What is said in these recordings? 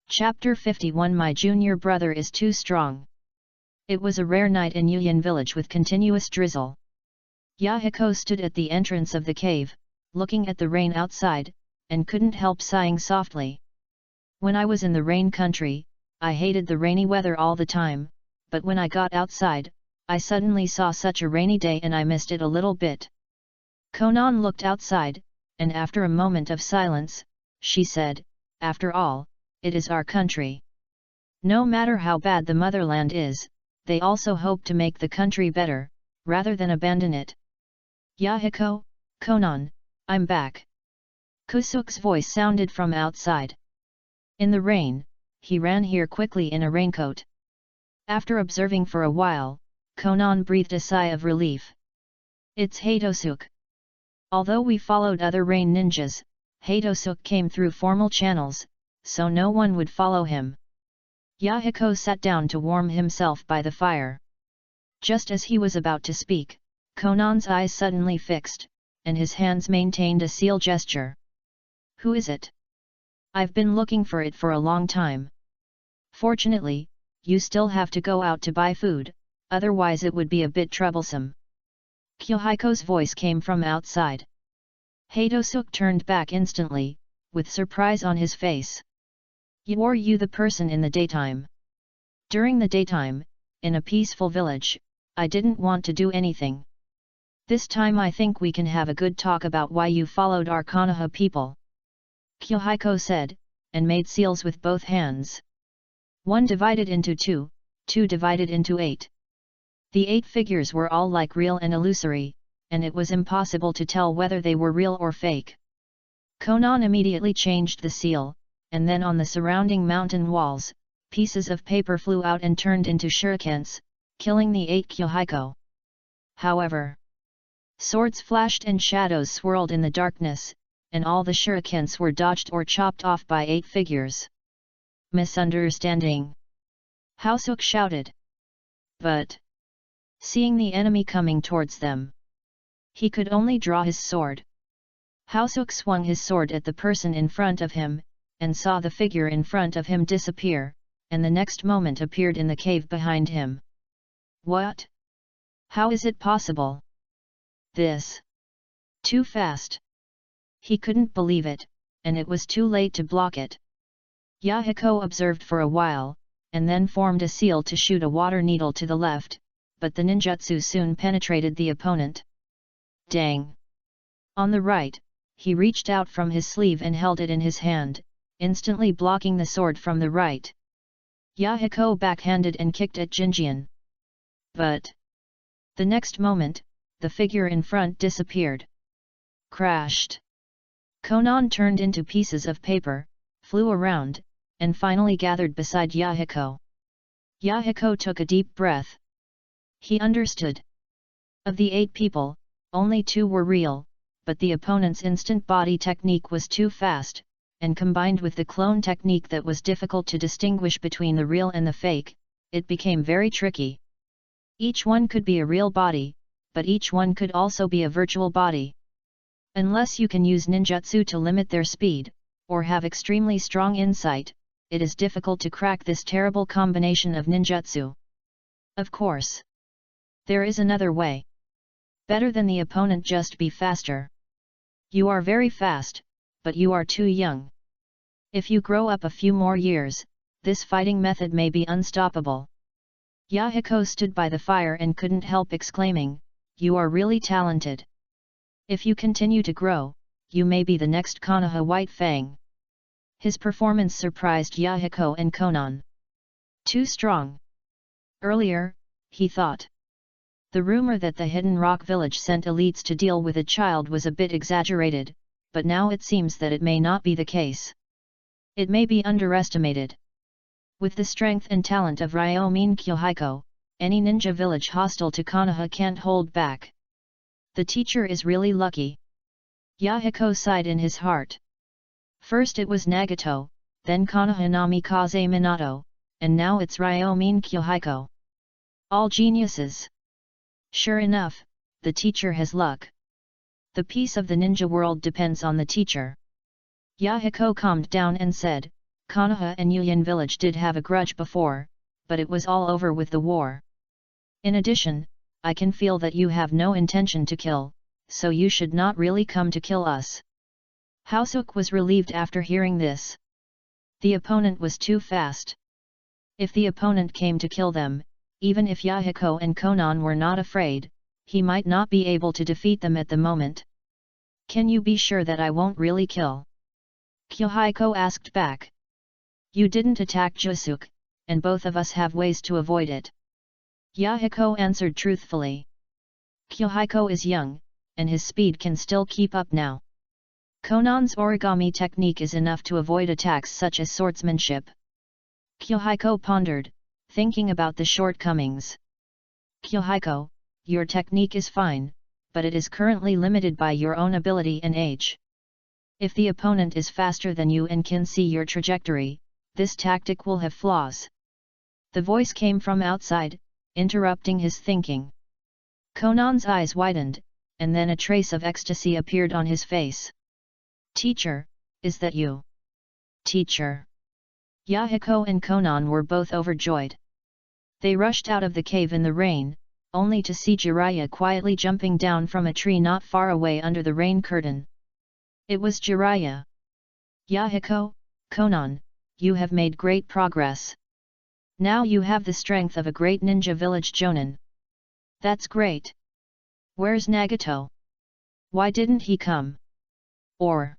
Chapter 51 My junior brother is too strong. It was a rare night in Yuyan village with continuous drizzle. Yahiko stood at the entrance of the cave, looking at the rain outside, and couldn't help sighing softly. When I was in the rain country, I hated the rainy weather all the time, but when I got outside, I suddenly saw such a rainy day and I missed it a little bit. Konan looked outside, and after a moment of silence, she said, "After all, it is our country. No matter how bad the motherland is, they also hope to make the country better, rather than abandon it." "Yahiko, Konan, I'm back." Kusuk's voice sounded from outside. In the rain, he ran here quickly in a raincoat. After observing for a while, Konan breathed a sigh of relief. "It's Hatosuk." Although we followed other rain ninjas, Hatosuk came through formal channels, so no one would follow him. Yahiko sat down to warm himself by the fire. Just as he was about to speak, Konan's eyes suddenly fixed, and his hands maintained a seal gesture. "Who is it? I've been looking for it for a long time. Fortunately, you still have to go out to buy food, otherwise it would be a bit troublesome." Kyuhiko's voice came from outside. Hatosuk turned back instantly, with surprise on his face. "You're you the person in the daytime?" "During the daytime, in a peaceful village, I didn't want to do anything. This time I think we can have a good talk about why you followed our Konoha people," Kyuhiko said, and made seals with both hands. 1 divided into 2, 2 divided into 8. The 8 figures were all like real and illusory, and it was impossible to tell whether they were real or fake. Konan immediately changed the seal, and then on the surrounding mountain walls, pieces of paper flew out and turned into shurikens, killing the 8 Kyuhiko. However, swords flashed and shadows swirled in the darkness, and all the shurikens were dodged or chopped off by 8 figures. "Misunderstanding!" Hatosuk shouted. But, seeing the enemy coming towards them, he could only draw his sword. Hatosuk swung his sword at the person in front of him, and saw the figure in front of him disappear, and the next moment appeared in the cave behind him. "What? How is it possible? This? Too fast!" He couldn't believe it, and it was too late to block it. Yahiko observed for a while, and then formed a seal to shoot a water needle to the left, but the ninjutsu soon penetrated the opponent. Dang! On the right, he reached out from his sleeve and held it in his hand, instantly blocking the sword from the right. Yahiko backhanded and kicked at Jinjian. But the next moment, the figure in front disappeared. Crashed! Konan turned into pieces of paper, flew around, and finally gathered beside Yahiko. Yahiko took a deep breath. He understood. Of the 8 people, only 2 were real, but the opponent's instant body technique was too fast, and combined with the clone technique that was difficult to distinguish between the real and the fake, it became very tricky. Each one could be a real body, but each one could also be a virtual body. Unless you can use ninjutsu to limit their speed, or have extremely strong insight, it is difficult to crack this terrible combination of ninjutsu. Of course, there is another way. Better than the opponent, just be faster. You are very fast, but you are too young. If you grow up a few more years, this fighting method may be unstoppable. Yahiko stood by the fire and couldn't help exclaiming, "You are really talented. If you continue to grow, you may be the next Konoha White Fang." His performance surprised Yahiko and Konan. Too strong. Earlier, he thought, the rumor that the Hidden Rock Village sent elites to deal with a child was a bit exaggerated, but now it seems that it may not be the case. It may be underestimated. With the strength and talent of Ryomin Kyuhiko, any ninja village hostile to Konoha can't hold back. The teacher is really lucky. Yahiko sighed in his heart. First it was Nagato, then Konoha Namikaze Minato, and now it's Ryomin Kyuhiko. All geniuses. Sure enough, the teacher has luck. The peace of the ninja world depends on the teacher. Yahiko calmed down and said, Konoha and Yuyan village did have a grudge before, but it was all over with the war. In addition, I can feel that you have no intention to kill, so you should not really come to kill us. Housuk was relieved after hearing this. The opponent was too fast. If the opponent came to kill them, even if Yahiko and Konan were not afraid, he might not be able to defeat them at the moment. Can you be sure that I won't really kill? Kyohiko asked back. You didn't attack Jusuk, and both of us have ways to avoid it. Yahiko answered truthfully. Kyohiko is young, and his speed can still keep up now. Konan's origami technique is enough to avoid attacks such as swordsmanship. Kyohiko pondered, thinking about the shortcomings. Kyohiko, your technique is fine, but it is currently limited by your own ability and age. If the opponent is faster than you and can see your trajectory, this tactic will have flaws. The voice came from outside, interrupting his thinking. Konan's eyes widened, and then a trace of ecstasy appeared on his face. Teacher, is that you? Teacher. Yahiko and Konan were both overjoyed. They rushed out of the cave in the rain, only to see Jiraiya quietly jumping down from a tree not far away under the rain curtain. It was Jiraiya. Yahiko, Konan, you have made great progress. Now you have the strength of a great ninja village Jonin. That's great. Where's Nagato? Why didn't he come? Or?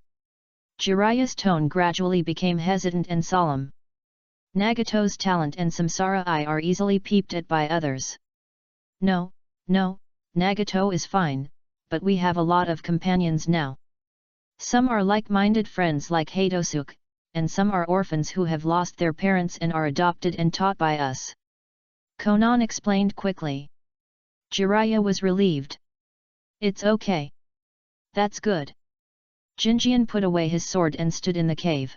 Jiraiya's tone gradually became hesitant and solemn. Nagato's talent and samsara eye are easily peeped at by others. No, Nagato is fine, but we have a lot of companions now. Some are like-minded friends like Hatosuk, and some are orphans who have lost their parents and are adopted and taught by us. Konan explained quickly. Jiraiya was relieved. It's okay. That's good. Jinjian put away his sword and stood in the cave.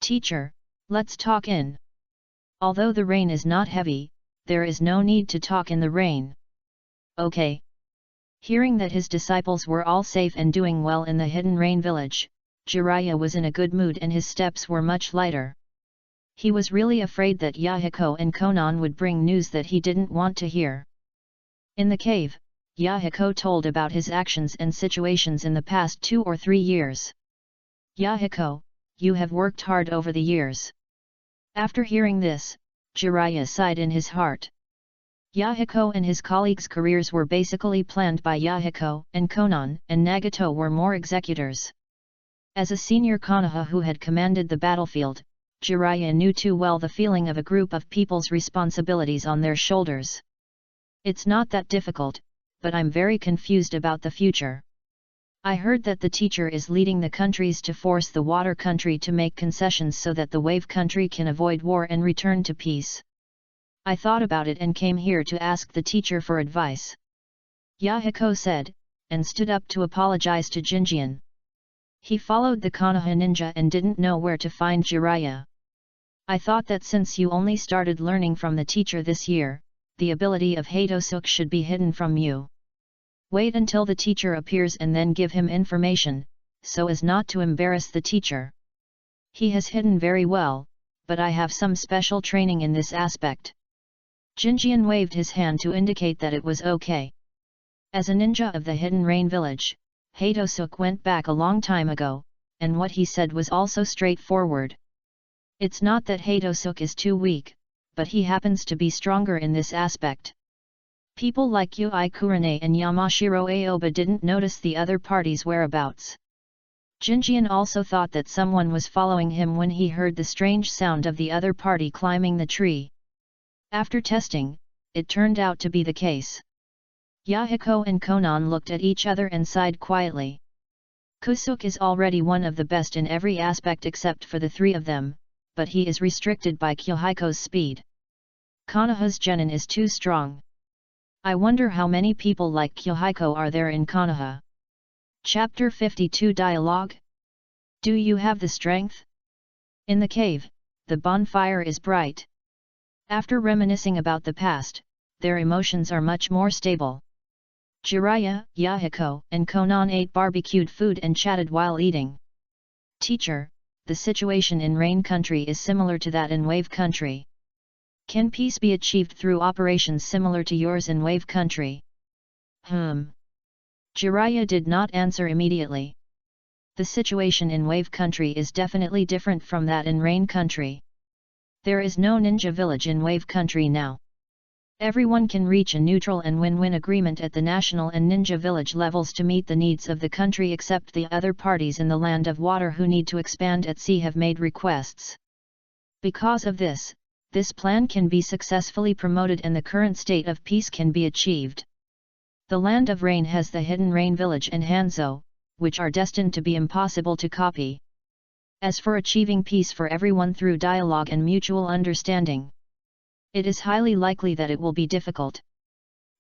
Teacher, let's talk in. Although the rain is not heavy, there is no need to talk in the rain. Okay. Hearing that his disciples were all safe and doing well in the hidden rain village, Jiraiya was in a good mood and his steps were much lighter. He was really afraid that Yahiko and Konan would bring news that he didn't want to hear. In the cave, Yahiko told about his actions and situations in the past 2 or 3 years. Yahiko, you have worked hard over the years. After hearing this, Jiraiya sighed in his heart. Yahiko and his colleagues' careers were basically planned by Yahiko, and Konan and Nagato were more executors. As a senior Konoha who had commanded the battlefield, Jiraiya knew too well the feeling of a group of people's responsibilities on their shoulders. It's not that difficult, but I'm very confused about the future. I heard that the teacher is leading the countries to force the water country to make concessions so that the wave country can avoid war and return to peace. I thought about it and came here to ask the teacher for advice. Yahiko said, and stood up to apologize to Jinjian. He followed the Konoha ninja and didn't know where to find Jiraiya. I thought that since you only started learning from the teacher this year, the ability of Hatosuk should be hidden from you. Wait until the teacher appears and then give him information, so as not to embarrass the teacher. He has hidden very well, but I have some special training in this aspect. Jinjian waved his hand to indicate that it was okay. As a ninja of the Hidden Rain Village, Hatosuk went back a long time ago, and what he said was also straightforward. It's not that Hatosuk is too weak, but he happens to be stronger in this aspect. People like Yui Kurane and Yamashiro Aoba didn't notice the other party's whereabouts. Jinjian also thought that someone was following him when he heard the strange sound of the other party climbing the tree. After testing, it turned out to be the case. Yahiko and Konan looked at each other and sighed quietly. Kusuk is already one of the best in every aspect except for the 3 of them, but he is restricted by Kyohiko's speed. Konoha's genin is too strong. I wonder how many people like Kyohiko are there in Konoha. Chapter 52 Dialogue. Do you have the strength? In the cave, the bonfire is bright. After reminiscing about the past, their emotions are much more stable. Jiraiya, Yahiko, and Konan ate barbecued food and chatted while eating. Teacher, the situation in Rain Country is similar to that in Wave Country. Can peace be achieved through operations similar to yours in Wave Country? Jiraiya did not answer immediately. The situation in Wave Country is definitely different from that in Rain Country. There is no ninja village in Wave Country now. Everyone can reach a neutral and win-win agreement at the national and ninja village levels to meet the needs of the country, except the other parties in the Land of Water who need to expand at sea have made requests. Because of this, this plan can be successfully promoted and the current state of peace can be achieved. The Land of Rain has the hidden Rain Village and Hanzo, which are destined to be impossible to copy. As for achieving peace for everyone through dialogue and mutual understanding, it is highly likely that it will be difficult.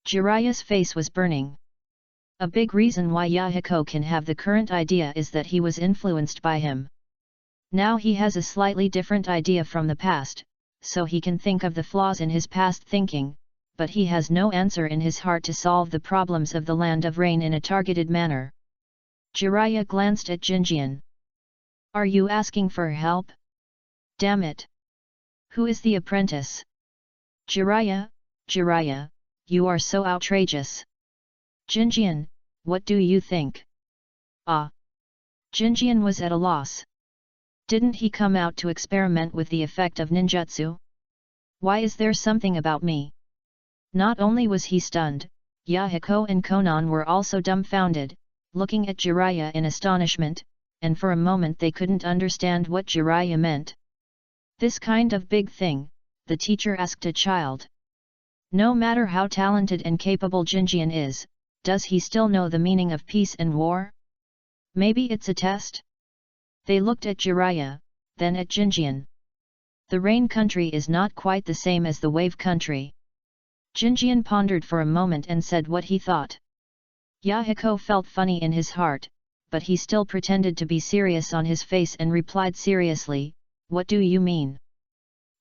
Jiraiya's face was burning. A big reason why Yahiko can have the current idea is that he was influenced by him. Now he has a slightly different idea from the past, so he can think of the flaws in his past thinking, but he has no answer in his heart to solve the problems of the Land of Rain in a targeted manner. Jiraiya glanced at Jinjian. Are you asking for help? Damn it! Who is the apprentice? Jiraiya, you are so outrageous. Jinjian, what do you think? Jinjian was at a loss. Didn't he come out to experiment with the effect of ninjutsu? Why is there something about me? Not only was he stunned, Yahiko and Konan were also dumbfounded, looking at Jiraiya in astonishment, and for a moment they couldn't understand what Jiraiya meant. This kind of big thing, the teacher asked a child. No matter how talented and capable Jinjian is, does he still know the meaning of peace and war? Maybe it's a test? They looked at Jiraiya, then at Jinjian. The Rain Country is not quite the same as the Wave Country. Jinjian pondered for a moment and said what he thought. Yahiko felt funny in his heart, but he still pretended to be serious on his face and replied seriously, what do you mean?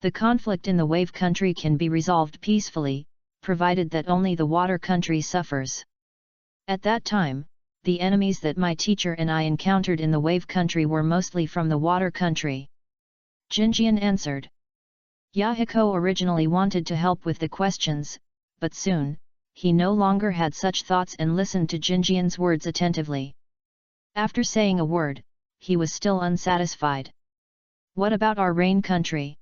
The conflict in the Wave Country can be resolved peacefully, provided that only the Water Country suffers. At that time, the enemies that my teacher and I encountered in the Wave Country were mostly from the Water Country. Jinjian answered. Yahiko originally wanted to help with the questions, but soon, he no longer had such thoughts and listened to Jinjian's words attentively. After saying a word, he was still unsatisfied. What about our Rain Country?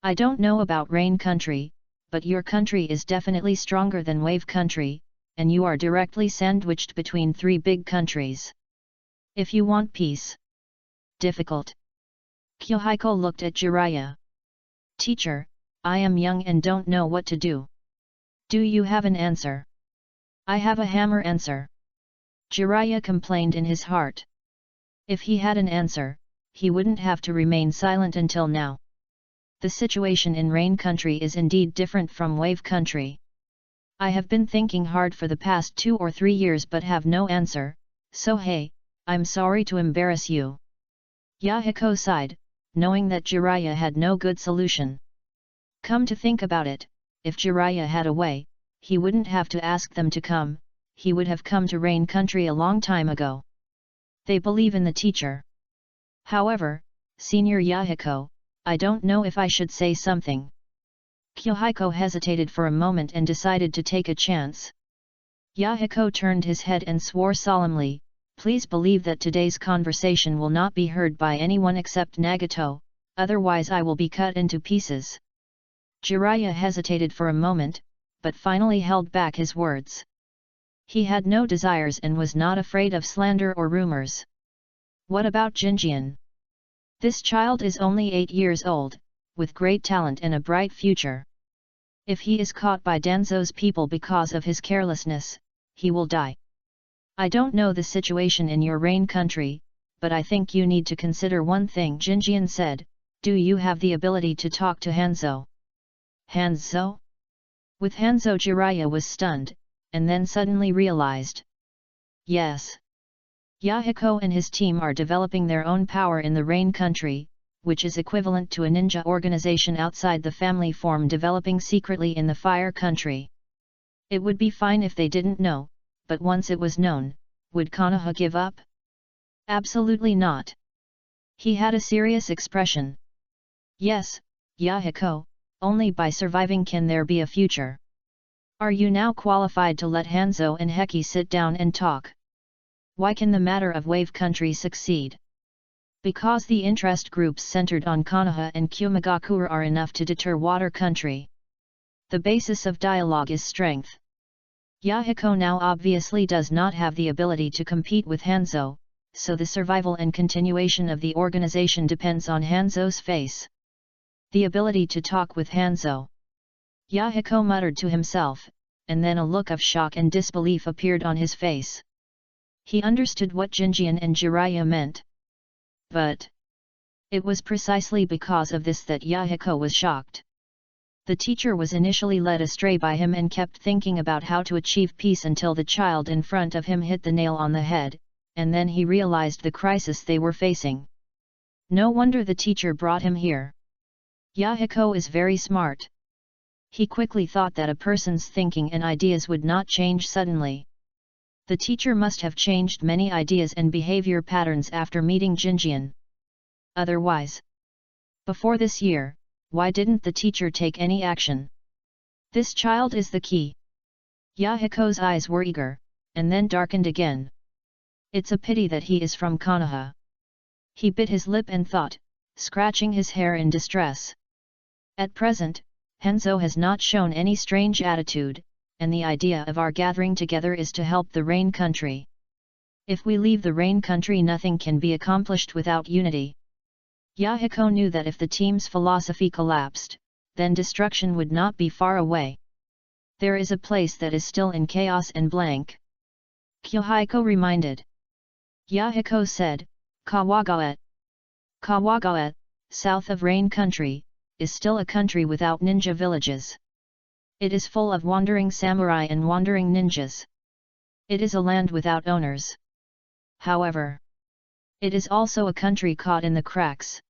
I don't know about Rain Country, but your country is definitely stronger than Wave Country, and you are directly sandwiched between three big countries. If you want peace. Difficult. Yahiko looked at Jiraiya. Teacher, I am young and don't know what to do. Do you have an answer? I have a hammer answer. Jiraiya complained in his heart. If he had an answer, he wouldn't have to remain silent until now. The situation in Rain Country is indeed different from Wave Country. I have been thinking hard for the past 2 or 3 years but have no answer, so hey, I'm sorry to embarrass you. Yahiko sighed, knowing that Jiraiya had no good solution. Come to think about it, if Jiraiya had a way, he wouldn't have to ask them to come, he would have come to Rain Country a long time ago. They believe in the teacher. However, Senior Yahiko, I don't know if I should say something. Yahiko hesitated for a moment and decided to take a chance. Yahiko turned his head and swore solemnly, please believe that today's conversation will not be heard by anyone except Nagato, otherwise I will be cut into pieces. Jiraiya hesitated for a moment, but finally held back his words. He had no desires and was not afraid of slander or rumors. What about Jinjian? This child is only 8 years old, with great talent and a bright future. If he is caught by Danzo's people because of his carelessness, he will die. I don't know the situation in your Rain Country, but I think you need to consider one thing, Jinjian said, do you have the ability to talk to Hanzo? Hanzo? With Hanzo, Jiraiya was stunned, and then suddenly realized. Yes. Yahiko and his team are developing their own power in the Rain Country, which is equivalent to a ninja organization outside the family form developing secretly in the Fire Country. It would be fine if they didn't know, but once it was known, would Konoha give up? Absolutely not. He had a serious expression. Yes, Yahiko, only by surviving can there be a future. Are you now qualified to let Hanzo and Heki sit down and talk? Why can the matter of Wave Country succeed? Because the interest groups centered on Konoha and Kumagakure are enough to deter Water Country. The basis of dialogue is strength. Yahiko now obviously does not have the ability to compete with Hanzo, so the survival and continuation of the organization depends on Hanzo's face. The ability to talk with Hanzo. Yahiko muttered to himself, and then a look of shock and disbelief appeared on his face. He understood what Jinjian and Jiraiya meant. But it was precisely because of this that Yahiko was shocked. The teacher was initially led astray by him and kept thinking about how to achieve peace until the child in front of him hit the nail on the head, and then he realized the crisis they were facing. No wonder the teacher brought him here. Yahiko is very smart. He quickly thought that a person's thinking and ideas would not change suddenly. The teacher must have changed many ideas and behavior patterns after meeting Jinjian. Otherwise, before this year, why didn't the teacher take any action? This child is the key. Yahiko's eyes were eager, and then darkened again. It's a pity that he is from Konoha. He bit his lip and thought, scratching his hair in distress. At present, Hanzo has not shown any strange attitude, and the idea of our gathering together is to help the Rain Country. If we leave the Rain Country, nothing can be accomplished without unity. Yahiko knew that if the team's philosophy collapsed, then destruction would not be far away. There is a place that is still in chaos and blank. Kyohiko reminded. Yahiko said, Kawagaet. Kawagaet, south of Rain Country, is still a country without ninja villages. It is full of wandering samurai and wandering ninjas. It is a land without owners. However, it is also a country caught in the cracks.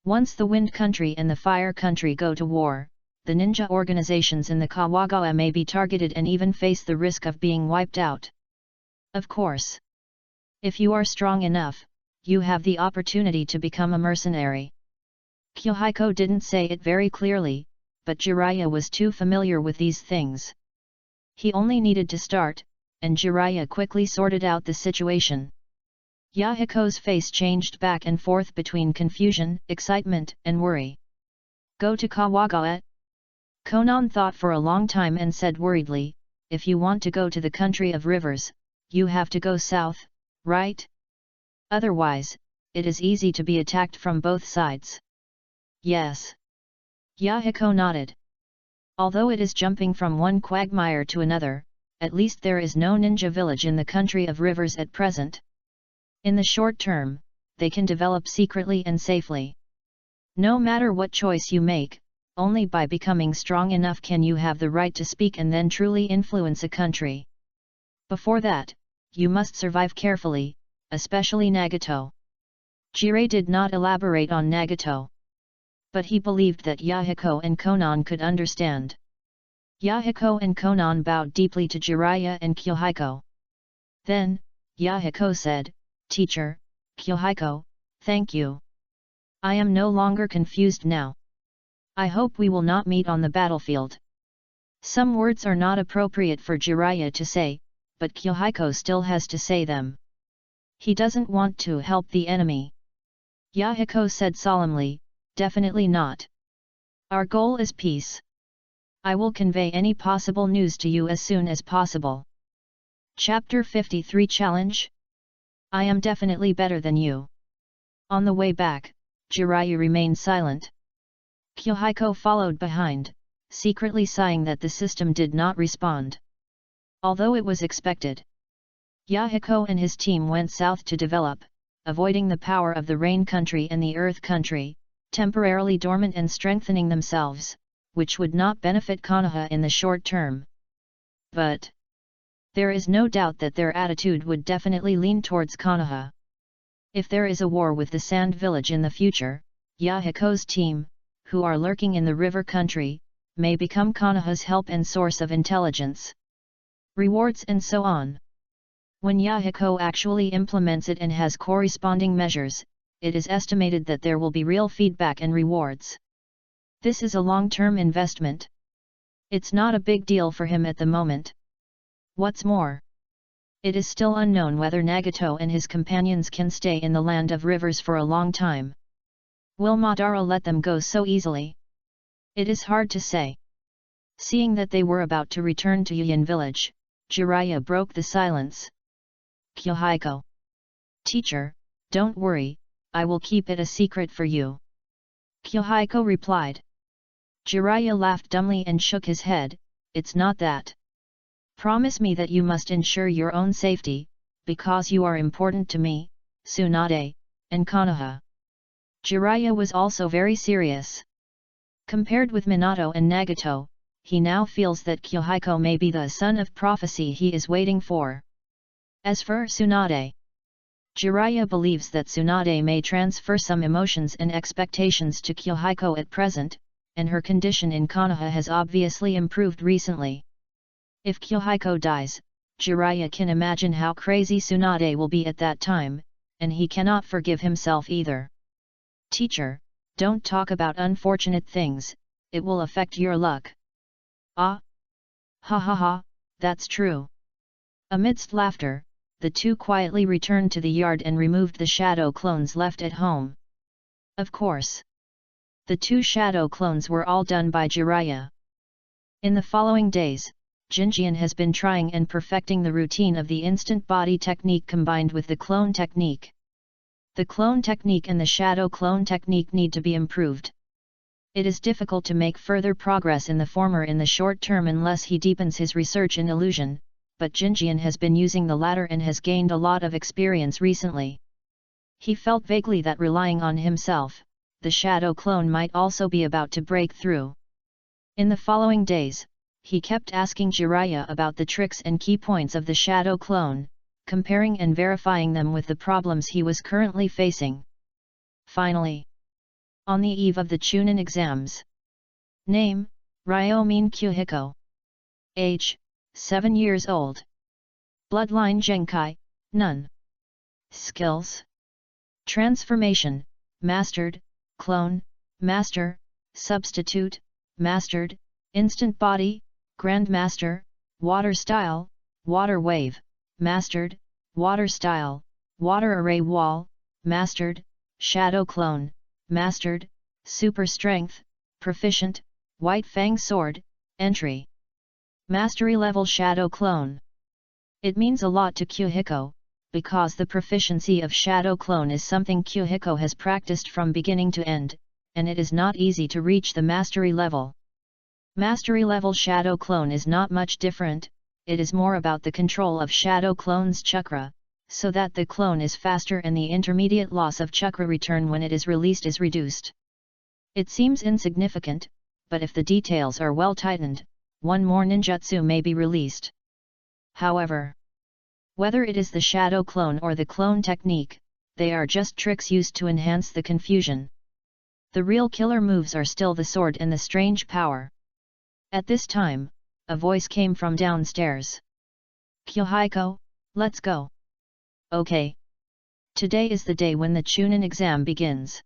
Once the Wind Country and the Fire Country go to war, the ninja organizations in the Kawagawa may be targeted and even face the risk of being wiped out. Of course, if you are strong enough, you have the opportunity to become a mercenary. Kyohiko didn't say it very clearly, but Jiraiya was too familiar with these things. He only needed to start, and Jiraiya quickly sorted out the situation. Yahiko's face changed back and forth between confusion, excitement, and worry. Go to Kawagawa? Konan thought for a long time and said worriedly, if you want to go to the country of rivers, you have to go south, right? Otherwise, it is easy to be attacked from both sides. Yes. Yahiko nodded. Although it is jumping from one quagmire to another, at least there is no ninja village in the country of rivers at present. In the short term, they can develop secretly and safely. No matter what choice you make, only by becoming strong enough can you have the right to speak and then truly influence a country. Before that, you must survive carefully, especially Nagato. Jiraiya did not elaborate on Nagato. But he believed that Yahiko and Konan could understand. Yahiko and Konan bowed deeply to Jiraiya and Kyohiko. Then, Yahiko said, Teacher, Kyohiko, thank you. I am no longer confused now. I hope we will not meet on the battlefield. Some words are not appropriate for Jiraiya to say, but Kyohiko still has to say them. He doesn't want to help the enemy. Yahiko said solemnly, definitely not. Our goal is peace. I will convey any possible news to you as soon as possible. Chapter 53 Challenge? I am definitely better than you. On the way back, Jiraiya remained silent. Kyohiko followed behind, secretly sighing that the system did not respond. Although it was expected. Yahiko and his team went south to develop, avoiding the power of the Rain Country and the Earth Country, temporarily dormant and strengthening themselves, which would not benefit Konoha in the short term. But there is no doubt that their attitude would definitely lean towards Konoha. If there is a war with the Sand Village in the future, Yahiko's team, who are lurking in the River Country, may become Konoha's help and source of intelligence, rewards and so on. When Yahiko actually implements it and has corresponding measures, it is estimated that there will be real feedback and rewards. This is a long-term investment. It's not a big deal for him at the moment. What's more, it is still unknown whether Nagato and his companions can stay in the land of rivers for a long time. Will Madara let them go so easily? It is hard to say. Seeing that they were about to return to Yuyin village, Jiraiya broke the silence. Kyohiko. Teacher, don't worry, I will keep it a secret for you. Kyohiko replied. Jiraiya laughed dumbly and shook his head, it's not that. Promise me that you must ensure your own safety, because you are important to me, Tsunade, and Konoha. Jiraiya was also very serious. Compared with Minato and Nagato, he now feels that Kyohiko may be the son of prophecy he is waiting for. As for Tsunade, Jiraiya believes that Tsunade may transfer some emotions and expectations to Kyohiko at present, and her condition in Konoha has obviously improved recently. If Kyohiko dies, Jiraiya can imagine how crazy Tsunade will be at that time, and he cannot forgive himself either. Teacher, don't talk about unfortunate things, it will affect your luck. Ah! Ha ha ha, that's true. Amidst laughter, the two quietly returned to the yard and removed the shadow clones left at home. Of course. The two shadow clones were all done by Jiraiya. In the following days, Jinjian has been trying and perfecting the routine of the instant body technique combined with the clone technique. The clone technique and the shadow clone technique need to be improved. It is difficult to make further progress in the former in the short term unless he deepens his research in illusion, but Jinjian has been using the latter and has gained a lot of experience recently. He felt vaguely that relying on himself, the shadow clone might also be about to break through. In the following days, he kept asking Jiraiya about the tricks and key points of the shadow clone, comparing and verifying them with the problems he was currently facing. Finally, on the eve of the Chunin exams. Name, Ryomin Kyohiko. Age, 7 years old. Bloodline Genkai, none. Skills. Transformation, mastered, clone, master, substitute, mastered, instant body, grandmaster, water style, water wave, mastered, water style, water array wall, mastered, shadow clone, mastered, super strength, proficient, white fang sword, entry. Mastery level shadow clone. It means a lot to Kyohiko, because the proficiency of shadow clone is something Kyohiko has practiced from beginning to end, and it is not easy to reach the mastery level. Mastery level shadow clone is not much different, it is more about the control of shadow clone's chakra, so that the clone is faster and the intermediate loss of chakra return when it is released is reduced. It seems insignificant, but if the details are well tightened, one more ninjutsu may be released. However, whether it is the shadow clone or the clone technique, they are just tricks used to enhance the confusion. The real killer moves are still the sword and the strange power. At this time, a voice came from downstairs. Kyohiko, let's go. Okay. Today is the day when the Chunin exam begins.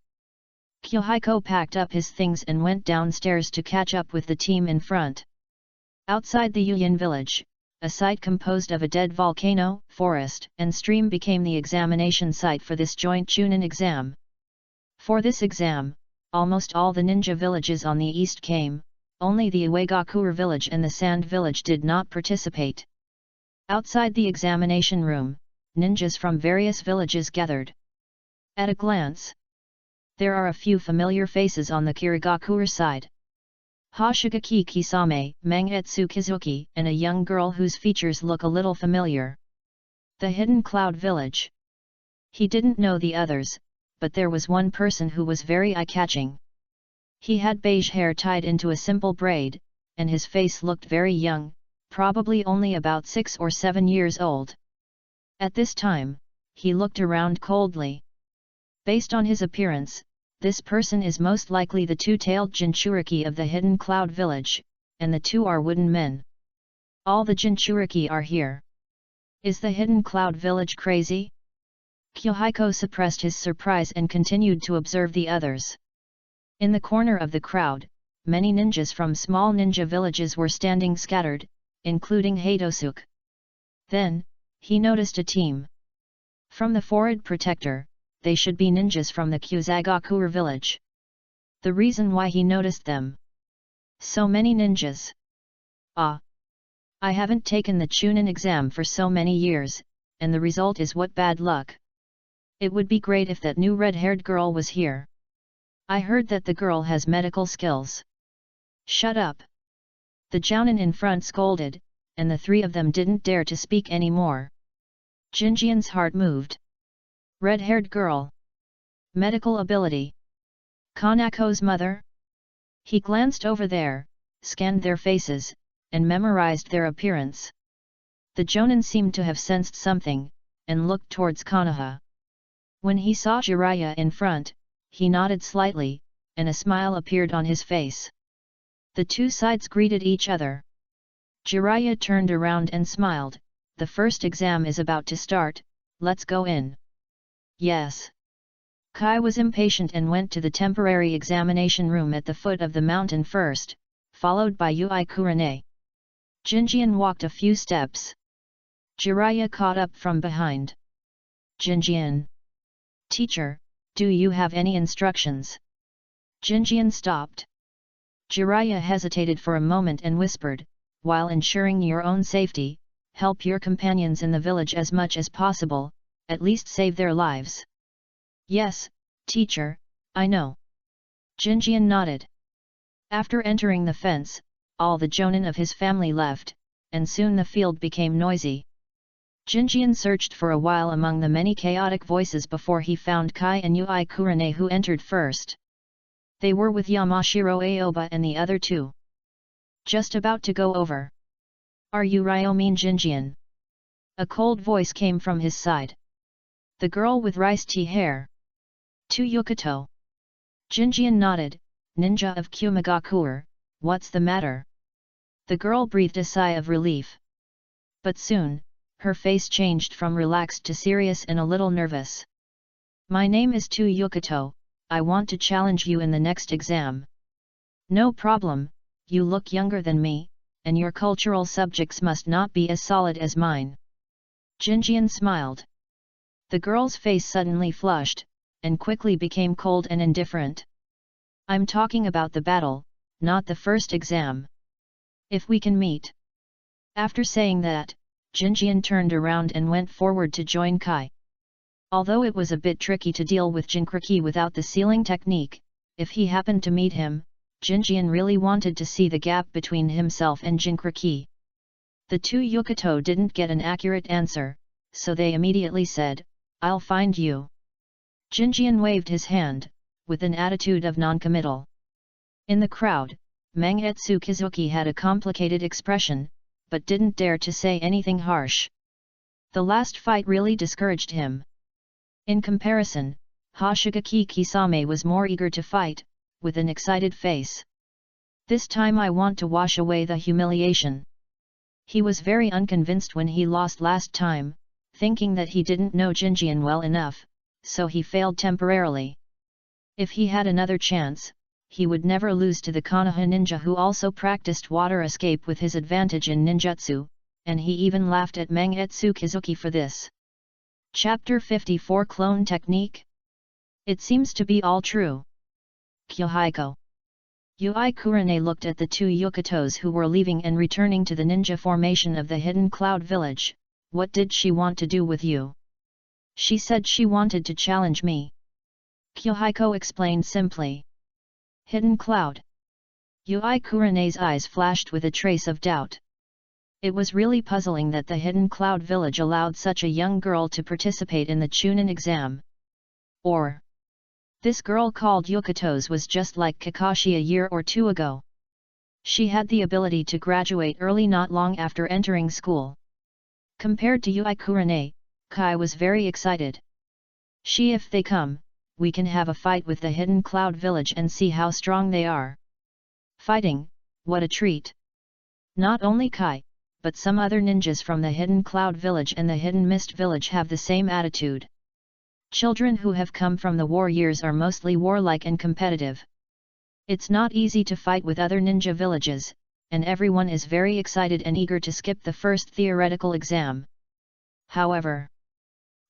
Kyohiko packed up his things and went downstairs to catch up with the team in front. Outside the Yuyin village, a site composed of a dead volcano, forest, and stream became the examination site for this joint Chunin exam. For this exam, almost all the ninja villages on the east came, only the Uegakure village and the Sand village did not participate. Outside the examination room, ninjas from various villages gathered. At a glance, there are a few familiar faces on the Kirigakure side. Hoshigaki Kisame, Mangetsu Kizuki, and a young girl whose features look a little familiar. The Hidden Cloud Village. He didn't know the others, but there was one person who was very eye-catching. He had beige hair tied into a simple braid, and his face looked very young, probably only about 6 or 7 years old. At this time, he looked around coldly. Based on his appearance, this person is most likely the two-tailed Jinchuriki of the Hidden Cloud Village, and the two are wooden men. All the Jinchuriki are here. Is the Hidden Cloud Village crazy? Kyohiko suppressed his surprise and continued to observe the others. In the corner of the crowd, many ninjas from small ninja villages were standing scattered, including Hatosuke. Then, he noticed a team. From the Forward Protector, they should be ninjas from the Kyuzagakure village. The reason why he noticed them. So many ninjas. Ah! I haven't taken the Chunin exam for so many years, and the result is what bad luck. It would be great if that new red-haired girl was here. I heard that the girl has medical skills. Shut up! The Jounin in front scolded, and the three of them didn't dare to speak anymore. Jinjian's heart moved. Red-haired girl. Medical ability. Kanako's mother? He glanced over there, scanned their faces, and memorized their appearance. The Jounin seemed to have sensed something, and looked towards Konoha. When he saw Jiraiya in front, he nodded slightly, and a smile appeared on his face. The two sides greeted each other. Jiraiya turned around and smiled. The first exam is about to start, let's go in. Yes. Kai was impatient and went to the temporary examination room at the foot of the mountain first, followed by Ui Kurane. Jinjian walked a few steps. Jiraiya caught up from behind. Jinjian. Teacher, do you have any instructions? Jinjian stopped. Jiraiya hesitated for a moment and whispered, while ensuring your own safety, help your companions in the village as much as possible, at least save their lives. Yes, teacher, I know. Jinjian nodded. After entering the fence, all the Jounin of his family left, and soon the field became noisy. Jinjian searched for a while among the many chaotic voices before he found Kai and Ui Kurane who entered first. They were with Yamashiro Aoba and the other two. Just about to go over. Are you Ryomin Jinjian? A cold voice came from his side. The girl with rice tea hair. To Yukato. Jinjian nodded, ninja of Kyumagakure, what's the matter? The girl breathed a sigh of relief. But soon, her face changed from relaxed to serious and a little nervous. My name is Tu Yukato, I want to challenge you in the next exam. No problem, you look younger than me, and your cultural subjects must not be as solid as mine. Jinjian smiled. The girl's face suddenly flushed, and quickly became cold and indifferent. I'm talking about the battle, not the first exam. If we can meet. After saying that, Jinjian turned around and went forward to join Kai. Although it was a bit tricky to deal with Jinkriki without the sealing technique, if he happened to meet him, Jinjian really wanted to see the gap between himself and Jinkriki. The two Yukato didn't get an accurate answer, so they immediately said, I'll find you. Jinjian waved his hand, with an attitude of non-committal. In the crowd, Mangetsu Kizuki had a complicated expression, but didn't dare to say anything harsh. The last fight really discouraged him. In comparison, Hoshigaki Kisame was more eager to fight, with an excited face. This time I want to wash away the humiliation. He was very unconvinced when he lost last time, thinking that he didn't know Jinjian well enough, so he failed temporarily. If he had another chance, he would never lose to the Konoha ninja who also practiced water escape with his advantage in ninjutsu, and he even laughed at Mangetsu Kizuki for this. Chapter 54 Clone Technique? It seems to be all true. Kyohiko. Ui Kurane looked at the two Yukatos who were leaving and returning to the ninja formation of the Hidden Cloud village. What did she want to do with you? She said she wanted to challenge me. Kyohiko explained simply. Hidden Cloud. Ui Kurane's eyes flashed with a trace of doubt. It was really puzzling that the Hidden Cloud village allowed such a young girl to participate in the Chunin exam. Or, this girl called Yukatos was just like Kakashi a year or two ago. She had the ability to graduate early not long after entering school. Compared to Ui Kurane, Kai was very excited. If they come, we can have a fight with the Hidden Cloud village and see how strong they are. Fighting, what a treat! Not only Kai, but some other ninjas from the Hidden Cloud village and the Hidden Mist village have the same attitude. Children who have come from the war years are mostly warlike and competitive. It's not easy to fight with other ninja villages, and everyone is very excited and eager to skip the first theoretical exam. However,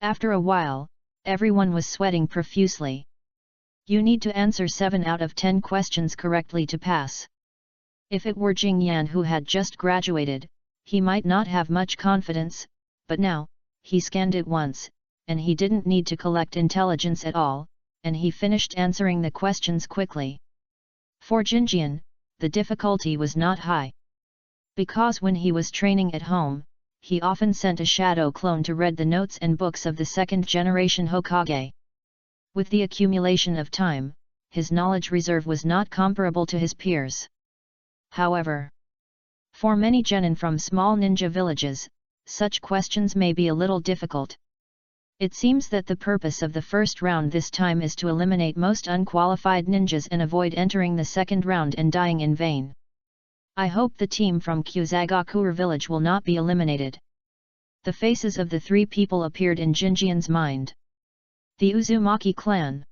after a while, everyone was sweating profusely. You need to answer 7 out of 10 questions correctly to pass. If it were Jing Yan who had just graduated, he might not have much confidence, but now, he scanned it once, and he didn't need to collect intelligence at all, and he finished answering the questions quickly. For Jinjian, the difficulty was not high. Because when he was training at home, he often sent a shadow clone to read the notes and books of the second-generation Hokage. With the accumulation of time, his knowledge reserve was not comparable to his peers. However, for many genin from small ninja villages, such questions may be a little difficult. It seems that the purpose of the first round this time is to eliminate most unqualified ninjas and avoid entering the second round and dying in vain. I hope the team from Kyuzagakuer village will not be eliminated. The faces of the 3 people appeared in Jinjian's mind. The Uzumaki clan.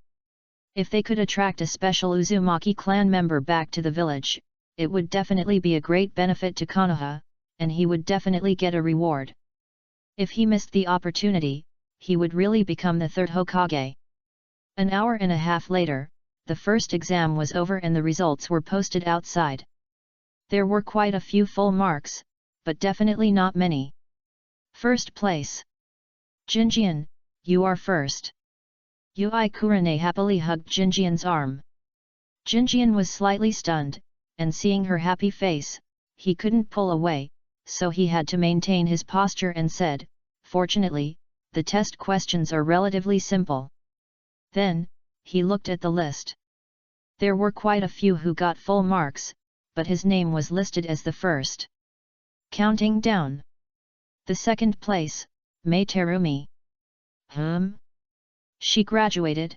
If they could attract a special Uzumaki clan member back to the village, it would definitely be a great benefit to Konoha, and he would definitely get a reward. If he missed the opportunity, he would really become the 3rd Hokage. An hour and a half later, the first exam was over and the results were posted outside. There were quite a few full marks, but definitely not many. First place. Jinjian, you are first. Yui Kurane happily hugged Jinjian's arm. Jinjian was slightly stunned, and seeing her happy face, he couldn't pull away, so he had to maintain his posture and said, "Fortunately, the test questions are relatively simple." Then, he looked at the list. There were quite a few who got full marks, but his name was listed as the first. Counting down. The second place, Mei Terumi. She graduated?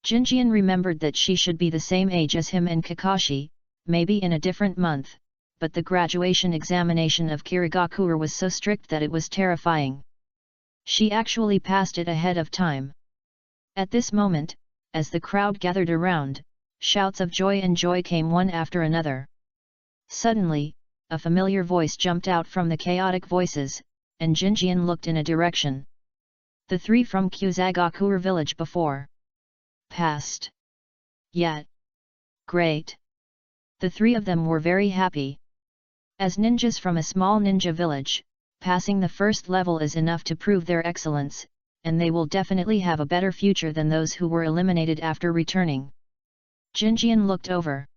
Jinjian remembered that she should be the same age as him and Kakashi, maybe in a different month, but the graduation examination of Kirigakure was so strict that it was terrifying. She actually passed it ahead of time. At this moment, as the crowd gathered around, shouts of joy and joy came one after another. Suddenly, a familiar voice jumped out from the chaotic voices, and Jinjian looked in a direction. The 3 from Kyuzagakuer village before. Passed. Yet. Great. The 3 of them were very happy. As ninjas from a small ninja village, passing the first level is enough to prove their excellence, and they will definitely have a better future than those who were eliminated after returning. Jinjian looked over.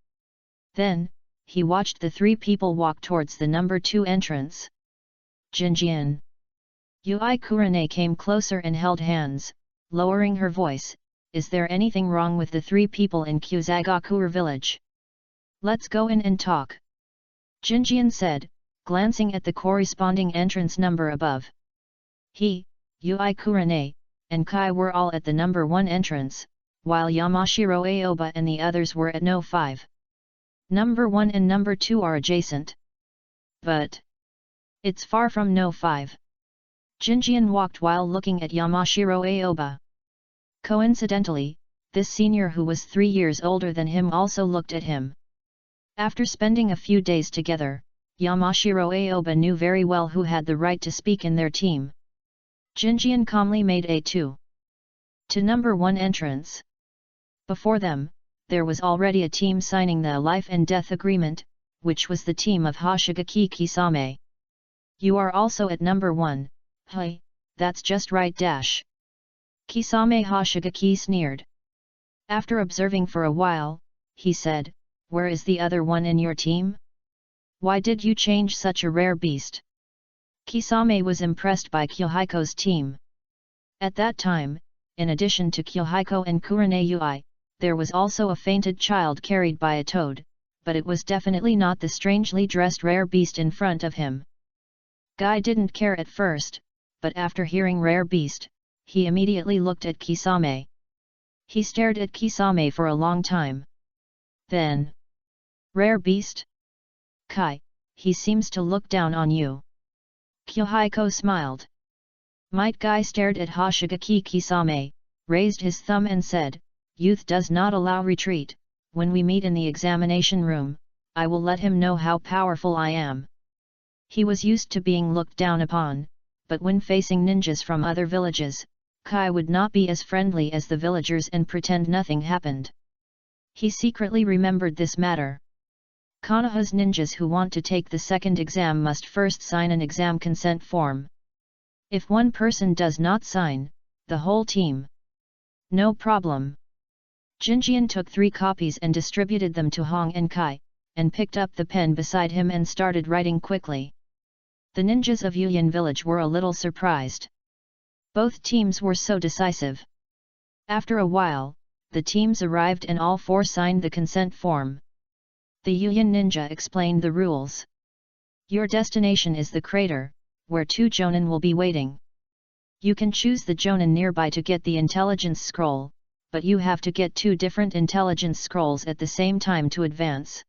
Then, he watched the 3 people walk towards the number 2 entrance. Jinjian. Yui Kurane came closer and held hands, lowering her voice, "Is there anything wrong with the 3 people in Kyuzagakuer village? Let's go in and talk." Jinjian said, glancing at the corresponding entrance number above. He, Yui Kurane, and Kai were all at the number 1 entrance, while Yamashiro Aoba and the others were at no 5. Number 1 and number 2 are adjacent. But it's far from no 5. Jinjian walked while looking at Yamashiro Aoba. Coincidentally, this senior who was 3 years older than him also looked at him. After spending a few days together, Yamashiro Aoba knew very well who had the right to speak in their team. Jinjian calmly made A2 to number 1 entrance. Before them, there was already a team signing the life and death agreement, which was the team of Hoshigaki Kisame. "You are also at number 1, Hi, that's just right dash." Kisame Hoshigaki sneered. After observing for a while, he said, "Where is the other one in your team? Why did you change such a rare beast?" Kisame was impressed by Kyohiko's team. At that time, in addition to Kyohiko and Kurane Yui, there was also a fainted child carried by a toad, but it was definitely not the strangely dressed rare beast in front of him. Guy didn't care at first, but after hearing rare beast, he immediately looked at Kisame. He stared at Kisame for a long time. Then, "Rare beast? Kai, he seems to look down on you." Kyohiko smiled. Might Guy stared at Hoshigaki Kisame, raised his thumb and said, "Youth does not allow retreat. When we meet in the examination room, I will let him know how powerful I am." He was used to being looked down upon, but when facing ninjas from other villages, Kai would not be as friendly as the villagers and pretend nothing happened. He secretly remembered this matter. Konoha's ninjas who want to take the second exam must first sign an exam consent form. If one person does not sign, the whole team. No problem. Jinjian took 3 copies and distributed them to Hong and Kai, and picked up the pen beside him and started writing quickly. The ninjas of Yuyan village were a little surprised. Both teams were so decisive. After a while, the teams arrived and all 4 signed the consent form. The Yuyan ninja explained the rules. Your destination is the crater, where 2 jonin will be waiting. You can choose the jonin nearby to get the intelligence scroll, but you have to get 2 different intelligence scrolls at the same time to advance.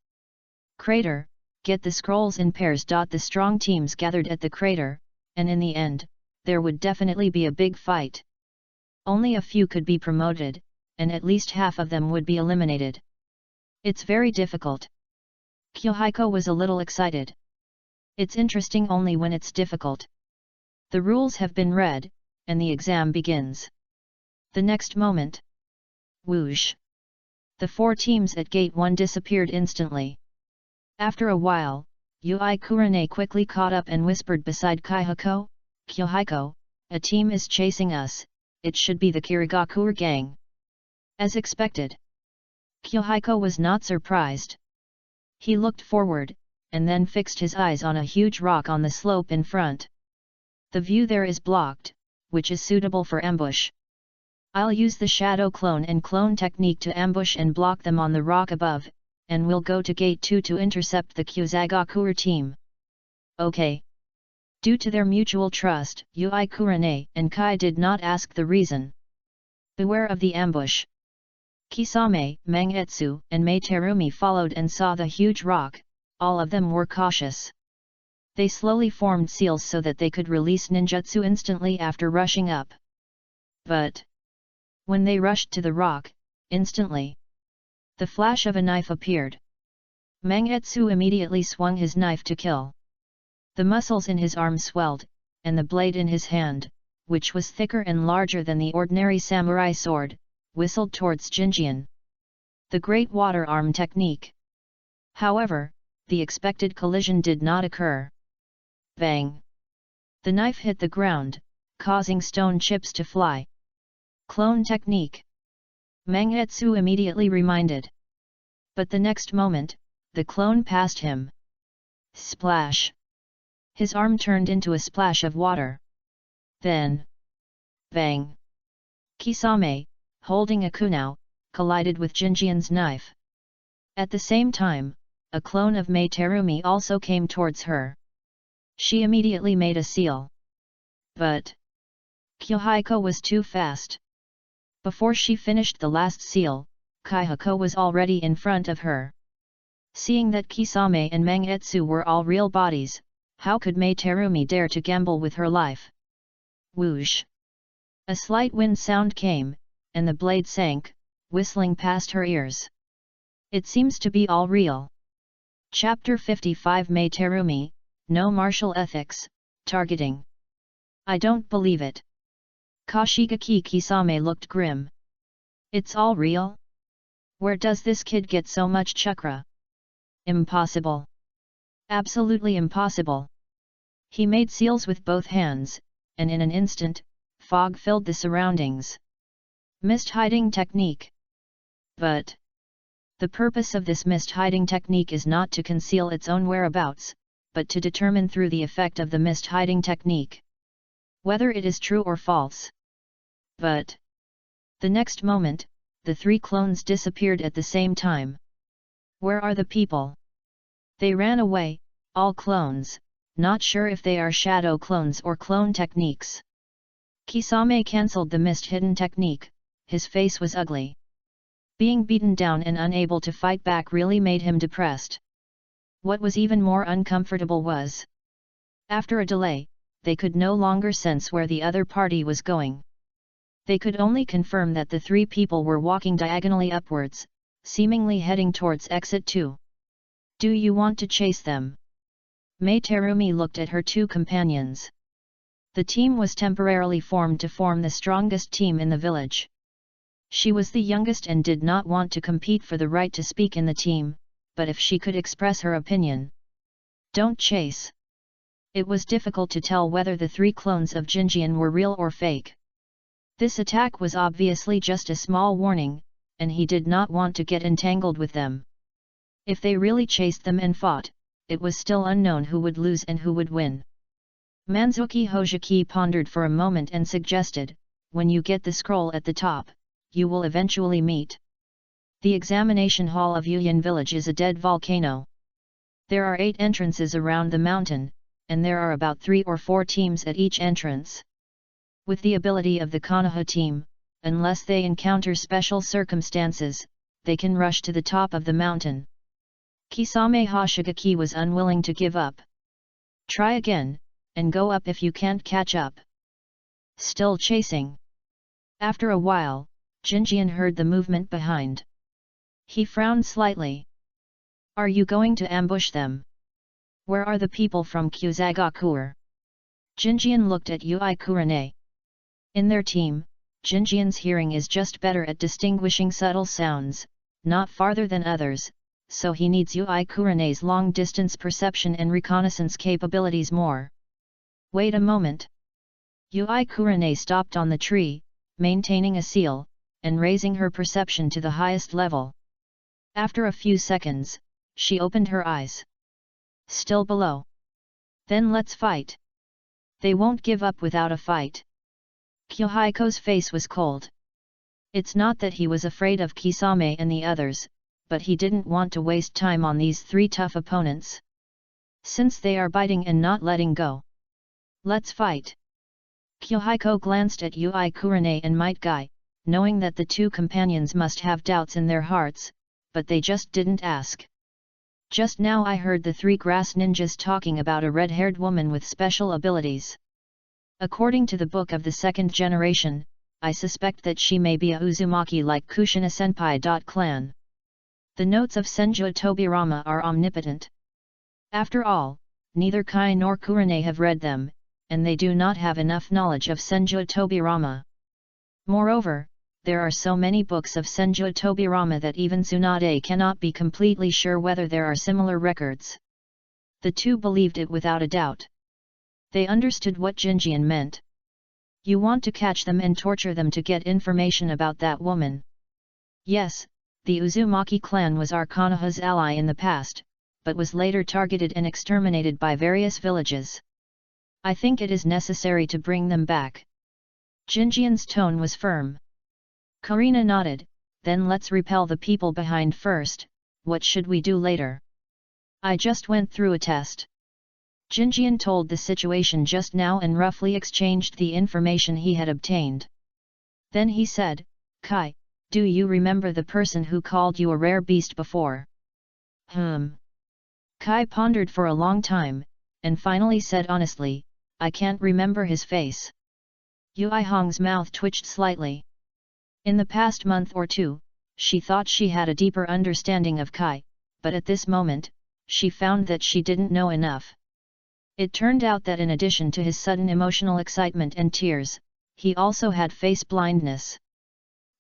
Crater, get the scrolls in pairs. The strong teams gathered at the crater, and in the end, there would definitely be a big fight. Only a few could be promoted, and at least half of them would be eliminated. It's very difficult. Kyohiko was a little excited. It's interesting only when it's difficult. The rules have been read, and the exam begins. The next moment. Whoosh! The 4 teams at Gate 1 disappeared instantly. After a while, Yui Kurane quickly caught up and whispered beside Kyohiko, "Kyohiko, a team is chasing us, it should be the Kirigakure gang." As expected. Kyohiko was not surprised. He looked forward, and then fixed his eyes on a huge rock on the slope in front. The view there is blocked, which is suitable for ambush. I'll use the shadow clone and clone technique to ambush and block them on the rock above, and we'll go to Gate 2 to intercept the Kyuzagakure team. Okay. Due to their mutual trust, Yui Kurane and Kai did not ask the reason. Beware of the ambush. Kisame, Mangetsu, and Meiterumi followed and saw the huge rock. All of them were cautious. They slowly formed seals so that they could release ninjutsu instantly after rushing up. But when they rushed to the rock, instantly the flash of a knife appeared. Mangetsu immediately swung his knife to kill. The muscles in his arm swelled, and the blade in his hand, which was thicker and larger than the ordinary samurai sword, whistled towards Jinjian. The Great Water Arm technique. However, the expected collision did not occur. Bang! The knife hit the ground, causing stone chips to fly. Clone technique. Mangetsu immediately reminded. But the next moment, the clone passed him. Splash! His arm turned into a splash of water. Then, bang! Kisame, holding a kunao, collided with Jinjian's knife. At the same time, a clone of Meiterumi also came towards her. She immediately made a seal. But Kyohiko was too fast. Before she finished the last seal, Kyohiko was already in front of her. Seeing that Kisame and Mangetsu were all real bodies, how could Meiterumi dare to gamble with her life? Whoosh! A slight wind sound came, and the blade sank, whistling past her ears. It seems to be all real. Chapter 55 Meiterumi, No Martial Ethics, Targeting. I don't believe it. Kashigaki Kisame looked grim. It's all real? Where does this kid get so much chakra? Impossible. Absolutely impossible. He made seals with both hands, and in an instant, fog filled the surroundings. Mist hiding technique. But the purpose of this mist hiding technique is not to conceal its own whereabouts, but to determine through the effect of the mist hiding technique whether it is true or false. But the next moment, the 3 clones disappeared at the same time. Where are the people? They ran away, all clones, not sure if they are shadow clones or clone techniques. Kisame cancelled the mist hidden technique, his face was ugly. Being beaten down and unable to fight back really made him depressed. What was even more uncomfortable was, after a delay, they could no longer sense where the other party was going. They could only confirm that the three people were walking diagonally upwards, seemingly heading towards exit 2. Do you want to chase them? Mei Terumi looked at her two companions. The team was temporarily formed to form the strongest team in the village. She was the youngest and did not want to compete for the right to speak in the team, but if she could express her opinion. Don't chase. It was difficult to tell whether the three clones of Jinjian were real or fake. This attack was obviously just a small warning, and he did not want to get entangled with them. If they really chased them and fought, it was still unknown who would lose and who would win. Manzuki Hojiki pondered for a moment and suggested, when you get the scroll at the top, you will eventually meet. The examination hall of Yuyan village is a dead volcano. There are 8 entrances around the mountain, and there are about 3 or 4 teams at each entrance. With the ability of the Konoha team, unless they encounter special circumstances, they can rush to the top of the mountain. Kisame Hoshigaki was unwilling to give up. Try again, and go up if you can't catch up. Still chasing. After a while, Jinjian heard the movement behind. He frowned slightly. Are you going to ambush them? Where are the people from Kyuzagakur? Jinjian looked at Yui Kurane. In their team, Jinjian's hearing is just better at distinguishing subtle sounds, not farther than others, so he needs Yui Kurane's long-distance perception and reconnaissance capabilities more. Wait a moment. Yui Kurane stopped on the tree, maintaining a seal, and raising her perception to the highest level. After a few seconds, she opened her eyes. Still below. Then let's fight. They won't give up without a fight. Kyohiko's face was cold. It's not that he was afraid of Kisame and the others, but he didn't want to waste time on these 3 tough opponents. Since they are biting and not letting go. Let's fight. Kyohiko glanced at Yui Kurane and Might Guy, knowing that the 2 companions must have doubts in their hearts, but they just didn't ask. Just now I heard the 3 grass ninjas talking about a red-haired woman with special abilities. According to the book of the 2nd generation, I suspect that she may be a Uzumaki like Kushina Senpai. Clan. The notes of Senju Tobirama are omnipotent. After all, neither Kai nor Kurane have read them, and they do not have enough knowledge of Senju Tobirama. Moreover, there are so many books of Senju Tobirama that even Tsunade cannot be completely sure whether there are similar records. The 2 believed it without a doubt. They understood what Jinjian meant. You want to catch them and torture them to get information about that woman. Yes, the Uzumaki clan was our Konoha's ally in the past, but was later targeted and exterminated by various villages. I think it is necessary to bring them back. Jinjian's tone was firm. Karina nodded, then let's repel the people behind first. What should we do later? I just went through a test. Jinjian told the situation just now and roughly exchanged the information he had obtained. Then he said, Kai, do you remember the person who called you a rare beast before? Kai pondered for a long time, and finally said honestly, I can't remember his face. Yui Hong's mouth twitched slightly. In the past month or 2, she thought she had a deeper understanding of Kai, but at this moment, she found that she didn't know enough. It turned out that in addition to his sudden emotional excitement and tears, he also had face blindness.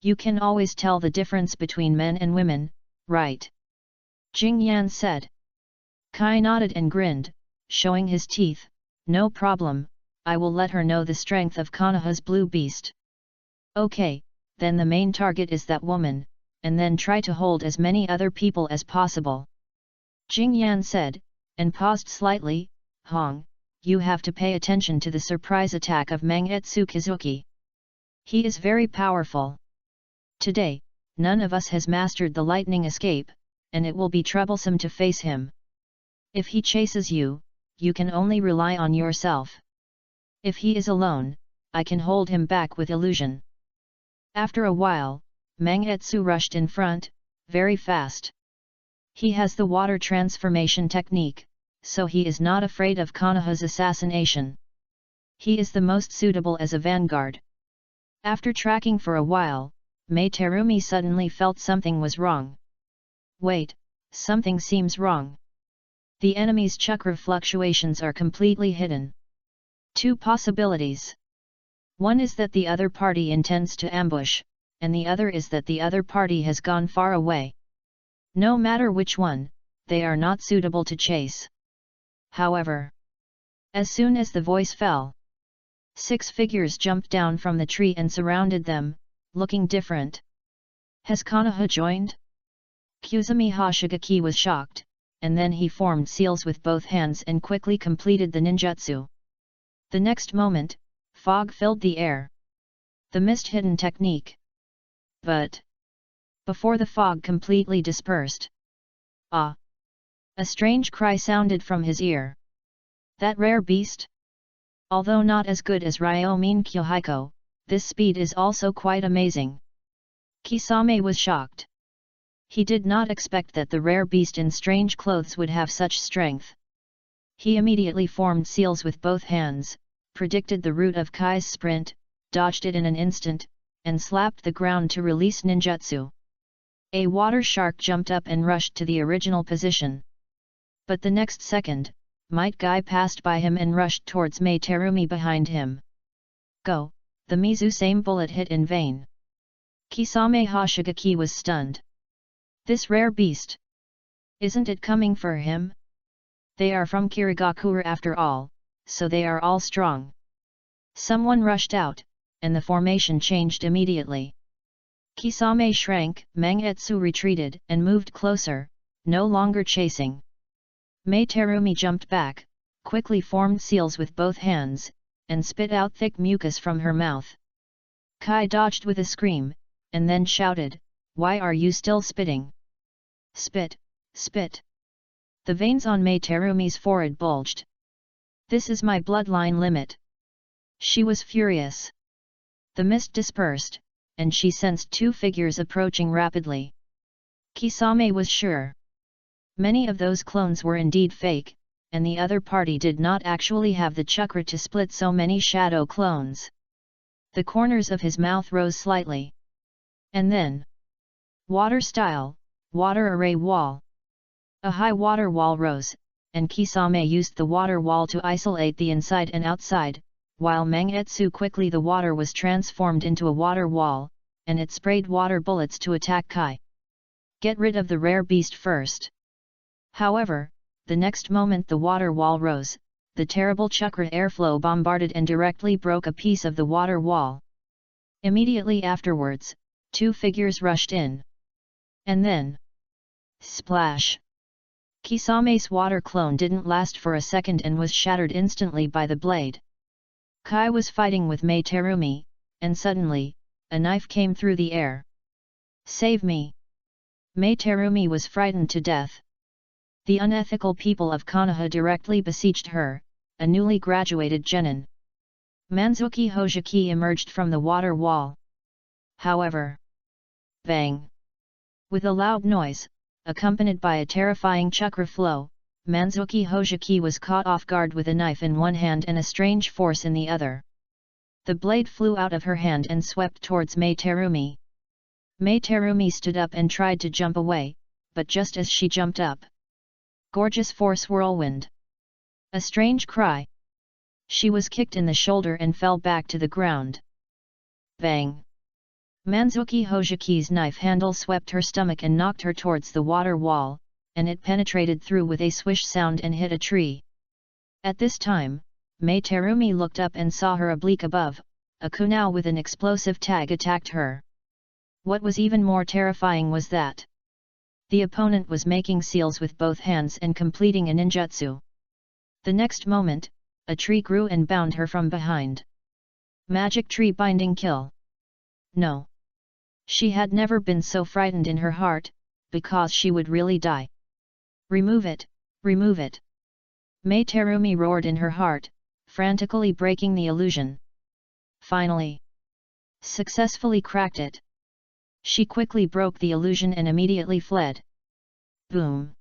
You can always tell the difference between men and women, right? Jing Yan said. Kai nodded and grinned, showing his teeth. No problem, I will let her know the strength of Konoha's blue beast. Okay, then the main target is that woman, and then try to hold as many other people as possible. Jing Yan said, and paused slightly. Hong, you have to pay attention to the surprise attack of Mangetsu Kizuki. He is very powerful. Today, none of us has mastered the lightning escape, and it will be troublesome to face him. If he chases you, you can only rely on yourself. If he is alone, I can hold him back with illusion. After a while, Mangetsu rushed in front, very fast. He has the water transformation technique, so he is not afraid of Konoha's assassination. He is the most suitable as a vanguard. After tracking for a while, Mei Terumi suddenly felt something was wrong. Wait, something seems wrong. The enemy's chakra fluctuations are completely hidden. Two possibilities. One is that the other party intends to ambush, and the other is that the other party has gone far away. No matter which one, they are not suitable to chase. However, as soon as the voice fell, 6 figures jumped down from the tree and surrounded them, looking different. Has Konoha joined? Kusumi Hoshigaki was shocked, and then he formed seals with both hands and quickly completed the ninjutsu. The next moment, fog filled the air. The mist-hidden technique. But before the fog completely dispersed, ah! A strange cry sounded from his ear. That rare beast? Although not as good as Ryomin Kyohiko, this speed is also quite amazing. Kisame was shocked. He did not expect that the rare beast in strange clothes would have such strength. He immediately formed seals with both hands, predicted the route of Kai's sprint, dodged it in an instant, and slapped the ground to release ninjutsu. A water shark jumped up and rushed to the original position. But the next second, Might Guy passed by him and rushed towards Mei Terumi behind him. Go! The Mizu-same bullet hit in vain. Kisame Hoshigaki was stunned. This rare beast! Isn't it coming for him? They are from Kirigakura after all, so they are all strong. Someone rushed out, and the formation changed immediately. Kisame shrank, Mangetsu retreated and moved closer, no longer chasing. Mei Terumi jumped back, quickly formed seals with both hands, and spit out thick mucus from her mouth. Kai dodged with a scream, and then shouted, "Why are you still spitting? Spit, spit!" The veins on Mei Terumi's forehead bulged. This is my bloodline limit. She was furious. The mist dispersed, and she sensed 2 figures approaching rapidly. Kisame was sure. Many of those clones were indeed fake, and the other party did not actually have the chakra to split so many shadow clones. The corners of his mouth rose slightly. And then, water style, water array wall. A high water wall rose, and Kisame used the water wall to isolate the inside and outside, while Mangetsu quickly the water was transformed into a water wall, and it sprayed water bullets to attack Kai. Get rid of the rare beast first. However, the next moment the water wall rose, the terrible chakra airflow bombarded and directly broke a piece of the water wall. Immediately afterwards, 2 figures rushed in. And then, splash! Kisame's water clone didn't last for a second and was shattered instantly by the blade. Kai was fighting with Mei Terumi, and suddenly, a knife came through the air. Save me! Mei Terumi was frightened to death. The unethical people of Konoha directly besieged her, a newly graduated genin. Manzuki Hojiki emerged from the water wall. However, bang! With a loud noise, accompanied by a terrifying chakra flow, Manzuki Hojiki was caught off guard with a knife in one hand and a strange force in the other. The blade flew out of her hand and swept towards Mei Terumi. Mei Terumi stood up and tried to jump away, but just as she jumped up, gorgeous force whirlwind! A strange cry. She was kicked in the shoulder and fell back to the ground. Bang! Manzuki Hojiki's knife handle swept her stomach and knocked her towards the water wall, and it penetrated through with a swish sound and hit a tree. At this time, Mei Terumi looked up and saw her oblique above, a kunao with an explosive tag attacked her. What was even more terrifying was that the opponent was making seals with both hands and completing a ninjutsu. The next moment, a tree grew and bound her from behind. Magic tree binding kill. No. She had never been so frightened in her heart, because she would really die. Remove it, remove it! Mei Terumi roared in her heart, frantically breaking the illusion. Finally, successfully cracked it. She quickly broke the illusion and immediately fled. Boom!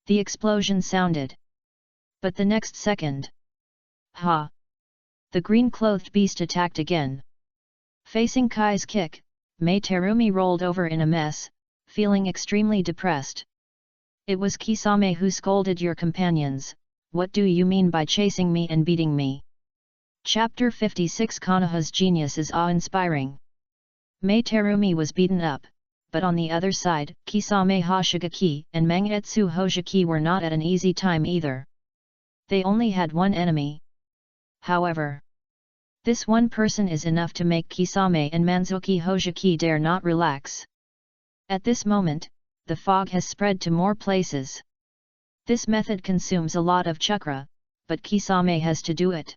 The explosion sounded. But the next second, ha! The green-clothed beast attacked again. Facing Kai's kick, Mei Terumi rolled over in a mess, feeling extremely depressed. It was Kisame who scolded your companions. What do you mean by chasing me and beating me? Chapter 56 Konoha's genius is awe-inspiring. Mei Terumi was beaten up, but on the other side, Kisame Hoshigaki and Mangetsu Hojiki were not at an easy time either. They only had one enemy. However, this one person is enough to make Kisame and Manzuki Hojiki dare not relax. At this moment, the fog has spread to more places. This method consumes a lot of chakra, but Kisame has to do it.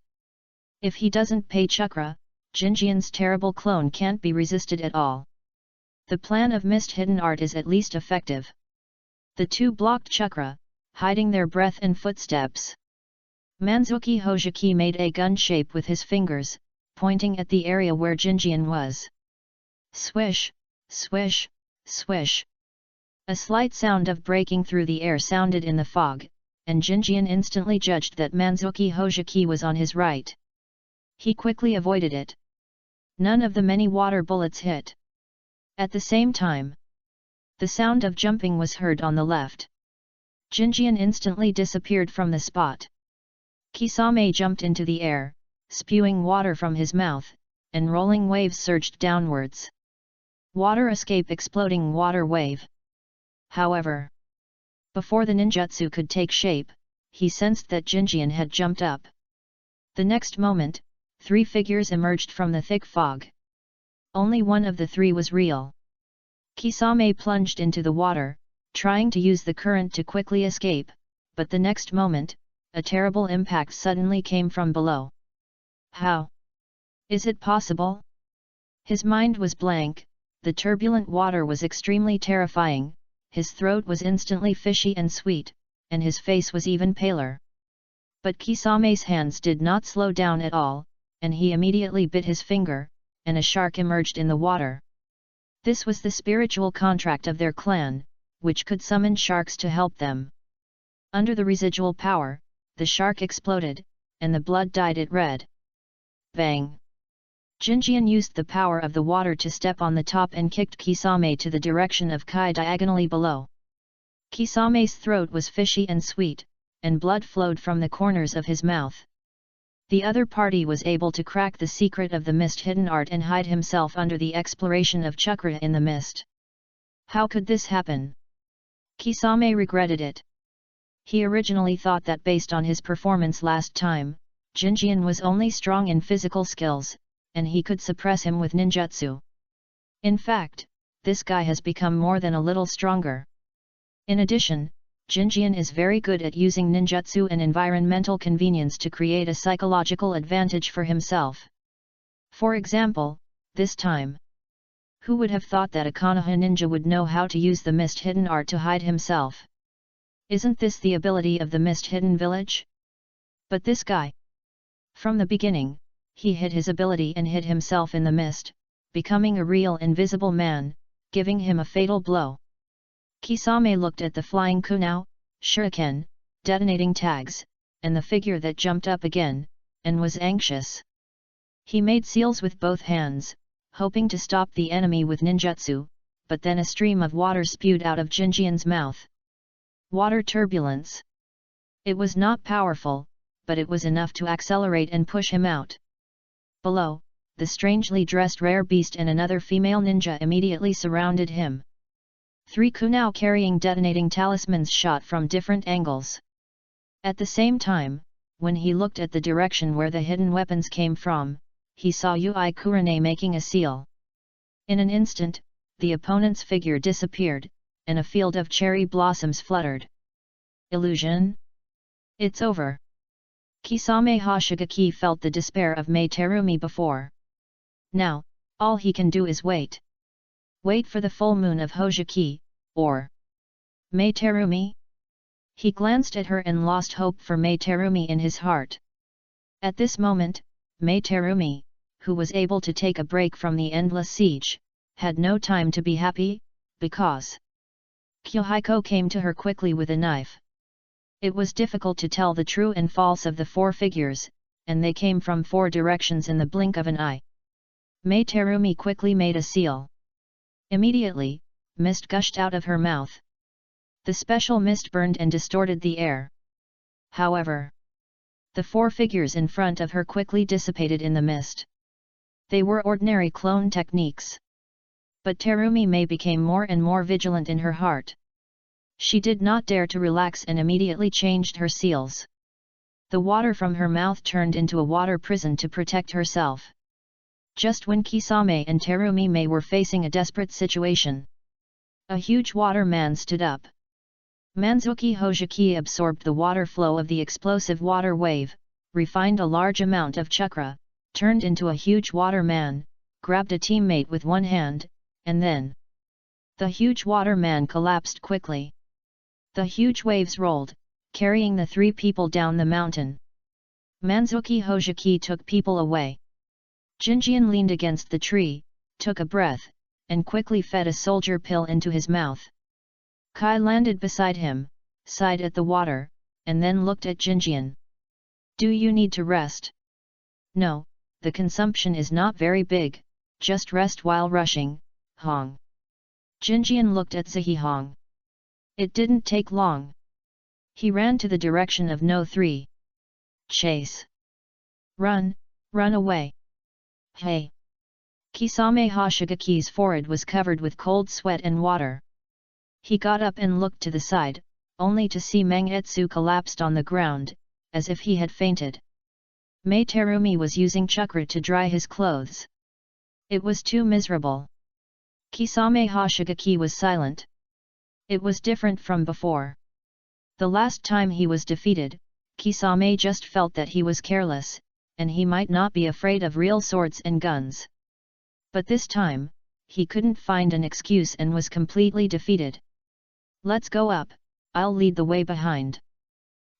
If he doesn't pay chakra, Jinjian's terrible clone can't be resisted at all. The plan of mist hidden art is at least effective. The two blocked chakra, hiding their breath and footsteps. Manzuki Hojiki made a gun shape with his fingers, pointing at the area where Jinjian was. Swish, swish, swish. A slight sound of breaking through the air sounded in the fog, and Jinjian instantly judged that Manzuki Hojiki was on his right. He quickly avoided it. None of the many water bullets hit. At the same time, the sound of jumping was heard on the left. Jinjian instantly disappeared from the spot. Kisame jumped into the air, spewing water from his mouth, and rolling waves surged downwards. Water escape exploding water wave. However, before the ninjutsu could take shape, he sensed that Jinjian had jumped up. The next moment, 3 figures emerged from the thick fog. Only one of the 3 was real. Kisame plunged into the water, trying to use the current to quickly escape, but the next moment, a terrible impact suddenly came from below. How? Is it possible? His mind was blank, the turbulent water was extremely terrifying, his throat was instantly fishy and sweet, and his face was even paler. But Kisame's hands did not slow down at all, and he immediately bit his finger, and a shark emerged in the water. This was the spiritual contract of their clan, which could summon sharks to help them. Under the residual power, the shark exploded, and the blood dyed it red. Bang! Jinjian used the power of the water to step on the top and kicked Kisame to the direction of Kai diagonally below. Kisame's throat was fishy and sweet, and blood flowed from the corners of his mouth. The other party was able to crack the secret of the mist hidden art and hide himself under the exploration of chakra in the mist. How could this happen? Kisame regretted it. He originally thought that based on his performance last time, Jinjian was only strong in physical skills, and he could suppress him with ninjutsu. In fact, this guy has become more than a little stronger. In addition, Jinjian is very good at using ninjutsu and environmental convenience to create a psychological advantage for himself. For example, this time. Who would have thought that a Konoha ninja would know how to use the mist hidden art to hide himself? Isn't this the ability of the mist hidden village? But this guy. From the beginning, he hid his ability and hid himself in the mist, becoming a real invisible man, giving him a fatal blow. Kisame looked at the flying kunao, shuriken, detonating tags, and the figure that jumped up again, and was anxious. He made seals with both hands, hoping to stop the enemy with ninjutsu, but then a stream of water spewed out of Jinjian's mouth. Water turbulence. It was not powerful, but it was enough to accelerate and push him out. Below, the strangely dressed rare beast and another female ninja immediately surrounded him. 3 kunao carrying detonating talismans shot from different angles. At the same time, when he looked at the direction where the hidden weapons came from, he saw Yui Kurane making a seal. In an instant, the opponent's figure disappeared, and a field of cherry blossoms fluttered. Illusion? It's over. Kisame Hoshigaki felt the despair of Mei Terumi before. Now, all he can do is wait. Wait for the full moon of Hojiki, or Mei Terumi? He glanced at her and lost hope for Mei Terumi in his heart. At this moment, Mei Terumi, who was able to take a break from the endless siege, had no time to be happy, because Kyohiko came to her quickly with a knife. It was difficult to tell the true and false of the 4 figures, and they came from 4 directions in the blink of an eye. Mei Terumi quickly made a seal. Immediately, mist gushed out of her mouth. The special mist burned and distorted the air. However, the 4 figures in front of her quickly dissipated in the mist. They were ordinary clone techniques. But Terumi Mei became more and more vigilant in her heart. She did not dare to relax and immediately changed her seals. The water from her mouth turned into a water prison to protect herself. Just when Kisame and Terumi Mei were facing a desperate situation, a huge water man stood up. Manzuki Hojiki absorbed the water flow of the explosive water wave, refined a large amount of chakra, turned into a huge water man, grabbed a teammate with one hand, and then the huge water man collapsed quickly. The huge waves rolled, carrying the 3 people down the mountain. Manzuki Hojiki took people away. Jinjian leaned against the tree, took a breath, and quickly fed a soldier pill into his mouth. Kai landed beside him, sighed at the water, and then looked at Jinjian. Do you need to rest? No, the consumption is not very big, just rest while rushing, Hong. Jinjian looked at Zihihong. It didn't take long. He ran to the direction of No 3. Chase. Run, run away. Hey! Kisame Hoshigaki's forehead was covered with cold sweat and water. He got up and looked to the side, only to see Mangetsu collapsed on the ground, as if he had fainted. Mei Terumi was using chakra to dry his clothes. It was too miserable. Kisame Hoshigaki was silent. It was different from before. The last time he was defeated, Kisame just felt that he was careless, and he might not be afraid of real swords and guns. But this time, he couldn't find an excuse and was completely defeated. Let's go up, I'll lead the way behind.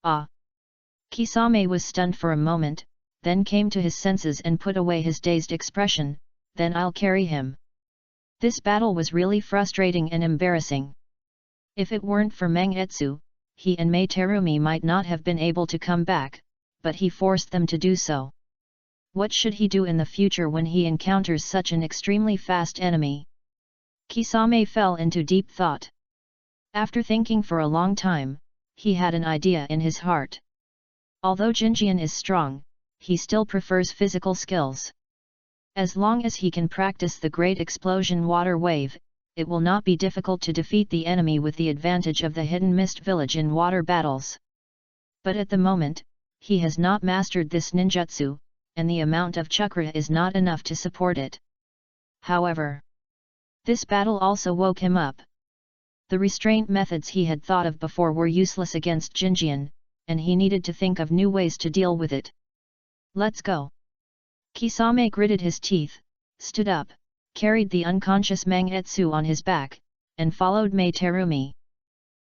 Ah! Kisame was stunned for a moment, then came to his senses and put away his dazed expression, then I'll carry him. This battle was really frustrating and embarrassing. If it weren't for Mangetsu, he and Mei Terumi might not have been able to come back, but he forced them to do so. What should he do in the future when he encounters such an extremely fast enemy? Kisame fell into deep thought. After thinking for a long time, he had an idea in his heart. Although Jinjian is strong, he still prefers physical skills. As long as he can practice the Great Explosion Water Wave, it will not be difficult to defeat the enemy with the advantage of the Hidden Mist Village in water battles. But at the moment, he has not mastered this ninjutsu, and the amount of chakra is not enough to support it. However, this battle also woke him up. The restraint methods he had thought of before were useless against Jinjian, and he needed to think of new ways to deal with it. Let's go. Kisame gritted his teeth, stood up, carried the unconscious Mangetsu on his back, and followed Mei Terumi.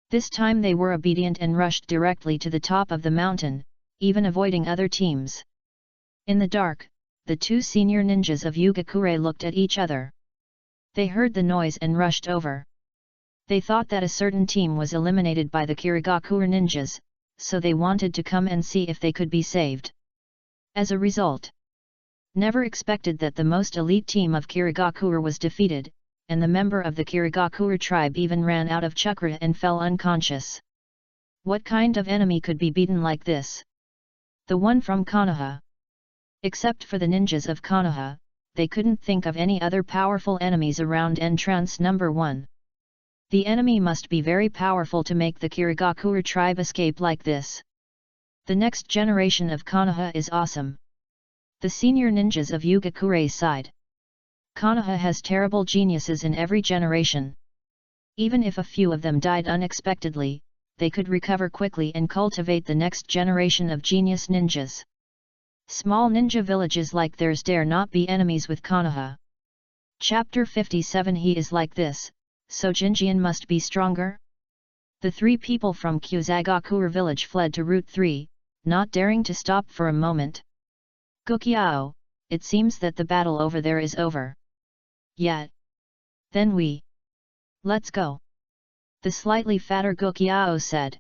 This time they were obedient and rushed directly to the top of the mountain, even avoiding other teams. In the dark, the 2 senior ninjas of Yugakure looked at each other. They heard the noise and rushed over. They thought that a certain team was eliminated by the Kirigakure ninjas, so they wanted to come and see if they could be saved. As a result, never expected that the most elite team of Kirigakure was defeated, and the member of the Kirigakure tribe even ran out of chakra and fell unconscious. What kind of enemy could be beaten like this? The one from Konoha. Except for the ninjas of Konoha, they couldn't think of any other powerful enemies around entrance number 1. The enemy must be very powerful to make the Kirigakure tribe escape like this. The next generation of Konoha is awesome. The senior ninjas of Yugakure's side. Konoha has terrible geniuses in every generation. Even if a few of them died unexpectedly, they could recover quickly and cultivate the next generation of genius ninjas. Small ninja villages like theirs dare not be enemies with Konoha. Chapter 57. He is like this, so Jinjian must be stronger? The 3 people from Kyuzagakure village fled to Route 3, not daring to stop for a moment. Gokiao, it seems that the battle over there is over. Yet. Then let's go. The slightly fatter Gokiao said.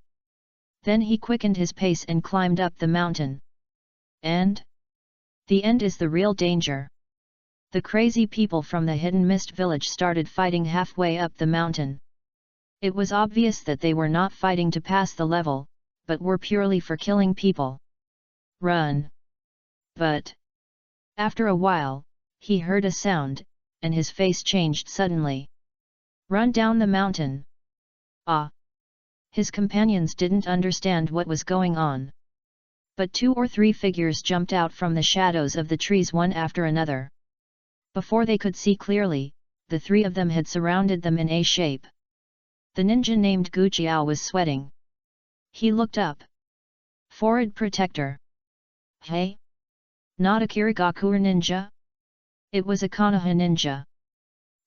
Then he quickened his pace and climbed up the mountain. And? The end is the real danger. The crazy people from the Hidden Mist village started fighting halfway up the mountain. It was obvious that they were not fighting to pass the level, but were purely for killing people. Run! But after a while, he heard a sound, and his face changed suddenly. Run down the mountain! Ah! His companions didn't understand what was going on. But 2 or 3 figures jumped out from the shadows of the trees one after another. Before they could see clearly, the 3 of them had surrounded them in a shape. The ninja named Gu Jiao was sweating. He looked up. Forehead protector. Hey? Not a Kirigakure ninja? It was a Konoha ninja.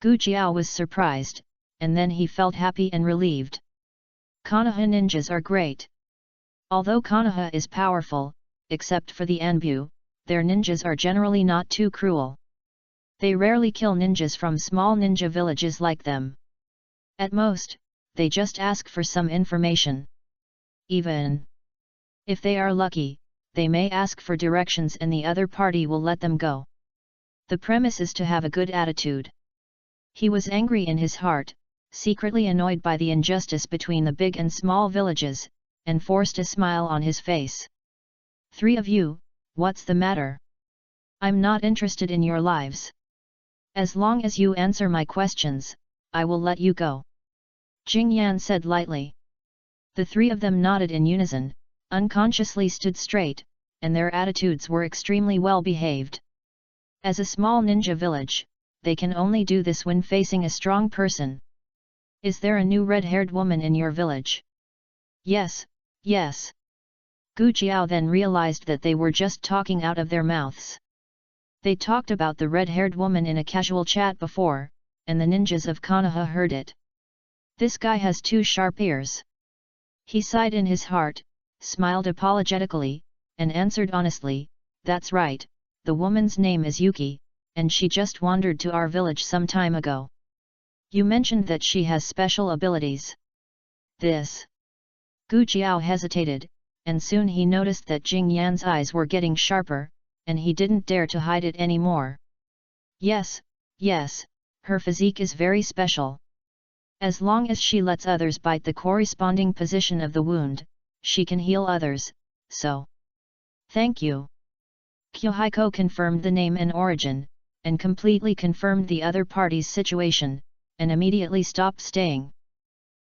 Gu Jiao was surprised, and then he felt happy and relieved. Konoha ninjas are great. Although Konoha is powerful, except for the Anbu, their ninjas are generally not too cruel. They rarely kill ninjas from small ninja villages like them. At most, they just ask for some information. Even if they are lucky, they may ask for directions and the other party will let them go. The premise is to have a good attitude. He was angry in his heart, secretly annoyed by the injustice between the big and small villages, and forced a smile on his face. 3 of you, what's the matter? I'm not interested in your lives. As long as you answer my questions, I will let you go. Jing Yan said lightly. The 3 of them nodded in unison, unconsciously stood straight, and their attitudes were extremely well behaved. As a small ninja village, they can only do this when facing a strong person. Is there a new red-haired woman in your village? Yes, yes. Gu Jiao then realized that they were just talking out of their mouths. They talked about the red-haired woman in a casual chat before, and the ninjas of Konoha heard it. This guy has 2 sharp ears. He sighed in his heart, smiled apologetically, and answered honestly, that's right, the woman's name is Yuki, and she just wandered to our village some time ago. You mentioned that she has special abilities. This. Gu Jiao hesitated, and soon he noticed that Jing Yan's eyes were getting sharper, and he didn't dare to hide it anymore. Yes, yes, her physique is very special. As long as she lets others bite the corresponding position of the wound, she can heal others, so. Thank you. Kyohiko confirmed the name and origin, and completely confirmed the other party's situation, and immediately stopped staying.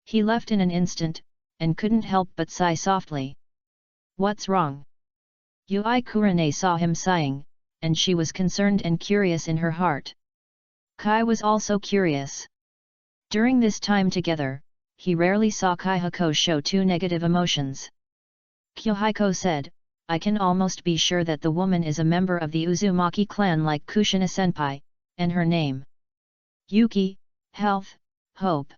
He left in an instant, and couldn't help but sigh softly. What's wrong? Yui Kurane saw him sighing, and she was concerned and curious in her heart. Kai was also curious. During this time together, he rarely saw Kaihiko show 2 negative emotions. Kyohiko said, I can almost be sure that the woman is a member of the Uzumaki clan like Kushina-senpai, and her name. Yuki, health, hope.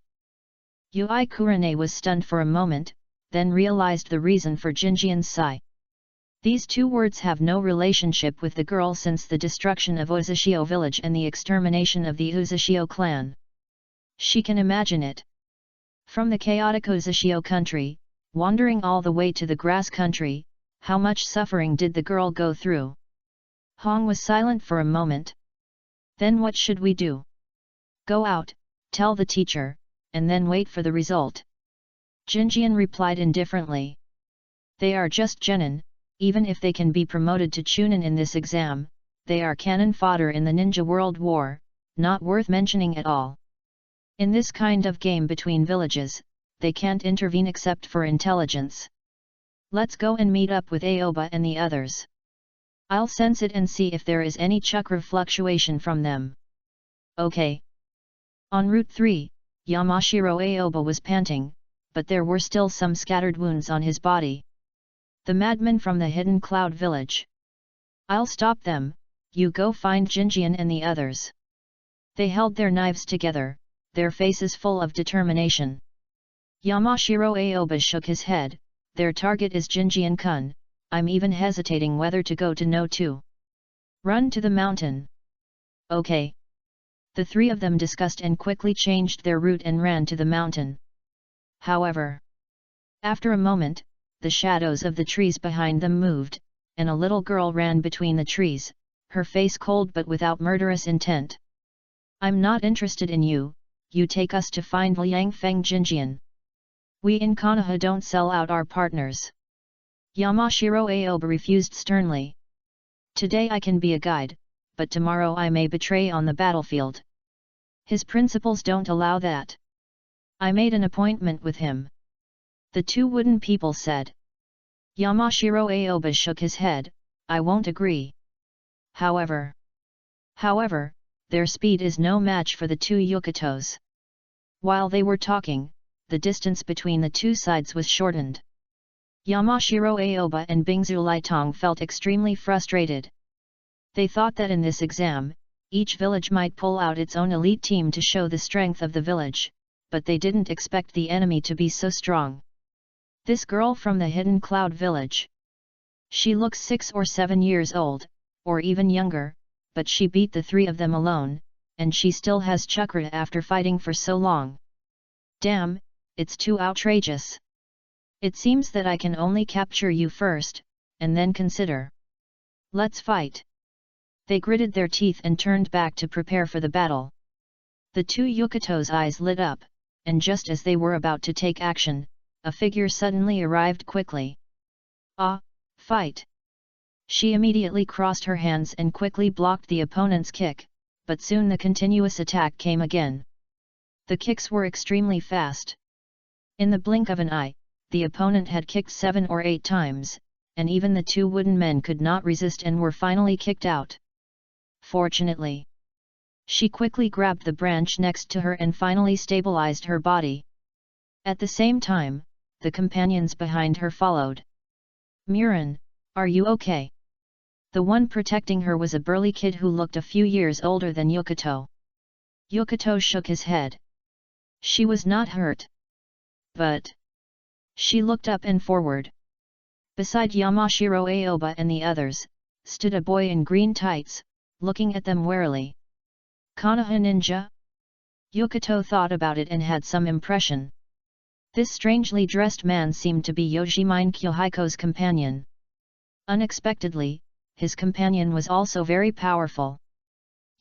Yui Kurane was stunned for a moment, then realized the reason for Jinjian's sigh. These 2 words have no relationship with the girl since the destruction of Uzushio village and the extermination of the Uzushio clan. She can imagine it. From the chaotic Uzushio country, wandering all the way to the grass country, how much suffering did the girl go through? Hong was silent for a moment. Then what should we do? Go out, tell the teacher, and then wait for the result. Jinjian replied indifferently. They are just genin, even if they can be promoted to chunin in this exam, they are cannon fodder in the Ninja World War, not worth mentioning at all. In this kind of game between villages, they can't intervene except for intelligence. Let's go and meet up with Aoba and the others. I'll sense it and see if there is any chakra fluctuation from them. Okay. En route 3, Yamashiro Aoba was panting, but there were still some scattered wounds on his body. The madmen from the Hidden Cloud village. I'll stop them, you go find Jinjian and the others. They held their knives together, their faces full of determination. Yamashiro Aoba shook his head, their target is Jinjian-kun, I'm even hesitating whether to go to No 2. Run to the mountain. Okay. The 3 of them discussed and quickly changed their route and ran to the mountain. However, after a moment, the shadows of the trees behind them moved, and a little girl ran between the trees, her face cold but without murderous intent. I'm not interested in you, you take us to find Liang Feng Jinjian. We in Konoha don't sell out our partners. Yamashiro Aoba refused sternly. Today I can be a guide, but tomorrow I may betray on the battlefield. His principles don't allow that. I made an appointment with him. The two wooden people said. Yamashiro Aoba shook his head, I won't agree. However, their speed is no match for the two Yokotos. While they were talking, the distance between the two sides was shortened. Yamashiro Aoba and Bingzu Lietong felt extremely frustrated. They thought that in this exam, each village might pull out its own elite team to show the strength of the village, but they didn't expect the enemy to be so strong. This girl from the Hidden Cloud village. She looks 6 or 7 years old, or even younger, but she beat the 3 of them alone, and she still has chakra after fighting for so long. Damn, it's too outrageous. It seems that I can only capture you first, and then consider. Let's fight. They gritted their teeth and turned back to prepare for the battle. The two Yokoto's eyes lit up, and just as they were about to take action, a figure suddenly arrived quickly. Ah, fight! She immediately crossed her hands and quickly blocked the opponent's kick, but soon the continuous attack came again. The kicks were extremely fast. In the blink of an eye, the opponent had kicked 7 or 8 times, and even the two wooden men could not resist and were finally kicked out. Fortunately, she quickly grabbed the branch next to her and finally stabilized her body. At the same time, the companions behind her followed. Murin, are you okay? The one protecting her was a burly kid who looked a few years older than Yokoto. Yokoto shook his head. She was not hurt. But she looked up and forward. Beside Yamashiro Aoba and the others, stood a boy in green tights, looking at them warily. Konoha ninja? Yokoto thought about it and had some impression. This strangely dressed man seemed to be Yojimine Kyohiko's companion. Unexpectedly, his companion was also very powerful.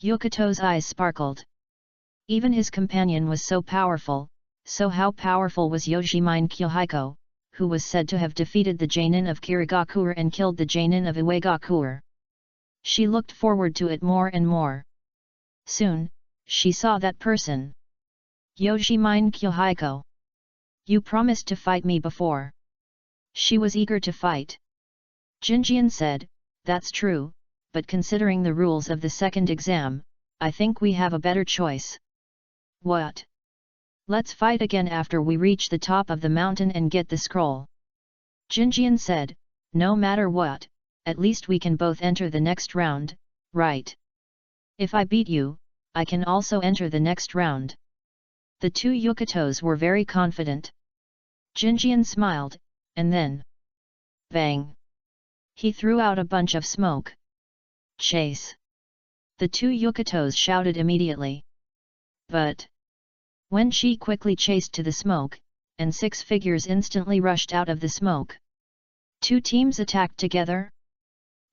Yokoto's eyes sparkled. Even his companion was so powerful, so how powerful was Yojimine Kyohiko, who was said to have defeated the Genin of Kirigakure and killed the Genin of Uegakure? She looked forward to it more and more. Soon, she saw that person. Yojimine Kyohiko. You promised to fight me before. She was eager to fight. Jinjian said, that's true, but considering the rules of the second exam, I think we have a better choice. What? Let's fight again after we reach the top of the mountain and get the scroll. Jinjian said, no matter what, at least we can both enter the next round, right? If I beat you, I can also enter the next round. The two Yokotos were very confident. Jinjian smiled, and then, bang! He threw out a bunch of smoke. Chase! The two Yokotos shouted immediately. But Wen Shi quickly chased to the smoke, and 6 figures instantly rushed out of the smoke. 2 teams attacked together.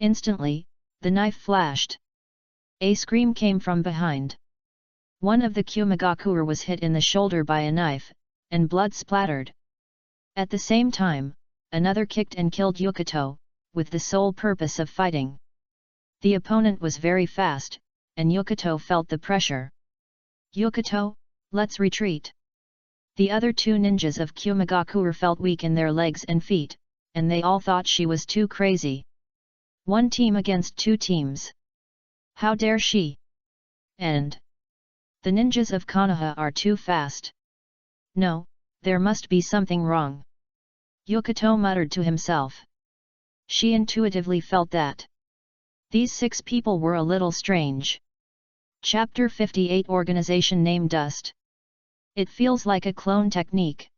Instantly, the knife flashed. A scream came from behind. One of the Kumigakure was hit in the shoulder by a knife, and blood splattered. At the same time, another kicked and killed Yokoto, with the sole purpose of fighting. The opponent was very fast, and Yokoto felt the pressure. Yokoto, let's retreat. The other 2 ninjas of Kumigakure felt weak in their legs and feet, and they all thought she was too crazy. 1 team against 2 teams. How dare she? And the ninjas of Konoha are too fast. No, there must be something wrong. Yokoto muttered to himself. She intuitively felt that these 6 people were a little strange. Chapter 58 Organization Name Dust. It feels like a clone technique.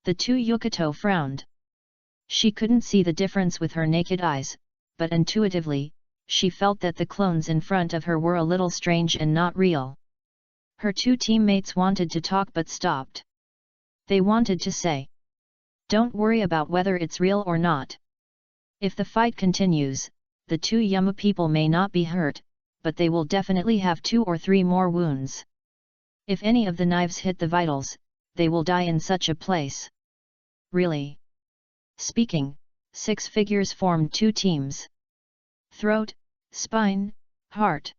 The two Yokoto frowned. She couldn't see the difference with her naked eyes, but intuitively, she felt that the clones in front of her were a little strange and not real. Her 2 teammates wanted to talk but stopped. They wanted to say, don't worry about whether it's real or not. If the fight continues, the 2 Yama people may not be hurt, but they will definitely have 2 or 3 more wounds. If any of the knives hit the vitals, they will die in such a place. Really speaking, 6 figures formed 2 teams. Throat, spine, heart.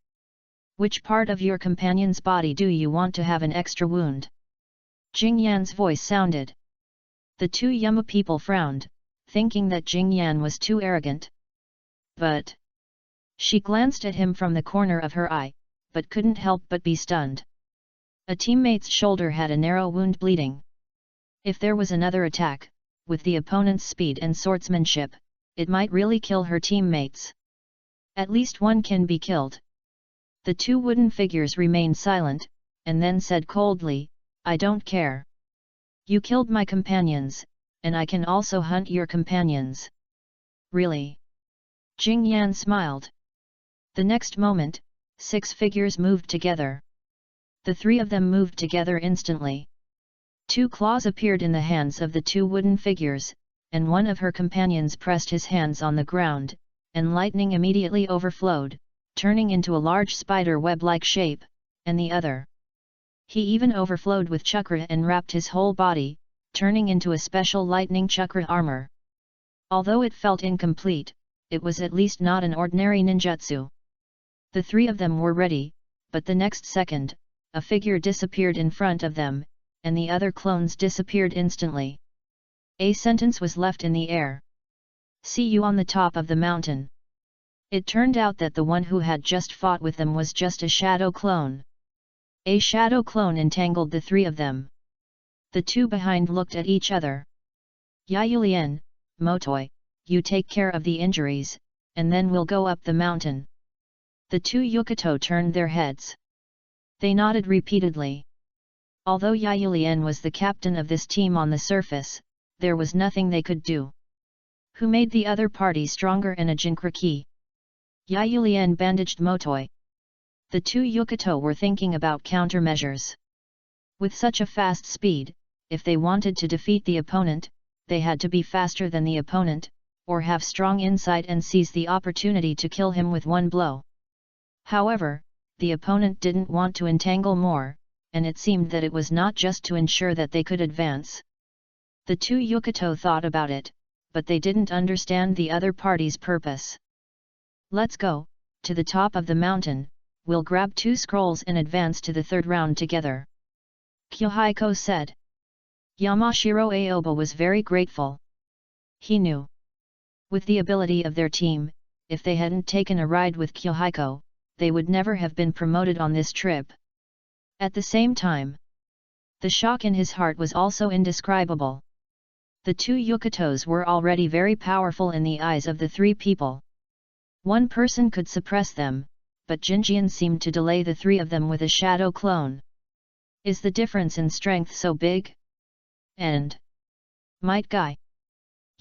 Which part of your companion's body do you want to have an extra wound? Jing Yan's voice sounded. The 2 Yama people frowned, thinking that Jing Yan was too arrogant. But she glanced at him from the corner of her eye, but couldn't help but be stunned. A teammate's shoulder had a narrow wound bleeding. If there was another attack, with the opponent's speed and swordsmanship, it might really kill her teammates. At least one can be killed. The 2 wooden figures remained silent, and then said coldly, I don't care. You killed my companions, and I can also hunt your companions. Really? Jing Yan smiled. The next moment, 6 figures moved together. The 3 of them moved together instantly. 2 claws appeared in the hands of the 2 wooden figures, and one of her companions pressed his hands on the ground, and lightning immediately overflowed, turning into a large spider web-like shape, and the other. He even overflowed with chakra and wrapped his whole body, turning into a special lightning chakra armor. Although it felt incomplete, it was at least not an ordinary ninjutsu. The 3 of them were ready, but the next second, a figure disappeared in front of them, and the other clones disappeared instantly. A sentence was left in the air. See you on the top of the mountain. It turned out that the one who had just fought with them was just a shadow clone. A shadow clone entangled the 3 of them. The 2 behind looked at each other. Yayulian, Motoi, you take care of the injuries, and then we'll go up the mountain. The 2 Yukato turned their heads. They nodded repeatedly. Although Yayulian was the captain of this team on the surface, there was nothing they could do. Who made the other party stronger in a Jinkraki? Yayulian bandaged Motoi. The 2 Yukato were thinking about countermeasures. With such a fast speed, if they wanted to defeat the opponent, they had to be faster than the opponent, or have strong insight and seize the opportunity to kill him with one blow. However, the opponent didn't want to entangle more, and it seemed that it was not just to ensure that they could advance. The 2 Yukato thought about it, but they didn't understand the other party's purpose. Let's go, to the top of the mountain, we'll grab 2 scrolls and advance to the 3rd round together. Kyohiko said. Yamashiro Aoba was very grateful. He knew. With the ability of their team, if they hadn't taken a ride with Kyohiko, they would never have been promoted on this trip. At the same time, the shock in his heart was also indescribable. The 2 Yukatos were already very powerful in the eyes of the 3 people. One person could suppress them, but Jinjian seemed to delay the 3 of them with a shadow clone. Is the difference in strength so big? And Might Guy.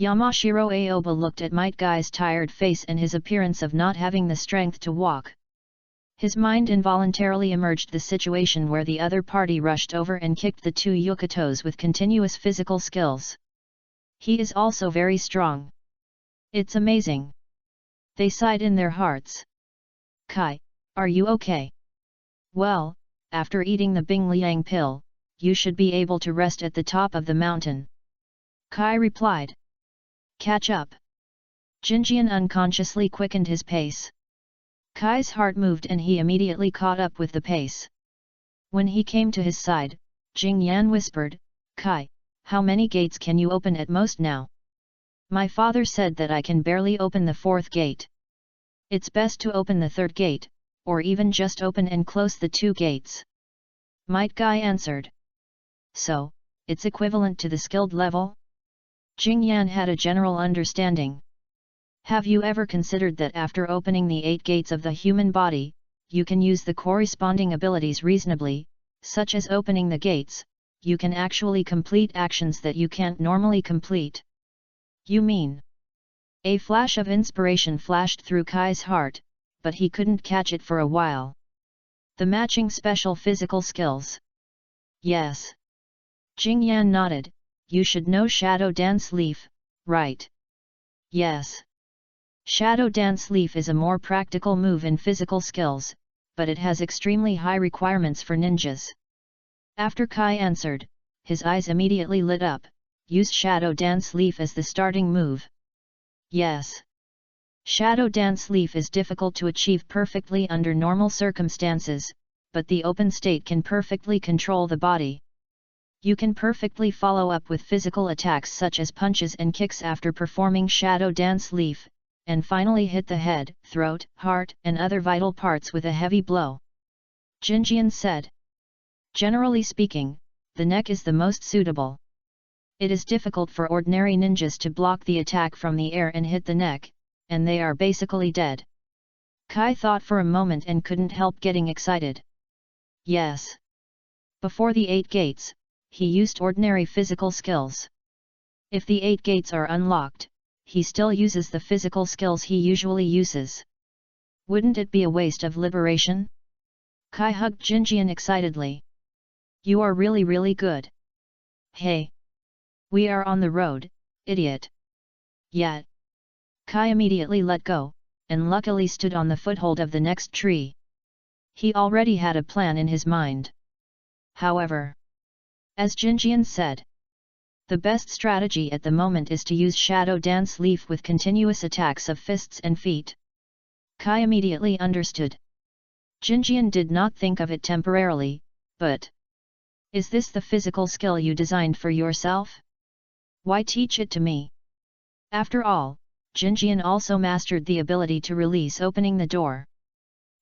Yamashiro Aoba looked at Might Guy's tired face and his appearance of not having the strength to walk. His mind involuntarily emerged the situation where the other party rushed over and kicked the 2 Yukatos with continuous physical skills. He is also very strong. It's amazing. They sighed in their hearts. Kai, are you okay? Well, after eating the Bing Liang pill, you should be able to rest at the top of the mountain. Kai replied. Catch up. Jinjian unconsciously quickened his pace. Kai's heart moved and he immediately caught up with the pace. When he came to his side, Jing Yan whispered, Kai, how many gates can you open at most now? My father said that I can barely open the 4th gate. It's best to open the 3rd gate, or even just open and close the 2 gates. Might Guy answered. So, it's equivalent to the skilled level? Jing Yan had a general understanding. Have you ever considered that after opening the 8 gates of the human body, you can use the corresponding abilities reasonably, such as opening the gates, you can actually complete actions that you can't normally complete? You mean? A flash of inspiration flashed through Kai's heart, but he couldn't catch it for a while. The matching special physical skills. Yes. Jing Yan nodded, you should know Shadow Dance Leaf, right? Yes. Shadow Dance Leaf is a more practical move in physical skills, but it has extremely high requirements for ninjas. After Kai answered, his eyes immediately lit up. Use Shadow Dance Leaf as the starting move. Yes. Shadow Dance Leaf is difficult to achieve perfectly under normal circumstances, but the open state can perfectly control the body. You can perfectly follow up with physical attacks such as punches and kicks after performing Shadow Dance Leaf, and finally hit the head, throat, heart, and other vital parts with a heavy blow. Jinjian said. Generally speaking, the neck is the most suitable. It is difficult for ordinary ninjas to block the attack from the air and hit the neck, and they are basically dead. Kai thought for a moment and couldn't help getting excited. Yes. Before the 8 gates, he used ordinary physical skills. If the 8 gates are unlocked, he still uses the physical skills he usually uses. Wouldn't it be a waste of liberation? Kai hugged Jinjian excitedly. You are really good. Hey! We are on the road, idiot. Yet. Kai immediately let go, and luckily stood on the foothold of the next tree. He already had a plan in his mind. However, as Jinjian said, the best strategy at the moment is to use Shadow Dance Leaf with continuous attacks of fists and feet. Kai immediately understood. Jinjian did not think of it temporarily, but... Is this the physical skill you designed for yourself? Why teach it to me? After all, Jinjian also mastered the ability to release opening the door.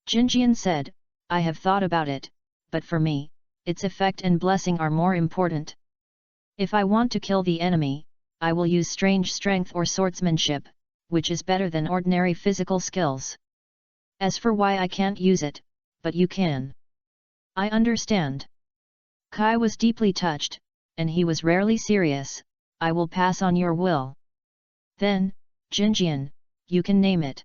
Jinjian said, I have thought about it, but for me, its effect and blessing are more important. If I want to kill the enemy, I will use strange strength or swordsmanship, which is better than ordinary physical skills. As for why I can't use it, but you can. I understand. Kai was deeply touched, and he was rarely serious. I will pass on your will. Then, Jinjian, you can name it.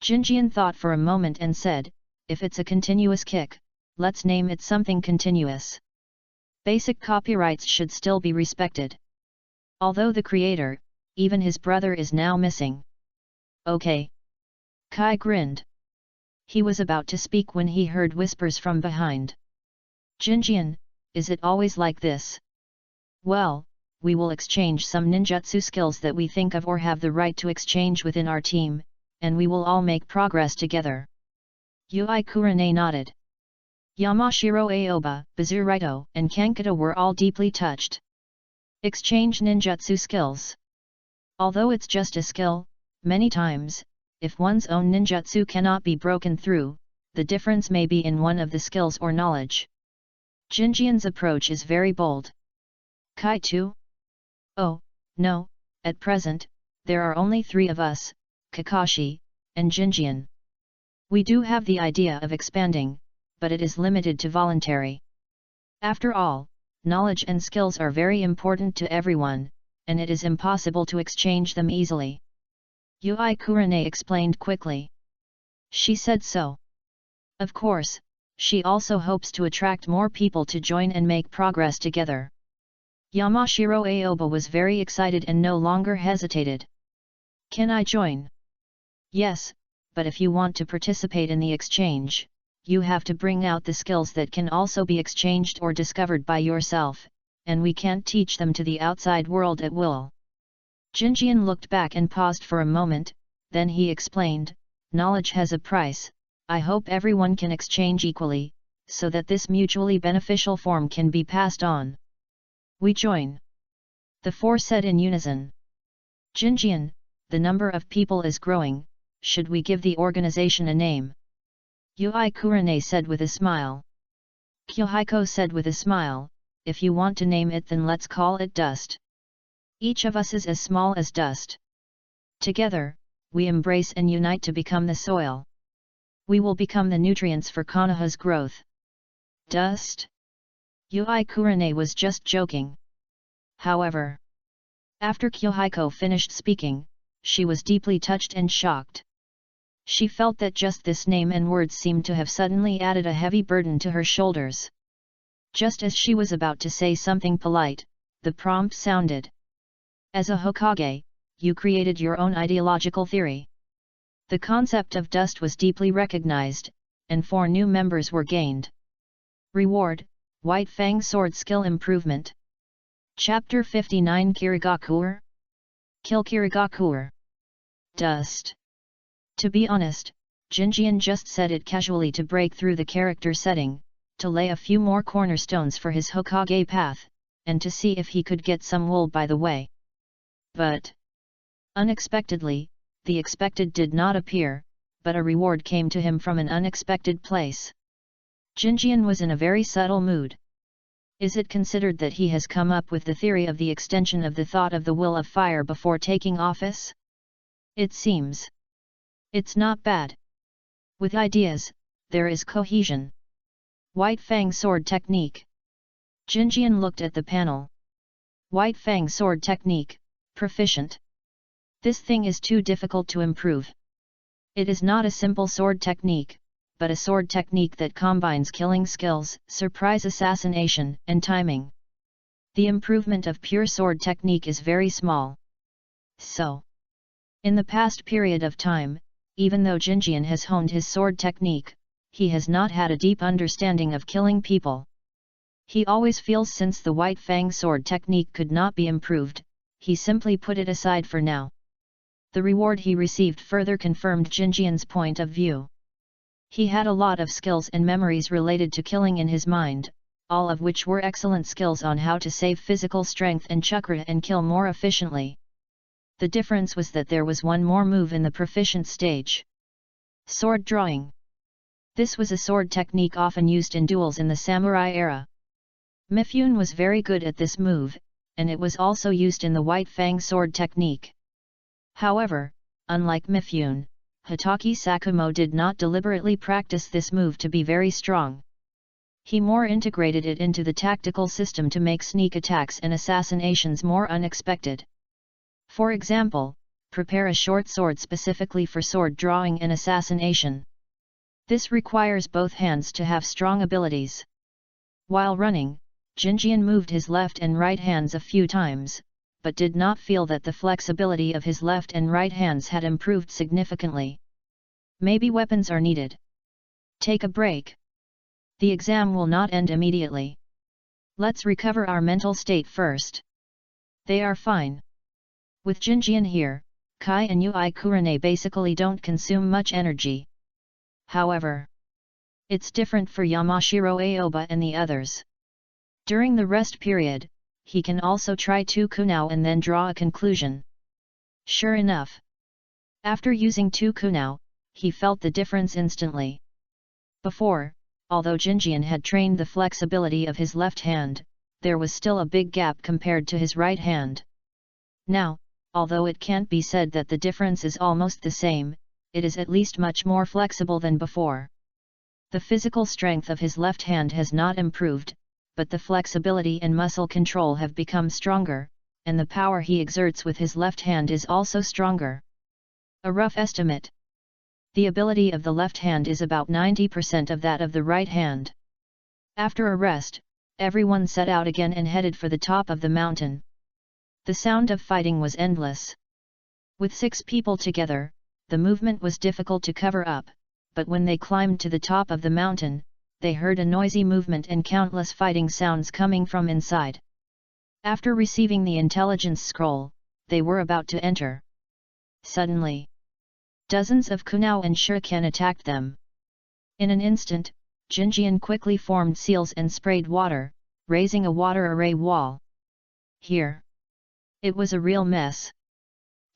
Jinjian thought for a moment and said, if it's a continuous kick, let's name it something continuous. Basic copyrights should still be respected. Although the creator, even his brother is now missing. Okay. Kai grinned. He was about to speak when he heard whispers from behind. Jinjian, is it always like this? Well, we will exchange some ninjutsu skills that we think of or have the right to exchange within our team, and we will all make progress together. Yui Kurane nodded. Yamashiro Aoba, Bazurito, and Kankata were all deeply touched. Exchange ninjutsu skills. Although it's just a skill, many times, if one's own ninjutsu cannot be broken through, the difference may be in one of the skills or knowledge. Jinjian's approach is very bold. Kai too? Oh, no, at present, there are only 3 of us, Kakashi, and Jinjian. We do have the idea of expanding, but it is limited to voluntary. After all, knowledge and skills are very important to everyone, and it is impossible to exchange them easily. Yui Kurane explained quickly. She said so. Of course, she also hopes to attract more people to join and make progress together. Yamashiro Aoba was very excited and no longer hesitated. Can I join? Yes, but if you want to participate in the exchange, you have to bring out the skills that can also be exchanged or discovered by yourself, and we can't teach them to the outside world at will. Jinjian looked back and paused for a moment, then he explained, knowledge has a price, I hope everyone can exchange equally, so that this mutually beneficial form can be passed on. We join. The 4 said in unison. Jinjian, the number of people is growing, should we give the organization a name? Yui Kurane said with a smile. Kyohiko said with a smile, if you want to name it then let's call it Dust. Each of us is as small as dust. Together, we embrace and unite to become the soil. We will become the nutrients for Konoha's growth. Dust? Yui Kurane was just joking. However, after Kyohiko finished speaking, she was deeply touched and shocked. She felt that just this name and words seemed to have suddenly added a heavy burden to her shoulders. Just as she was about to say something polite, the prompt sounded. As a Hokage, you created your own ideological theory. The concept of dust was deeply recognized, and 4 new members were gained. Reward: White Fang Sword Skill Improvement. Chapter 59 Kirigakuer? Kill Kirigakuer. Dust. To be honest, Jinjian just said it casually to break through the character setting, to lay a few more cornerstones for his Hokage path, and to see if he could get some wool by the way. But unexpectedly, the expected did not appear, but a reward came to him from an unexpected place. Jinjian was in a very subtle mood. Is it considered that he has come up with the theory of the extension of the thought of the will of fire before taking office? It seems. It's not bad. With ideas, there is cohesion. White Fang Sword Technique. Jinjian looked at the panel. White Fang Sword Technique, Proficient. This thing is too difficult to improve. It is not a simple sword technique, but a sword technique that combines killing skills, surprise assassination, and timing. The improvement of pure sword technique is very small. So, in the past period of time, even though Jinjian has honed his sword technique, he has not had a deep understanding of killing people. He always feels since the White Fang sword technique could not be improved, he simply put it aside for now. The reward he received further confirmed Jinjian's point of view. He had a lot of skills and memories related to killing in his mind, all of which were excellent skills on how to save physical strength and chakra and kill more efficiently. The difference was that there was one more move in the proficient stage. Sword drawing. This was a sword technique often used in duels in the samurai era. Mifune was very good at this move, and it was also used in the White Fang sword technique. However, unlike Mifune, Hatake Sakumo did not deliberately practice this move to be very strong. He more integrated it into the tactical system to make sneak attacks and assassinations more unexpected. For example, prepare a short sword specifically for sword drawing and assassination. This requires both hands to have strong abilities. While running, Jinjian moved his left and right hands a few times, but did not feel that the flexibility of his left and right hands had improved significantly. Maybe weapons are needed. Take a break. The exam will not end immediately. Let's recover our mental state first. They are fine. With Jinjian here, Kai and Ui Kurane basically don't consume much energy. However, it's different for Yamashiro Aoba and the others. During the rest period, he can also try 2 kunao and then draw a conclusion. Sure enough. After using 2 kunao, he felt the difference instantly. Before, although Jinjian had trained the flexibility of his left hand, there was still a big gap compared to his right hand. Now, although it can't be said that the difference is almost the same, it is at least much more flexible than before. The physical strength of his left hand has not improved, but the flexibility and muscle control have become stronger, and the power he exerts with his left hand is also stronger. A rough estimate. The ability of the left hand is about 90% of that of the right hand. After a rest, everyone set out again and headed for the top of the mountain. The sound of fighting was endless. With 6 people together, the movement was difficult to cover up, but when they climbed to the top of the mountain, they heard a noisy movement and countless fighting sounds coming from inside. After receiving the intelligence scroll, they were about to enter. Suddenly, dozens of kunao and shuriken attacked them. In an instant, Jinjian quickly formed seals and sprayed water, raising a water array wall. Here, it was a real mess.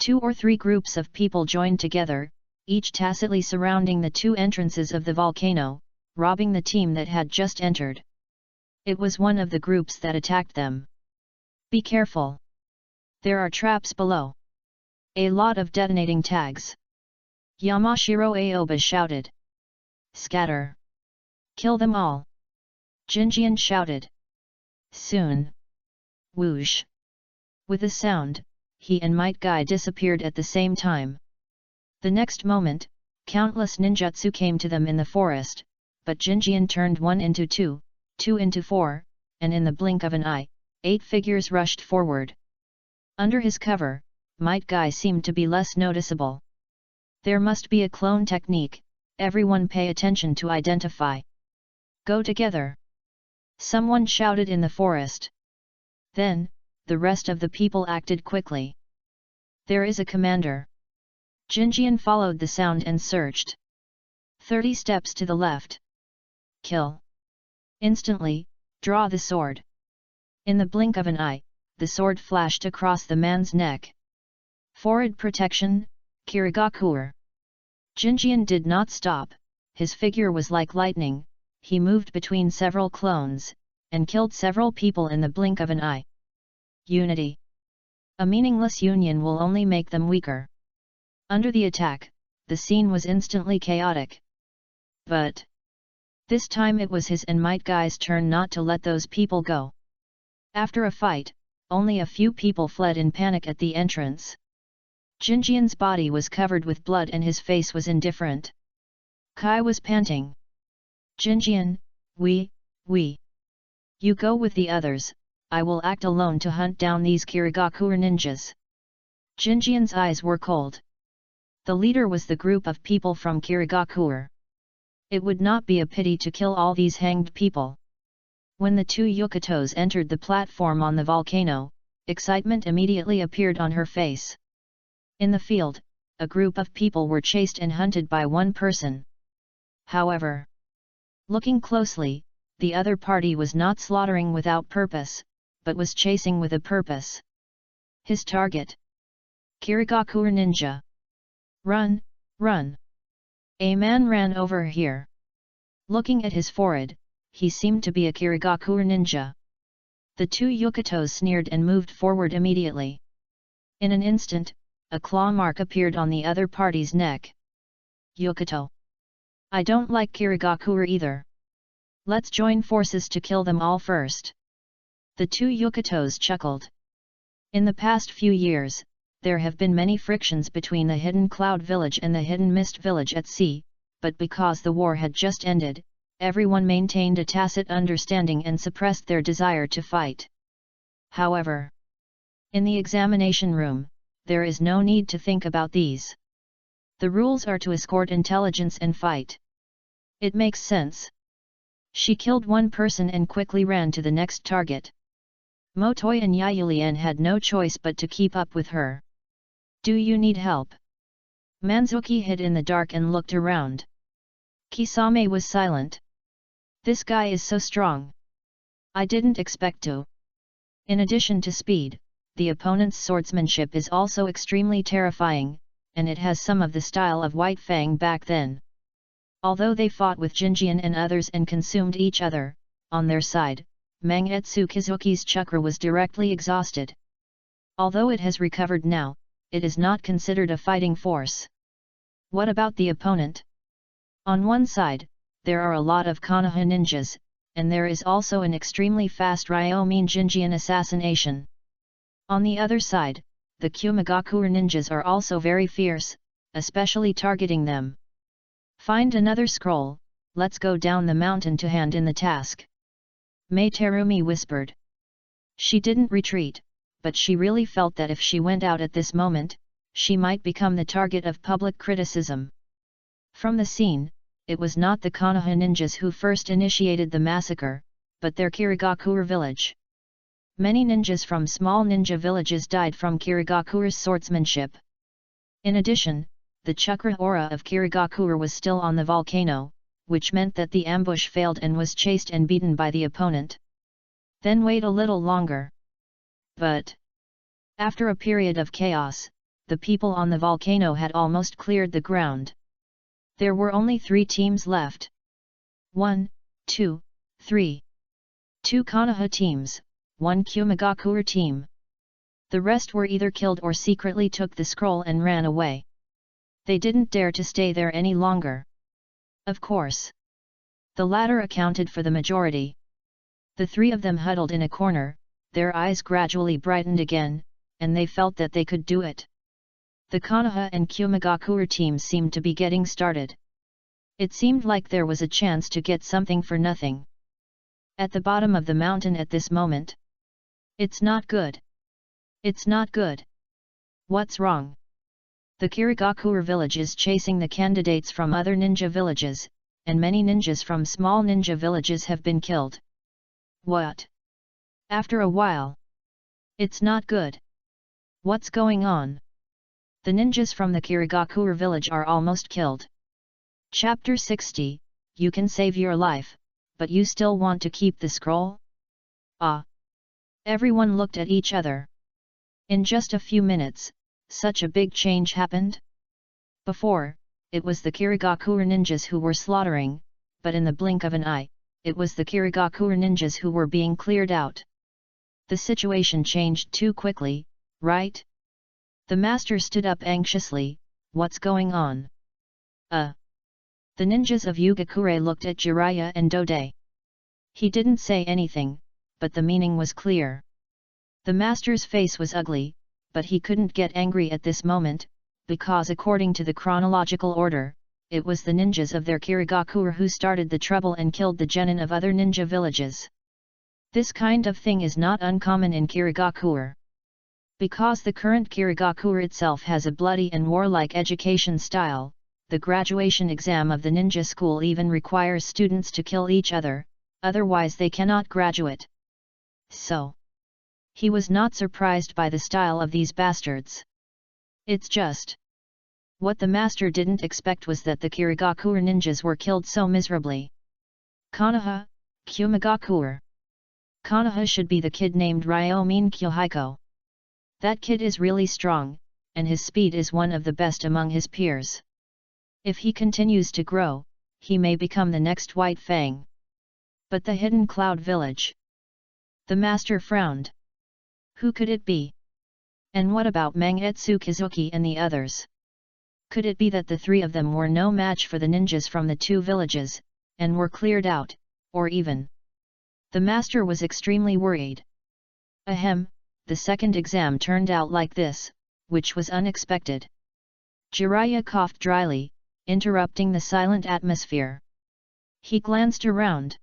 2 or 3 groups of people joined together, each tacitly surrounding the 2 entrances of the volcano, robbing the team that had just entered. It was one of the groups that attacked them. Be careful. There are traps below. A lot of detonating tags. Yamashiro Aoba shouted. Scatter. Kill them all. Jinjian shouted. Soon. Whoosh. With a sound, he and Might Guy disappeared at the same time. The next moment, countless ninjutsu came to them in the forest, but Jinjian turned 1 into 2, 2 into 4, and in the blink of an eye, 8 figures rushed forward. Under his cover, Might Guy seemed to be less noticeable. There must be a clone technique, everyone pay attention to identify. Go together! Someone shouted in the forest. Then, the rest of the people acted quickly. There is a commander. Jinjian followed the sound and searched. 30 steps to the left. Kill. Instantly, draw the sword. In the blink of an eye, the sword flashed across the man's neck. Forward protection, Kirigakuer. Jinjian did not stop, his figure was like lightning, he moved between several clones, and killed several people in the blink of an eye. Unity. A meaningless union will only make them weaker. Under the attack, the scene was instantly chaotic. But this time it was his and Might Guy's turn not to let those people go. After a fight, only a few people fled in panic at the entrance. Jinjian's body was covered with blood and his face was indifferent. Kai was panting. Jinjian, we. You go with the others, I will act alone to hunt down these Kirigakuer ninjas. Jinjian's eyes were cold. The leader was the group of people from Kirigakuer. It would not be a pity to kill all these hanged people. When the two Yukatos entered the platform on the volcano, excitement immediately appeared on her face. In the field, a group of people were chased and hunted by one person. However, looking closely, the other party was not slaughtering without purpose, but was chasing with a purpose. His target. Kirigakuer ninja. Run, run! A man ran over here. Looking at his forehead, he seemed to be a Kirigakuer ninja. The two Yukatos sneered and moved forward immediately. In an instant, a claw mark appeared on the other party's neck. Yukato. I don't like Kirigakuer either. Let's join forces to kill them all first. The two Yukatos chuckled. In the past few years, there have been many frictions between the Hidden Cloud Village and the Hidden Mist Village at sea, but because the war had just ended, everyone maintained a tacit understanding and suppressed their desire to fight. However, in the examination room, there is no need to think about these. The rules are to escort intelligence and fight. It makes sense. She killed one person and quickly ran to the next target. Motoi and Yayulian had no choice but to keep up with her. Do you need help? Manzuki hid in the dark and looked around. Kisame was silent. This guy is so strong. I didn't expect to. In addition to speed, the opponent's swordsmanship is also extremely terrifying, and it has some of the style of White Fang back then. Although they fought with Jinjian and others and consumed each other, on their side, Mangetsu Kizuki's chakra was directly exhausted. Although it has recovered now, it is not considered a fighting force. What about the opponent? On one side, there are a lot of Konoha ninjas, and there is also an extremely fast Ryomine Jinjian assassination. On the other side, the Kumagakuer ninjas are also very fierce, especially targeting them. Find another scroll, let's go down the mountain to hand in the task. Mei Terumi whispered. She didn't retreat, but she really felt that if she went out at this moment, she might become the target of public criticism. From the scene, it was not the Konoha ninjas who first initiated the massacre, but their Kirigakuer village. Many ninjas from small ninja villages died from Kirigakuer's swordsmanship. In addition, the chakra aura of Kirigakuer was still on the volcano, which meant that the ambush failed and was chased and beaten by the opponent. Then wait a little longer. But after a period of chaos, the people on the volcano had almost cleared the ground. There were only 3 teams left. 1, 2, 3. 2 Konoha teams, 1 Kumagakuer team. The rest were either killed or secretly took the scroll and ran away. They didn't dare to stay there any longer. Of course, the latter accounted for the majority. The 3 of them huddled in a corner, their eyes gradually brightened again, and they felt that they could do it. The Konoha and Kumagakuer teams seemed to be getting started. It seemed like there was a chance to get something for nothing. At the bottom of the mountain at this moment. It's not good. It's not good. What's wrong? The Kirigakure village is chasing the candidates from other ninja villages, and many ninjas from small ninja villages have been killed. What? After a while. It's not good. What's going on? The ninjas from the Kirigakure village are almost killed. Chapter 60, You can save your life, but you still want to keep the scroll? Ah! Everyone looked at each other. In just a few minutes, such a big change happened? Before, it was the Kirigakure ninjas who were slaughtering, but in the blink of an eye, it was the Kirigakure ninjas who were being cleared out. The situation changed too quickly, right? The master stood up anxiously. What's going on? The ninjas of Yugakure looked at Jiraiya and Dode. He didn't say anything, but the meaning was clear. The master's face was ugly, but he couldn't get angry at this moment, because according to the chronological order, it was the ninjas of their Kirigakure who started the trouble and killed the genin of other ninja villages. This kind of thing is not uncommon in Kirigakure. Because the current Kirigakure itself has a bloody and warlike education style, the graduation exam of the ninja school even requires students to kill each other, otherwise they cannot graduate. So, he was not surprised by the style of these bastards. It's just. What the master didn't expect was that the Kirigakure ninjas were killed so miserably. Konoha, Kumigakure. Konoha should be the kid named Ryomin Kyohiko. That kid is really strong, and his speed is one of the best among his peers. If he continues to grow, he may become the next White Fang. But the Hidden Cloud Village? The master frowned. Who could it be? And what about Mangetsu Kizuki and the others? Could it be that the three of them were no match for the ninjas from the two villages, and were cleared out, or even? The master was extremely worried. Ahem, the second exam turned out like this, which was unexpected. Jiraiya coughed dryly, interrupting the silent atmosphere. He glanced around.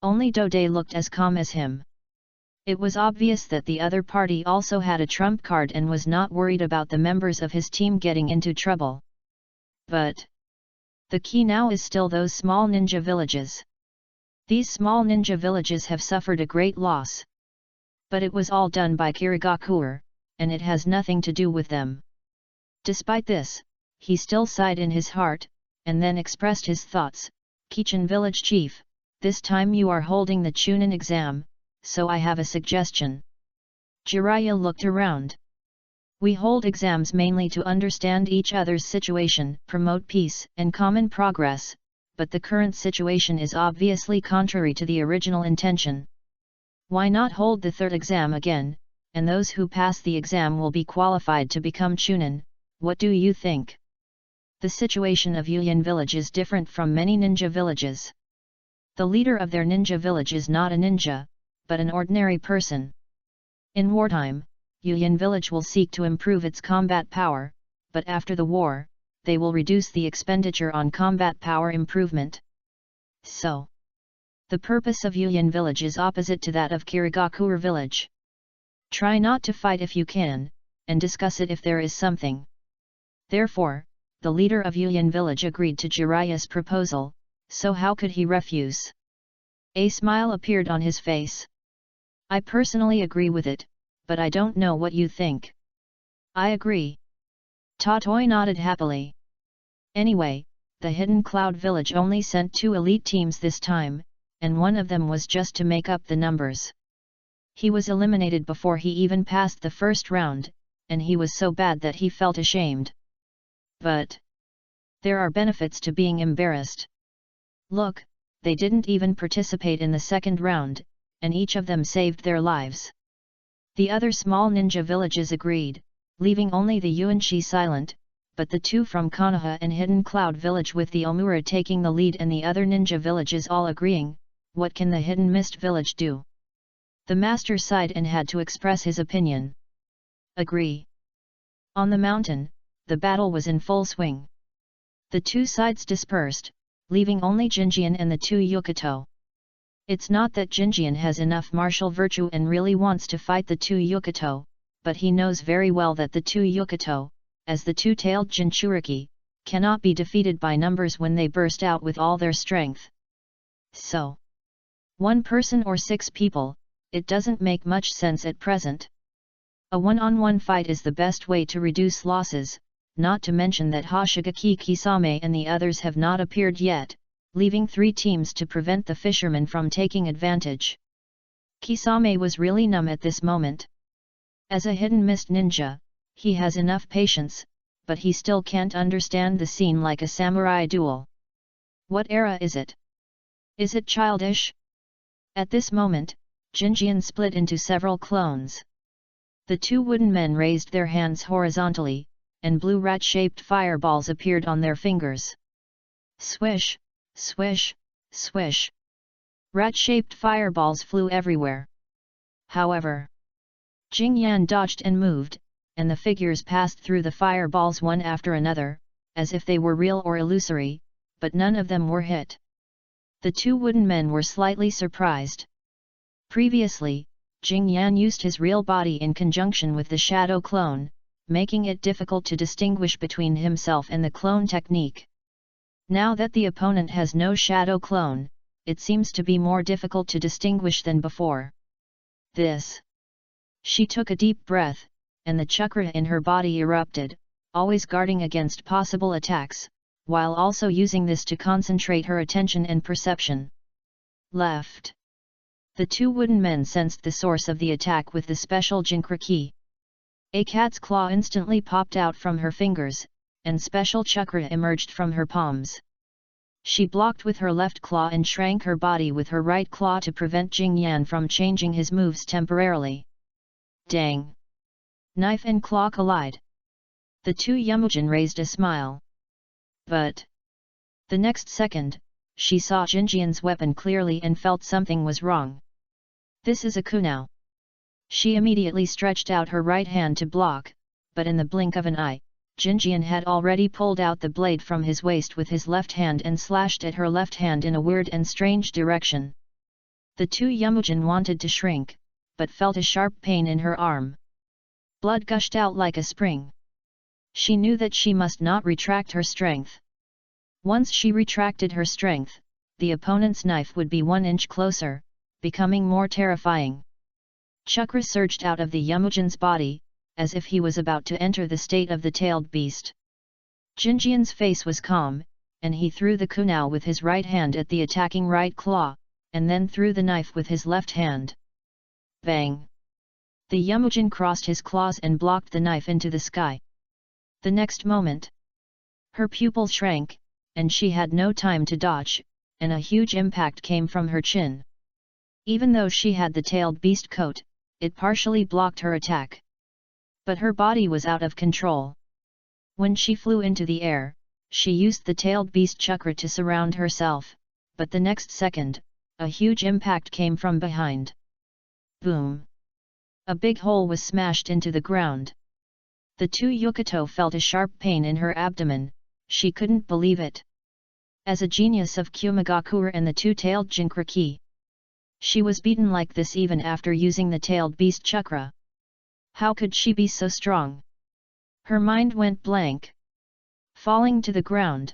Only Dode looked as calm as him. It was obvious that the other party also had a trump card and was not worried about the members of his team getting into trouble. But the key now is still those small ninja villages. These small ninja villages have suffered a great loss. But it was all done by Kirigakure, and it has nothing to do with them. Despite this, he still sighed in his heart, and then expressed his thoughts. Kichin village chief, this time you are holding the Chunin exam, so I have a suggestion. Jiraiya looked around. We hold exams mainly to understand each other's situation, promote peace and common progress, but the current situation is obviously contrary to the original intention. Why not hold the third exam again, and those who pass the exam will be qualified to become Chunin? What do you think? The situation of Yuyan village is different from many ninja villages. The leader of their ninja village is not a ninja, but an ordinary person. In wartime, Yuyan village will seek to improve its combat power, but after the war, they will reduce the expenditure on combat power improvement. So, the purpose of Yuyan village is opposite to that of Kirigakure village. Try not to fight if you can, and discuss it if there is something. Therefore, the leader of Yuyan village agreed to Jiraiya's proposal, so how could he refuse? A smile appeared on his face. I personally agree with it, but I don't know what you think. I agree. Totoi nodded happily. Anyway, the Hidden Cloud Village only sent 2 elite teams this time, and one of them was just to make up the numbers. He was eliminated before he even passed the first round, and he was so bad that he felt ashamed. But there are benefits to being embarrassed. Look, they didn't even participate in the second round, and each of them saved their lives. The other small ninja villages agreed, leaving only the Yuanshi silent, but the 2 from Konoha and Hidden Cloud Village with the Omura taking the lead and the other ninja villages all agreeing. What can the Hidden Mist Village do? The master sighed and had to express his opinion. Agree. On the mountain, the battle was in full swing. The 2 sides dispersed, leaving only Jinjian and the 2 Yukato. It's not that Jinjian has enough martial virtue and really wants to fight the 2 Yukato, but he knows very well that the 2 Yukato, as the two-tailed Jinchuriki, cannot be defeated by numbers when they burst out with all their strength. So, one person or 6 people, it doesn't make much sense at present. A one-on-one fight is the best way to reduce losses, not to mention that Hoshigaki Kisame and the others have not appeared yet, leaving 3 teams to prevent the fishermen from taking advantage. Kisame was really numb at this moment. As a hidden mist ninja, he has enough patience, but he still can't understand the scene like a samurai duel. What era is it? Is it childish? At this moment, Jinjian split into several clones. The 2 wooden men raised their hands horizontally, and blue rat-shaped fireballs appeared on their fingers. Swish, swish, swish. Rat-shaped fireballs flew everywhere. However, Jingyan dodged and moved, and the figures passed through the fireballs one after another, as if they were real or illusory, but none of them were hit. The 2 wooden men were slightly surprised. Previously, Jingyan used his real body in conjunction with the shadow clone, making it difficult to distinguish between himself and the clone technique. Now that the opponent has no shadow clone, it seems to be more difficult to distinguish than before. She took a deep breath, and the chakra in her body erupted, always guarding against possible attacks, while also using this to concentrate her attention and perception. Left. The 2 wooden men sensed the source of the attack with the special Jinkra key. A cat's claw instantly popped out from her fingers, and special chakra emerged from her palms. She blocked with her left claw and shrank her body with her right claw to prevent Jingyan from changing his moves temporarily. Dang! Knife and claw collide. The 2 Yamujin raised a smile. But the next second, she saw Jinjian's weapon clearly and felt something was wrong. This is a coup now. She immediately stretched out her right hand to block, but in the blink of an eye, Jinjian had already pulled out the blade from his waist with his left hand and slashed at her left hand in a weird and strange direction. The 2 Yamujin wanted to shrink, but felt a sharp pain in her arm. Blood gushed out like a spring. She knew that she must not retract her strength. Once she retracted her strength, the opponent's knife would be 1 inch closer, becoming more terrifying. Chakra surged out of the Yamujin's body, as if he was about to enter the state of the tailed beast. Jinjian's face was calm, and he threw the kunao with his right hand at the attacking right claw, and then threw the knife with his left hand. Bang! The Yamujin crossed his claws and blocked the knife into the sky. The next moment, her pupil shrank, and she had no time to dodge, and a huge impact came from her chin. Even though she had the tailed beast coat, it partially blocked her attack. But her body was out of control. When she flew into the air, she used the tailed beast chakra to surround herself, but the next second, a huge impact came from behind. Boom! A big hole was smashed into the ground. The 2 Yukato felt a sharp pain in her abdomen. She couldn't believe it. As a genius of Kumagakure and the 2-tailed Jinkra ki, she was beaten like this even after using the tailed beast chakra. How could she be so strong? Her mind went blank. Falling to the ground,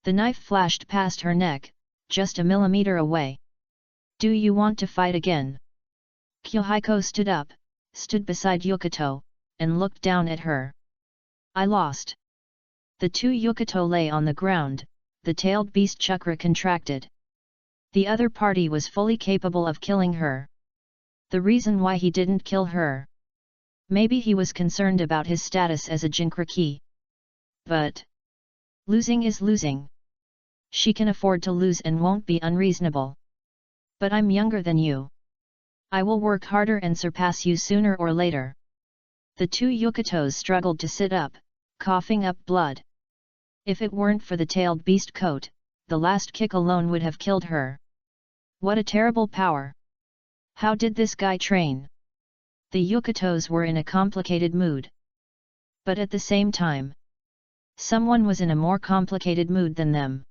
the knife flashed past her neck, just a millimeter away. Do you want to fight again? Kyohiko stood beside Yukato, and looked down at her. I lost. The 2 Yukato lay on the ground, the tailed beast chakra contracted. The other party was fully capable of killing her. The reason why he didn't kill her? Maybe he was concerned about his status as a Jinkra ki. But losing is losing. She can afford to lose and won't be unreasonable. But I'm younger than you. I will work harder and surpass you sooner or later. The 2 Yukatos struggled to sit up, coughing up blood. If it weren't for the tailed beast coat, the last kick alone would have killed her. What a terrible power! How did this guy train? The Yukatos were in a complicated mood. But at the same time, someone was in a more complicated mood than them.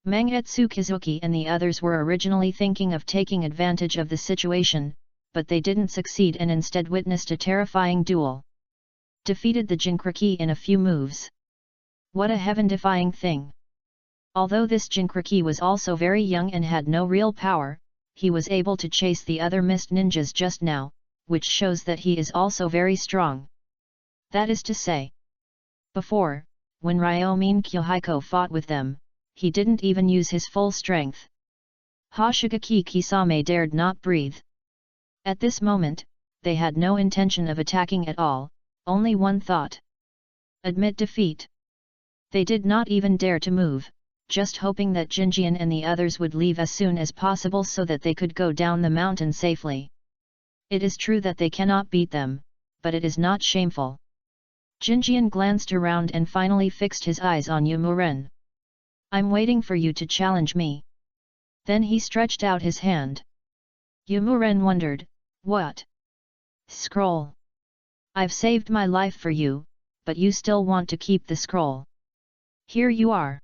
Mangetsu Kizuki and the others were originally thinking of taking advantage of the situation, but they didn't succeed and instead witnessed a terrifying duel. defeated the Jinchuriki in a few moves. What a heaven-defying thing! Although this Jinchuriki was also very young and had no real power, he was able to chase the other mist ninjas just now, which shows that he is also very strong. That is to say, before, when Ryomine Kyohiko fought with them, he didn't even use his full strength. Hoshigaki Kisame dared not breathe. At this moment, they had no intention of attacking at all, only one thought: admit defeat. They did not even dare to move, just hoping that Jinjian and the others would leave as soon as possible so that they could go down the mountain safely. It is true that they cannot beat them, but it is not shameful. Jinjian glanced around and finally fixed his eyes on Yomuren. I'm waiting for you to challenge me. Then he stretched out his hand. Yomuren wondered, what? Scroll. I've saved my life for you, but you still want to keep the scroll. Here you are.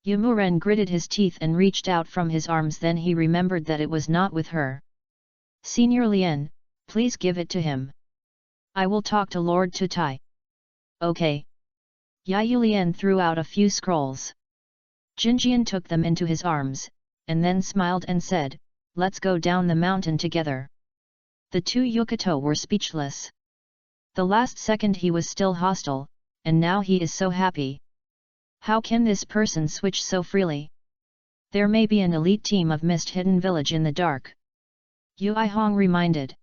Yomuren gritted his teeth and reached out from his arms. Then he remembered that it was not with her. Senior Lien, please give it to him. I will talk to Lord Tutai. Okay. Yayulian threw out a few scrolls. Jinjian took them into his arms, and then smiled and said, let's go down the mountain together. The two Yukato were speechless. The last second he was still hostile, and now he is so happy. How can this person switch so freely? There may be an elite team of Mist Hidden Village in the dark. Yui Hong reminded.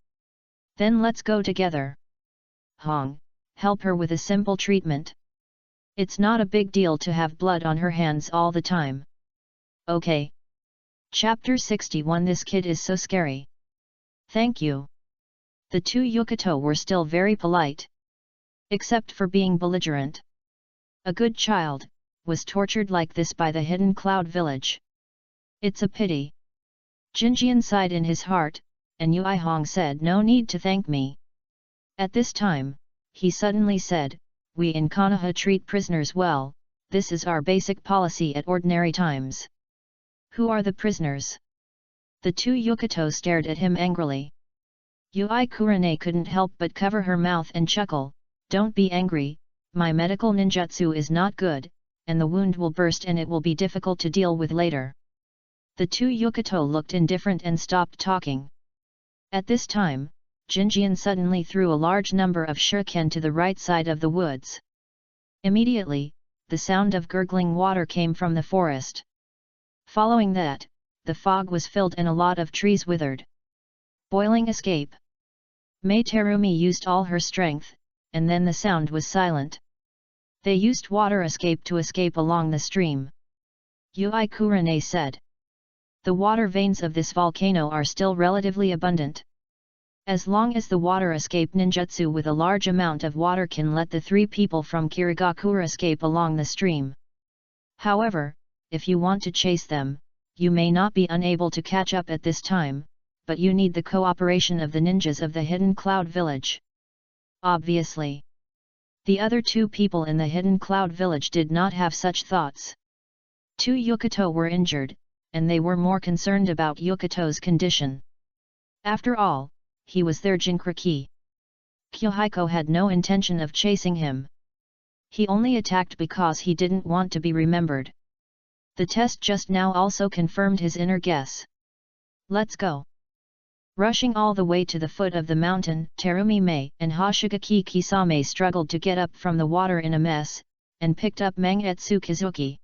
Then let's go together. Hong, help her with a simple treatment. It's not a big deal to have blood on her hands all the time. Okay. Chapter 61. This kid is so scary. Thank you. The two Yukato were still very polite. Except for being belligerent. A good child was tortured like this by the Hidden Cloud Village. It's a pity. Jinjian sighed in his heart, and Yui Hong said, no need to thank me. At this time, he suddenly said, we in Konoha treat prisoners well, this is our basic policy at ordinary times. Who are the prisoners? The two Yukato stared at him angrily. Yui Kurane couldn't help but cover her mouth and chuckle, don't be angry, my medical ninjutsu is not good, and the wound will burst and it will be difficult to deal with later. The two Yukato looked indifferent and stopped talking. At this time, Jinjian suddenly threw a large number of shuriken to the right side of the woods. Immediately, the sound of gurgling water came from the forest. Following that, the fog was filled and a lot of trees withered. Boiling escape. Mei Terumi used all her strength, and then the sound was silent. They used water escape to escape along the stream. Yui Kurane said. The water veins of this volcano are still relatively abundant. As long as the water escape ninjutsu with a large amount of water can let the three people from Kirigakura escape along the stream. However, if you want to chase them, you may not be unable to catch up at this time, but you need the cooperation of the ninjas of the Hidden Cloud Village. Obviously. The other two people in the Hidden Cloud Village did not have such thoughts. Two Yukato were injured, and they were more concerned about Yukato's condition. After all, he was their Jinchuriki. Kyohiko had no intention of chasing him. He only attacked because he didn't want to be remembered. The test just now also confirmed his inner guess. Let's go. Rushing all the way to the foot of the mountain, Terumi Mei and Hoshigaki Kisame struggled to get up from the water in a mess, and picked up Mangetsu Kizuki.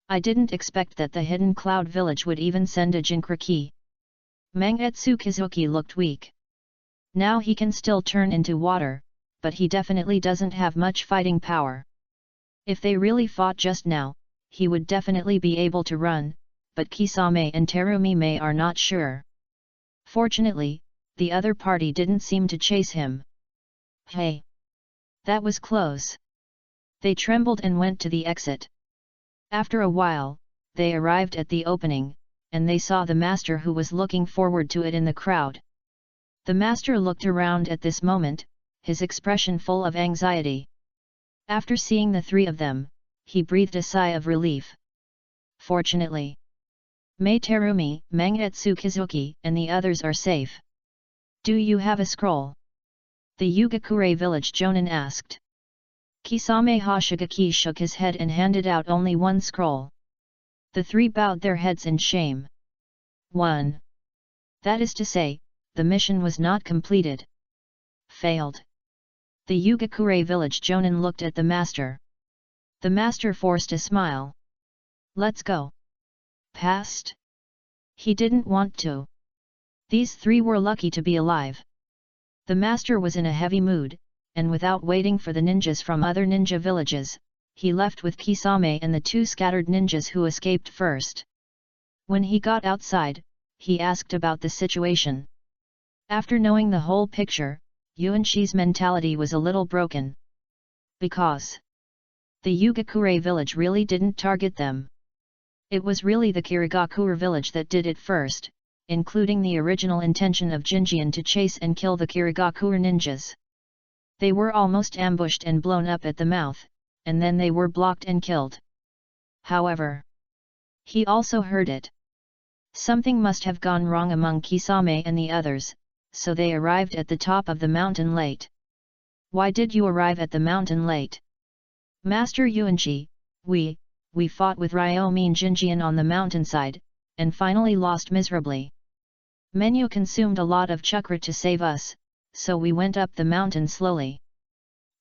I didn't expect that the Hidden Cloud Village would even send a Jinchuriki. Mangetsu Kizuki looked weak. Now he can still turn into water, but he definitely doesn't have much fighting power. If they really fought just now, he would definitely be able to run, but Kisame and Terumi Mei are not sure. Fortunately, the other party didn't seem to chase him. Hey! That was close. They trembled and went to the exit. After a while, they arrived at the opening, and they saw the master who was looking forward to it in the crowd. The master looked around at this moment, his expression full of anxiety. After seeing the three of them, he breathed a sigh of relief. Fortunately, Mei Terumi, Mangetsu Kizuki, and the others are safe. Do you have a scroll? The Yugakure village jonin asked. Kisame Hoshigaki shook his head and handed out only one scroll. The three bowed their heads in shame. 1. That is to say, the mission was not completed. Failed. The Yugakure village jonin looked at the master. The master forced a smile. Let's go. Past? He didn't want to. These three were lucky to be alive. The master was in a heavy mood, and without waiting for the ninjas from other ninja villages, he left with Kisame and the two scattered ninjas who escaped first. When he got outside, he asked about the situation. After knowing the whole picture, Yuanshi's mentality was a little broken. Because the Yugakure village really didn't target them. It was really the Kirigakure village that did it first, including the original intention of Jinjian to chase and kill the Kirigakure ninjas. They were almost ambushed and blown up at the mouth, and then they were blocked and killed. However, he also heard it. Something must have gone wrong among Kisame and the others, so they arrived at the top of the mountain late. Why did you arrive at the mountain late? Master Yuanshi, we fought with Ryomin Jinjian on the mountainside, and finally lost miserably. Menyu consumed a lot of chakra to save us, so we went up the mountain slowly.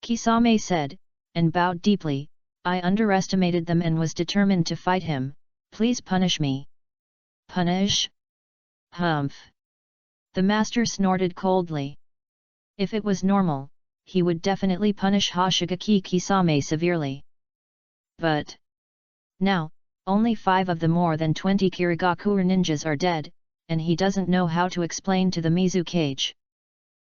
Kisame said, and bowed deeply. I underestimated them and was determined to fight him. Please punish me. Punish? Humph. The master snorted coldly. If it was normal, he would definitely punish Hoshigaki Kisame severely. But now, only 5 of the more than 20 Kirigakure ninjas are dead, and he doesn't know how to explain to the Mizukage.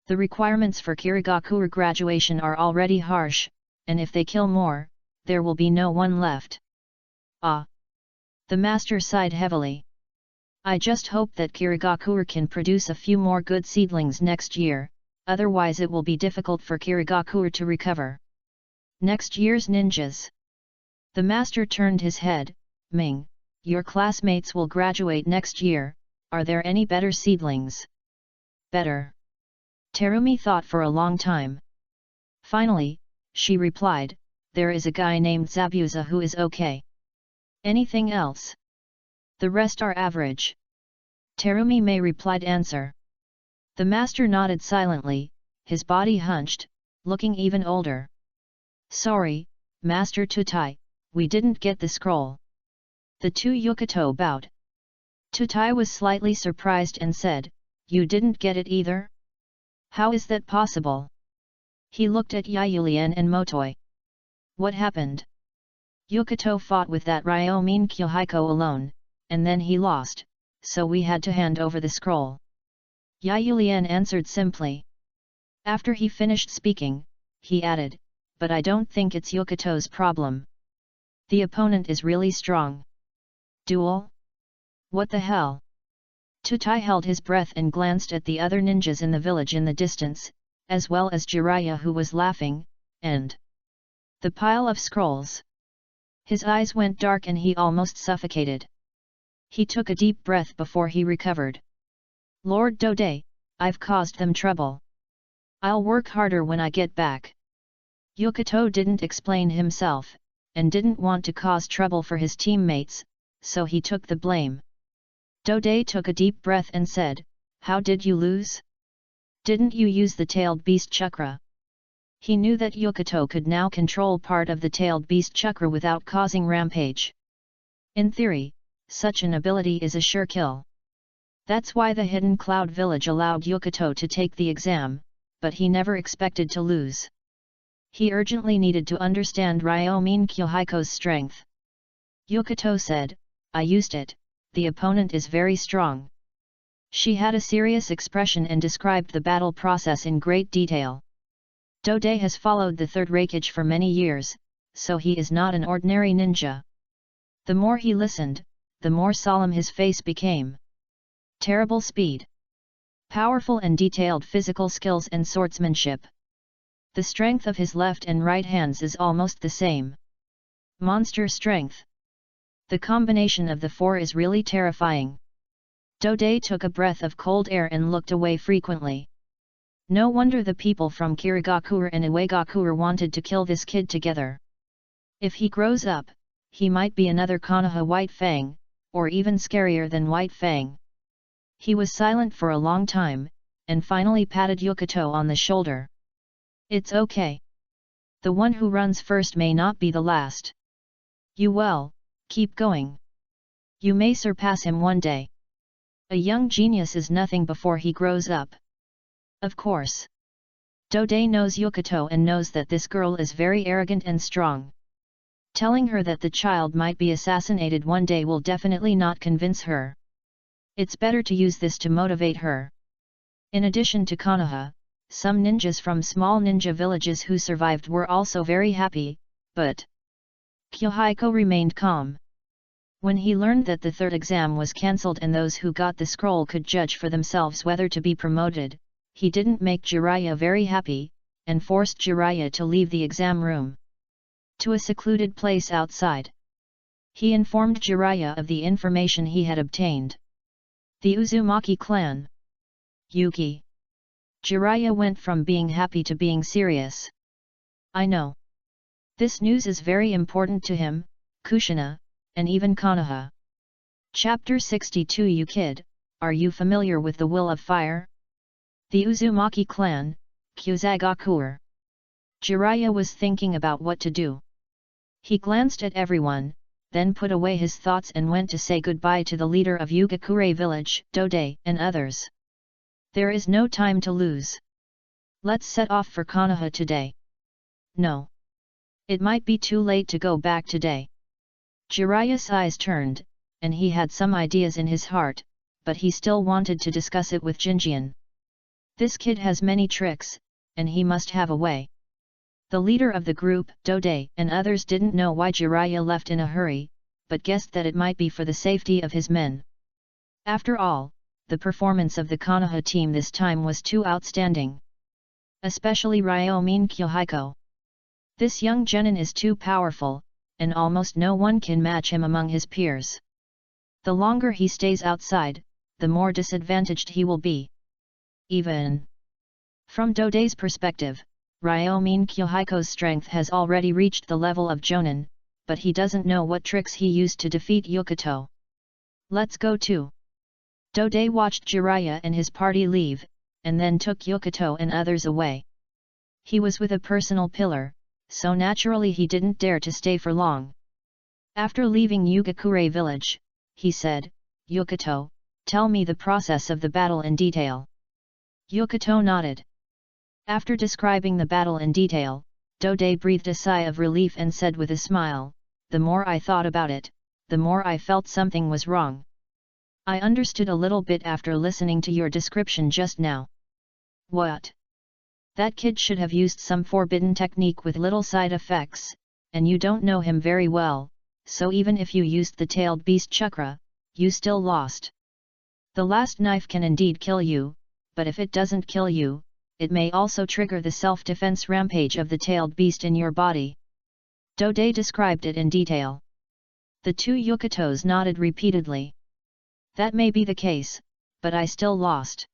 The requirements for Kirigakure graduation are already harsh, and if they kill more, there will be no one left. Ah! The master sighed heavily. I just hope that Kirigakure can produce a few more good seedlings next year, otherwise it will be difficult for Kirigakure to recover. Next year's ninjas. The master turned his head. Ming, your classmates will graduate next year, are there any better seedlings? Better. Terumi thought for a long time. Finally, she replied, there is a guy named Zabuza who is okay. Anything else? The rest are average. Terumi may replied answer. The master nodded silently, his body hunched, looking even older. Sorry, Master Tutai, we didn't get the scroll. The two Yukato bowed. Tutai was slightly surprised and said, you didn't get it either? How is that possible? He looked at Yayulian and Motoi. What happened? Yukato fought with that Ryomin Kyohiko alone, and then he lost, so we had to hand over the scroll. Yayulian answered simply. After he finished speaking, he added, but I don't think it's Yukato's problem. The opponent is really strong. Duel? What the hell? Tutai held his breath and glanced at the other ninjas in the village in the distance, as well as Jiraiya who was laughing, and the pile of scrolls. His eyes went dark and he almost suffocated. He took a deep breath before he recovered. Lord Dode, I've caused them trouble. I'll work harder when I get back. Yukato didn't explain himself, and didn't want to cause trouble for his teammates, so he took the blame. Dode took a deep breath and said, how did you lose? Didn't you use the tailed beast chakra? He knew that Yukato could now control part of the tailed beast chakra without causing rampage. In theory, such an ability is a sure kill. That's why the Hidden Cloud village allowed Yukato to take the exam, but he never expected to lose. He urgently needed to understand Ryomin Kyohiko's strength. Yukato said, I used it, the opponent is very strong. She had a serious expression and described the battle process in great detail. Dode has followed the third Raikage for many years, so he is not an ordinary ninja. The more he listened, the more solemn his face became. Terrible speed. Powerful and detailed physical skills and swordsmanship. The strength of his left and right hands is almost the same. Monster strength. The combination of the four is really terrifying. Dode took a breath of cold air and looked away frequently. No wonder the people from Kirigakure and Uegakure wanted to kill this kid together. If he grows up, he might be another Konoha White Fang, or even scarier than White Fang. He was silent for a long time, and finally patted Yukito on the shoulder. It's okay. The one who runs first may not be the last. Keep going. You may surpass him one day. A young genius is nothing before he grows up. Of course. Dode knows Yukito and knows that this girl is very arrogant and strong. Telling her that the child might be assassinated one day will definitely not convince her. It's better to use this to motivate her. In addition to Konoha, some ninjas from small ninja villages who survived were also very happy, but Kyohiko remained calm. When he learned that the third exam was cancelled and those who got the scroll could judge for themselves whether to be promoted, he didn't make Jiraiya very happy, and forced Jiraiya to leave the exam room to a secluded place outside. He informed Jiraiya of the information he had obtained. The Uzumaki clan. Yuki. Jiraiya went from being happy to being serious. I know. This news is very important to him, Kushina, and even Konoha. Chapter 62. You kid, are you familiar with the Will of Fire? The Uzumaki clan, Kyuzagakure. Jiraiya was thinking about what to do. He glanced at everyone, then put away his thoughts and went to say goodbye to the leader of Yugakure village, Dode, and others. There is no time to lose. Let's set off for Konoha today. No. It might be too late to go back today. Jiraiya's eyes turned, and he had some ideas in his heart, but he still wanted to discuss it with Jinjian. This kid has many tricks, and he must have a way. The leader of the group, Dode, and others didn't know why Jiraiya left in a hurry, but guessed that it might be for the safety of his men. After all, the performance of the Konoha team this time was too outstanding. Especially Ryomin Kyohiko. This young genin is too powerful, and almost no one can match him among his peers. The longer he stays outside, the more disadvantaged he will be. Even from Dode's perspective, Ryomin Kyohiko's strength has already reached the level of Jonin, but he doesn't know what tricks he used to defeat Yukito. Let's go too. Dode watched Jiraiya and his party leave, and then took Yukito and others away. He was with a personal pillar, so naturally he didn't dare to stay for long. After leaving Yugakure village, he said, Yukito, tell me the process of the battle in detail. Yukito nodded. After describing the battle in detail, Dode breathed a sigh of relief and said with a smile, the more I thought about it, the more I felt something was wrong. I understood a little bit after listening to your description just now. What? That kid should have used some forbidden technique with little side effects, and you don't know him very well, so even if you used the tailed beast chakra, you still lost. The last knife can indeed kill you, but if it doesn't kill you, it may also trigger the self-defense rampage of the tailed beast in your body. Dode described it in detail. The two Yukitos nodded repeatedly. That may be the case, but I still lost.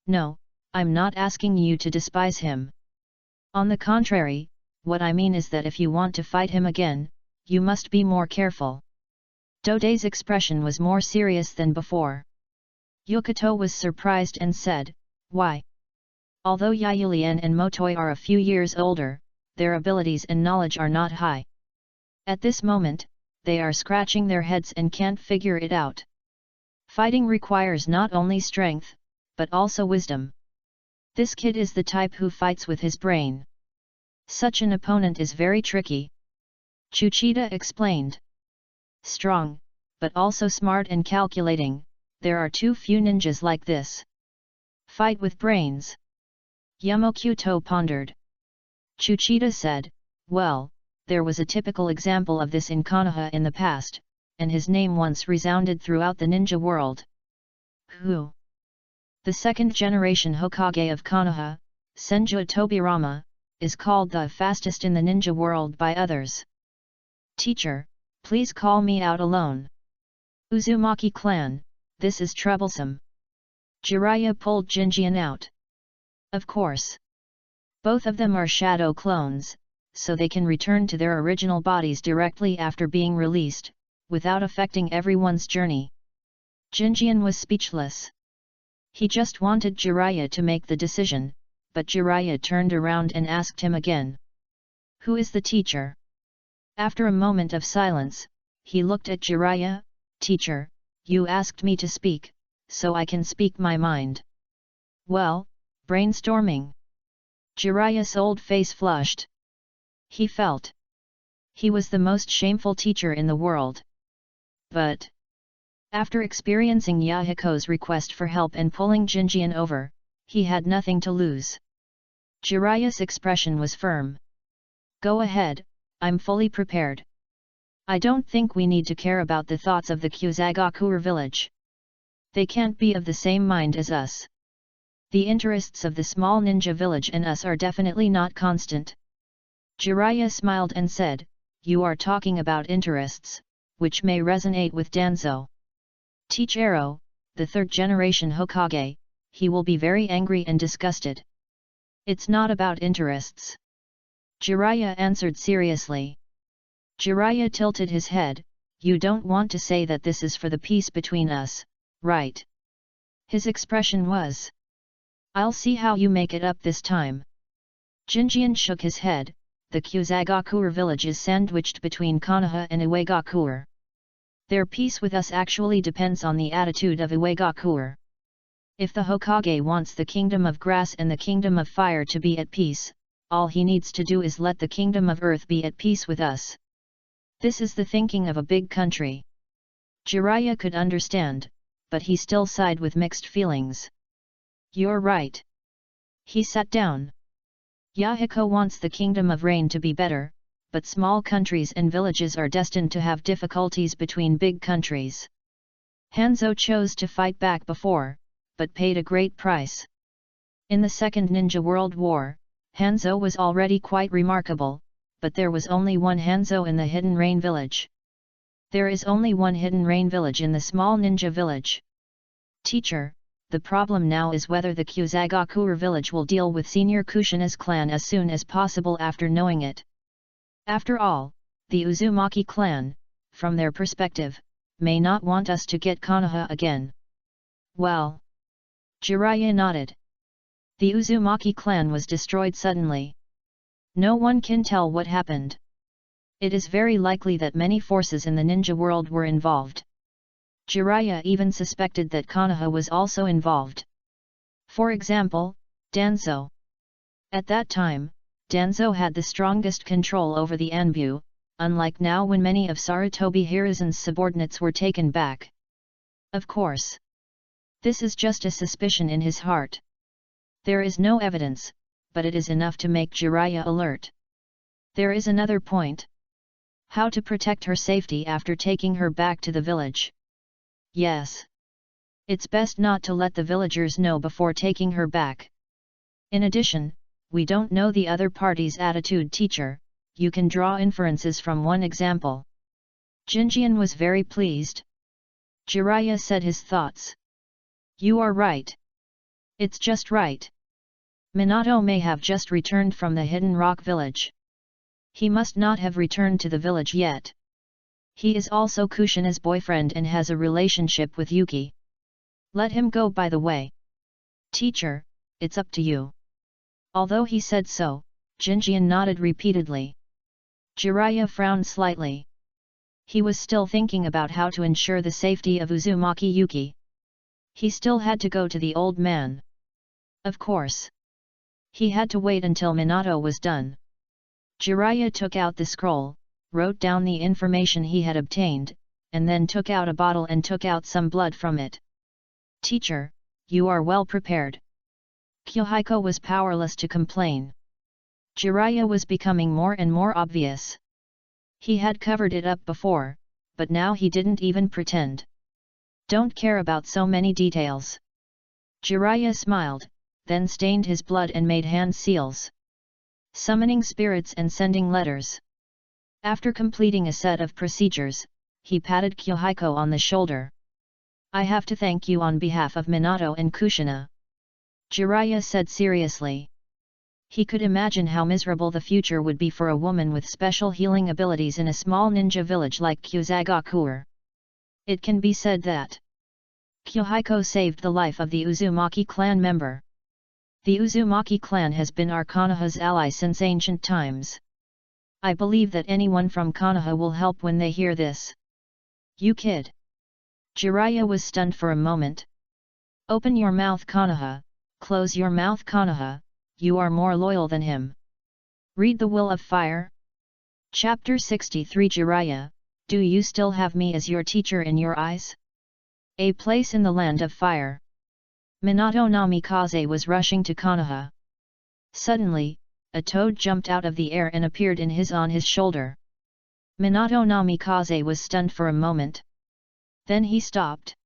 No, I'm not asking you to despise him. On the contrary, what I mean is that if you want to fight him again, you must be more careful. Dode's expression was more serious than before. Yukito was surprised and said, why? Although Yayulian and Motoi are a few years older, their abilities and knowledge are not high. At this moment, they are scratching their heads and can't figure it out. Fighting requires not only strength, but also wisdom. This kid is the type who fights with his brain. Such an opponent is very tricky. Chuchita explained. Strong, but also smart and calculating, there are too few ninjas like this. Fight with brains. Yamokyuto pondered. Chuchita said, well, there was a typical example of this in Konoha in the past, and his name once resounded throughout the ninja world. Who? The second generation Hokage of Konoha, Senju Tobirama, is called the fastest in the ninja world by others. Teacher, please call me out alone. Uzumaki clan, this is troublesome. Jiraiya pulled Jinjian out. Of course. Both of them are shadow clones, so they can return to their original bodies directly after being released, without affecting everyone's journey. Jinjian was speechless. He just wanted Jiraiya to make the decision, but Jiraiya turned around and asked him again. Who is the teacher? After a moment of silence, he looked at Jiraiya. Teacher, you asked me to speak, so I can speak my mind. Well, brainstorming. Jiraiya's old face flushed. He felt he was the most shameful teacher in the world. But after experiencing Yahiko's request for help and pulling Jinjian over, he had nothing to lose. Jiraiya's expression was firm. Go ahead, I'm fully prepared. I don't think we need to care about the thoughts of the Kusagakuer village. They can't be of the same mind as us. The interests of the small ninja village and us are definitely not constant. Jiraiya smiled and said, you are talking about interests, which may resonate with Danzo. Teach Arrow, the third generation Hokage, he will be very angry and disgusted. It's not about interests. Jiraiya answered seriously. Jiraiya tilted his head, you don't want to say that this is for the peace between us, right? His expression was. I'll see how you make it up this time. Jinjian shook his head, the Kusagakuer village is sandwiched between Konoha and Iwagakuer. Their peace with us actually depends on the attitude of Iwagakuer. If the Hokage wants the Kingdom of Grass and the Kingdom of Fire to be at peace, all he needs to do is let the Kingdom of Earth be at peace with us. This is the thinking of a big country. Jiraiya could understand, but he still sighed with mixed feelings. You're right. He sat down. Yahiko wants the Kingdom of Rain to be better, but small countries and villages are destined to have difficulties between big countries. Hanzo chose to fight back before, but paid a great price. In the Second Ninja World War, Hanzo was already quite remarkable, but there was only one Hanzo in the Hidden Rain village. There is only one Hidden Rain village in the small ninja village. Teacher, the problem now is whether the Kusagakuer village will deal with Senior Kushina's clan as soon as possible after knowing it. After all, the Uzumaki clan, from their perspective, may not want us to get Konoha again. Well. Jiraiya nodded. The Uzumaki clan was destroyed suddenly. No one can tell what happened. It is very likely that many forces in the ninja world were involved. Jiraiya even suspected that Konoha was also involved. For example, Danzo. At that time, Danzo had the strongest control over the Anbu, unlike now when many of Sarutobi Hiruzen's subordinates were taken back. Of course. This is just a suspicion in his heart. There is no evidence, but it is enough to make Jiraiya alert. There is another point. How to protect her safety after taking her back to the village. Yes. It's best not to let the villagers know before taking her back. In addition, we don't know the other party's attitude. Teacher, you can draw inferences from one example. Jinjian was very pleased. Jiraiya said his thoughts. You are right. It's just right. Minato may have just returned from the Hidden Rock village. He must not have returned to the village yet. He is also Kushina's boyfriend and has a relationship with Yuki. Let him go by the way. Teacher, it's up to you. Although he said so, Jinjian nodded repeatedly. Jiraiya frowned slightly. He was still thinking about how to ensure the safety of Uzumaki Yuki. He still had to go to the old man. Of course. He had to wait until Minato was done. Jiraiya took out the scroll, wrote down the information he had obtained, and then took out a bottle and took out some blood from it. Teacher, you are well prepared. Kyuhiko was powerless to complain. Jiraiya was becoming more and more obvious. He had covered it up before, but now he didn't even pretend. Don't care about so many details. Jiraiya smiled, then stained his blood and made hand seals. Summoning spirits and sending letters. After completing a set of procedures, he patted Kyuhiko on the shoulder. I have to thank you on behalf of Minato and Kushina. Jiraiya said seriously. He could imagine how miserable the future would be for a woman with special healing abilities in a small ninja village like Kyuzagakur. It can be said that Kyuhiko saved the life of the Uzumaki clan member. The Uzumaki clan has been our Konoha's ally since ancient times. I believe that anyone from Konoha will help when they hear this. You kid! Jiraiya was stunned for a moment. Open your mouth, Konoha, close your mouth, Konoha, you are more loyal than him. Read The Will of Fire. Chapter 63 Jiraiya, do you still have me as your teacher in your eyes? A place in the land of fire. Minato Namikaze was rushing to Konoha. Suddenly, a toad jumped out of the air and appeared on his shoulder. Minato Namikaze was stunned for a moment. Then he stopped.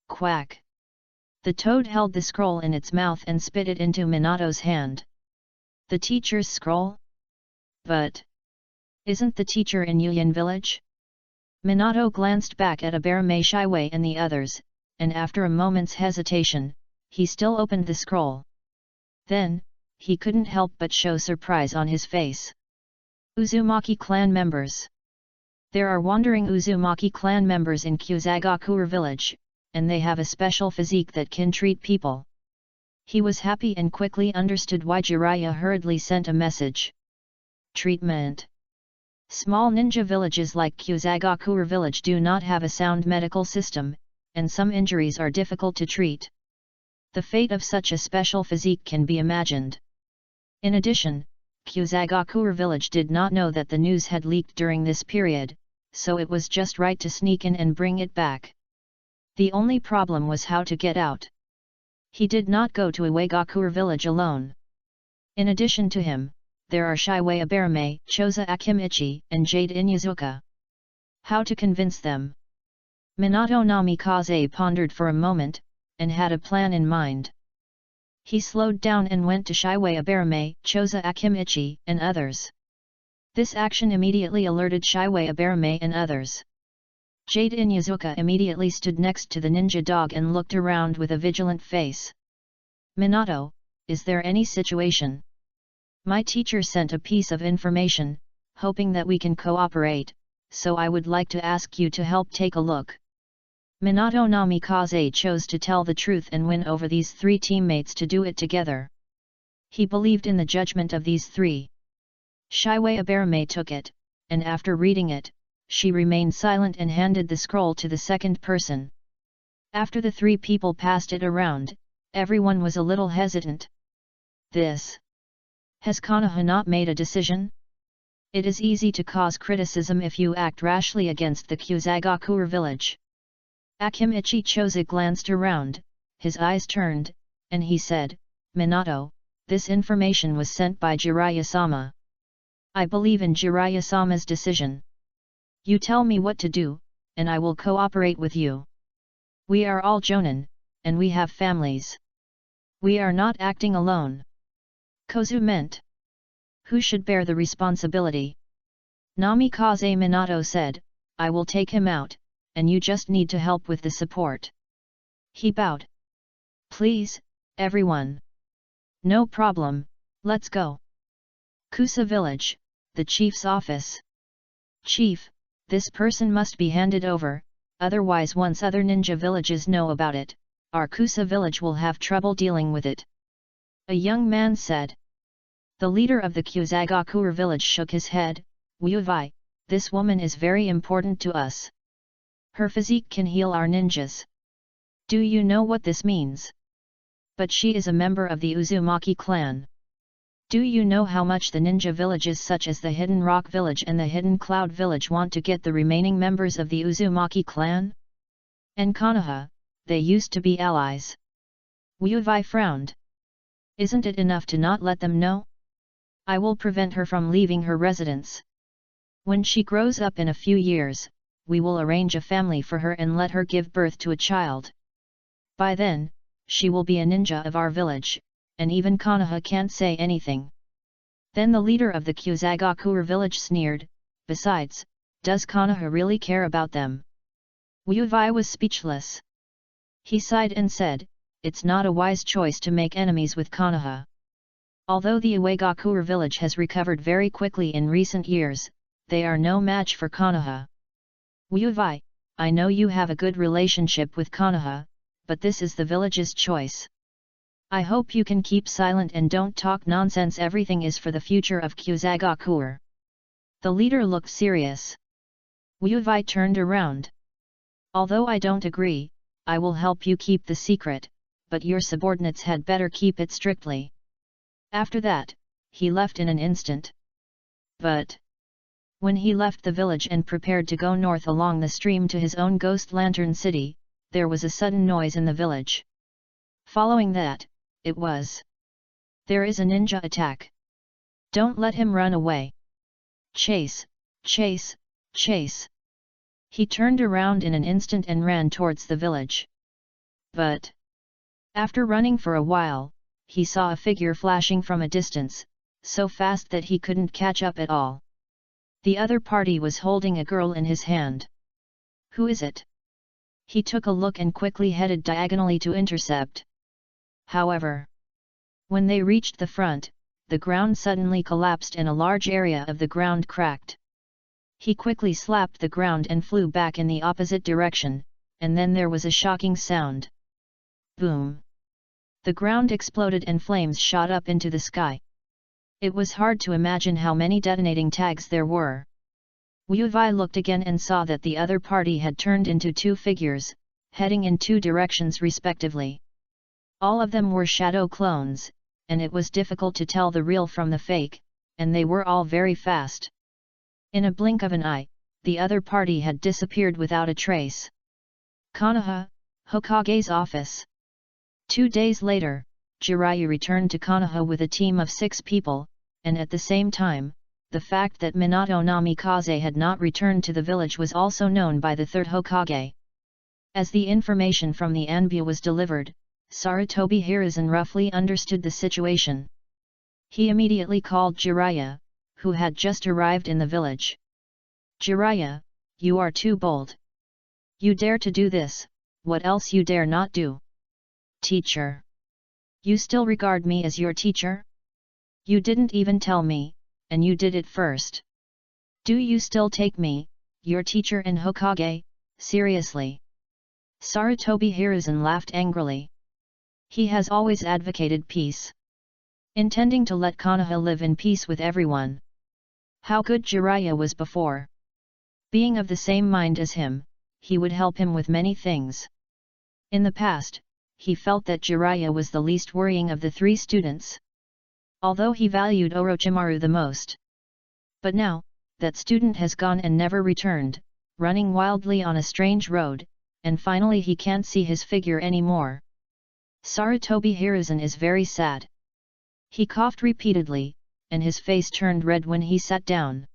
Quack! The toad held the scroll in its mouth and spit it into Minato's hand. The teacher's scroll? But isn't the teacher in Yuyan village? Minato glanced back at Abarame Shiwei and the others, and after a moment's hesitation, he still opened the scroll. Then, he couldn't help but show surprise on his face. Uzumaki clan members. There are wandering Uzumaki clan members in Kyuzagakur village, and they have a special physique that can treat people. He was happy and quickly understood why Jiraiya hurriedly sent a message. Treatment. Small ninja villages like Kyuzagakur village do not have a sound medical system, and some injuries are difficult to treat. The fate of such a special physique can be imagined. In addition, Kyuzagakur village did not know that the news had leaked during this period, so it was just right to sneak in and bring it back. The only problem was how to get out. He did not go to Iwagakur village alone. In addition to him, there are Shiwei Abarame, Choza Akimichi, and Jade Inyazuka. How to convince them? Minato Namikaze pondered for a moment, and had a plan in mind. He slowed down and went to Shiwei Abarame, Choza Akimichi, and others. This action immediately alerted Shiwei Abarame and others. Jade Inyazuka immediately stood next to the ninja dog and looked around with a vigilant face. Minato, is there any situation? My teacher sent a piece of information, hoping that we can cooperate, so I would like to ask you to help take a look. Minato Namikaze chose to tell the truth and win over these three teammates to do it together. He believed in the judgment of these three. Shiwei Abarame took it, and after reading it, she remained silent and handed the scroll to the second person. After the three people passed it around, everyone was a little hesitant. This. Has Konoha not made a decision? It is easy to cause criticism if you act rashly against the Kyuzagakur village. Akimichi Choza glanced around, his eyes turned, and he said, Minato, this information was sent by Jiraiya-sama. I believe in Jiraiya-sama's decision. You tell me what to do, and I will cooperate with you. We are all Jonin, and we have families. We are not acting alone. Kozu meant. Who should bear the responsibility? Namikaze Minato said, I will take him out, and you just need to help with the support. He bowed. Please, everyone. No problem, let's go. Kusa village, the chief's office. Chief, this person must be handed over, otherwise once other ninja villages know about it, our Kusa village will have trouble dealing with it. A young man said. The leader of the Kyuzagakur village shook his head, Wuyuvai, this woman is very important to us. Her physique can heal our ninjas. Do you know what this means? But she is a member of the Uzumaki clan. Do you know how much the ninja villages such as the Hidden Rock village and the Hidden Cloud village want to get the remaining members of the Uzumaki clan? And Konoha, they used to be allies. Wuyuvai frowned. Isn't it enough to not let them know? I will prevent her from leaving her residence. When she grows up in a few years, we will arrange a family for her and let her give birth to a child. By then, she will be a ninja of our village, and even Konoha can't say anything. Then the leader of the Kyuzagakur village sneered, besides, does Konoha really care about them? Wuyuvai was speechless. He sighed and said, it's not a wise choice to make enemies with Konoha. Although the Uegakure village has recovered very quickly in recent years, they are no match for Konoha. Wuyuvai, I know you have a good relationship with Konoha, but this is the village's choice. I hope you can keep silent and don't talk nonsense. Everything is for the future of Kyuzagakure. The leader looked serious. Wuyuvai turned around. Although I don't agree, I will help you keep the secret, but your subordinates had better keep it strictly. After that, he left in an instant. But when he left the village and prepared to go north along the stream to his own ghost lantern city, there was a sudden noise in the village. Following that, it was, there is a ninja attack. Don't let him run away. Chase, chase, chase. He turned around in an instant and ran towards the village. But after running for a while, he saw a figure flashing from a distance, so fast that he couldn't catch up at all. The other party was holding a girl in his hand. Who is it? He took a look and quickly headed diagonally to intercept. However, when they reached the front, the ground suddenly collapsed and a large area of the ground cracked. He quickly slapped the ground and flew back in the opposite direction, and then there was a shocking sound. Boom! The ground exploded and flames shot up into the sky. It was hard to imagine how many detonating tags there were. Wuyuvai looked again and saw that the other party had turned into two figures, heading in two directions respectively. All of them were shadow clones, and it was difficult to tell the real from the fake, and they were all very fast. In a blink of an eye, the other party had disappeared without a trace. Konoha, Hokage's office. 2 days later, Jiraiya returned to Konoha with a team of 6 people, and at the same time, the fact that Minato Namikaze had not returned to the village was also known by the third Hokage. As the information from the Anbu was delivered, Sarutobi Hiruzen roughly understood the situation. He immediately called Jiraiya, who had just arrived in the village. Jiraiya, you are too bold. You dare to do this, what else you dare not do? Teacher. You still regard me as your teacher? You didn't even tell me, and you did it first. Do you still take me, your teacher and Hokage, seriously? Sarutobi Hiruzen laughed angrily. He has always advocated peace, intending to let Konoha live in peace with everyone. How good Jiraiya was before. Being of the same mind as him, he would help him with many things. In the past, he felt that Jiraiya was the least worrying of the 3 students, although he valued Orochimaru the most. But now, that student has gone and never returned, running wildly on a strange road, and finally he can't see his figure anymore. Sarutobi Hiruzen is very sad. He coughed repeatedly, and his face turned red when he sat down.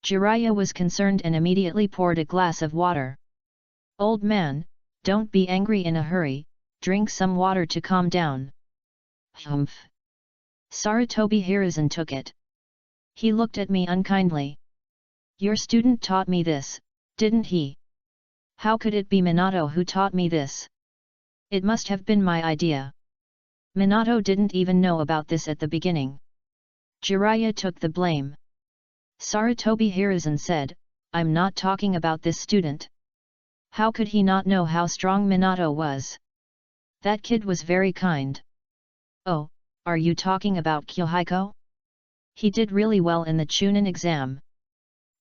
Jiraiya was concerned and immediately poured a glass of water. Old man, don't be angry in a hurry, drink some water to calm down. Humph. Sarutobi Hiruzen took it. He looked at me unkindly. Your student taught me this, didn't he? How could it be Minato who taught me this? It must have been my idea. Minato didn't even know about this at the beginning. Jiraiya took the blame. Sarutobi Hiruzen said, I'm not talking about this student. How could he not know how strong Minato was? That kid was very kind. Oh, are you talking about Kyohiko? He did really well in the Chunin exam.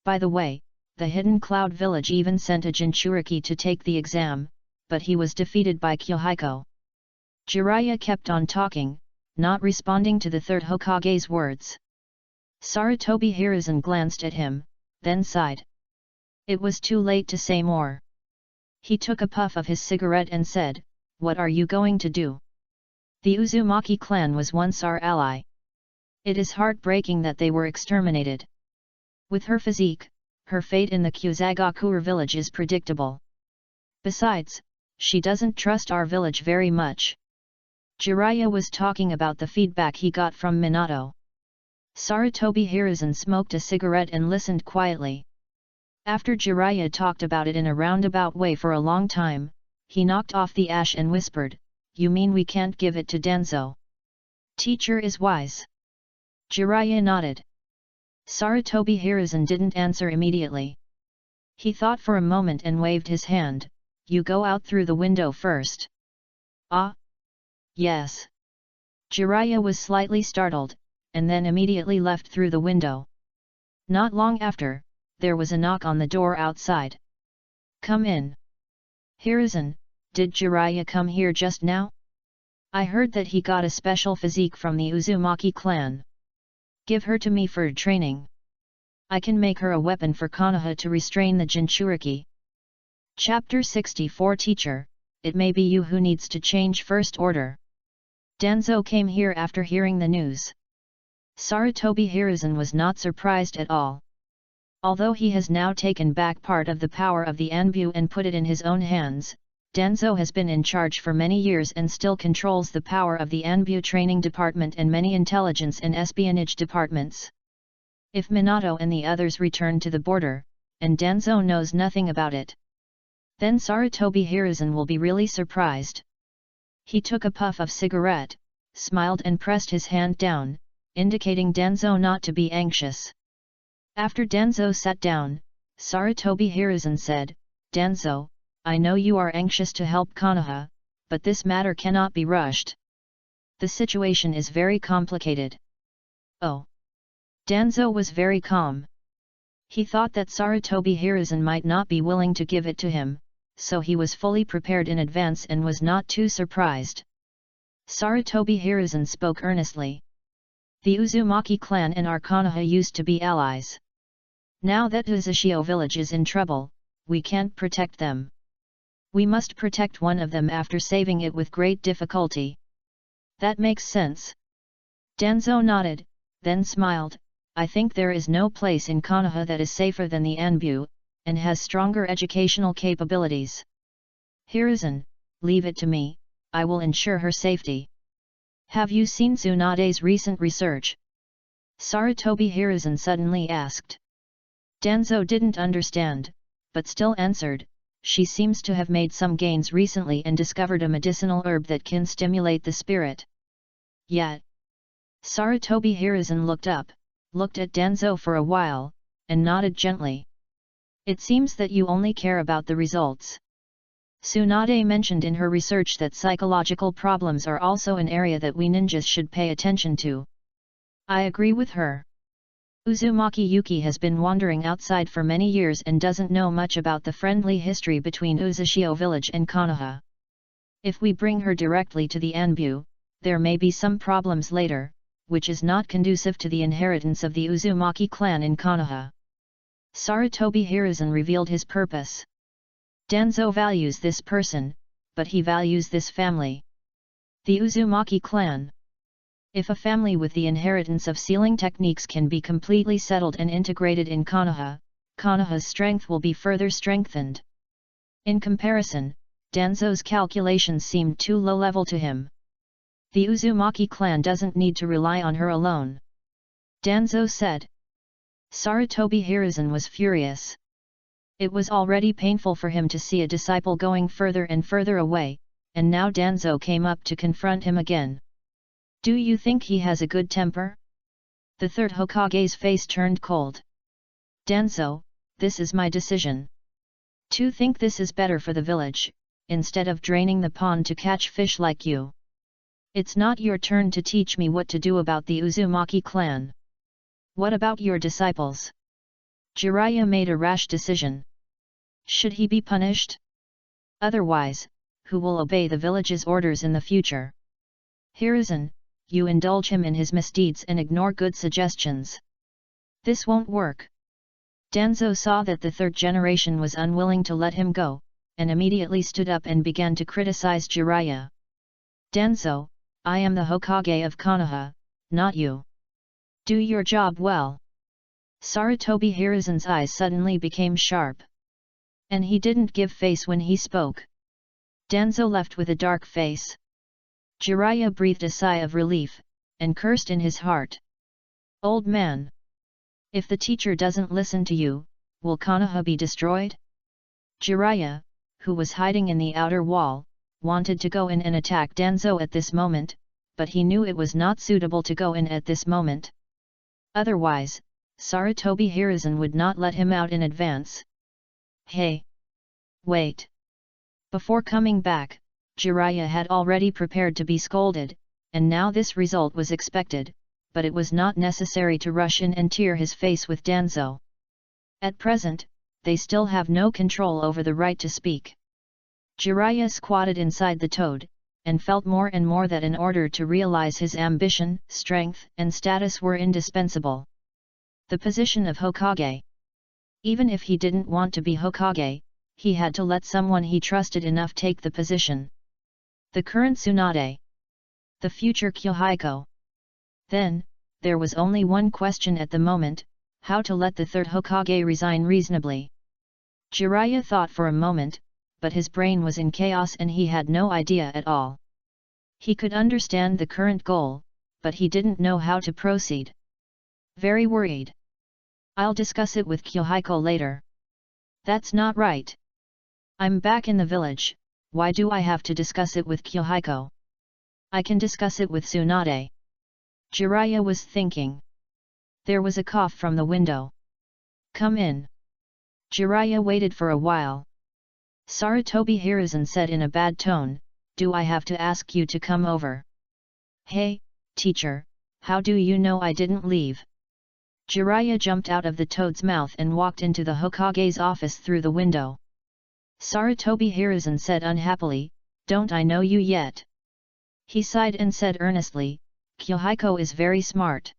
By the way, the Hidden Cloud village even sent a Jinchuriki to take the exam, but he was defeated by Kyohiko. Jiraiya kept on talking, not responding to the third Hokage's words. Sarutobi Hiruzen glanced at him, then sighed. It was too late to say more. He took a puff of his cigarette and said, what are you going to do? The Uzumaki clan was once our ally. It is heartbreaking that they were exterminated. With her physique, her fate in the Kyuzagakure village is predictable. Besides, she doesn't trust our village very much. Jiraiya was talking about the feedback he got from Minato. Sarutobi Hiruzen smoked a cigarette and listened quietly. After Jiraiya talked about it in a roundabout way for a long time, he knocked off the ash and whispered, you mean we can't give it to Danzo? Teacher is wise. Jiraiya nodded. Sarutobi Hiruzen didn't answer immediately. He thought for a moment and waved his hand. You go out through the window first. Ah? Yes. Jiraiya was slightly startled, and then immediately left through the window. Not long after, there was a knock on the door outside. Come in. Hiruzen, did Jiraiya come here just now? I heard that he got a special physique from the Uzumaki clan. Give her to me for training. I can make her a weapon for Konoha to restrain the Jinchuriki. Chapter 64 Teacher, it may be you who needs to change first order. Danzo came here after hearing the news. Sarutobi Hiruzen was not surprised at all. Although he has now taken back part of the power of the Anbu and put it in his own hands, Danzo has been in charge for many years and still controls the power of the Anbu training department and many intelligence and espionage departments. If Minato and the others return to the border, and Danzo knows nothing about it, then Sarutobi Hiruzen will be really surprised. He took a puff of cigarette, smiled and pressed his hand down, indicating Danzo not to be anxious. After Danzo sat down, Sarutobi Hiruzen said, Danzo, I know you are anxious to help Konoha, but this matter cannot be rushed. The situation is very complicated. Oh. Danzo was very calm. He thought that Sarutobi Hiruzen might not be willing to give it to him, so he was fully prepared in advance and was not too surprised. Sarutobi Hiruzen spoke earnestly. The Uzumaki clan and our Konoha used to be allies. Now that Uzushio village is in trouble, we can't protect them. We must protect one of them after saving it with great difficulty. That makes sense. Danzo nodded, then smiled. I think there is no place in Konoha that is safer than the Anbu, and has stronger educational capabilities. Hiruzen, leave it to me, I will ensure her safety. Have you seen Tsunade's recent research? Sarutobi Hiruzen suddenly asked. Danzo didn't understand, but still answered, she seems to have made some gains recently and discovered a medicinal herb that can stimulate the spirit. Yet. Sarutobi Hiruzen looked up, looked at Danzo for a while, and nodded gently. It seems that you only care about the results. Tsunade mentioned in her research that psychological problems are also an area that we ninjas should pay attention to. I agree with her. Uzumaki Yuki has been wandering outside for many years and doesn't know much about the friendly history between Uzushio village and Konoha. If we bring her directly to the Anbu, there may be some problems later, which is not conducive to the inheritance of the Uzumaki clan in Konoha. Sarutobi Hiruzen revealed his purpose. Danzo values this person, but he values this family. The Uzumaki clan. If a family with the inheritance of sealing techniques can be completely settled and integrated in Konoha, Konoha's strength will be further strengthened. In comparison, Danzo's calculations seemed too low-level to him. The Uzumaki clan doesn't need to rely on her alone. Danzo said. Sarutobi Hiruzen was furious. It was already painful for him to see a disciple going further and further away, and now Danzo came up to confront him again. Do you think he has a good temper? The third Hokage's face turned cold. Danzo, this is my decision. To think this is better for the village, instead of draining the pond to catch fish like you. It's not your turn to teach me what to do about the Uzumaki clan. What about your disciples? Jiraiya made a rash decision. Should he be punished? Otherwise, who will obey the village's orders in the future? Hiruzen, you indulge him in his misdeeds and ignore good suggestions. This won't work. Danzo saw that the third generation was unwilling to let him go, and immediately stood up and began to criticize Jiraiya. Danzo, I am the Hokage of Konoha, not you. Do your job well. Sarutobi Hiruzen's eyes suddenly became sharp. And he didn't give face when he spoke. Danzo left with a dark face. Jiraiya breathed a sigh of relief, and cursed in his heart. Old man! If the teacher doesn't listen to you, will Konoha be destroyed? Jiraiya, who was hiding in the outer wall, wanted to go in and attack Danzo at this moment, but he knew it was not suitable to go in at this moment. Otherwise, Sarutobi Hiruzen would not let him out in advance. Hey! Wait! Before coming back, Jiraiya had already prepared to be scolded, and now this result was expected, but it was not necessary to rush in and tear his face with Danzo. At present, they still have no control over the right to speak. Jiraiya squatted inside the toad, and felt more and more that in order to realize his ambition, strength and status were indispensable. The position of Hokage. Even if he didn't want to be Hokage, he had to let someone he trusted enough take the position. The current Tsunade. The future Kyohiko. Then, there was only one question at the moment: how to let the third Hokage resign reasonably. Jiraiya thought for a moment, but his brain was in chaos and he had no idea at all. He could understand the current goal, but he didn't know how to proceed. Very worried. I'll discuss it with Kyohiko later. That's not right. I'm back in the village, why do I have to discuss it with Kyohiko? I can discuss it with Tsunade. Jiraiya was thinking. There was a cough from the window. Come in. Jiraiya waited for a while. Sarutobi Hiruzen said in a bad tone, do I have to ask you to come over? Hey, teacher, how do you know I didn't leave? Jiraiya jumped out of the toad's mouth and walked into the Hokage's office through the window. Sarutobi Hiruzen said unhappily, don't I know you yet? He sighed and said earnestly, Kyohiko is very smart.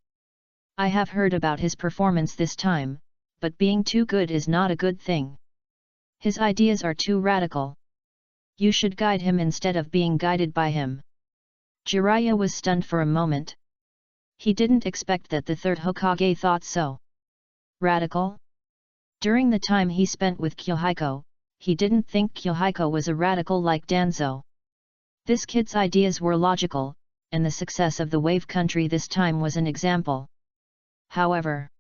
I have heard about his performance this time, but being too good is not a good thing. His ideas are too radical. You should guide him instead of being guided by him. Jiraiya was stunned for a moment. He didn't expect that the third Hokage thought so. Radical? During the time he spent with Kyohiko, he didn't think Kyohiko was a radical like Danzo. This kid's ideas were logical, and the success of the Wave Country this time was an example. However,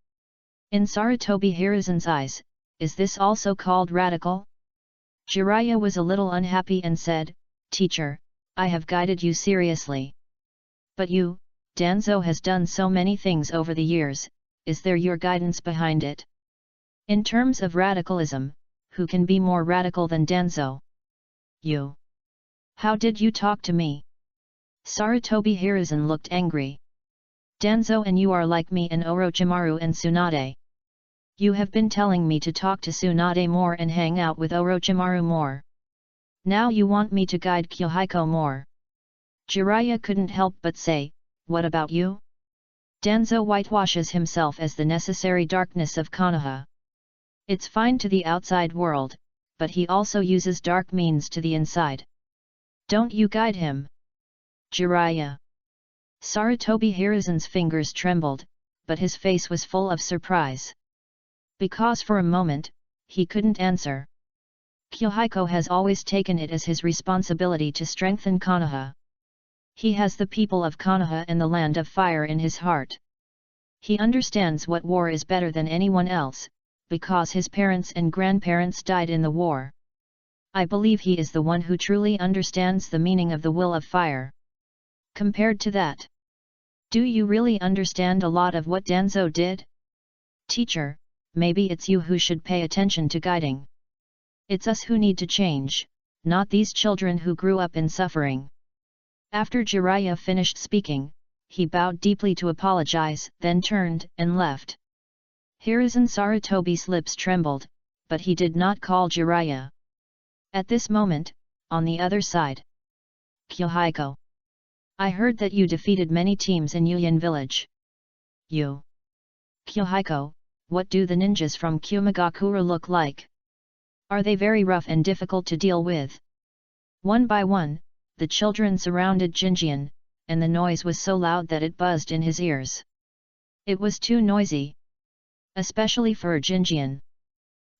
in Sarutobi Hiruzen's eyes, is this also called radical? Jiraiya was a little unhappy and said, Teacher, I have guided you seriously. But you, Danzo has done so many things over the years, is there your guidance behind it? In terms of radicalism, who can be more radical than Danzo? You. How did you talk to me? Sarutobi Hiruzen looked angry. Danzo and you are like me and Orochimaru and Tsunade. You have been telling me to talk to Tsunade more and hang out with Orochimaru more. Now you want me to guide Kyohiko more. Jiraiya couldn't help but say, what about you? Danzo whitewashes himself as the necessary darkness of Konoha. It's fine to the outside world, but he also uses dark means to the inside. Don't you guide him? Jiraiya. Sarutobi Hiruzen's fingers trembled, but his face was full of surprise. Because for a moment, he couldn't answer. Kyohiko has always taken it as his responsibility to strengthen Konoha. He has the people of Konoha and the Land of Fire in his heart. He understands what war is better than anyone else, because his parents and grandparents died in the war. I believe he is the one who truly understands the meaning of the will of fire. Compared to that, do you really understand a lot of what Danzo did? Teacher, maybe it's you who should pay attention to guiding. It's us who need to change, not these children who grew up in suffering. After Jiraiya finished speaking, he bowed deeply to apologize, then turned and left. Hiruzen Sarutobi's lips trembled, but he did not call Jiraiya. At this moment, on the other side. Kyohiko. I heard that you defeated many teams in Yuyan village. You. Kyohiko, what do the ninjas from Kumagakura look like? Are they very rough and difficult to deal with? One by one, the children surrounded Jinjian, and the noise was so loud that it buzzed in his ears. It was too noisy. Especially for Jinjian.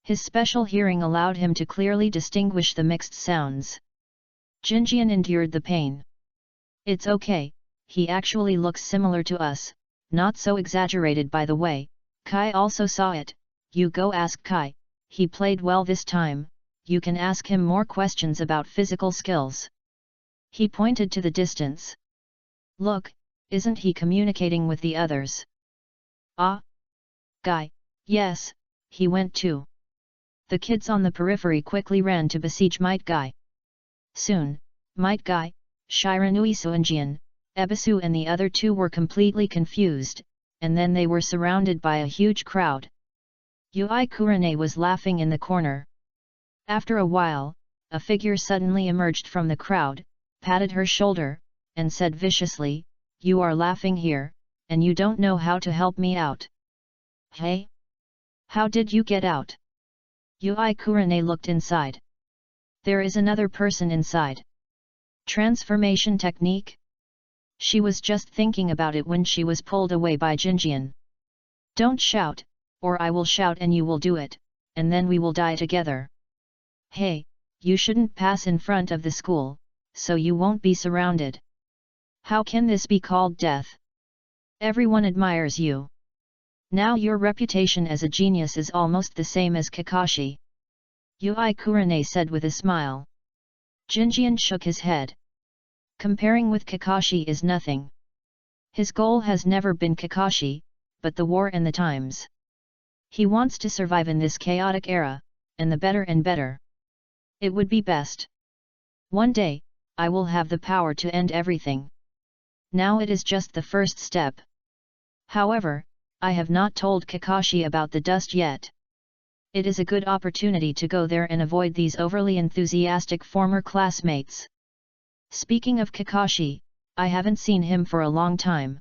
His special hearing allowed him to clearly distinguish the mixed sounds. Jinjian endured the pain. It's okay, he actually looks similar to us, not so exaggerated by the way. Kai also saw it. You go ask Kai, he played well this time, you can ask him more questions about physical skills. He pointed to the distance. Look, isn't he communicating with the others? Ah? Guy, yes, he went too. The kids on the periphery quickly ran to besiege Might Guy. Soon, Might Guy, Shiranui Suanjian, Ebisu and the other two were completely confused, and then they were surrounded by a huge crowd. Yui Kurane was laughing in the corner. After a while, a figure suddenly emerged from the crowd, patted her shoulder, and said viciously, "You are laughing here, and you don't know how to help me out. Hey? How did you get out?" Yui Kurane looked inside. There is another person inside. Transformation technique? She was just thinking about it when she was pulled away by Jinjian. Don't shout, or I will shout and you will do it, and then we will die together. Hey, you shouldn't pass in front of the school, so you won't be surrounded. How can this be called death? Everyone admires you. Now your reputation as a genius is almost the same as Kakashi. Yui Kurane said with a smile. Jinjian shook his head. Comparing with Kakashi is nothing. His goal has never been Kakashi, but the war and the times. He wants to survive in this chaotic era, and the better and better. It would be best. One day, I will have the power to end everything. Now it is just the first step. However, I have not told Kakashi about the dust yet. It is a good opportunity to go there and avoid these overly enthusiastic former classmates. Speaking of Kakashi, I haven't seen him for a long time.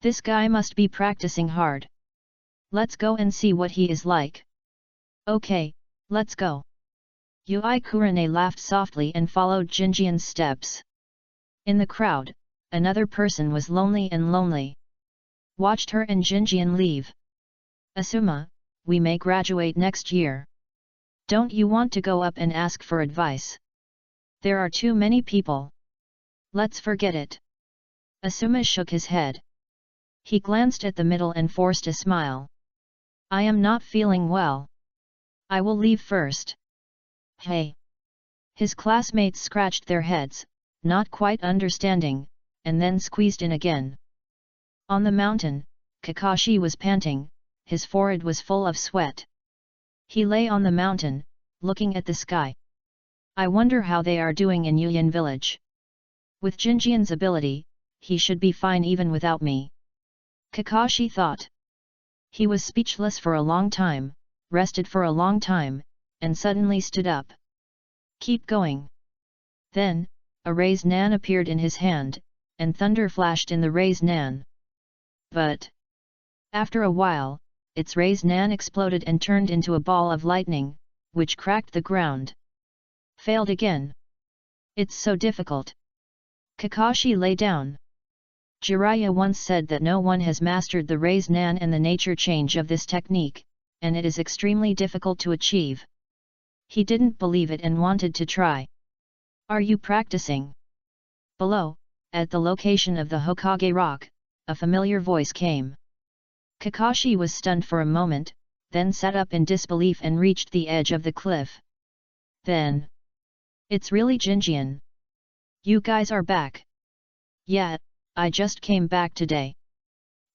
This guy must be practicing hard. Let's go and see what he is like. Okay, let's go. Yui Kurane laughed softly and followed Jinjian's steps. In the crowd, another person was lonely and lonely. Watched her and Jinjian leave. Asuma, we may graduate next year. Don't you want to go up and ask for advice? There are too many people. Let's forget it. Asuma shook his head. He glanced at the middle and forced a smile. I am not feeling well. I will leave first. Hey! His classmates scratched their heads, not quite understanding, and then squeezed in again. On the mountain, Kakashi was panting, his forehead was full of sweat. He lay on the mountain, looking at the sky. I wonder how they are doing in Yuyan village. With Jinjian's ability, he should be fine even without me. Kakashi thought. He was speechless for a long time, rested for a long time, and suddenly stood up. Keep going. Then, a raised nan appeared in his hand, and thunder flashed in the raised nan. But after a while, its raised nan exploded and turned into a ball of lightning, which cracked the ground. Failed again. It's so difficult. Kakashi lay down. Jiraiya once said that no one has mastered the raised nan and the nature change of this technique, and it is extremely difficult to achieve. He didn't believe it and wanted to try. Are you practicing? Below, at the location of the Hokage rock, a familiar voice came. Kakashi was stunned for a moment, then sat up in disbelief and reached the edge of the cliff. Then, it's really Jinjian. You guys are back. Yeah, I just came back today.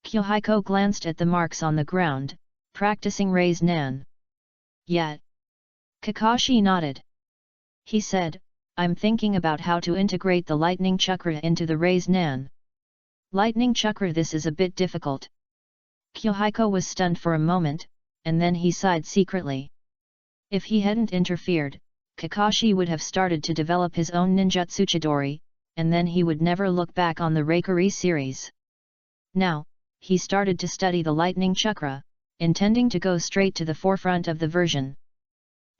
Kyohiko glanced at the marks on the ground, practicing raised nan. Yeah. Kakashi nodded. He said, I'm thinking about how to integrate the lightning chakra into the raised nan. Lightning chakra, this is a bit difficult. Kyohiko was stunned for a moment, and then he sighed secretly. If he hadn't interfered, Kakashi would have started to develop his own ninjutsu Chidori, and then he would never look back on the Reikari series. Now, he started to study the lightning chakra, intending to go straight to the forefront of the version.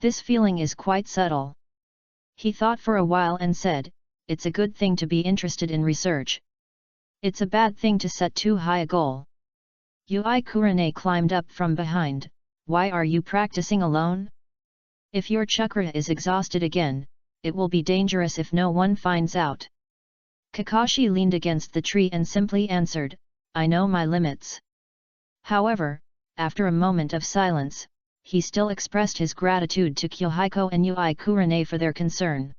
This feeling is quite subtle. He thought for a while and said, it's a good thing to be interested in research. It's a bad thing to set too high a goal. Yui Kurane climbed up from behind. Why are you practicing alone? If your chakra is exhausted again, it will be dangerous if no one finds out. Kakashi leaned against the tree and simply answered, I know my limits. However, after a moment of silence, he still expressed his gratitude to Kyohiko and Yui Kurane for their concern.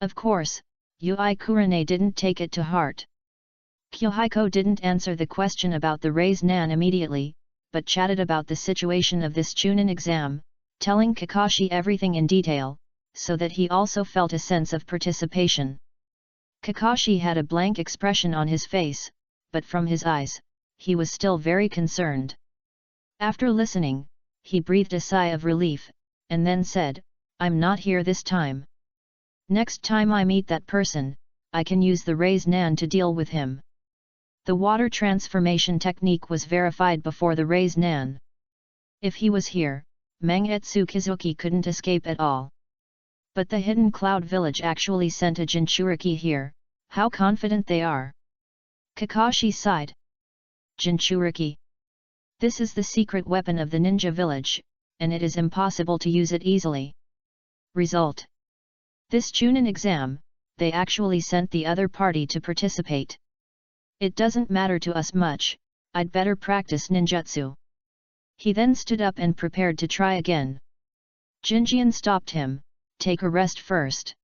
Of course, Yui Kurane didn't take it to heart. Kyohiko didn't answer the question about the raise nan immediately, but chatted about the situation of this Chunin exam, telling Kakashi everything in detail, so that he also felt a sense of participation. Kakashi had a blank expression on his face, but from his eyes, he was still very concerned. After listening, he breathed a sigh of relief, and then said, "I'm not here this time. Next time I meet that person, I can use the raise nan to deal with him." The water transformation technique was verified before the raise nan. If he was here, Mangetsu Kizuki couldn't escape at all. But the hidden cloud village actually sent a Jinchuriki here, how confident they are. Kakashi sighed. Jinchuriki. This is the secret weapon of the ninja village, and it is impossible to use it easily. Result. This Chunin exam, they actually sent the other party to participate. It doesn't matter to us much, I'd better practice ninjutsu. He then stood up and prepared to try again. Jinjian stopped him, "Take a rest first."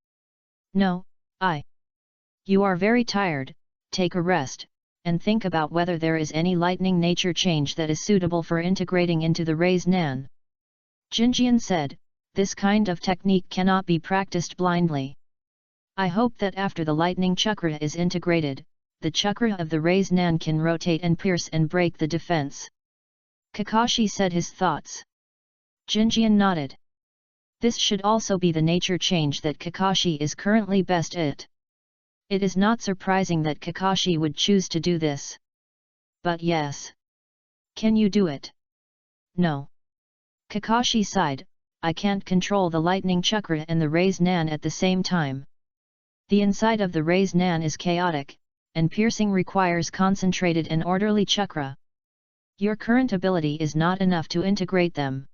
"No, You are very tired, take a rest, and think about whether there is any lightning nature change that is suitable for integrating into the raise nan." Jinjian said, "This kind of technique cannot be practiced blindly. I hope that after the lightning chakra is integrated, the chakra of the raise nan can rotate and pierce and break the defense." Kakashi said his thoughts. Jinjian nodded. This should also be the nature change that Kakashi is currently best at. It is not surprising that Kakashi would choose to do this. But yes. Can you do it? No. Kakashi sighed, "I can't control the lightning chakra and the raise nan at the same time. The inside of the raise nan is chaotic, and piercing requires concentrated and orderly chakra. Your current ability is not enough to integrate them.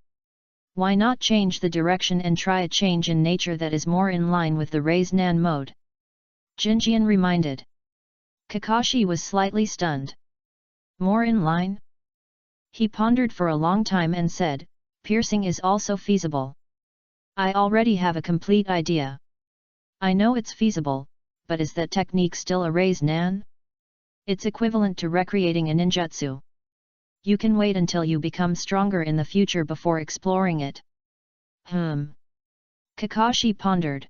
Why not change the direction and try a change in nature that is more in line with the raise nan mode?" Jinjian reminded. Kakashi was slightly stunned. More in line? He pondered for a long time and said, "Piercing is also feasible. I already have a complete idea. I know it's feasible, but is that technique still a raise nan? It's equivalent to recreating a ninjutsu. You can wait until you become stronger in the future before exploring it." Kakashi pondered.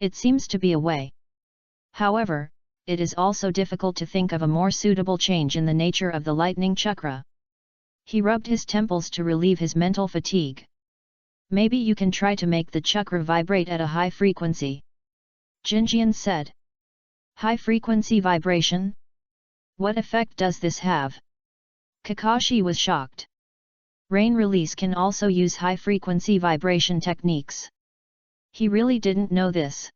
It seems to be a way. However, it is also difficult to think of a more suitable change in the nature of the lightning chakra. He rubbed his temples to relieve his mental fatigue. "Maybe you can try to make the chakra vibrate at a high frequency," Jinjian said. "High frequency vibration? What effect does this have?" Kakashi was shocked. Rain release can also use high frequency vibration techniques. He really didn't know this.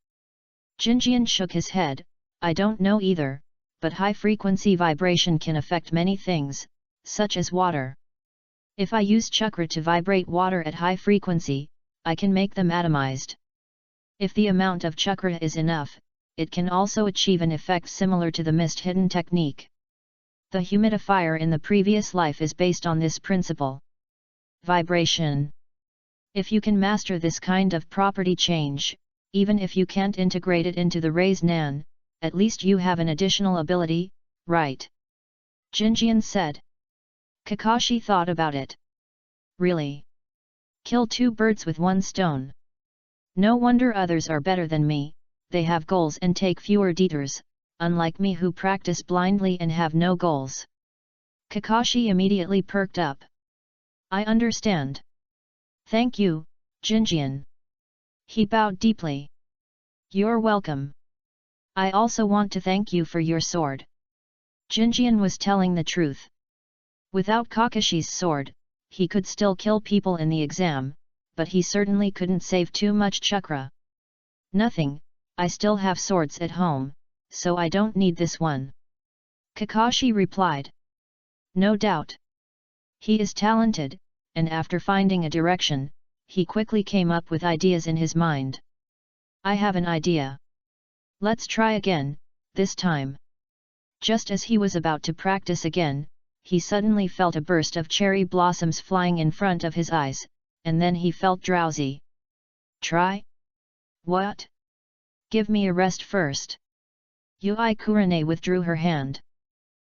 Jinjian shook his head, "I don't know either, but high frequency vibration can affect many things, such as water. If I use chakra to vibrate water at high frequency, I can make them atomized. If the amount of chakra is enough, it can also achieve an effect similar to the mist hidden technique. The humidifier in the previous life is based on this principle. Vibration. If you can master this kind of property change, even if you can't integrate it into the raise nan, at least you have an additional ability, right?" Jinjian said. Kakashi thought about it. Really? Kill two birds with one stone. No wonder others are better than me, they have goals and take fewer detours, unlike me who practice blindly and have no goals. Kakashi immediately perked up. "I understand. Thank you, Jinjian." He bowed deeply. "You're welcome. I also want to thank you for your sword." Jinjian was telling the truth. Without Kakashi's sword, he could still kill people in the exam, but he certainly couldn't save too much chakra. "Nothing, I still have swords at home, so I don't need this one," Kakashi replied. "No doubt. He is talented, and after finding a direction, he quickly came up with ideas in his mind. "I have an idea. Let's try again, this time." Just as he was about to practice again, he suddenly felt a burst of cherry blossoms flying in front of his eyes, and then he felt drowsy. "Try? What? Give me a rest first. Yui Kurane withdrew her hand.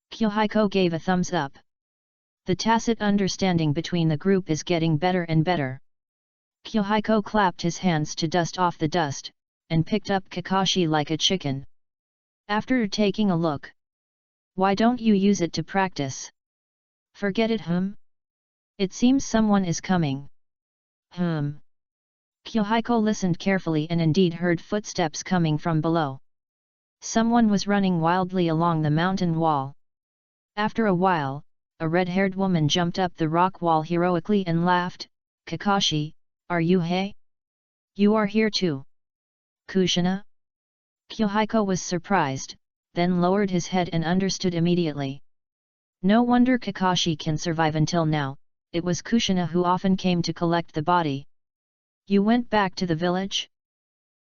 Kyohiko gave a thumbs up. The tacit understanding between the group is getting better and better. Kyohiko clapped his hands to dust off the dust, and picked up Kakashi like a chicken. After taking a look. Why don't you use it to practice? Forget it, It seems someone is coming. Kyohiko listened carefully and indeed heard footsteps coming from below. Someone was running wildly along the mountain wall. After a while, a red-haired woman jumped up the rock wall heroically and laughed. Kakashi, are you Hei? You are here too. Kushina? Kyohiko was surprised, then lowered his head and understood immediately. No wonder Kakashi can survive until now, it was Kushina who often came to collect the body. You went back to the village?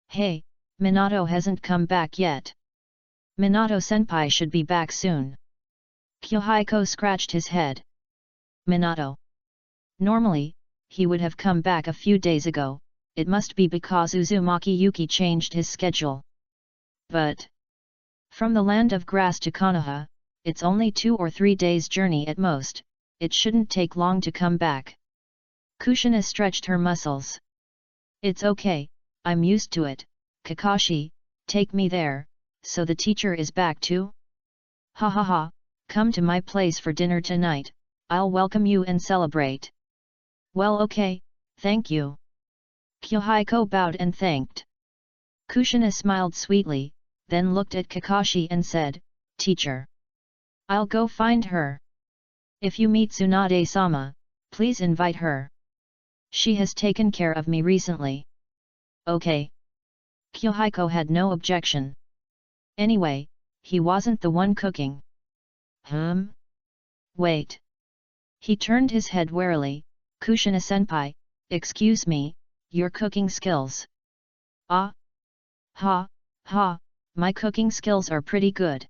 Hey, Minato hasn't come back yet. Minato-senpai should be back soon. Kyohiko scratched his head. Minato. Normally, he would have come back a few days ago, it must be because Uzumaki Yuki changed his schedule. But from the land of grass to Konoha, it's only 2 or 3 days' journey at most, it shouldn't take long to come back. Kushina stretched her muscles. It's okay, I'm used to it, Kakashi, take me there, so the teacher is back too? Ha ha ha, come to my place for dinner tonight, I'll welcome you and celebrate. Well okay, thank you. Kyohiko bowed and thanked. Kushina smiled sweetly, then looked at Kakashi and said, Teacher. I'll go find her. If you meet Tsunade-sama, please invite her. She has taken care of me recently. Okay. Kyohiko had no objection. Anyway, he wasn't the one cooking. Wait. He turned his head warily. Kushina-senpai, excuse me, your cooking skills. Ah? Ha, ha, my cooking skills are pretty good.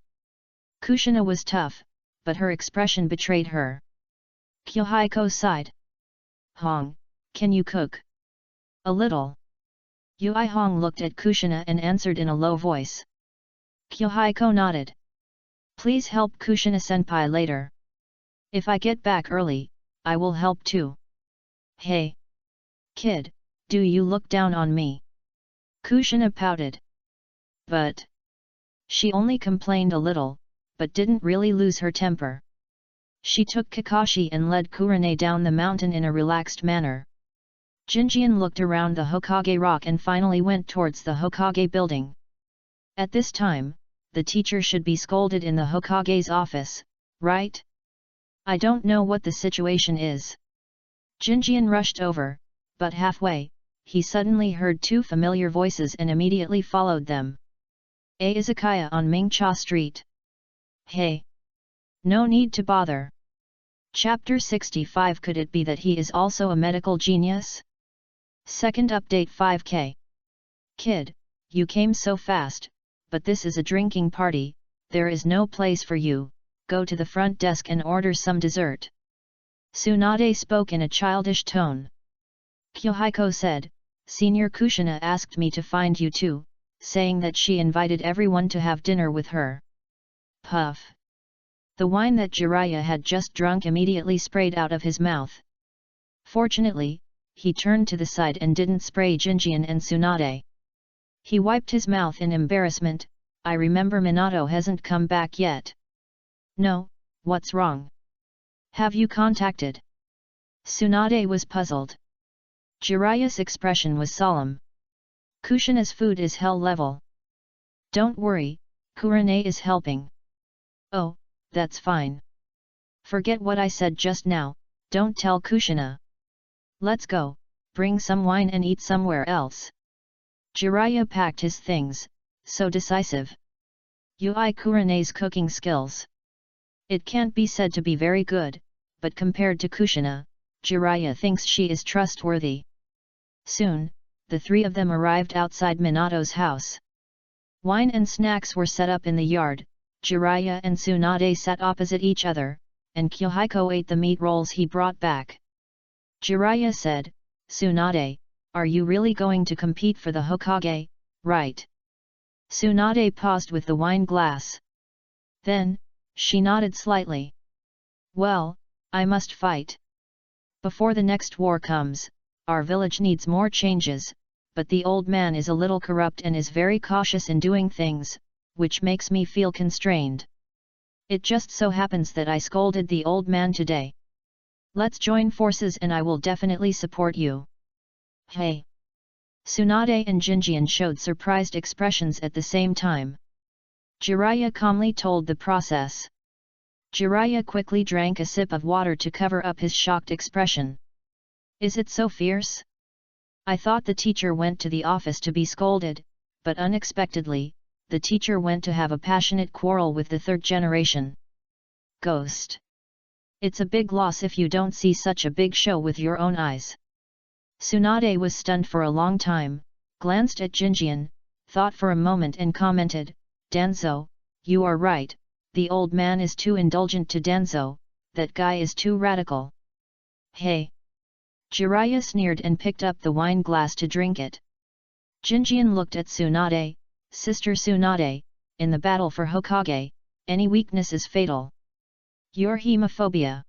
Kushina was tough, but her expression betrayed her. Kyohiko sighed. Hong, can you cook? A little. Yui Hong looked at Kushina and answered in a low voice. Kyohiko nodded. Please help Kushina-senpai later. If I get back early, I will help too. Hey! Kid, do you look down on me? Kushina pouted. But she only complained a little, but didn't really lose her temper. She took Kakashi and led Kurane down the mountain in a relaxed manner. Jinjian looked around the Hokage rock and finally went towards the Hokage building. At this time, the teacher should be scolded in the Hokage's office, right? I don't know what the situation is. Jinjian rushed over, but halfway, he suddenly heard 2 familiar voices and immediately followed them. A izakaya on Mingcha Street. Hey! No need to bother. Chapter 65. Could it be that he is also a medical genius? Second update 5K. Kid, you came so fast, but this is a drinking party, there is no place for you, go to the front desk and order some dessert. Tsunade spoke in a childish tone. Kyohiko said, Senior Kushina asked me to find you too, saying that she invited everyone to have dinner with her. Puff. The wine that Jiraiya had just drunk immediately sprayed out of his mouth. Fortunately, he turned to the side and didn't spray Jinjian and Tsunade. He wiped his mouth in embarrassment. I remember Minato hasn't come back yet. No, what's wrong? Have you contacted? Tsunade was puzzled. Jiraiya's expression was solemn. Kushina's food is hell level. Don't worry, Kurane is helping. Oh, that's fine. Forget what I said just now, don't tell Kushina. Let's go, bring some wine and eat somewhere else. Jiraiya packed his things, so decisive. Yui Kurane's cooking skills. It can't be said to be very good, but compared to Kushina, Jiraiya thinks she is trustworthy. Soon, the 3 of them arrived outside Minato's house. Wine and snacks were set up in the yard. Jiraiya and Tsunade sat opposite each other, and Kyohiko ate the meat rolls he brought back. Jiraiya said, Tsunade, are you really going to compete for the Hokage, right? Tsunade paused with the wine glass. Then, she nodded slightly. Well, I must fight. Before the next war comes, our village needs more changes, but the old man is a little corrupt and is very cautious in doing things, which makes me feel constrained. It just so happens that I scolded the old man today. Let's join forces and I will definitely support you. Hey! Tsunade and Jinjian showed surprised expressions at the same time. Jiraiya calmly told the process. Jiraiya quickly drank a sip of water to cover up his shocked expression. Is it so fierce? I thought the teacher went to the office to be scolded, but unexpectedly, the teacher went to have a passionate quarrel with the third generation. Ghost. It's a big loss if you don't see such a big show with your own eyes. Tsunade was stunned for a long time, glanced at Jinjian, thought for a moment and commented, Danzo, you are right, the old man is too indulgent to Danzo, that guy is too radical. Hey! Jiraiya sneered and picked up the wine glass to drink it. Jinjian looked at Tsunade, Sister Tsunade, in the battle for Hokage, any weakness is fatal. Your hemophobia.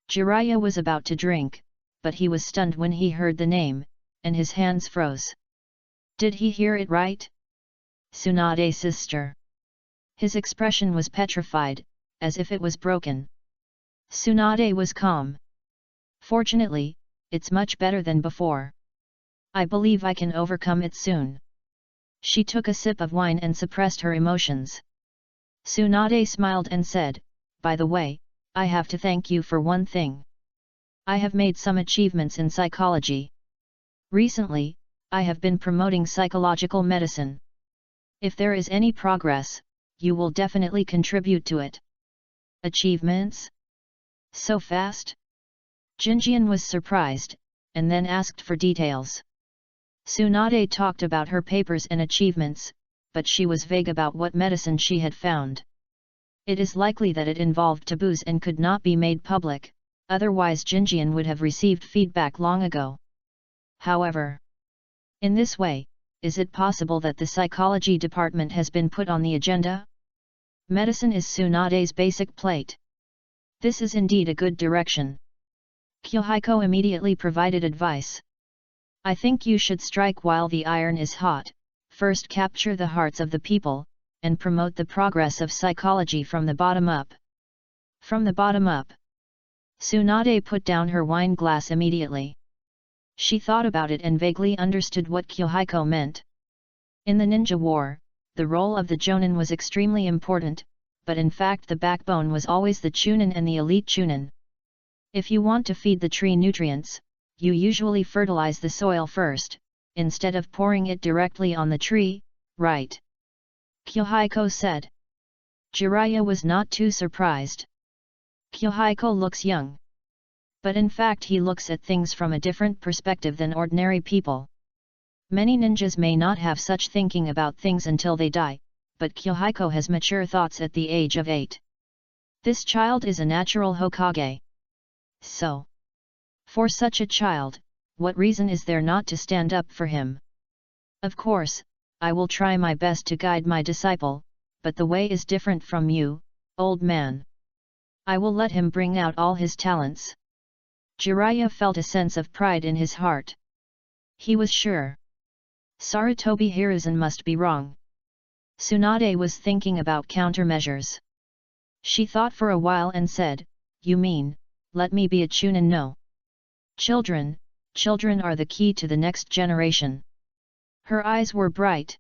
Jiraiya was about to drink, but he was stunned when he heard the name, and his hands froze. Did he hear it right? Tsunade sister. His expression was petrified, as if it was broken. Tsunade was calm. Fortunately, it's much better than before. I believe I can overcome it soon. She took a sip of wine and suppressed her emotions. Tsunade smiled and said, by the way, I have to thank you for one thing. I have made some achievements in psychology. Recently, I have been promoting psychological medicine. If there is any progress, you will definitely contribute to it. Achievements? So fast? Jinjian was surprised, and then asked for details. Tsunade talked about her papers and achievements, but she was vague about what medicine she had found. It is likely that it involved taboos and could not be made public, otherwise Jinjian would have received feedback long ago. However, in this way, is it possible that the psychology department has been put on the agenda? Medicine is Tsunade's basic plate. This is indeed a good direction. Kyohiko immediately provided advice. I think you should strike while the iron is hot, first capture the hearts of the people, and promote the progress of psychology from the bottom up. From the bottom up. Tsunade put down her wine glass immediately. She thought about it and vaguely understood what Kyohiko meant. In the ninja war, the role of the Jonin was extremely important, but in fact the backbone was always the Chunin and the elite Chunin. If you want to feed the tree nutrients, you usually fertilize the soil first, instead of pouring it directly on the tree, right? Kyohiko said. Jiraiya was not too surprised. Kyohiko looks young. But in fact he looks at things from a different perspective than ordinary people. Many ninjas may not have such thinking about things until they die, but Kyohiko has mature thoughts at the age of 8. This child is a natural Hokage. So, for such a child, what reason is there not to stand up for him? Of course, I will try my best to guide my disciple, but the way is different from you, old man. I will let him bring out all his talents. Jiraiya felt a sense of pride in his heart. He was sure. Sarutobi Hiruzen must be wrong. Tsunade was thinking about countermeasures. She thought for a while and said, you mean, let me be a Chunin? No. Children are the key to the next generation. Her eyes were bright.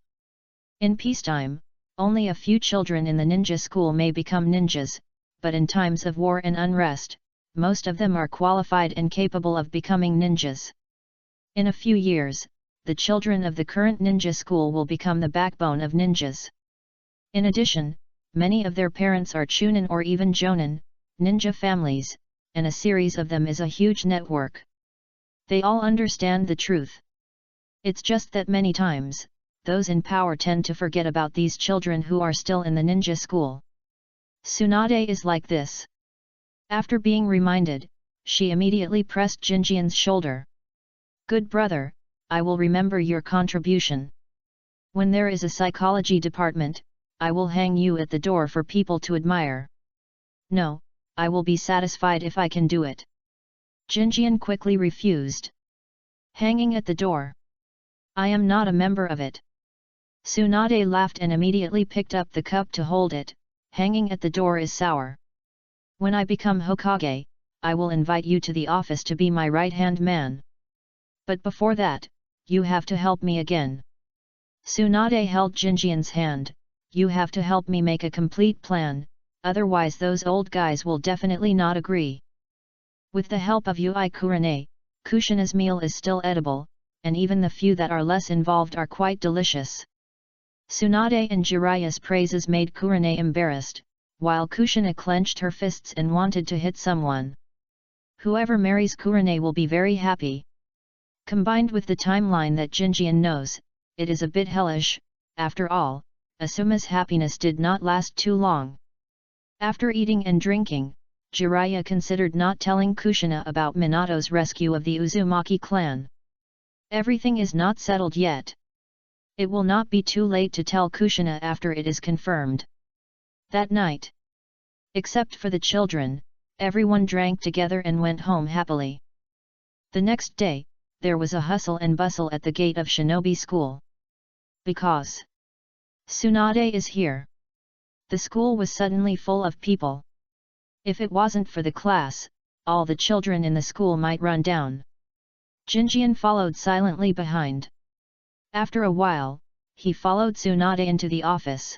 In peacetime, only a few children in the ninja school may become ninjas, but in times of war and unrest, most of them are qualified and capable of becoming ninjas. In a few years, the children of the current ninja school will become the backbone of ninjas. In addition, many of their parents are Chunin or even Jonin, ninja families, and a series of them is a huge network. They all understand the truth. It's just that many times, those in power tend to forget about these children who are still in the ninja school. Tsunade is like this. After being reminded, she immediately pressed Jinjian's shoulder. Good brother, I will remember your contribution. When there is a psychology department, I will hang you at the door for people to admire. No, I will be satisfied if I can do it. Jinjian quickly refused. Hanging at the door. I am not a member of it. Tsunade laughed and immediately picked up the cup to hold it. Hanging at the door is sour. When I become Hokage, I will invite you to the office to be my right-hand man. But before that, you have to help me again. Tsunade held Jinjian's hand. You have to help me make a complete plan, otherwise those old guys will definitely not agree. With the help of Yui Kurane, Kushina's meal is still edible, and even the few that are less involved are quite delicious. Tsunade and Jiraiya's praises made Kurane embarrassed, while Kushina clenched her fists and wanted to hit someone. Whoever marries Kurane will be very happy. Combined with the timeline that Jinjian knows, it is a bit hellish. After all, Asuma's happiness did not last too long. After eating and drinking, Jiraiya considered not telling Kushina about Minato's rescue of the Uzumaki clan. Everything is not settled yet. It will not be too late to tell Kushina after it is confirmed. That night, except for the children, everyone drank together and went home happily. The next day, there was a hustle and bustle at the gate of Shinobi School. Because Tsunade is here. The school was suddenly full of people. If it wasn't for the class, all the children in the school might run down. Jinjian followed silently behind. After a while, he followed Tsunade into the office.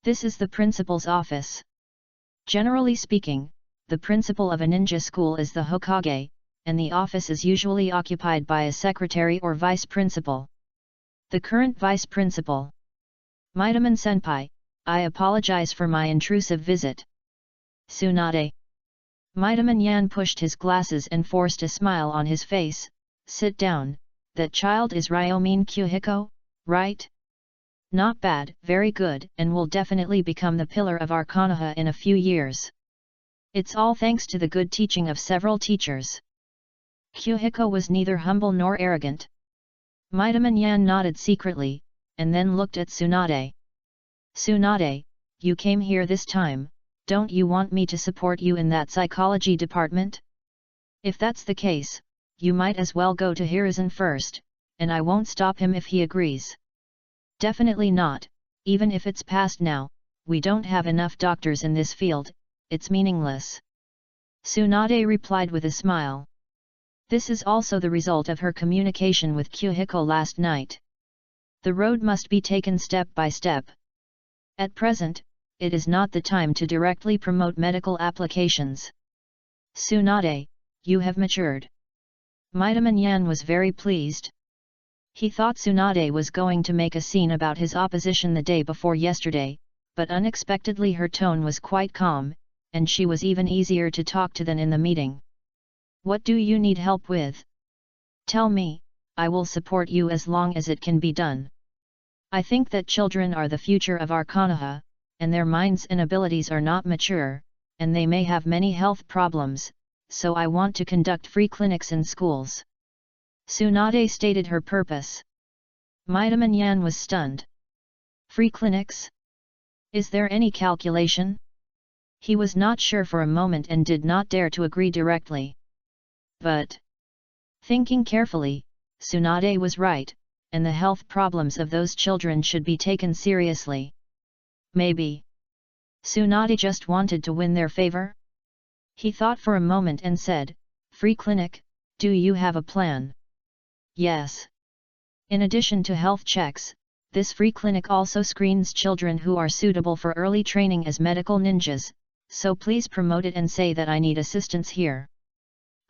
This is the principal's office. Generally speaking, the principal of a ninja school is the Hokage, and the office is usually occupied by a secretary or vice principal. The current vice principal. Midaman-senpai, I apologize for my intrusive visit. Tsunade. Midaman Yan pushed his glasses and forced a smile on his face. Sit down, that child is Ryomin Kuhiko, right? Not bad, very good, and will definitely become the pillar of our Konoha in a few years. It's all thanks to the good teaching of several teachers. Kuhiko was neither humble nor arrogant. Midaman Yan nodded secretly, and then looked at Tsunade. Tsunade, you came here this time, don't you want me to support you in that psychology department? If that's the case, you might as well go to Hiruzen first, and I won't stop him if he agrees. Definitely not, even if it's past now, we don't have enough doctors in this field, it's meaningless. Tsunade replied with a smile. This is also the result of her communication with Kuhiko last night. The road must be taken step by step. At present, it is not the time to directly promote medical applications. Tsunade, you have matured. Midaman Yan was very pleased. He thought Tsunade was going to make a scene about his opposition the day before yesterday, but unexpectedly her tone was quite calm, and she was even easier to talk to than in the meeting. What do you need help with? Tell me, I will support you as long as it can be done. I think that children are the future of our Konoha, and their minds and abilities are not mature, and they may have many health problems, so I want to conduct free clinics in schools. Tsunade stated her purpose. Midaman Yan was stunned. Free clinics? Is there any calculation? He was not sure for a moment and did not dare to agree directly. But, thinking carefully, Tsunade was right, and the health problems of those children should be taken seriously. Maybe Tsunade just wanted to win their favor? He thought for a moment and said, Free clinic, do you have a plan? Yes. In addition to health checks, this free clinic also screens children who are suitable for early training as medical ninjas, so please promote it and say that I need assistance here.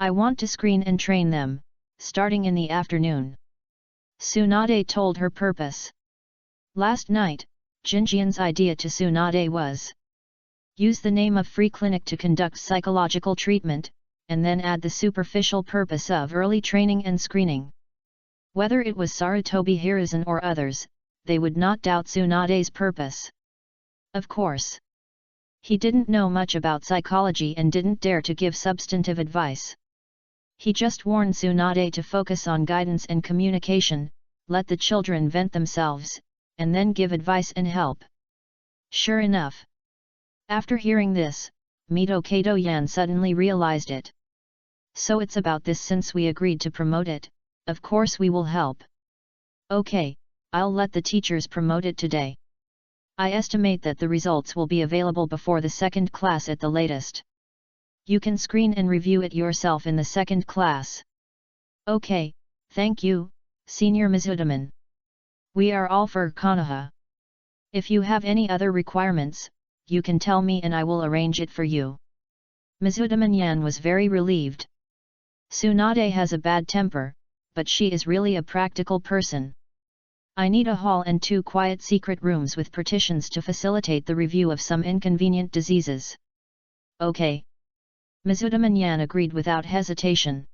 I want to screen and train them, starting in the afternoon. Tsunade told her purpose. Last night, Jinjian's idea to Tsunade was use the name of free clinic to conduct psychological treatment, and then add the superficial purpose of early training and screening. Whether it was Sarutobi Hiruzen or others, they would not doubt Tsunade's purpose. Of course. He didn't know much about psychology and didn't dare to give substantive advice. He just warned Tsunade to focus on guidance and communication, let the children vent themselves, and then give advice and help. Sure enough. After hearing this, Mito Yan suddenly realized it. So it's about this. Since we agreed to promote it, of course we will help. Okay, I'll let the teachers promote it today. I estimate that the results will be available before the second class at the latest. You can screen and review it yourself in the second class. Okay, thank you, Senior Mizudaman. We are all for Konoha. If you have any other requirements, you can tell me and I will arrange it for you. Mizudaman Yan was very relieved. Tsunade has a bad temper, but she is really a practical person. I need a hall and 2 quiet secret rooms with partitions to facilitate the review of some inconvenient diseases. Okay. Mizudaman Yan agreed without hesitation.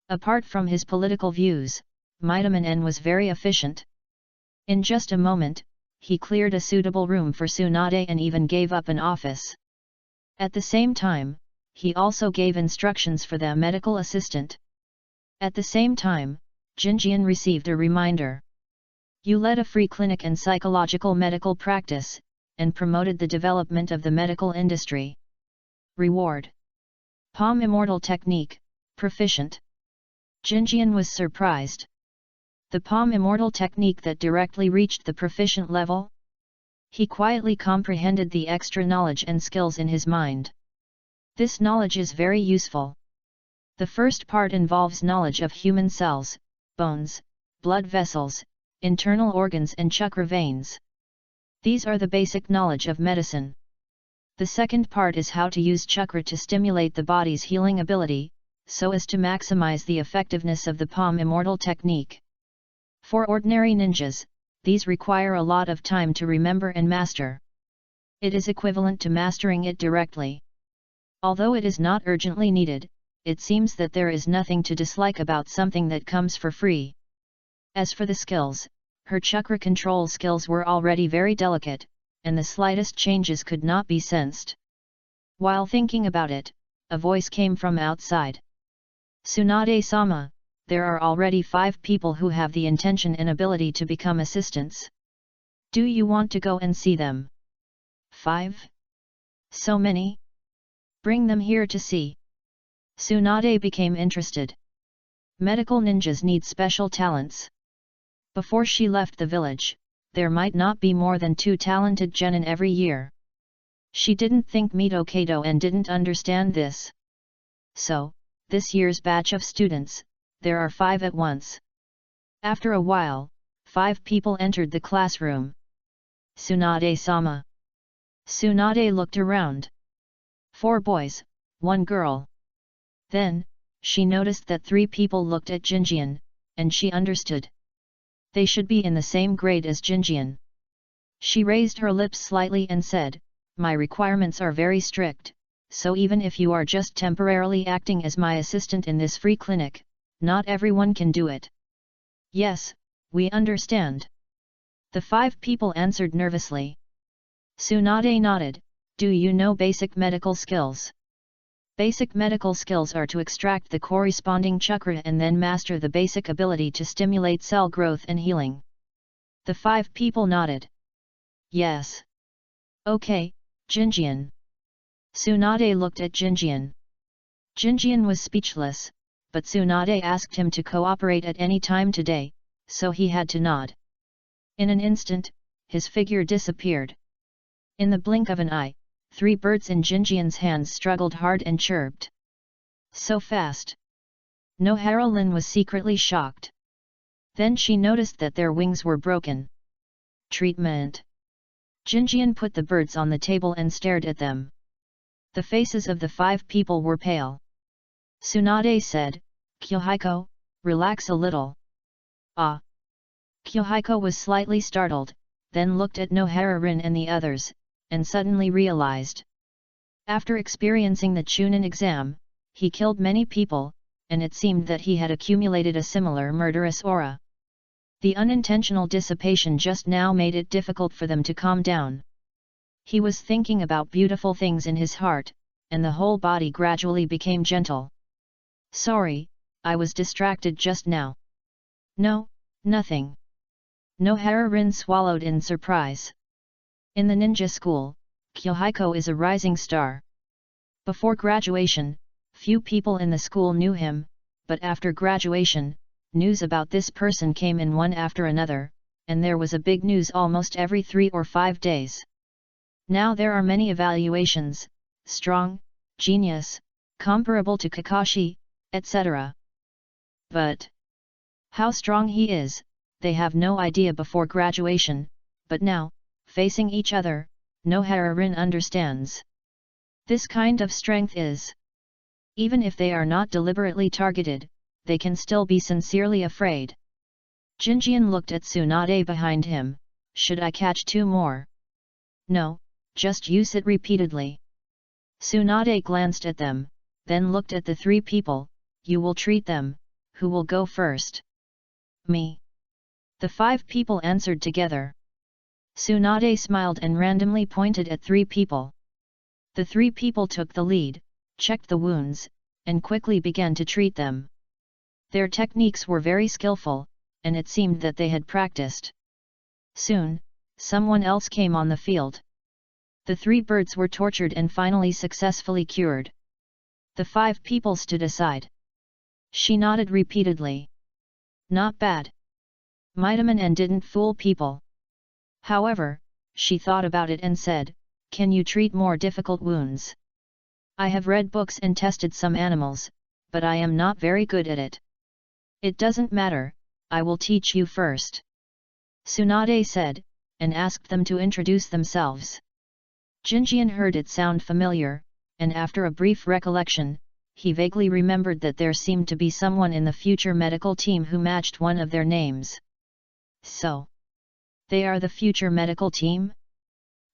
Apart from his political views, Mizudaman N was very efficient. In just a moment, he cleared a suitable room for Tsunade and even gave up an office. At the same time, he also gave instructions for the medical assistant. At the same time, Jinjian received a reminder. You led a free clinic and psychological medical practice, and promoted the development of the medical industry. Reward. Palm Immortal Technique, Proficient. Jinjian was surprised. The Palm Immortal Technique that directly reached the proficient level? He quietly comprehended the extra knowledge and skills in his mind. This knowledge is very useful. The first part involves knowledge of human cells, bones, blood vessels, internal organs and chakra veins. These are the basic knowledge of medicine. The second part is how to use chakra to stimulate the body's healing ability, so as to maximize the effectiveness of the Palm Immortal Technique. For ordinary ninjas, these require a lot of time to remember and master. It is equivalent to mastering it directly. Although it is not urgently needed, it seems that there is nothing to dislike about something that comes for free. As for the skills, her chakra control skills were already very delicate, and the slightest changes could not be sensed. While thinking about it, a voice came from outside. Tsunade-sama, there are already 5 people who have the intention and ability to become assistants. Do you want to go and see them? 5? So many? Bring them here to see. Tsunade became interested. Medical ninjas need special talents. Before she left the village, there might not be more than 2 talented genin every year. She didn't think Mito Kato and didn't understand this. So, this year's batch of students, there are 5 at once. After a while, 5 people entered the classroom. Tsunade-sama. Tsunade looked around. 4 boys, 1 girl. Then, she noticed that 3 people looked at Jinjian, and she understood. They should be in the same grade as Jinjian. She raised her lips slightly and said, "My requirements are very strict, so even if you are just temporarily acting as my assistant in this free clinic, not everyone can do it." "Yes, we understand." The 5 people answered nervously. Tsunade nodded. "Do you know basic medical skills?" Basic medical skills are to extract the corresponding chakra and then master the basic ability to stimulate cell growth and healing. The 5 people nodded. "Yes." "Okay, Jinjian." Tsunade looked at Jinjian. Jinjian was speechless, but Tsunade asked him to cooperate at any time today, so he had to nod. In an instant, his figure disappeared. In the blink of an eye, 3 birds in Jinjian's hands struggled hard and chirped. So fast! Nohara-Lin was secretly shocked. Then she noticed that their wings were broken. Treatment. Jinjian put the birds on the table and stared at them. The faces of the 5 people were pale. Tsunade said, "Kyohiko, relax a little." "Ah." Kyohiko was slightly startled, then looked at Nohara-Rin and the others, and suddenly realized. After experiencing the Chunin exam, he killed many people, and it seemed that he had accumulated a similar murderous aura. The unintentional dissipation just now made it difficult for them to calm down. He was thinking about beautiful things in his heart, and the whole body gradually became gentle. "Sorry, I was distracted just now." "No, nothing." Nohara Rin swallowed in surprise. In the ninja school, Kyohiko is a rising star. Before graduation, few people in the school knew him, but after graduation, news about this person came in one after another, and there was a big news almost every 3 or 5 days. Now there are many evaluations: strong, genius, comparable to Kakashi, etc. But how strong he is, they have no idea before graduation, but now, facing each other, Nohara Rin understands. This kind of strength is, even if they are not deliberately targeted, they can still be sincerely afraid. Jinjian looked at Tsunade behind him. Should I catch 2 more? No, just use it repeatedly. Tsunade glanced at them, then looked at the 3 people. You will treat them. Who will go first? Me. The 5 people answered together. Tsunade smiled and randomly pointed at 3 people. The 3 people took the lead, checked the wounds, and quickly began to treat them. Their techniques were very skillful, and it seemed that they had practiced. Soon, someone else came on the field. The 3 birds were tortured and finally successfully cured. The 5 people stood aside. She nodded repeatedly. Not bad. Vitamin N didn't fool people. However, she thought about it and said, can you treat more difficult wounds? I have read books and tested some animals, but I am not very good at it. It doesn't matter, I will teach you first. Tsunade said, and asked them to introduce themselves. Jinjian heard it sound familiar, and after a brief recollection, he vaguely remembered that there seemed to be someone in the future medical team who matched one of their names. So, they are the future medical team?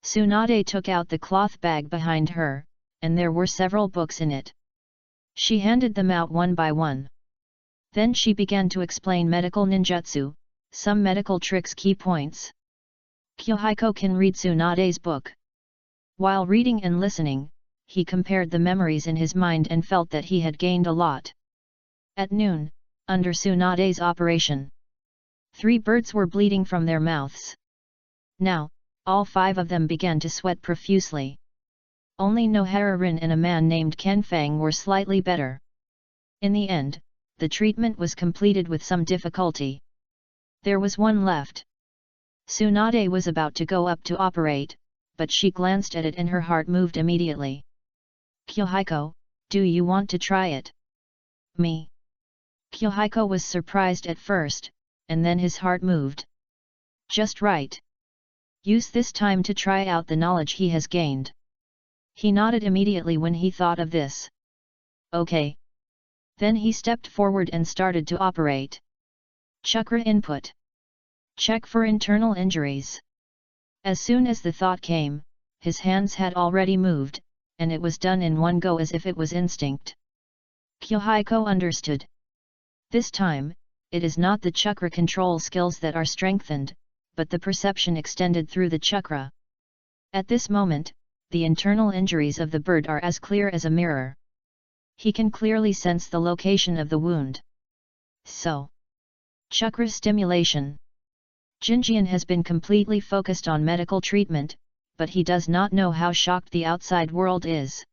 Tsunade took out the cloth bag behind her, and there were several books in it. She handed them out one by one. Then she began to explain medical ninjutsu, some medical tricks, key points. Kyohiko can read Tsunade's book. While reading and listening, he compared the memories in his mind and felt that he had gained a lot. At noon, under Tsunade's operation, 3 birds were bleeding from their mouths. Now, all 5 of them began to sweat profusely. Only Nohara Rin and a man named Ken Fang were slightly better. In the end, the treatment was completed with some difficulty. There was one left. Tsunade was about to go up to operate, but she glanced at it and her heart moved immediately. Kyohiko, do you want to try it? Me? Kyohiko was surprised at first, and then his heart moved. Just right. Use this time to try out the knowledge he has gained. He nodded immediately when he thought of this. Okay. Then he stepped forward and started to operate. Chakra input. Check for internal injuries. As soon as the thought came, his hands had already moved, and it was done in one go as if it was instinct. Kyohiko understood. This time, it is not the chakra control skills that are strengthened, but the perception extended through the chakra. At this moment, the internal injuries of the bird are as clear as a mirror. He can clearly sense the location of the wound. So, chakra stimulation. Jinjian has been completely focused on medical treatment, but he does not know how shocked the outside world is.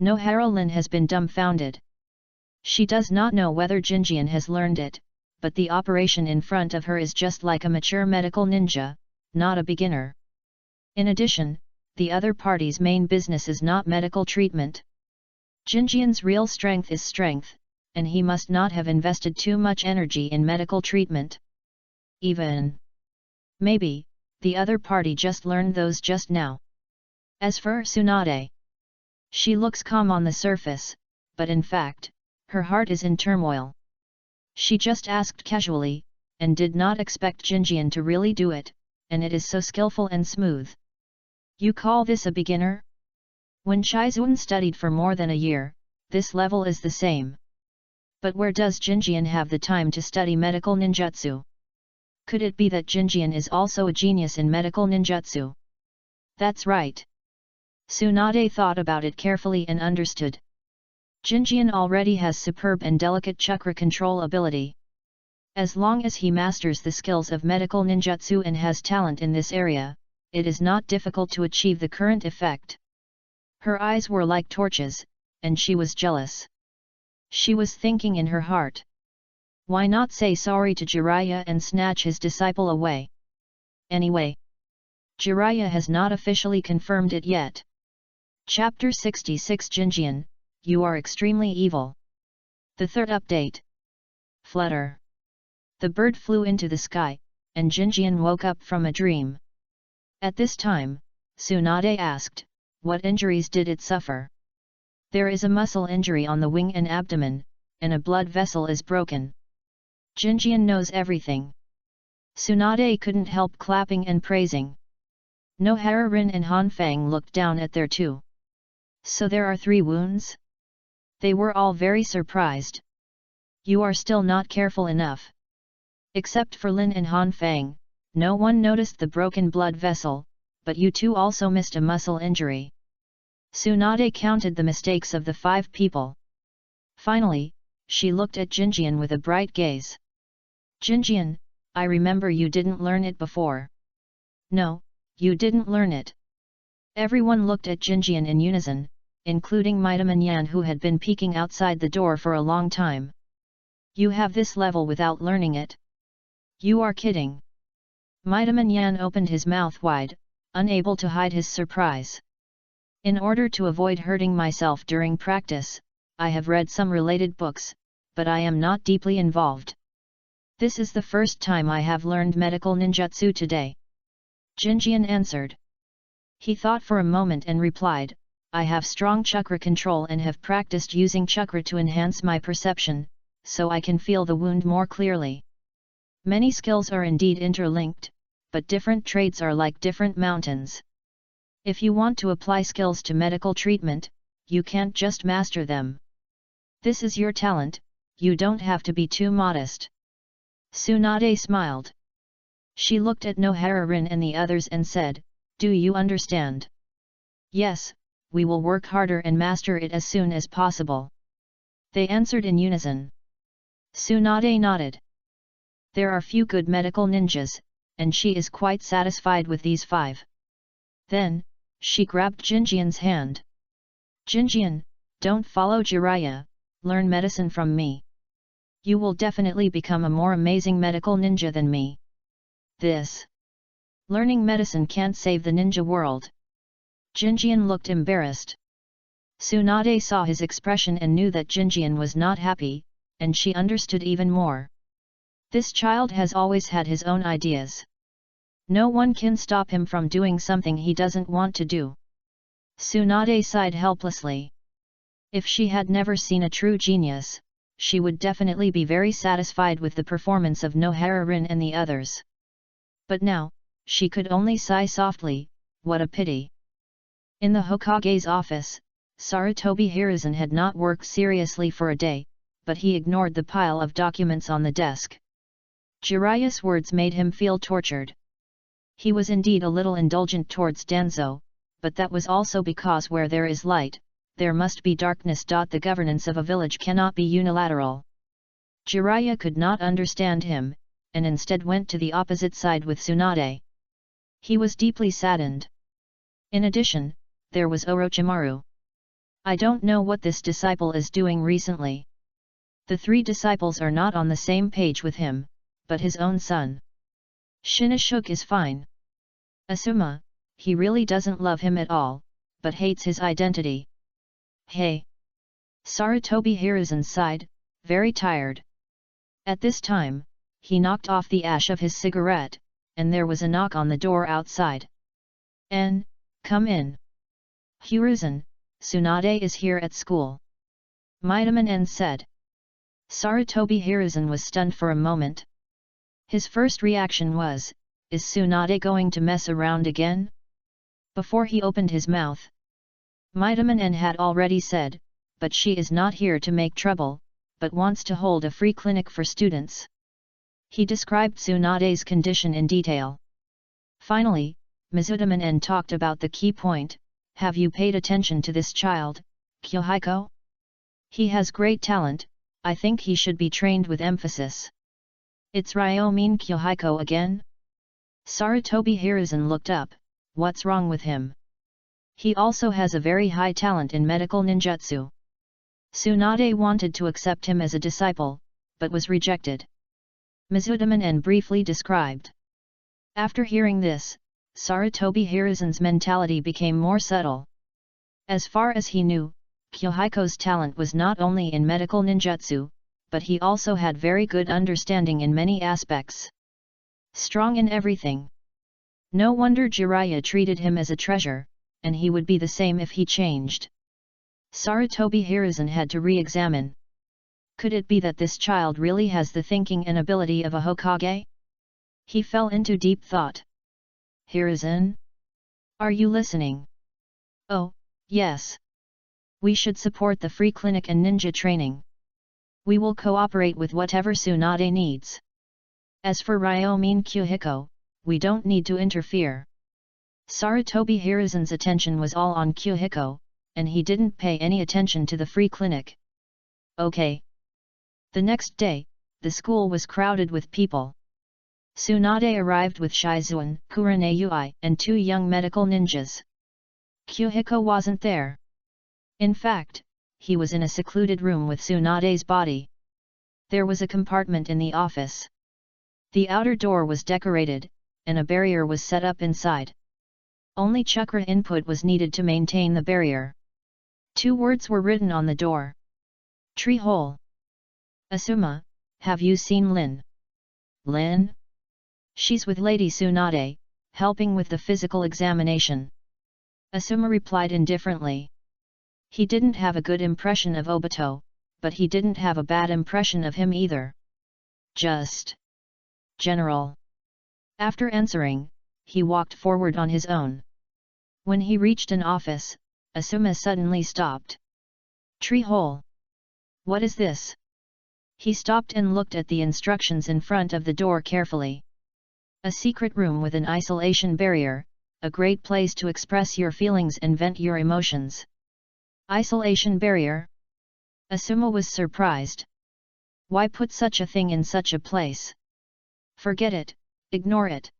Nohara Rin has been dumbfounded. She does not know whether Jinjian has learned it, but the operation in front of her is just like a mature medical ninja, not a beginner. In addition, the other party's main business is not medical treatment. Jinjian's real strength is strength, and he must not have invested too much energy in medical treatment. Even maybe, the other party just learned those just now. As for Tsunade, she looks calm on the surface, but in fact, her heart is in turmoil. She just asked casually, and did not expect Jinjian to really do it, and it is so skillful and smooth. You call this a beginner? When Chizun studied for more than a year, this level is the same. But where does Jinjian have the time to study medical ninjutsu? Could it be that Jinjian is also a genius in medical ninjutsu? That's right. Tsunade thought about it carefully and understood. Jinjian already has superb and delicate chakra control ability. As long as he masters the skills of medical ninjutsu and has talent in this area, it is not difficult to achieve the current effect. Her eyes were like torches, and she was jealous. She was thinking in her heart. Why not say sorry to Jiraiya and snatch his disciple away? Anyway, Jiraiya has not officially confirmed it yet. Chapter 66 Jinjian, you are extremely evil. The third update. Flutter. The bird flew into the sky, and Jinjian woke up from a dream. At this time, Tsunade asked, what injuries did it suffer? There is a muscle injury on the wing and abdomen, and a blood vessel is broken. Jinjian knows everything. Tsunade couldn't help clapping and praising. Nohara-rin and Hanfang looked down at their two. So there are 3 wounds? They were all very surprised. You are still not careful enough. Except for Lin and Hanfang, no one noticed the broken blood vessel, but you two also missed a muscle injury. Tsunade counted the mistakes of the 5 people. Finally, she looked at Jinjian with a bright gaze. Jinjian, I remember you didn't learn it before. No, you didn't learn it. Everyone looked at Jinjian in unison, including Midaman Yan who had been peeking outside the door for a long time. You have this level without learning it? You are kidding. Midaman Yan opened his mouth wide, unable to hide his surprise. In order to avoid hurting myself during practice, I have read some related books, but I am not deeply involved. This is the first time I have learned medical ninjutsu today. Jinjian answered. He thought for a moment and replied, I have strong chakra control and have practiced using chakra to enhance my perception, so I can feel the wound more clearly. Many skills are indeed interlinked, but different traits are like different mountains. If you want to apply skills to medical treatment, you can't just master them. This is your talent, you don't have to be too modest. Tsunade smiled. She looked at Nohara-rin and the others and said, do you understand? Yes, we will work harder and master it as soon as possible. They answered in unison. Tsunade nodded. There are few good medical ninjas, and she is quite satisfied with these 5. Then, she grabbed Jinjian's hand. Jinjian, don't follow Jiraiya, learn medicine from me. You will definitely become a more amazing medical ninja than me. This. Learning medicine can't save the ninja world. Jinjian looked embarrassed. Tsunade saw his expression and knew that Jinjian was not happy, and she understood even more. This child has always had his own ideas. No one can stop him from doing something he doesn't want to do. Tsunade sighed helplessly. If she had never seen a true genius, she would definitely be very satisfied with the performance of Nohara-rin and the others. But now, she could only sigh softly, what a pity. In the Hokage's office, Sarutobi Hiruzen had not worked seriously for a day, but he ignored the pile of documents on the desk. Jiraiya's words made him feel tortured. He was indeed a little indulgent towards Danzo, but that was also because where there is light, there must be darkness. The governance of a village cannot be unilateral. Jiraiya could not understand him, and instead went to the opposite side with Tsunade. He was deeply saddened. In addition, there was Orochimaru. I don't know what this disciple is doing recently. The 3 disciples are not on the same page with him, but his own son. Shinichuk is fine. Asuma, he really doesn't love him at all, but hates his identity. Hey! Sarutobi Hiruzen sighed, very tired. At this time, he knocked off the ash of his cigarette, and there was a knock on the door outside. Come in. Hiruzen, Tsunade is here at school. Midaman N said. Sarutobi Hiruzen was stunned for a moment. His first reaction was, is Tsunade going to mess around again? Before he opened his mouth, Midaman N had already said, but she is not here to make trouble, but wants to hold a free clinic for students. He described Tsunade's condition in detail. Finally, Mizudaman N talked about the key point, have you paid attention to this child, Kyohiko? He has great talent, I think he should be trained with emphasis. It's Ryomin Kyohiko again? Sarutobi Hiruzen looked up. What's wrong with him? He also has a very high talent in medical ninjutsu. Tsunade wanted to accept him as a disciple, but was rejected. Mizudaman briefly described. After hearing this, Sarutobi Hiruzen's mentality became more subtle. As far as he knew, Kyohiko's talent was not only in medical ninjutsu, but he also had very good understanding in many aspects. Strong in everything. No wonder Jiraiya treated him as a treasure, and he would be the same if he changed. Sarutobi Hiruzen had to re-examine. Could it be that this child really has the thinking and ability of a Hokage? He fell into deep thought. Hiruzen? Are you listening? Oh, yes. We should support the free clinic and ninja training. We will cooperate with whatever Tsunade needs. As for Ryomin Kyohiko, we don't need to interfere. Sarutobi Hiruzen's attention was all on Kyohiko, and he didn't pay any attention to the free clinic. Okay. The next day, the school was crowded with people. Tsunade arrived with Shizuan, Kurenayui, and 2 young medical ninjas. Kyohiko wasn't there. In fact, he was in a secluded room with Tsunade's body. There was a compartment in the office. The outer door was decorated, and a barrier was set up inside. Only chakra input was needed to maintain the barrier. 2 words were written on the door. Tree hole. Asuma, have you seen Lin? Lin? She's with Lady Tsunade, helping with the physical examination. Asuma replied indifferently. He didn't have a good impression of Obito, but he didn't have a bad impression of him either. Just general. After answering, he walked forward on his own. When he reached an office, Asuma suddenly stopped. Tree hole. What is this? He stopped and looked at the instructions in front of the door carefully. A secret room with an isolation barrier, a great place to express your feelings and vent your emotions. Isolation barrier? Asuma was surprised. Why put such a thing in such a place? Forget it, ignore it.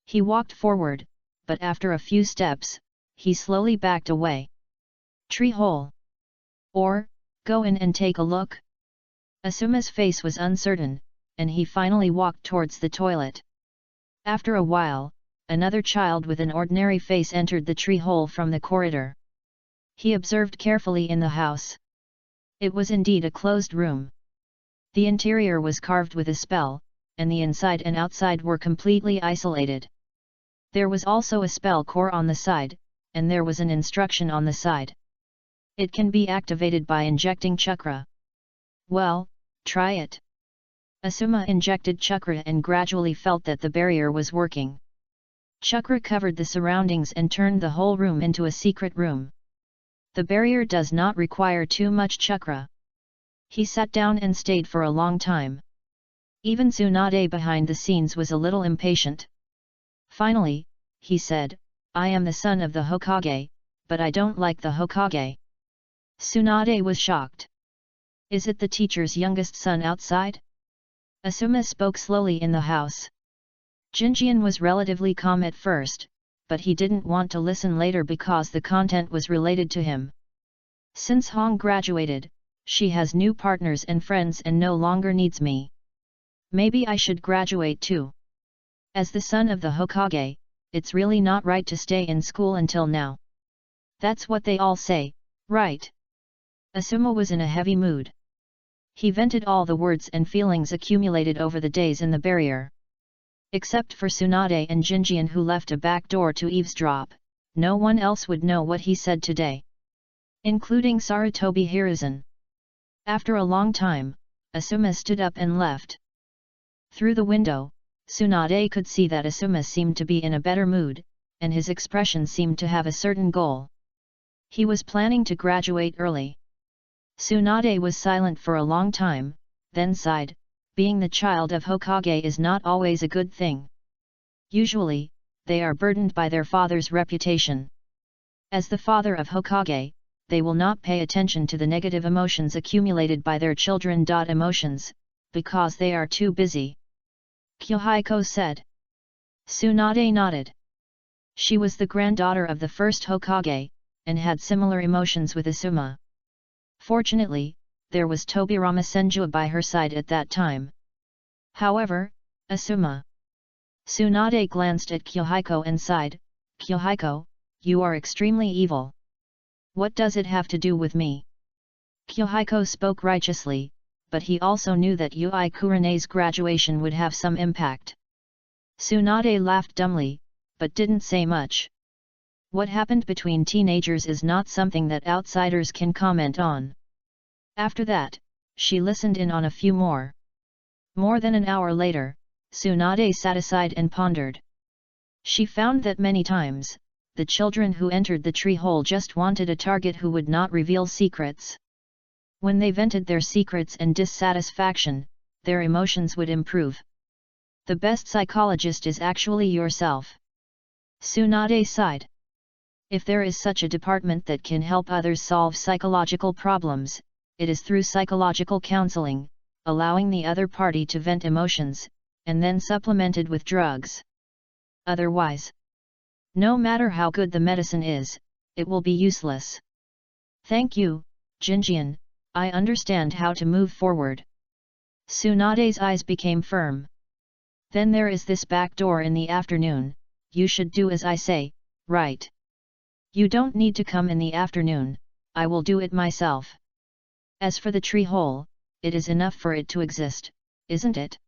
He walked forward, but after a few steps, he slowly backed away. Tree hole. Or, go in and take a look? Asuma's face was uncertain, and he finally walked towards the toilet. After a while, another child with an ordinary face entered the tree hole from the corridor. He observed carefully in the house. It was indeed a closed room. The interior was carved with a spell, and the inside and outside were completely isolated. There was also a spell core on the side, and there was an instruction on the side. It can be activated by injecting chakra. Well, try it. Asuma injected chakra and gradually felt that the barrier was working. Chakra covered the surroundings and turned the whole room into a secret room. The barrier does not require too much chakra. He sat down and stayed for a long time. Even Tsunade behind the scenes was a little impatient. Finally, he said, I am the son of the Hokage, but I don't like the Hokage. Tsunade was shocked. Is it the teacher's youngest son outside? Asuma spoke slowly in the house. Jinjian was relatively calm at first, but he didn't want to listen later because the content was related to him. Since Hong graduated, she has new partners and friends and no longer needs me. Maybe I should graduate too. As the son of the Hokage, it's really not right to stay in school until now. That's what they all say, right? Asuma was in a heavy mood. He vented all the words and feelings accumulated over the days in the barrier. Except for Tsunade and Jinjian who left a back door to eavesdrop, no one else would know what he said today. Including Sarutobi Hiruzen. After a long time, Asuma stood up and left. Through the window, Tsunade could see that Asuma seemed to be in a better mood, and his expression seemed to have a certain goal. He was planning to graduate early. Tsunade was silent for a long time, then sighed. Being the child of Hokage is not always a good thing. Usually, they are burdened by their father's reputation. As the father of Hokage, they will not pay attention to the negative emotions accumulated by their children. Emotions, because they are too busy. Kyohiko said. Tsunade nodded. She was the granddaughter of the first Hokage, and had similar emotions with Asuma. Fortunately, there was Tobirama Senju by her side at that time. However, Asuma. Tsunade glanced at Kyohiko and sighed, Kyohiko, you are extremely evil. What does it have to do with me? Kyohiko spoke righteously, but he also knew that Yui Kurene's graduation would have some impact. Tsunade laughed dumbly, but didn't say much. What happened between teenagers is not something that outsiders can comment on. After that, she listened in on a few more. More than an hour later, Tsunade sat aside and pondered. She found that many times, the children who entered the tree hole just wanted a target who would not reveal secrets. When they vented their secrets and dissatisfaction, their emotions would improve. The best psychologist is actually yourself. Tsunade sighed. If there is such a department that can help others solve psychological problems, it is through psychological counseling, allowing the other party to vent emotions, and then supplemented with drugs. Otherwise, no matter how good the medicine is, it will be useless. Thank you, Jinjian, I understand how to move forward. Tsunade's eyes became firm. Then there is this back door in the afternoon, you should do as I say, right? You don't need to come in the afternoon, I will do it myself. As for the tree hole, it is enough for it to exist, isn't it?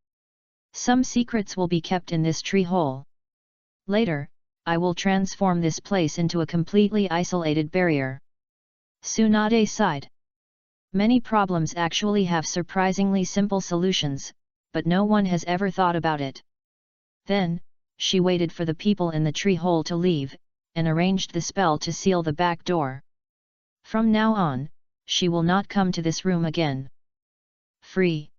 Some secrets will be kept in this tree hole. Later, I will transform this place into a completely isolated barrier. Tsunade sighed. Many problems actually have surprisingly simple solutions, but no one has ever thought about it. Then, she waited for the people in the tree hole to leave, and arranged the spell to seal the back door. From now on, she will not come to this room again. Free!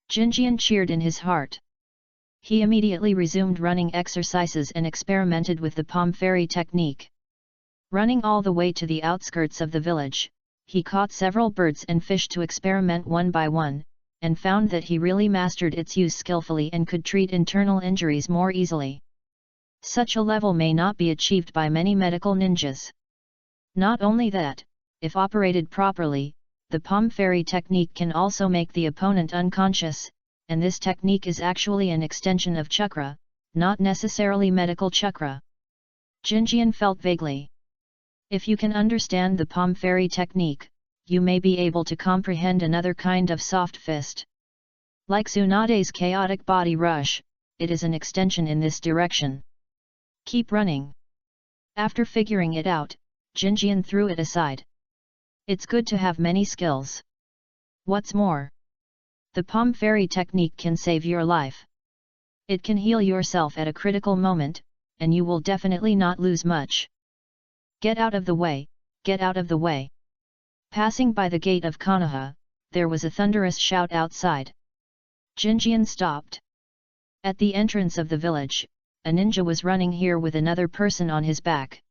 Jinjian cheered in his heart. He immediately resumed running exercises and experimented with the palm fairy technique. Running all the way to the outskirts of the village, he caught several birds and fish to experiment one by one, and found that he really mastered its use skillfully and could treat internal injuries more easily. Such a level may not be achieved by many medical ninjas. Not only that, if operated properly, the palm fairy technique can also make the opponent unconscious, and this technique is actually an extension of chakra, not necessarily medical chakra. Jinjian felt vaguely. If you can understand the palm fairy technique, you may be able to comprehend another kind of soft fist. Like Tsunade's chaotic body rush, it is an extension in this direction. Keep running. After figuring it out, Jinjian threw it aside. It's good to have many skills. What's more, the palm fairy technique can save your life. It can heal yourself at a critical moment, and you will definitely not lose much. Get out of the way, get out of the way. Passing by the gate of Konoha, there was a thunderous shout outside. Jinjian stopped. At the entrance of the village, a ninja was running here with another person on his back.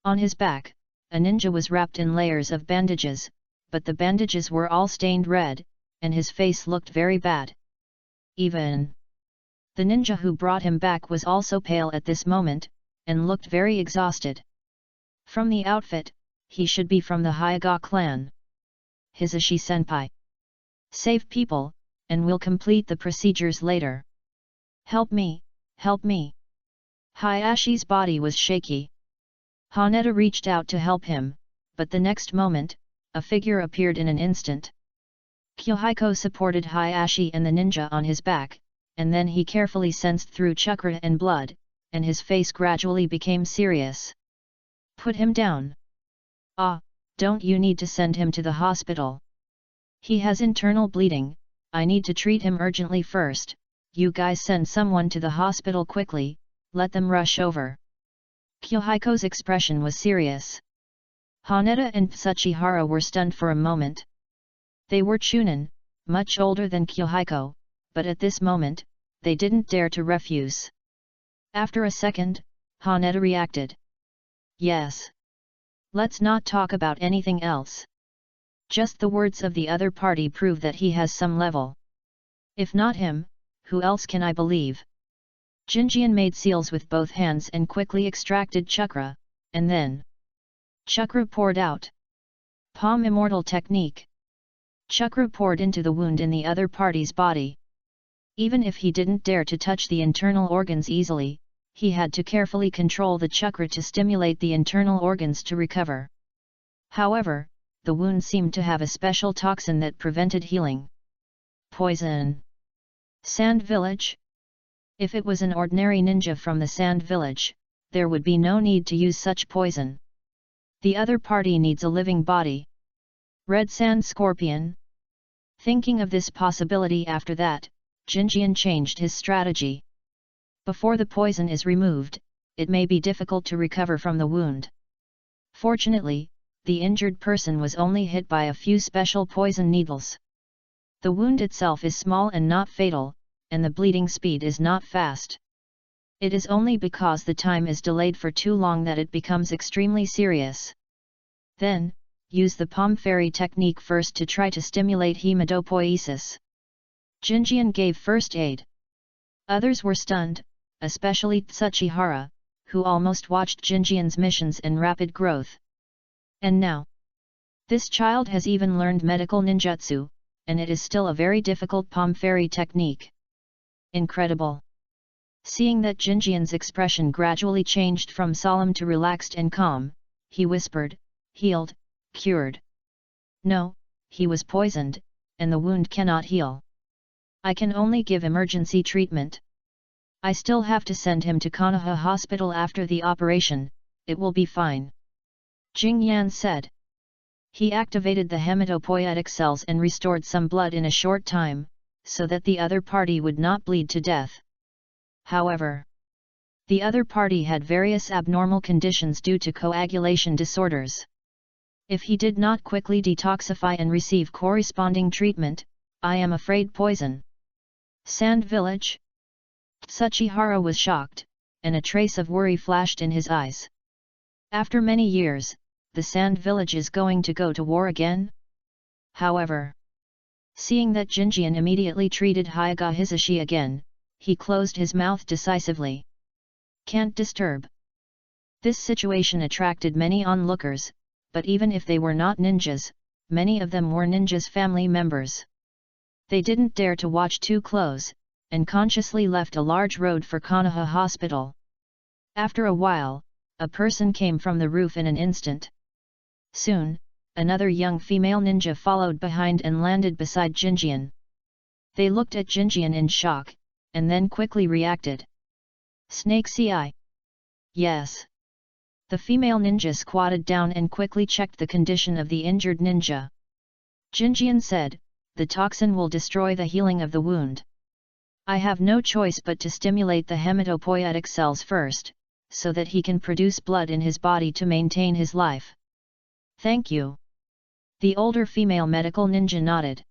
On his back, a ninja was wrapped in layers of bandages, but the bandages were all stained red, and his face looked very bad. Even the ninja who brought him back was also pale at this moment, and looked very exhausted. From the outfit, he should be from the Hyuga clan. Hisashi-senpai. Save people, and we'll complete the procedures later. Help me, help me. Hayashi's body was shaky. Haneda reached out to help him, but the next moment, a figure appeared in an instant. Kyohiko supported Hayashi and the ninja on his back, and then he carefully sensed through chakra and blood, and his face gradually became serious. Put him down. Ah, don't you need to send him to the hospital? He has internal bleeding, I need to treat him urgently first, you guys send someone to the hospital quickly, let them rush over. Kyohiko's expression was serious. Haneda and Tsuchihara were stunned for a moment. They were Chunin, much older than Kyohiko, but at this moment, they didn't dare to refuse. After a second, Haneda reacted. Yes. Let's not talk about anything else. Just the words of the other party prove that he has some level. If not him, who else can I believe? Jinjian made seals with both hands and quickly extracted chakra, and then chakra poured out. Palm immortal technique. Chakra poured into the wound in the other party's body. Even if he didn't dare to touch the internal organs easily, he had to carefully control the chakra to stimulate the internal organs to recover. However, the wound seemed to have a special toxin that prevented healing. Poison. Sand Village? If it was an ordinary ninja from the Sand Village, there would be no need to use such poison. The other party needs a living body. Red Sand Scorpion? Thinking of this possibility after that, Jinjian changed his strategy. Before the poison is removed, it may be difficult to recover from the wound. Fortunately, the injured person was only hit by a few special poison needles. The wound itself is small and not fatal, and the bleeding speed is not fast. It is only because the time is delayed for too long that it becomes extremely serious. Then, use the palm fairy technique first to try to stimulate hematopoiesis. Jinjian gave first aid. Others were stunned, especially Tsuchihara, who almost watched Jinjian's missions and rapid growth. And now, this child has even learned medical ninjutsu, and it is still a very difficult palm fairy technique. Incredible! Seeing that Jinjian's expression gradually changed from solemn to relaxed and calm, he whispered, "Healed, cured." "No, he was poisoned, and the wound cannot heal. I can only give emergency treatment. I still have to send him to Konoha Hospital after the operation, it will be fine," Jing Yan said. He activated the hematopoietic cells and restored some blood in a short time, so that the other party would not bleed to death. However, the other party had various abnormal conditions due to coagulation disorders. If he did not quickly detoxify and receive corresponding treatment, I am afraid poison. Sand Village? Tsuchihara was shocked, and a trace of worry flashed in his eyes. After many years, the Sand Village is going to go to war again? However, seeing that Jinjian immediately treated Hyaga Hisashi again, he closed his mouth decisively. Can't disturb. This situation attracted many onlookers, but even if they were not ninjas, many of them were ninjas' family members. They didn't dare to watch too close, and consciously left a large road for Konoha Hospital. After a while, a person came from the roof in an instant. Soon, another young female ninja followed behind and landed beside Jinjian. They looked at Jinjian in shock, and then quickly reacted. Snake's eye. Yes. The female ninja squatted down and quickly checked the condition of the injured ninja. Jinjian said, "The toxin will destroy the healing of the wound. I have no choice but to stimulate the hematopoietic cells first, so that he can produce blood in his body to maintain his life." "Thank you." The older female medical ninja nodded.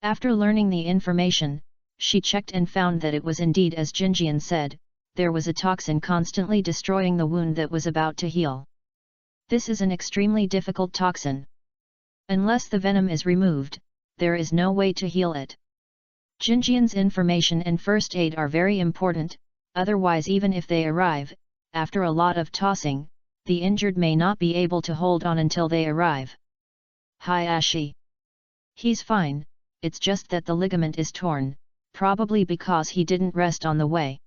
After learning the information, she checked and found that it was indeed as Jinjian said, there was a toxin constantly destroying the wound that was about to heal. This is an extremely difficult toxin. Unless the venom is removed, there is no way to heal it. Jinjian's information and first aid are very important, otherwise even if they arrive, after a lot of tossing, the injured may not be able to hold on until they arrive. Hayashi. He's fine, it's just that the ligament is torn, probably because he didn't rest on the way.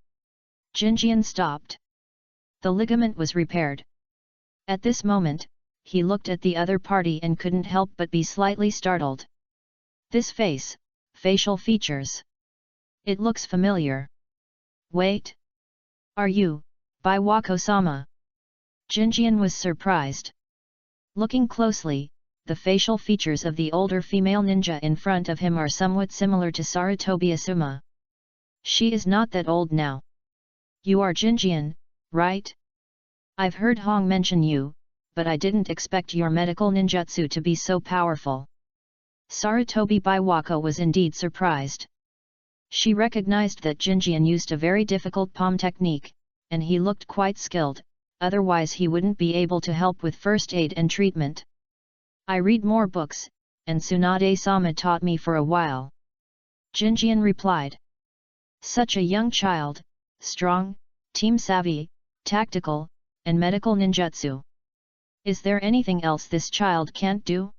Jinjian stopped. The ligament was repaired. At this moment, he looked at the other party and couldn't help but be slightly startled. This face, facial features. It looks familiar. Wait. Are you, Biwako-sama? Jinjian was surprised. Looking closely, the facial features of the older female ninja in front of him are somewhat similar to Sarutobi Asuma. She is not that old now. You are Jinjian, right? I've heard Hong mention you, but I didn't expect your medical ninjutsu to be so powerful. Sarutobi Biwako was indeed surprised. She recognized that Jinjian used a very difficult palm technique, and he looked quite skilled, otherwise he wouldn't be able to help with first aid and treatment. I read more books, and Tsunade-sama taught me for a while. Jinjian replied. Such a young child, strong, team-savvy, tactical, and medical ninjutsu. Is there anything else this child can't do?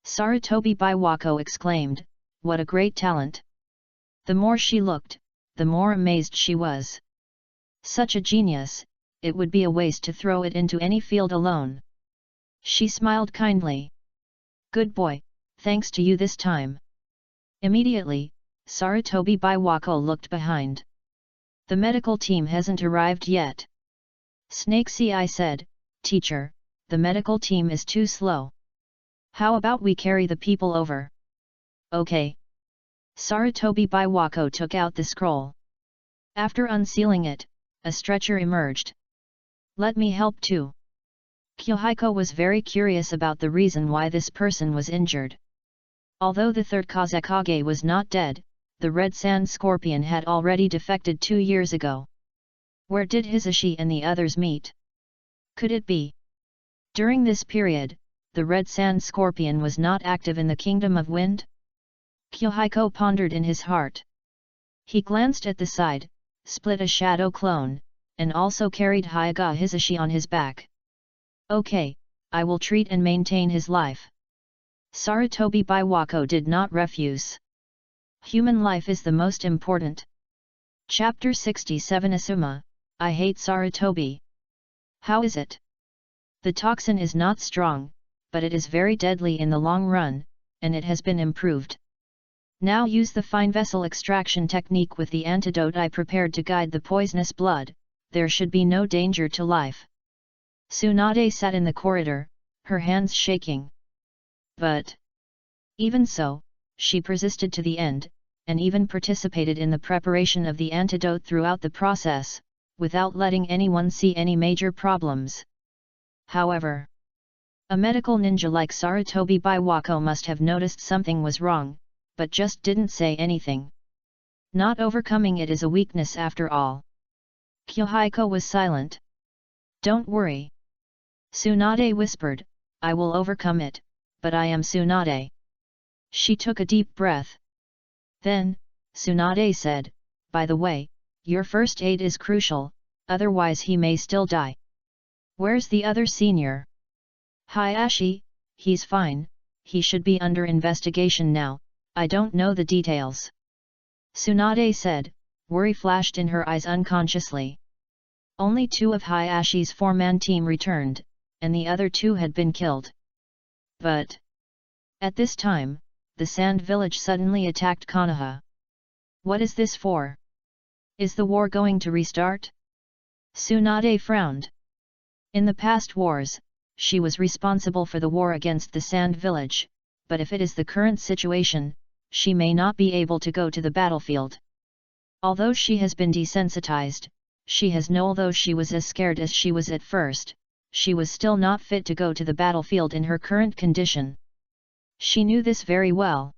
Sarutobi Biwako exclaimed, what a great talent! The more she looked, the more amazed she was. Such a genius, it would be a waste to throw it into any field alone. She smiled kindly. Good boy, thanks to you this time. Immediately, Sarutobi Biwako looked behind. The medical team hasn't arrived yet. Snakesy I said, teacher, the medical team is too slow. How about we carry the people over? Okay. Sarutobi Biwako took out the scroll. After unsealing it, a stretcher emerged. Let me help too. Kyohiko was very curious about the reason why this person was injured. Although the third Kazekage was not dead, the Red Sand Scorpion had already defected 2 years ago. Where did Hisashi and the others meet? Could it be? During this period, the Red Sand Scorpion was not active in the Kingdom of Wind? Kyohiko pondered in his heart. He glanced at the side, split a shadow clone, and also carried Hyaga Hisashi on his back. Okay, I will treat and maintain his life. Sarutobi Biwako did not refuse. Human life is the most important. Chapter 67 Asuma, I hate Sarutobi. How is it? The toxin is not strong, but it is very deadly in the long run, and it has been improved. Now use the fine vessel extraction technique with the antidote I prepared to guide the poisonous blood, there should be no danger to life. Tsunade sat in the corridor, her hands shaking. But even so, she persisted to the end, and even participated in the preparation of the antidote throughout the process, without letting anyone see any major problems. However, a medical ninja like Sarutobi Biwako must have noticed something was wrong, but just didn't say anything. Not overcoming it is a weakness after all. Kyohiko was silent. Don't worry. Tsunade whispered, I will overcome it, but I am Tsunade. She took a deep breath. Then, Tsunade said, by the way, your first aid is crucial, otherwise he may still die. Where's the other senior? Hayashi, he's fine, he should be under investigation now, I don't know the details. Tsunade said, worry flashed in her eyes unconsciously. Only 2 of Hayashi's 4-man team returned, and the other 2 had been killed. But at this time, the Sand Village suddenly attacked Konoha. What is this for? Is the war going to restart? Tsunade frowned. In the past wars, she was responsible for the war against the Sand Village, but if it is the current situation, she may not be able to go to the battlefield. Although she has been desensitized, although she was as scared as she was at first, she was still not fit to go to the battlefield in her current condition. She knew this very well.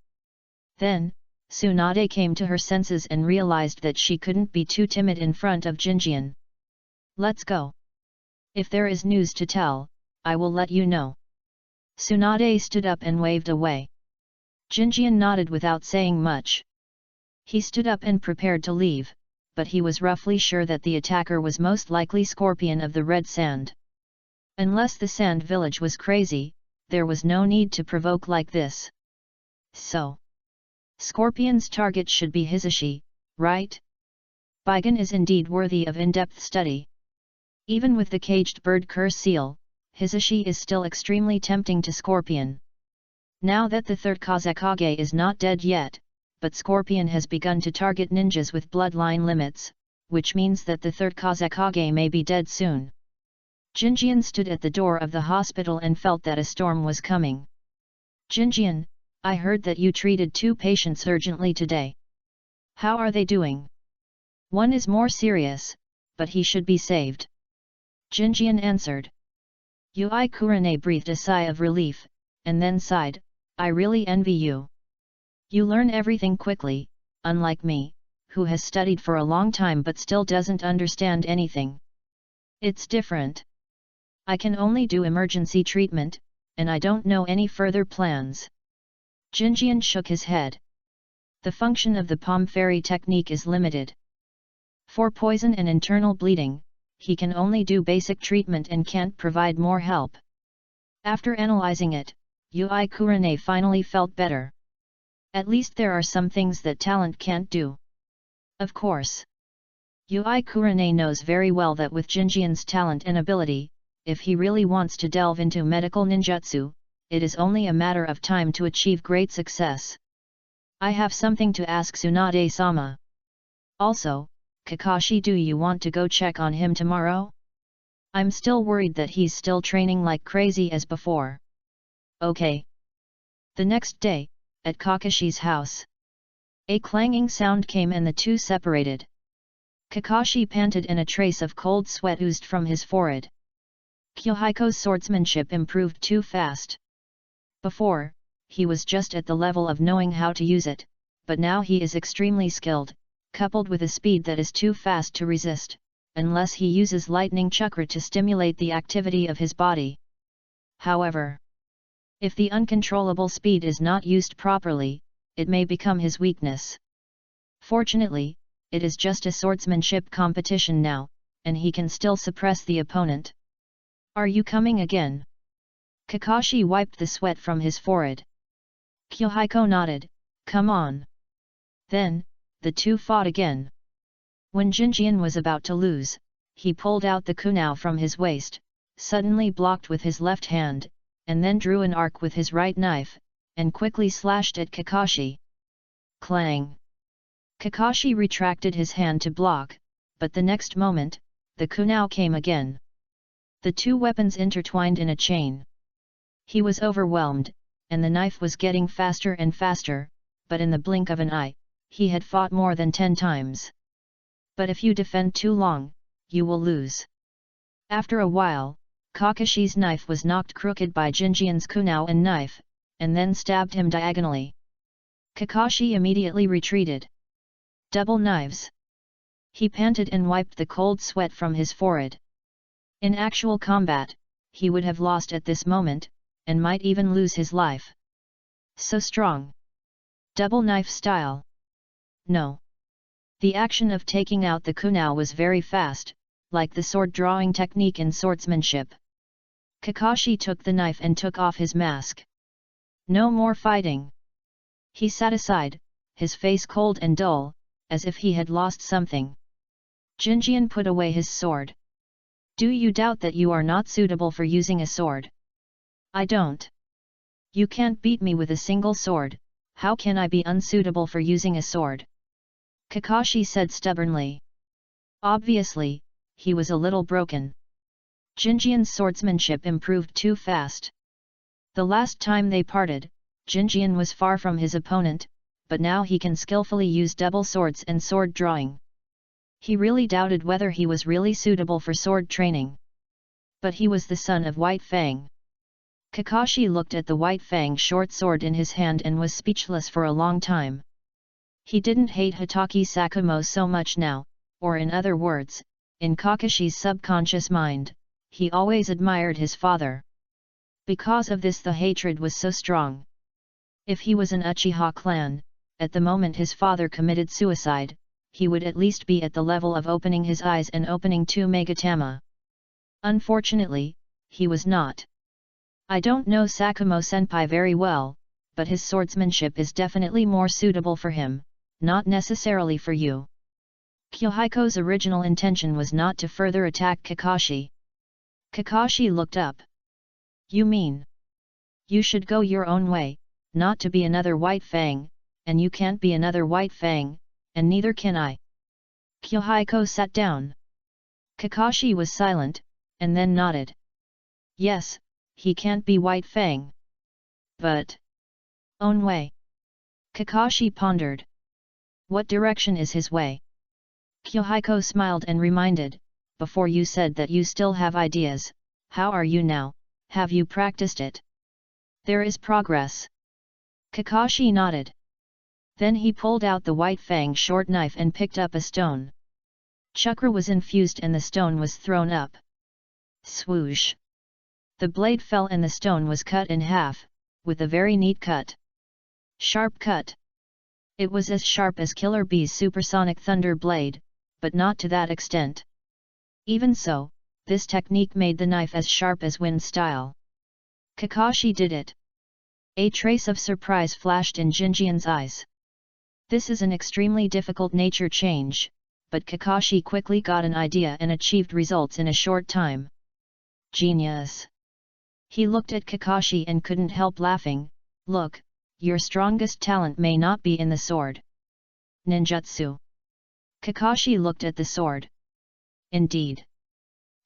Then, Tsunade came to her senses and realized that she couldn't be too timid in front of Jinjian. Let's go. If there is news to tell, I will let you know. Tsunade stood up and waved away. Jinjian nodded without saying much. He stood up and prepared to leave, but he was roughly sure that the attacker was most likely Scorpion of the Red Sand. Unless the Sand Village was crazy, there was no need to provoke like this. So, Scorpion's target should be Hisashi, right? Baigan is indeed worthy of in-depth study. Even with the caged bird curse seal, Hisashi is still extremely tempting to Scorpion. Now that the third Kazekage is not dead yet, but Scorpion has begun to target ninjas with bloodline limits, which means that the third Kazekage may be dead soon. Jinjian stood at the door of the hospital and felt that a storm was coming. Jinjian, I heard that you treated 2 patients urgently today. How are they doing? One is more serious, but he should be saved. Jinjian answered. Yui Kurane breathed a sigh of relief, and then sighed, I really envy you. You learn everything quickly, unlike me, who has studied for a long time but still doesn't understand anything. It's different. I can only do emergency treatment, and I don't know any further plans. Jinjian shook his head. The function of the palm fairy technique is limited. For poison and internal bleeding, he can only do basic treatment and can't provide more help. After analyzing it, Yui Kurane finally felt better. At least there are some things that talent can't do. Of course. Yui Kurane knows very well that with Jinjian's talent and ability, if he really wants to delve into medical ninjutsu, it is only a matter of time to achieve great success. I have something to ask Tsunade-sama. Also, Kakashi, do you want to go check on him tomorrow? I'm still worried that he's still training like crazy as before. Okay. The next day, at Kakashi's house, a clanging sound came and the two separated. Kakashi panted and a trace of cold sweat oozed from his forehead. Kyohiko's swordsmanship improved too fast. Before, he was just at the level of knowing how to use it, but now he is extremely skilled, coupled with a speed that is too fast to resist, unless he uses lightning chakra to stimulate the activity of his body. However, if the uncontrollable speed is not used properly, it may become his weakness. Fortunately, it is just a swordsmanship competition now, and he can still suppress the opponent. Are you coming again? Kakashi wiped the sweat from his forehead. Kyohiko nodded, come on. Then, the two fought again. When Jinjian was about to lose, he pulled out the kunao from his waist, suddenly blocked with his left hand, and then drew an arc with his right knife, and quickly slashed at Kakashi. Clang! Kakashi retracted his hand to block, but the next moment, the kunao came again. The two weapons intertwined in a chain. He was overwhelmed, and the knife was getting faster and faster, but in the blink of an eye, he had fought more than 10 times. But if you defend too long, you will lose. After a while, Kakashi's knife was knocked crooked by Jinjian's kunao and knife, and then stabbed him diagonally. Kakashi immediately retreated. Double knives. He panted and wiped the cold sweat from his forehead. In actual combat, he would have lost at this moment, and might even lose his life. So strong. Double knife style. No. The action of taking out the kunao was very fast, like the sword drawing technique in swordsmanship. Kakashi took the knife and took off his mask. No more fighting. He sat aside, his face cold and dull, as if he had lost something. Jinjian put away his sword. Do you doubt that you are not suitable for using a sword? I don't. You can't beat me with a single sword, how can I be unsuitable for using a sword? Kakashi said stubbornly. Obviously, he was a little broken. Jinjian's swordsmanship improved too fast. The last time they parted, Jinjian was far from his opponent, but now he can skillfully use double swords and sword drawing. He really doubted whether he was really suitable for sword training. But he was the son of White Fang. Kakashi looked at the White Fang short sword in his hand and was speechless for a long time. He didn't hate Hitaki Sakumo so much now, or in other words, in Kakashi's subconscious mind, he always admired his father. Because of this the hatred was so strong. If he was an Uchiha clan, at the moment his father committed suicide, he would at least be at the level of opening his eyes and opening 2 Megatama. Unfortunately, he was not. I don't know Sakumo-senpai very well, but his swordsmanship is definitely more suitable for him, not necessarily for you. Kyohiko's original intention was not to further attack Kakashi. Kakashi looked up. You mean? You should go your own way, not to be another White Fang, and you can't be another White Fang, and neither can I. Kyohiko sat down. Kakashi was silent, and then nodded. Yes, he can't be White Fang. But own way. Kakashi pondered. What direction is his way? Kyohiko smiled and reminded, before you said that you still have ideas, how are you now, have you practiced it? There is progress. Kakashi nodded. Then he pulled out the White Fang short knife and picked up a stone. Chakra was infused and the stone was thrown up. Swoosh! The blade fell and the stone was cut in half, with a very neat cut. Sharp cut. It was as sharp as Killer Bee's supersonic thunder blade, but not to that extent. Even so, this technique made the knife as sharp as wind style. Kakashi did it. A trace of surprise flashed in Jinjian's eyes. This is an extremely difficult nature change, but Kakashi quickly got an idea and achieved results in a short time. Genius! He looked at Kakashi and couldn't help laughing. Look, your strongest talent may not be in the sword. Ninjutsu. Kakashi looked at the sword. Indeed.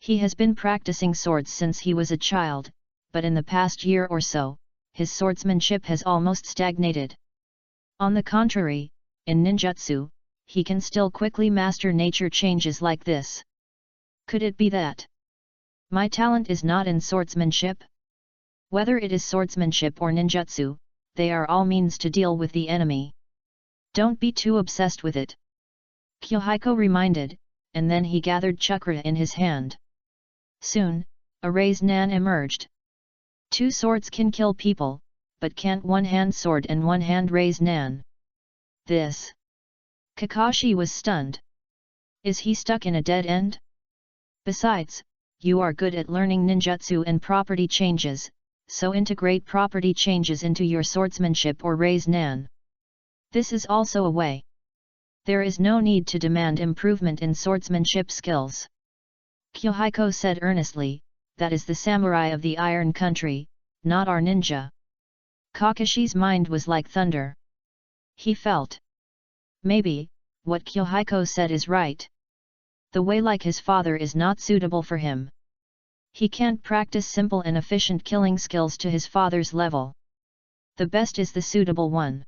He has been practicing swords since he was a child, but in the past year or so, his swordsmanship has almost stagnated. On the contrary, in ninjutsu, he can still quickly master nature changes like this. Could it be that my talent is not in swordsmanship? Whether it is swordsmanship or ninjutsu, they are all means to deal with the enemy. Don't be too obsessed with it. Kyohiko reminded, and then he gathered chakra in his hand. Soon, a raised nan emerged. 2 swords can kill people, but can't one-hand sword and one-hand raise nan. This. Kakashi was stunned. Is he stuck in a dead end? Besides, you are good at learning ninjutsu and property changes, so integrate property changes into your swordsmanship or raise nan. This is also a way. There is no need to demand improvement in swordsmanship skills. Kyohiko said earnestly, that is the samurai of the Iron Country, not our ninja. Kakashi's mind was like thunder. He felt. Maybe, what Kyohiko said is right. The way like his father is not suitable for him. He can't practice simple and efficient killing skills to his father's level. The best is the suitable one.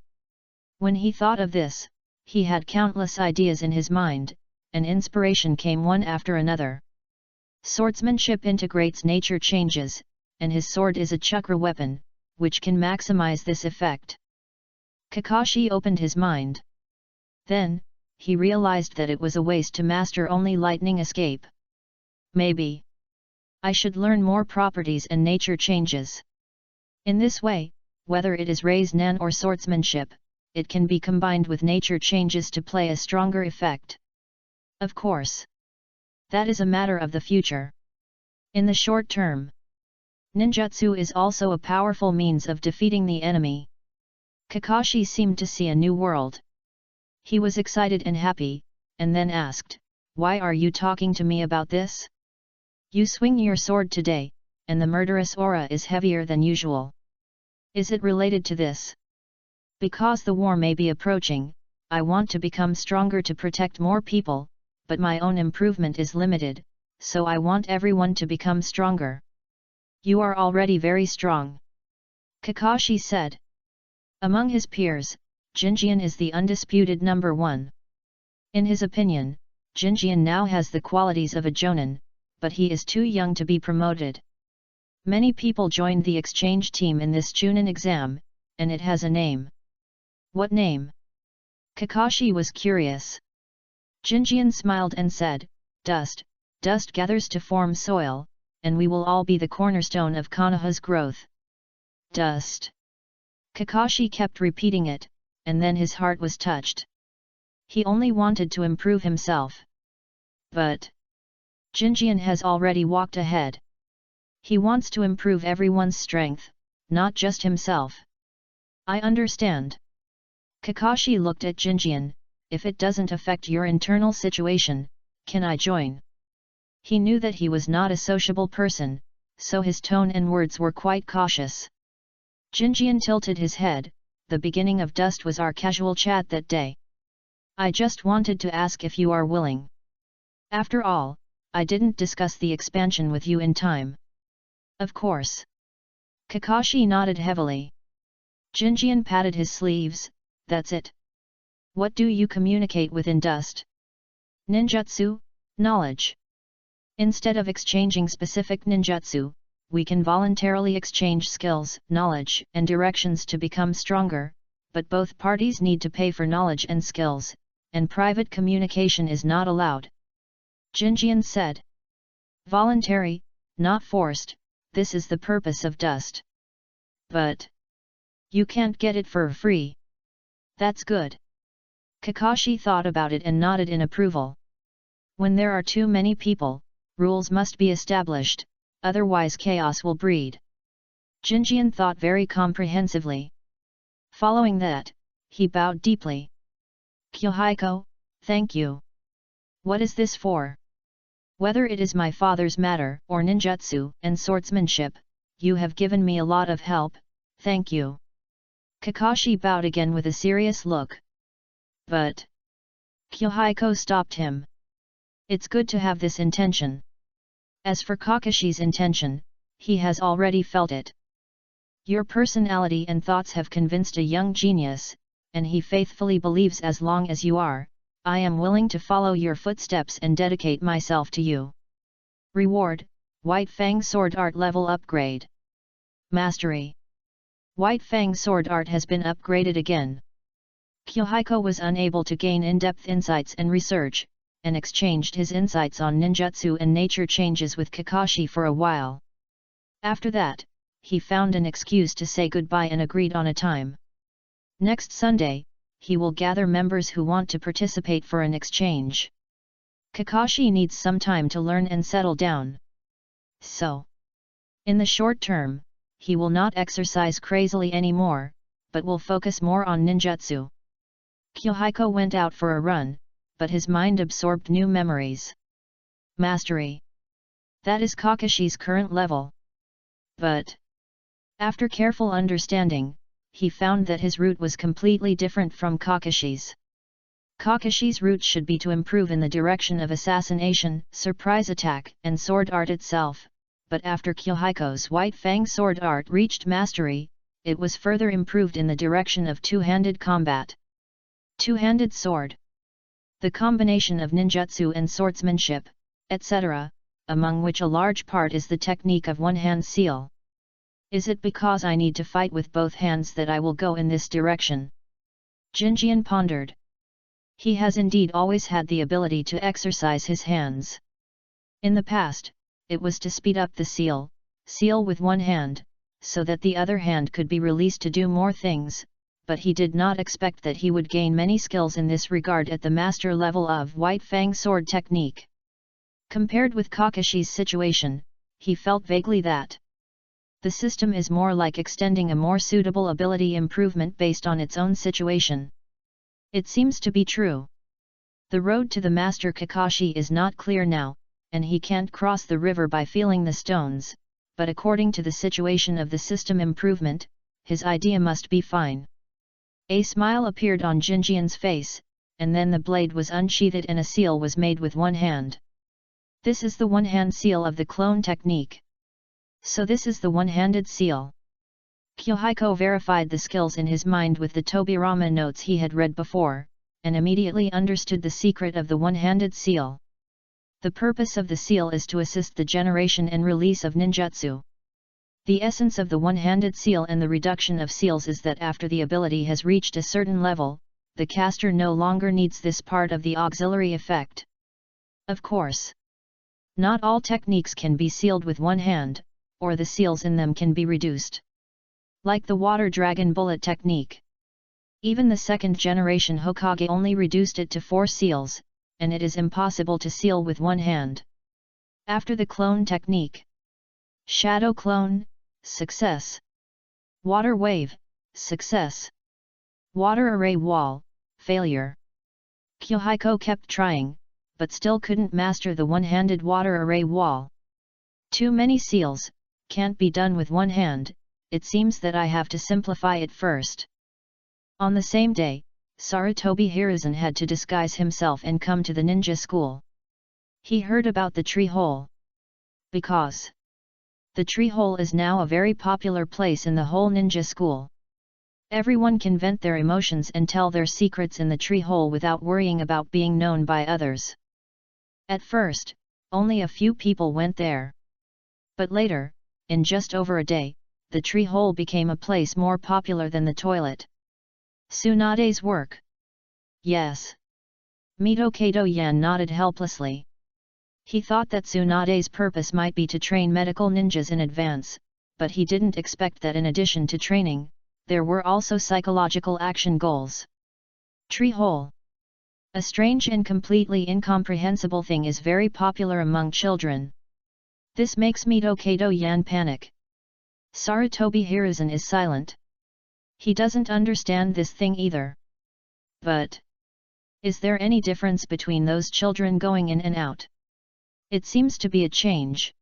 When he thought of this, he had countless ideas in his mind, and inspiration came one after another. Swordsmanship integrates nature changes, and his sword is a chakra weapon, which can maximize this effect. Kakashi opened his mind. Then, he realized that it was a waste to master only lightning escape. Maybe I should learn more properties and nature changes. In this way, whether it is raise nan or swordsmanship, it can be combined with nature changes to play a stronger effect. Of course, that is a matter of the future. In the short term, ninjutsu is also a powerful means of defeating the enemy. Kakashi seemed to see a new world. He was excited and happy, and then asked, "Why are you talking to me about this? You swing your sword today, and the murderous aura is heavier than usual. Is it related to this? Because the war may be approaching, I want to become stronger to protect more people, but my own improvement is limited, so I want everyone to become stronger." "You are already very strong," Kakashi said. Among his peers, Jinjian is the undisputed number 1. In his opinion, Jinjian now has the qualities of a jonin, but he is too young to be promoted. Many people joined the exchange team in this Chunin exam, and it has a name. What name? Kakashi was curious. Jinjian smiled and said, "Dust. Dust gathers to form soil, and we will all be the cornerstone of Konoha's growth." Dust. Kakashi kept repeating it, and then his heart was touched. He only wanted to improve himself. But Jinjian has already walked ahead. He wants to improve everyone's strength, not just himself. I understand. Kakashi looked at Jinjian. If it doesn't affect your internal situation, can I join? He knew that he was not a sociable person, so his tone and words were quite cautious. Jinjian tilted his head. The beginning of Dust was our casual chat that day. I just wanted to ask if you are willing. After all, I didn't discuss the expansion with you in time. Of course. Kakashi nodded heavily. Jinjian patted his sleeves. That's it. What do you communicate with in Dust? Ninjutsu, knowledge. Instead of exchanging specific ninjutsu, we can voluntarily exchange skills, knowledge, and directions to become stronger, but both parties need to pay for knowledge and skills, and private communication is not allowed. Jinjian said. Voluntary, not forced, this is the purpose of Dust. But you can't get it for free. That's good. Kakashi thought about it and nodded in approval. When there are too many people, rules must be established, otherwise chaos will breed. Jinjian thought very comprehensively. Following that, he bowed deeply. Kyohiko, thank you. What is this for? Whether it is my father's matter or ninjutsu and swordsmanship, you have given me a lot of help, thank you. Kakashi bowed again with a serious look. But Kyohiko stopped him. It's good to have this intention. As for Kakashi's intention, he has already felt it. Your personality and thoughts have convinced a young genius, and he faithfully believes as long as you are, I am willing to follow your footsteps and dedicate myself to you. Reward, White Fang Sword Art Level Upgrade. Mastery. White Fang Sword Art has been upgraded again. Kyohiko was unable to gain in-depth insights and research, and exchanged his insights on ninjutsu and nature changes with Kakashi for a while. After that, he found an excuse to say goodbye and agreed on a time. Next Sunday, he will gather members who want to participate for an exchange. Kakashi needs some time to learn and settle down. So, in the short term, he will not exercise crazily anymore, but will focus more on ninjutsu. Kyohiko went out for a run, but his mind absorbed new memories. Mastery. That is Kakashi's current level. But after careful understanding, he found that his route was completely different from Kakashi's. Kakashi's route should be to improve in the direction of assassination, surprise attack, and sword art itself, but after Kyohiko's White Fang sword art reached mastery, it was further improved in the direction of two-handed combat. Two-handed sword. The combination of ninjutsu and swordsmanship, etc., among which a large part is the technique of one-hand seal. Is it because I need to fight with both hands that I will go in this direction? Jinjian pondered. He has indeed always had the ability to exercise his hands. In the past, it was to speed up the seal with one hand, so that the other hand could be released to do more things, but he did not expect that he would gain many skills in this regard at the master level of White Fang sword technique. Compared with Kakashi's situation, he felt vaguely that the system is more like extending a more suitable ability improvement based on its own situation. It seems to be true. The road to the master Kakashi is not clear now, and he can't cross the river by feeling the stones, but according to the situation of the system improvement, his idea must be fine. A smile appeared on Jinjian's face, and then the blade was unsheathed and a seal was made with one hand. This is the one-hand seal of the clone technique. So this is the one-handed seal. Kyohiko verified the skills in his mind with the Tobirama notes he had read before, and immediately understood the secret of the one-handed seal. The purpose of the seal is to assist the generation and release of ninjutsu. The essence of the one-handed seal and the reduction of seals is that after the ability has reached a certain level, the caster no longer needs this part of the auxiliary effect. Of course, not all techniques can be sealed with one hand, or the seals in them can be reduced. Like the water dragon bullet technique. Even the second generation Hokage only reduced it to 4 seals, and it is impossible to seal with one hand. After the clone technique. Shadow clone, success. Water wave, success. Water array wall, failure. Kyohiko kept trying, but still couldn't master the one-handed water array wall. Too many seals, can't be done with one hand, it seems that I have to simplify it first. On the same day, Sarutobi Hiruzen had to disguise himself and come to the ninja school. He heard about the tree hole. Because the tree hole is now a very popular place in the whole ninja school. Everyone can vent their emotions and tell their secrets in the tree hole without worrying about being known by others. At first, only a few people went there. But later, in just over a day, the tree hole became a place more popular than the toilet. Tsunade's work. Yes. Mito Kato Yan nodded helplessly. He thought that Tsunade's purpose might be to train medical ninjas in advance, but he didn't expect that in addition to training, there were also psychological action goals. Tree hole. A strange and completely incomprehensible thing is very popular among children. This makes Midokado Yan panic. Sarutobi Hiruzen is silent. He doesn't understand this thing either. But is there any difference between those children going in and out? It seems to be a change.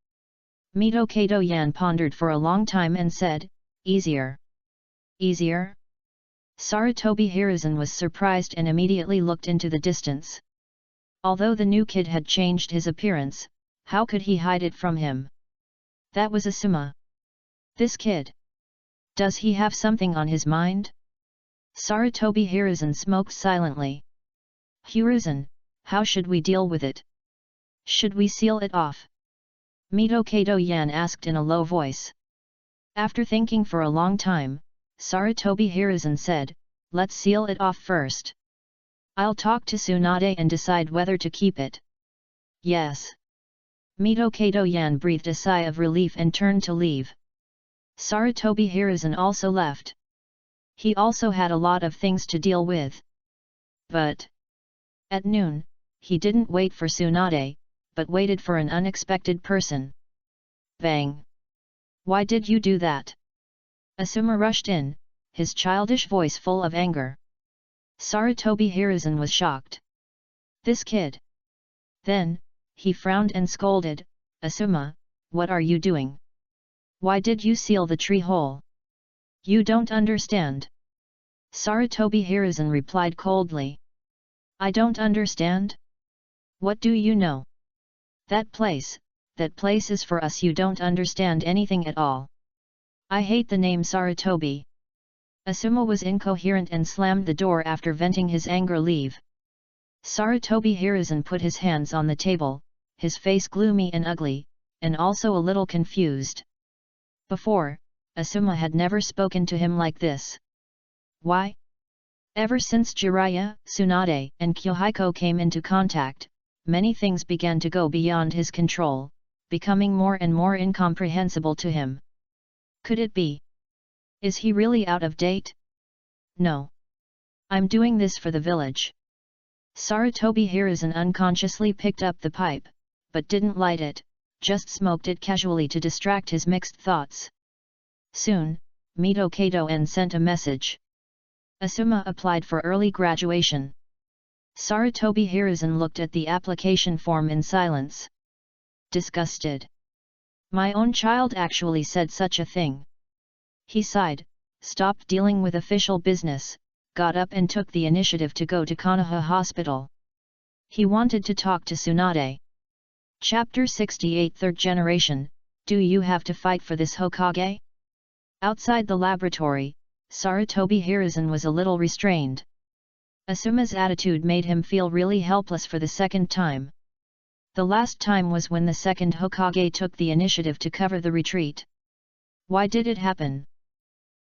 Midokado Yan pondered for a long time and said, easier. Easier? Sarutobi Hiruzen was surprised and immediately looked into the distance. Although the new kid had changed his appearance, how could he hide it from him? That was Asuma. This kid. Does he have something on his mind? Sarutobi Hiruzen smoked silently. Hiruzen, how should we deal with it? Should we seal it off? Midokado Yan asked in a low voice. After thinking for a long time, Sarutobi Hiruzen said, let's seal it off first. I'll talk to Tsunade and decide whether to keep it. Yes. Midokado Yan breathed a sigh of relief and turned to leave. Sarutobi Hiruzen also left. He also had a lot of things to deal with. But at noon, he didn't wait for Tsunade, but waited for an unexpected person. Bang! Why did you do that? Asuma rushed in, his childish voice full of anger. Sarutobi Hiruzen was shocked. This kid! Then, he frowned and scolded, Asuma, what are you doing? Why did you seal the tree hole? You don't understand. Sarutobi Hiruzen replied coldly. I don't understand? What do you know? That place is for us. You don't understand anything at all. I hate the name Sarutobi. Asuma was incoherent and slammed the door after venting his anger. Leave. Sarutobi Hiruzen put his hands on the table, his face gloomy and ugly, and also a little confused. Before, Asuma had never spoken to him like this. Why? Ever since Jiraiya, Tsunade, and Kyohiko came into contact, many things began to go beyond his control, becoming more and more incomprehensible to him. Could it be? Is he really out of date? No. I'm doing this for the village. Sarutobi Hiruzen unconsciously picked up the pipe, but didn't light it, just smoked it casually to distract his mixed thoughts. Soon, Midokado N sent a message. Asuma applied for early graduation. Sarutobi Hiruzen looked at the application form in silence. Disgusted. My own child actually said such a thing. He sighed, stopped dealing with official business, got up and took the initiative to go to Konoha Hospital. He wanted to talk to Tsunade. Chapter 68 Third Generation, Do you have to fight for this Hokage? Outside the laboratory, Sarutobi Hiruzen was a little restrained. Asuma's attitude made him feel really helpless for the second time. The last time was when the second Hokage took the initiative to cover the retreat. Why did it happen?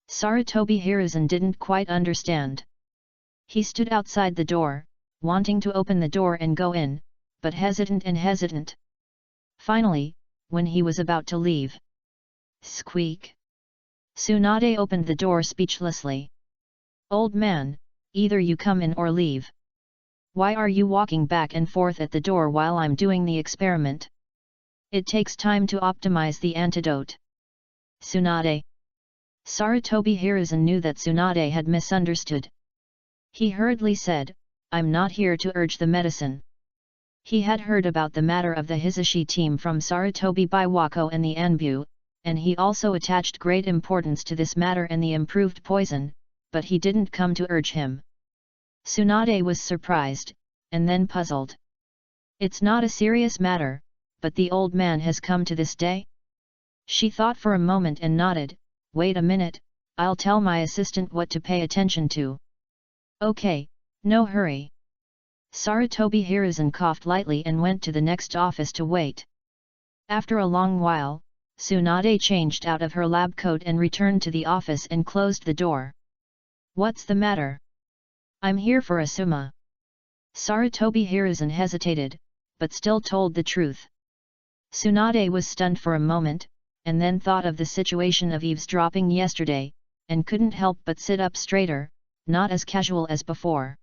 Sarutobi Hiruzen didn't quite understand. He stood outside the door, wanting to open the door and go in, but hesitant. Finally, when he was about to leave. Squeak! Tsunade opened the door speechlessly. Old man, either you come in or leave. Why are you walking back and forth at the door while I'm doing the experiment? It takes time to optimize the antidote. Tsunade. Sarutobi Hiruzen knew that Tsunade had misunderstood. He hurriedly said, I'm not here to urge the medicine. He had heard about the matter of the Hisashi team from Sarutobi Biwako and the Anbu, and he also attached great importance to this matter and the improved poison, but he didn't come to urge him. Tsunade was surprised, and then puzzled. It's not a serious matter, but the old man has come to this day? She thought for a moment and nodded, wait a minute, I'll tell my assistant what to pay attention to. Okay, no hurry. Sarutobi Hiruzen coughed lightly and went to the next office to wait. After a long while, Tsunade changed out of her lab coat and returned to the office and closed the door. What's the matter? I'm here for Asuma. Sarutobi Hiruzen hesitated, but still told the truth. Tsunade was stunned for a moment, and then thought of the situation of eavesdropping yesterday, and couldn't help but sit up straighter, not as casual as before.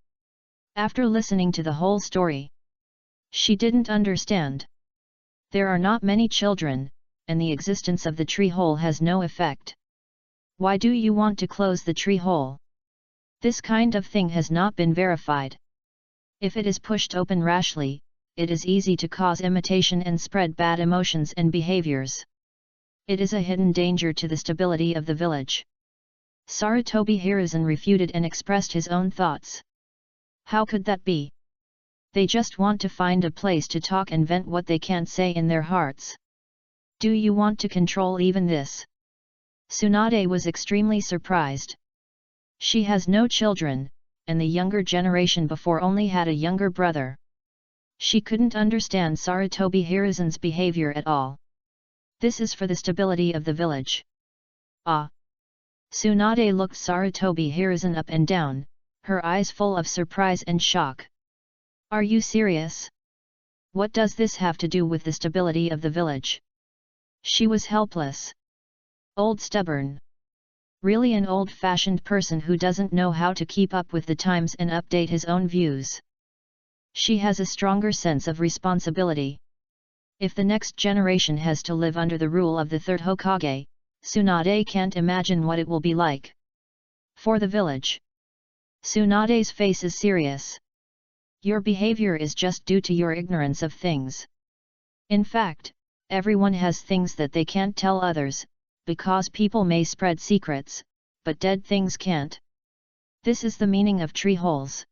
After listening to the whole story, she didn't understand. There are not many children, and the existence of the tree hole has no effect. Why do you want to close the tree hole? This kind of thing has not been verified. If it is pushed open rashly, it is easy to cause imitation and spread bad emotions and behaviors. It is a hidden danger to the stability of the village. Sarutobi Hiruzen refuted and expressed his own thoughts. How could that be? They just want to find a place to talk and vent what they can't say in their hearts. Do you want to control even this? Tsunade was extremely surprised. She has no children, and the younger generation before only had a younger brother. She couldn't understand Sarutobi Hiruzen's behavior at all. This is for the stability of the village. Ah! Tsunade looked Sarutobi Hiruzen up and down, her eyes full of surprise and shock. Are you serious? What does this have to do with the stability of the village? She was helpless. Old stubborn. Really an old-fashioned person who doesn't know how to keep up with the times and update his own views. She has a stronger sense of responsibility. If the next generation has to live under the rule of the third Hokage, Tsunade can't imagine what it will be like. For the village. Tsunade's face is serious. Your behavior is just due to your ignorance of things. In fact, everyone has things that they can't tell others, because people may spread secrets, but dead things can't. This is the meaning of tree holes.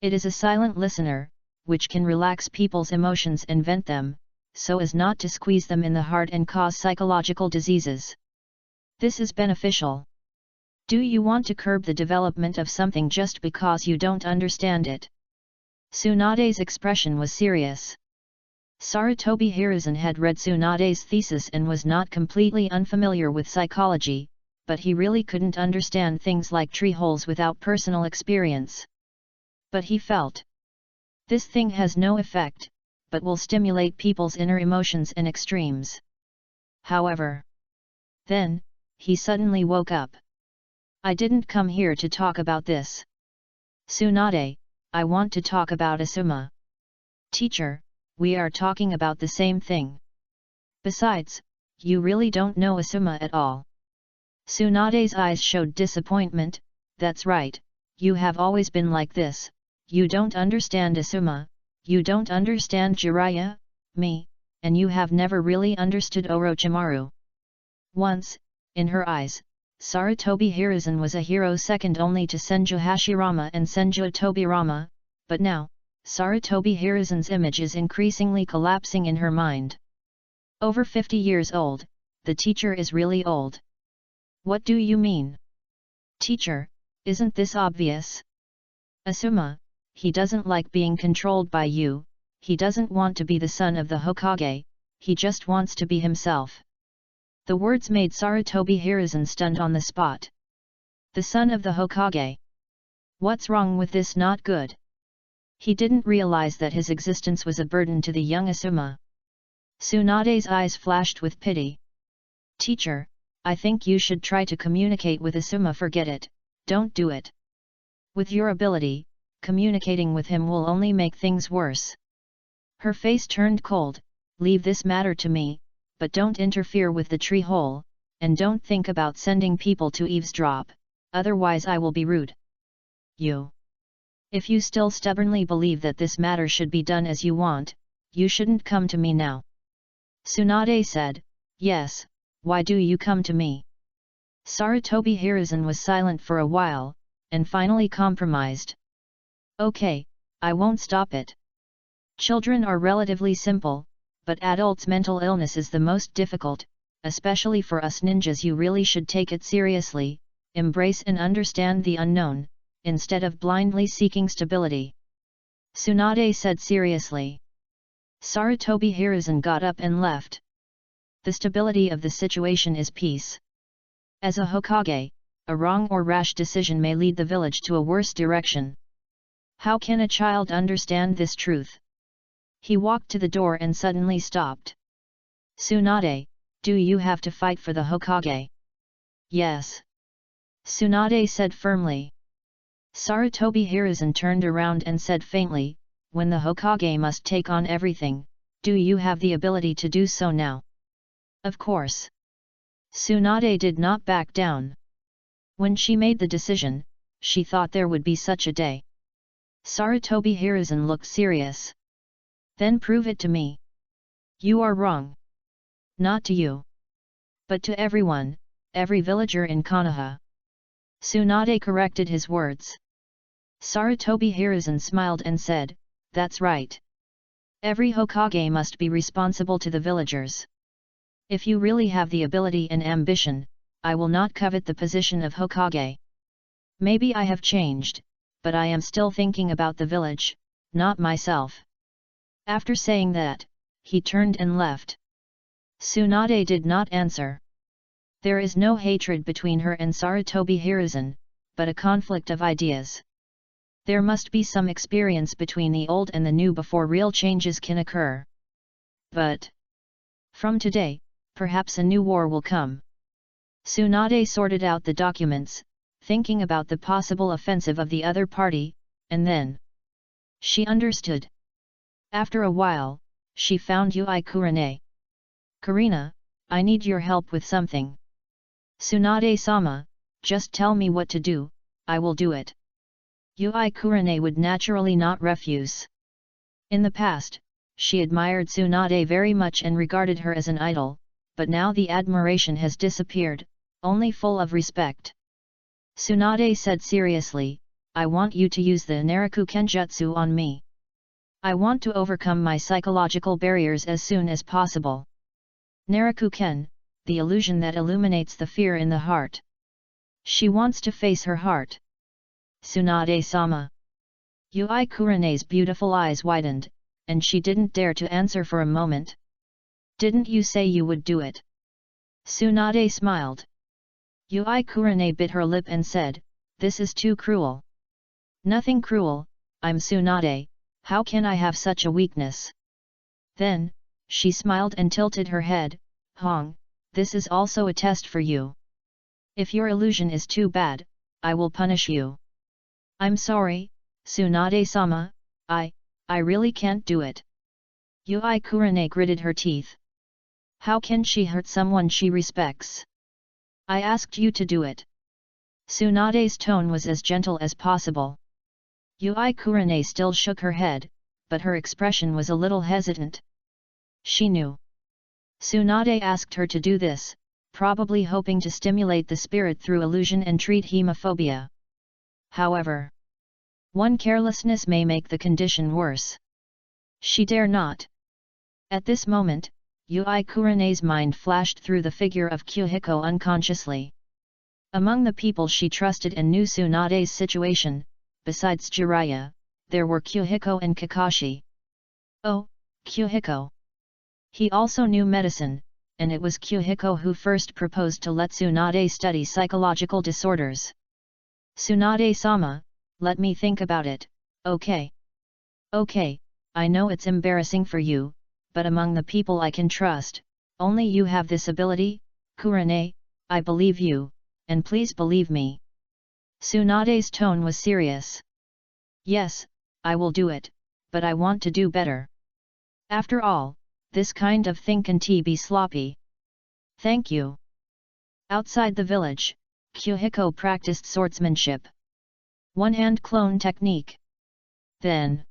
It is a silent listener, which can relax people's emotions and vent them, so as not to squeeze them in the heart and cause psychological diseases. This is beneficial. Do you want to curb the development of something just because you don't understand it? Tsunade's expression was serious. Sarutobi Hiruzen had read Tsunade's thesis and was not completely unfamiliar with psychology, but he really couldn't understand things like tree holes without personal experience. But he felt. This thing has no effect, but will stimulate people's inner emotions and extremes. However. Then, he suddenly woke up. I didn't come here to talk about this. Tsunade, I want to talk about Asuma. Teacher, we are talking about the same thing. Besides, you really don't know Asuma at all. Tsunade's eyes showed disappointment. That's right, you have always been like this. You don't understand Asuma, you don't understand Jiraiya, me, and you have never really understood Orochimaru. Once, in her eyes, Sarutobi Hiruzen was a hero second only to Senju Hashirama and Senju Tobirama, but now, Sarutobi Hiruzen's image is increasingly collapsing in her mind. Over 50 years old, the teacher is really old. What do you mean? Teacher, isn't this obvious? Asuma, he doesn't like being controlled by you, he doesn't want to be the son of the Hokage, he just wants to be himself. The words made Sarutobi Hiruzen stunned on the spot. The son of the Hokage. What's wrong with this? Not good. He didn't realize that his existence was a burden to the young Asuma. Tsunade's eyes flashed with pity. Teacher, I think you should try to communicate with Asuma. Forget it, don't do it. With your ability, communicating with him will only make things worse. Her face turned cold. Leave this matter to me, but don't interfere with the tree hole, and don't think about sending people to eavesdrop, otherwise I will be rude. You. If you still stubbornly believe that this matter should be done as you want, you shouldn't come to me now. Tsunade said, Yes, why do you come to me? Sarutobi Hiruzen was silent for a while, and finally compromised. Okay, I won't stop it. Children are relatively simple, but adults' mental illness is the most difficult, especially for us ninjas. You really should take it seriously, embrace and understand the unknown, instead of blindly seeking stability. Tsunade said seriously. Sarutobi Hiruzen got up and left. The stability of the situation is peace. As a Hokage, a wrong or rash decision may lead the village to a worse direction. How can a child understand this truth? He walked to the door and suddenly stopped. Tsunade, do you have to fight for the Hokage? Yes. Tsunade said firmly. Sarutobi Hiruzen turned around and said faintly, when the Hokage must take on everything, do you have the ability to do so now? Of course. Tsunade did not back down. When she made the decision, she thought there would be such a day. Sarutobi Hiruzen looked serious. Then prove it to me. You are wrong. Not to you. But to everyone, every villager in Konoha. Tsunade corrected his words. Sarutobi Hiruzen smiled and said, that's right. Every Hokage must be responsible to the villagers. If you really have the ability and ambition, I will not covet the position of Hokage. Maybe I have changed, but I am still thinking about the village, not myself. After saying that, he turned and left. Tsunade did not answer. There is no hatred between her and Sarutobi Hiruzen, but a conflict of ideas. There must be some experience between the old and the new before real changes can occur. But from today, perhaps a new war will come. Tsunade sorted out the documents, thinking about the possible offensive of the other party, and then she understood. After a while, she found Yui Kurane. Karina, I need your help with something. Tsunade-sama, just tell me what to do, I will do it. Yui Kurane would naturally not refuse. In the past, she admired Tsunade very much and regarded her as an idol, but now the admiration has disappeared, only full of respect. Tsunade said seriously, I want you to use the Naraku Kenjutsu on me. I want to overcome my psychological barriers as soon as possible. Naraku Ken, the illusion that illuminates the fear in the heart. She wants to face her heart. Tsunade-sama. Yui Kurane's beautiful eyes widened, and she didn't dare to answer for a moment. Didn't you say you would do it? Tsunade smiled. Yui Kurane bit her lip and said, this is too cruel. Nothing cruel, I'm Tsunade, how can I have such a weakness? Then, she smiled and tilted her head, Hong, this is also a test for you. If your illusion is too bad, I will punish you. I'm sorry, Tsunade-sama, I really can't do it. Yui Kurane gritted her teeth. How can she hurt someone she respects? I asked you to do it. Tsunade's tone was as gentle as possible. Yui Kurane still shook her head, but her expression was a little hesitant. She knew. Tsunade asked her to do this, probably hoping to stimulate the spirit through illusion and treat hemophobia. However, one carelessness may make the condition worse. She dare not. At this moment, Yui Kurane's mind flashed through the figure of Kyuhiko unconsciously. Among the people she trusted and knew Tsunade's situation, besides Jiraiya, there were Kyuhiko and Kakashi. Oh, Kyuhiko. He also knew medicine, and it was Kyuhiko who first proposed to let Tsunade study psychological disorders. Tsunade-sama, let me think about it, okay? Okay, I know it's embarrassing for you, but among the people I can trust, only you have this ability, Kurane, I believe you, and please believe me. Tsunade's tone was serious. Yes, I will do it, but I want to do better. After all, this kind of thing can be sloppy. Thank you. Outside the village, Kyuhiko practiced swordsmanship. One-hand clone technique. Then,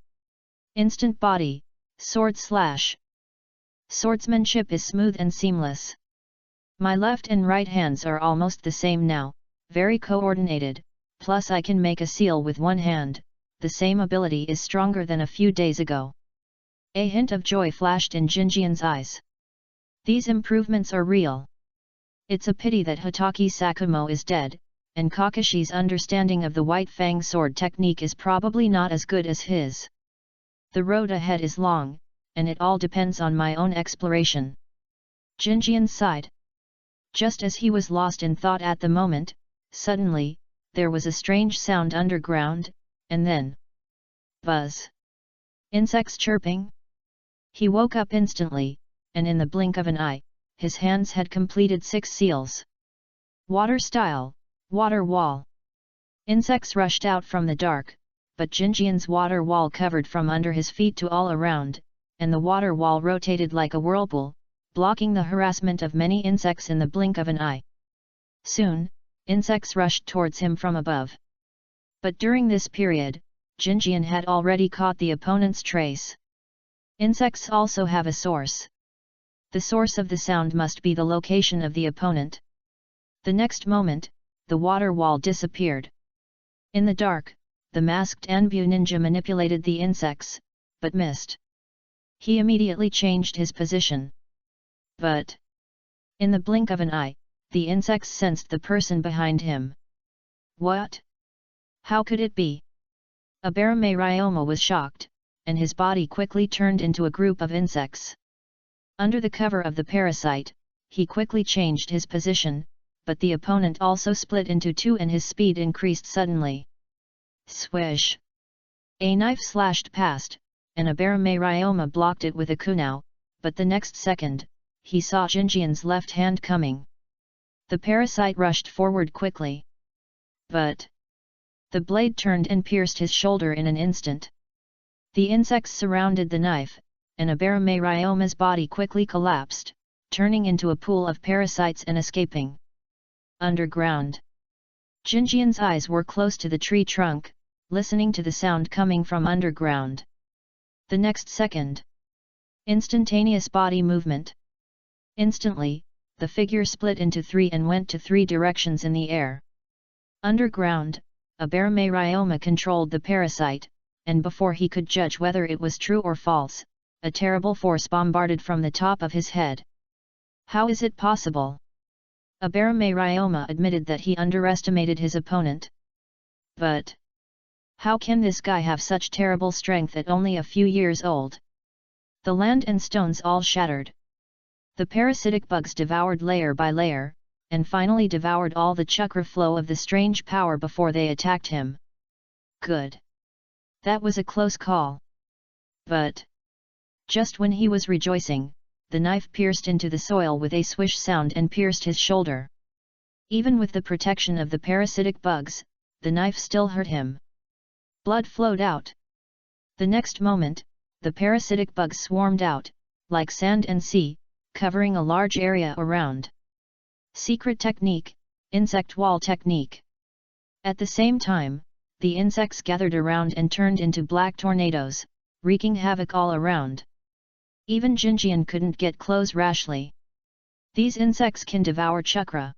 instant body, sword slash. Swordsmanship is smooth and seamless. My left and right hands are almost the same now, very coordinated, plus I can make a seal with one hand, the same ability is stronger than a few days ago. A hint of joy flashed in Jinjian's eyes. These improvements are real. It's a pity that Hitaki Sakumo is dead, and Kakashi's understanding of the White Fang sword technique is probably not as good as his. The road ahead is long, and it all depends on my own exploration. Jinjian sighed. Just as he was lost in thought at the moment, suddenly, there was a strange sound underground, and then buzz. Insects chirping? He woke up instantly, and in the blink of an eye, his hands had completed 6 seals. Water style, water wall. Insects rushed out from the dark, but Jinjian's water wall covered from under his feet to all around, and the water wall rotated like a whirlpool, blocking the harassment of many insects in the blink of an eye. Soon, insects rushed towards him from above. But during this period, Jinjian had already caught the opponent's trace. Insects also have a source. The source of the sound must be the location of the opponent. The next moment, the water wall disappeared. In the dark, the masked Anbu ninja manipulated the insects, but missed. He immediately changed his position. But in the blink of an eye, the insects sensed the person behind him. What? How could it be? Abarame Ryoma was shocked, and his body quickly turned into a group of insects. Under the cover of the parasite, he quickly changed his position, but the opponent also split into two and his speed increased suddenly. Swish! A knife slashed past, and Abarame Ryoma blocked it with a kunao, but the next second, he saw Jinjian's left hand coming. The parasite rushed forward quickly. But the blade turned and pierced his shoulder in an instant. The insects surrounded the knife, and Abarame Ryoma's body quickly collapsed, turning into a pool of parasites and escaping. Underground. Jinjian's eyes were close to the tree trunk, listening to the sound coming from underground. The next second. Instantaneous body movement. Instantly, the figure split into three and went to three directions in the air. Underground, Abarame Ryoma controlled the parasite, and before he could judge whether it was true or false, a terrible force bombarded from the top of his head. How is it possible? Abarame Ryoma admitted that he underestimated his opponent. But how can this guy have such terrible strength at only a few years old? The land and stones all shattered. The parasitic bugs devoured layer by layer, and finally devoured all the chakra flow of the strange power before they attacked him. Good. That was a close call. But just when he was rejoicing, the knife pierced into the soil with a swish sound and pierced his shoulder. Even with the protection of the parasitic bugs, the knife still hurt him. Blood flowed out. The next moment, the parasitic bugs swarmed out, like sand and sea, covering a large area around. Secret technique, insect wall technique. At the same time, the insects gathered around and turned into black tornadoes, wreaking havoc all around. Even Jinjian couldn't get close rashly. These insects can devour chakra.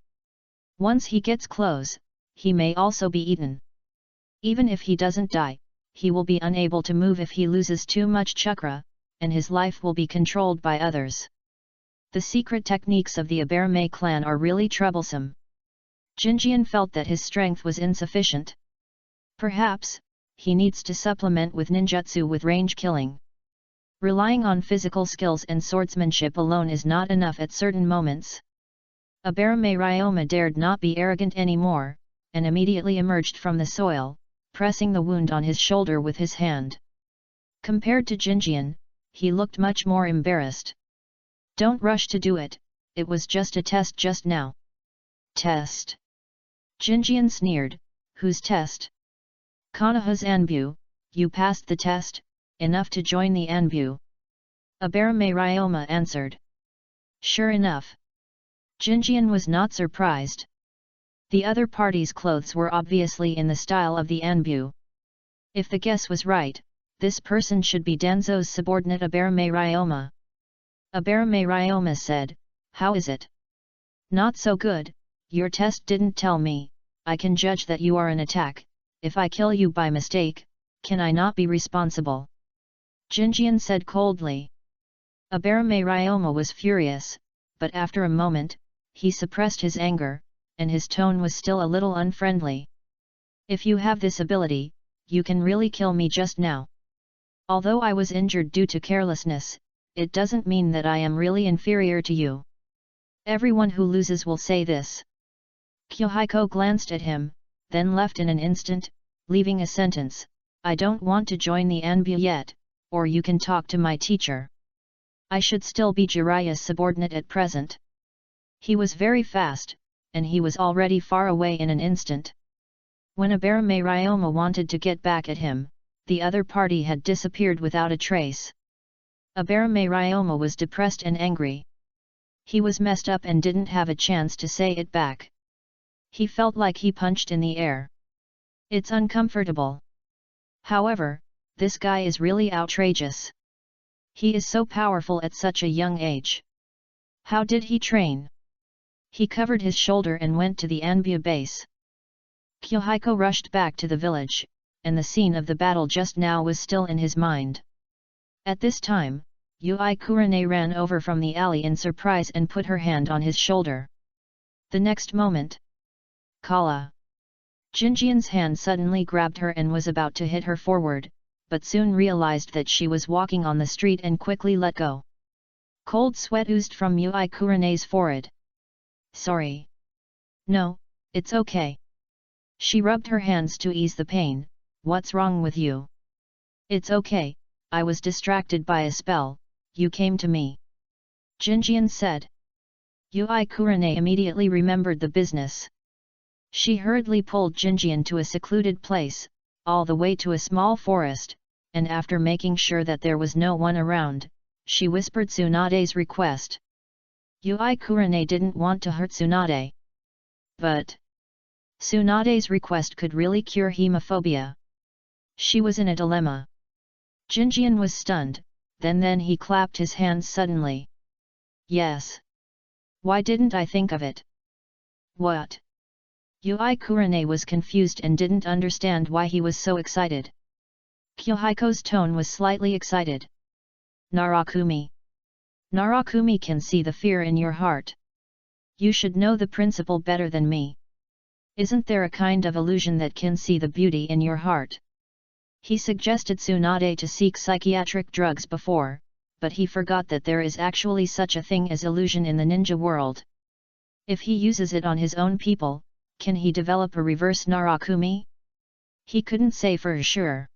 Once he gets close, he may also be eaten. Even if he doesn't die, he will be unable to move if he loses too much chakra, and his life will be controlled by others. The secret techniques of the Abarame clan are really troublesome. Jinjian felt that his strength was insufficient. Perhaps, he needs to supplement with ninjutsu with range killing. Relying on physical skills and swordsmanship alone is not enough at certain moments. Abarame Ryoma dared not be arrogant anymore, and immediately emerged from the soil, pressing the wound on his shoulder with his hand. Compared to Jinjian, he looked much more embarrassed. Don't rush to do it, it was just a test just now. Test? Jinjian sneered, whose test? Konoha's Anbu, you passed the test, enough to join the Anbu. Abarame Ryoma answered. Sure enough. Jinjian was not surprised. The other party's clothes were obviously in the style of the Anbu. If the guess was right, this person should be Danzo's subordinate Abarame Ryoma. Abarame Ryoma said, how is it? Not so good, your test didn't tell me, I can judge that you are an attack, if I kill you by mistake, can I not be responsible? Jinjian said coldly. Abarame Ryoma was furious, but after a moment, he suppressed his anger, and his tone was still a little unfriendly. If you have this ability, you can really kill me just now. Although I was injured due to carelessness, it doesn't mean that I am really inferior to you. Everyone who loses will say this. Kyohiko glanced at him, then left in an instant, leaving a sentence, I don't want to join the Anbu yet, or you can talk to my teacher. I should still be Jiraiya's subordinate at present. He was very fast, and he was already far away in an instant. When Abarame Ryoma wanted to get back at him, the other party had disappeared without a trace. Abarame Ryoma was depressed and angry. He was messed up and didn't have a chance to say it back. He felt like he punched in the air. It's uncomfortable. However, this guy is really outrageous. He is so powerful at such a young age. How did he train? He covered his shoulder and went to the Anbya base. Kyohiko rushed back to the village, and the scene of the battle just now was still in his mind. At this time, Yui Kurane ran over from the alley in surprise and put her hand on his shoulder. The next moment, Kala! Jinjian's hand suddenly grabbed her and was about to hit her forward, but soon realized that she was walking on the street and quickly let go. Cold sweat oozed from Yui Kurane's forehead. Sorry. No, it's okay. She rubbed her hands to ease the pain. What's wrong with you? It's okay, I was distracted by a spell, you came to me. Jinjian said. Yui Kurane immediately remembered the business. She hurriedly pulled Jinjian to a secluded place, all the way to a small forest, and after making sure that there was no one around, she whispered Tsunade's request. Yui Kurane didn't want to hurt Tsunade. But Tsunade's request could really cure hemophobia. She was in a dilemma. Jinjian was stunned, then he clapped his hands suddenly. Yes. Why didn't I think of it? What? Yui Kurane was confused and didn't understand why he was so excited. Kyohiko's tone was slightly excited. Narakumi. Narakumi can see the fear in your heart. You should know the principle better than me. Isn't there a kind of illusion that can see the beauty in your heart? He suggested Tsunade to seek psychiatric drugs before, but he forgot that there is actually such a thing as illusion in the ninja world. If he uses it on his own people, can he develop a reverse Narakumi? He couldn't say for sure.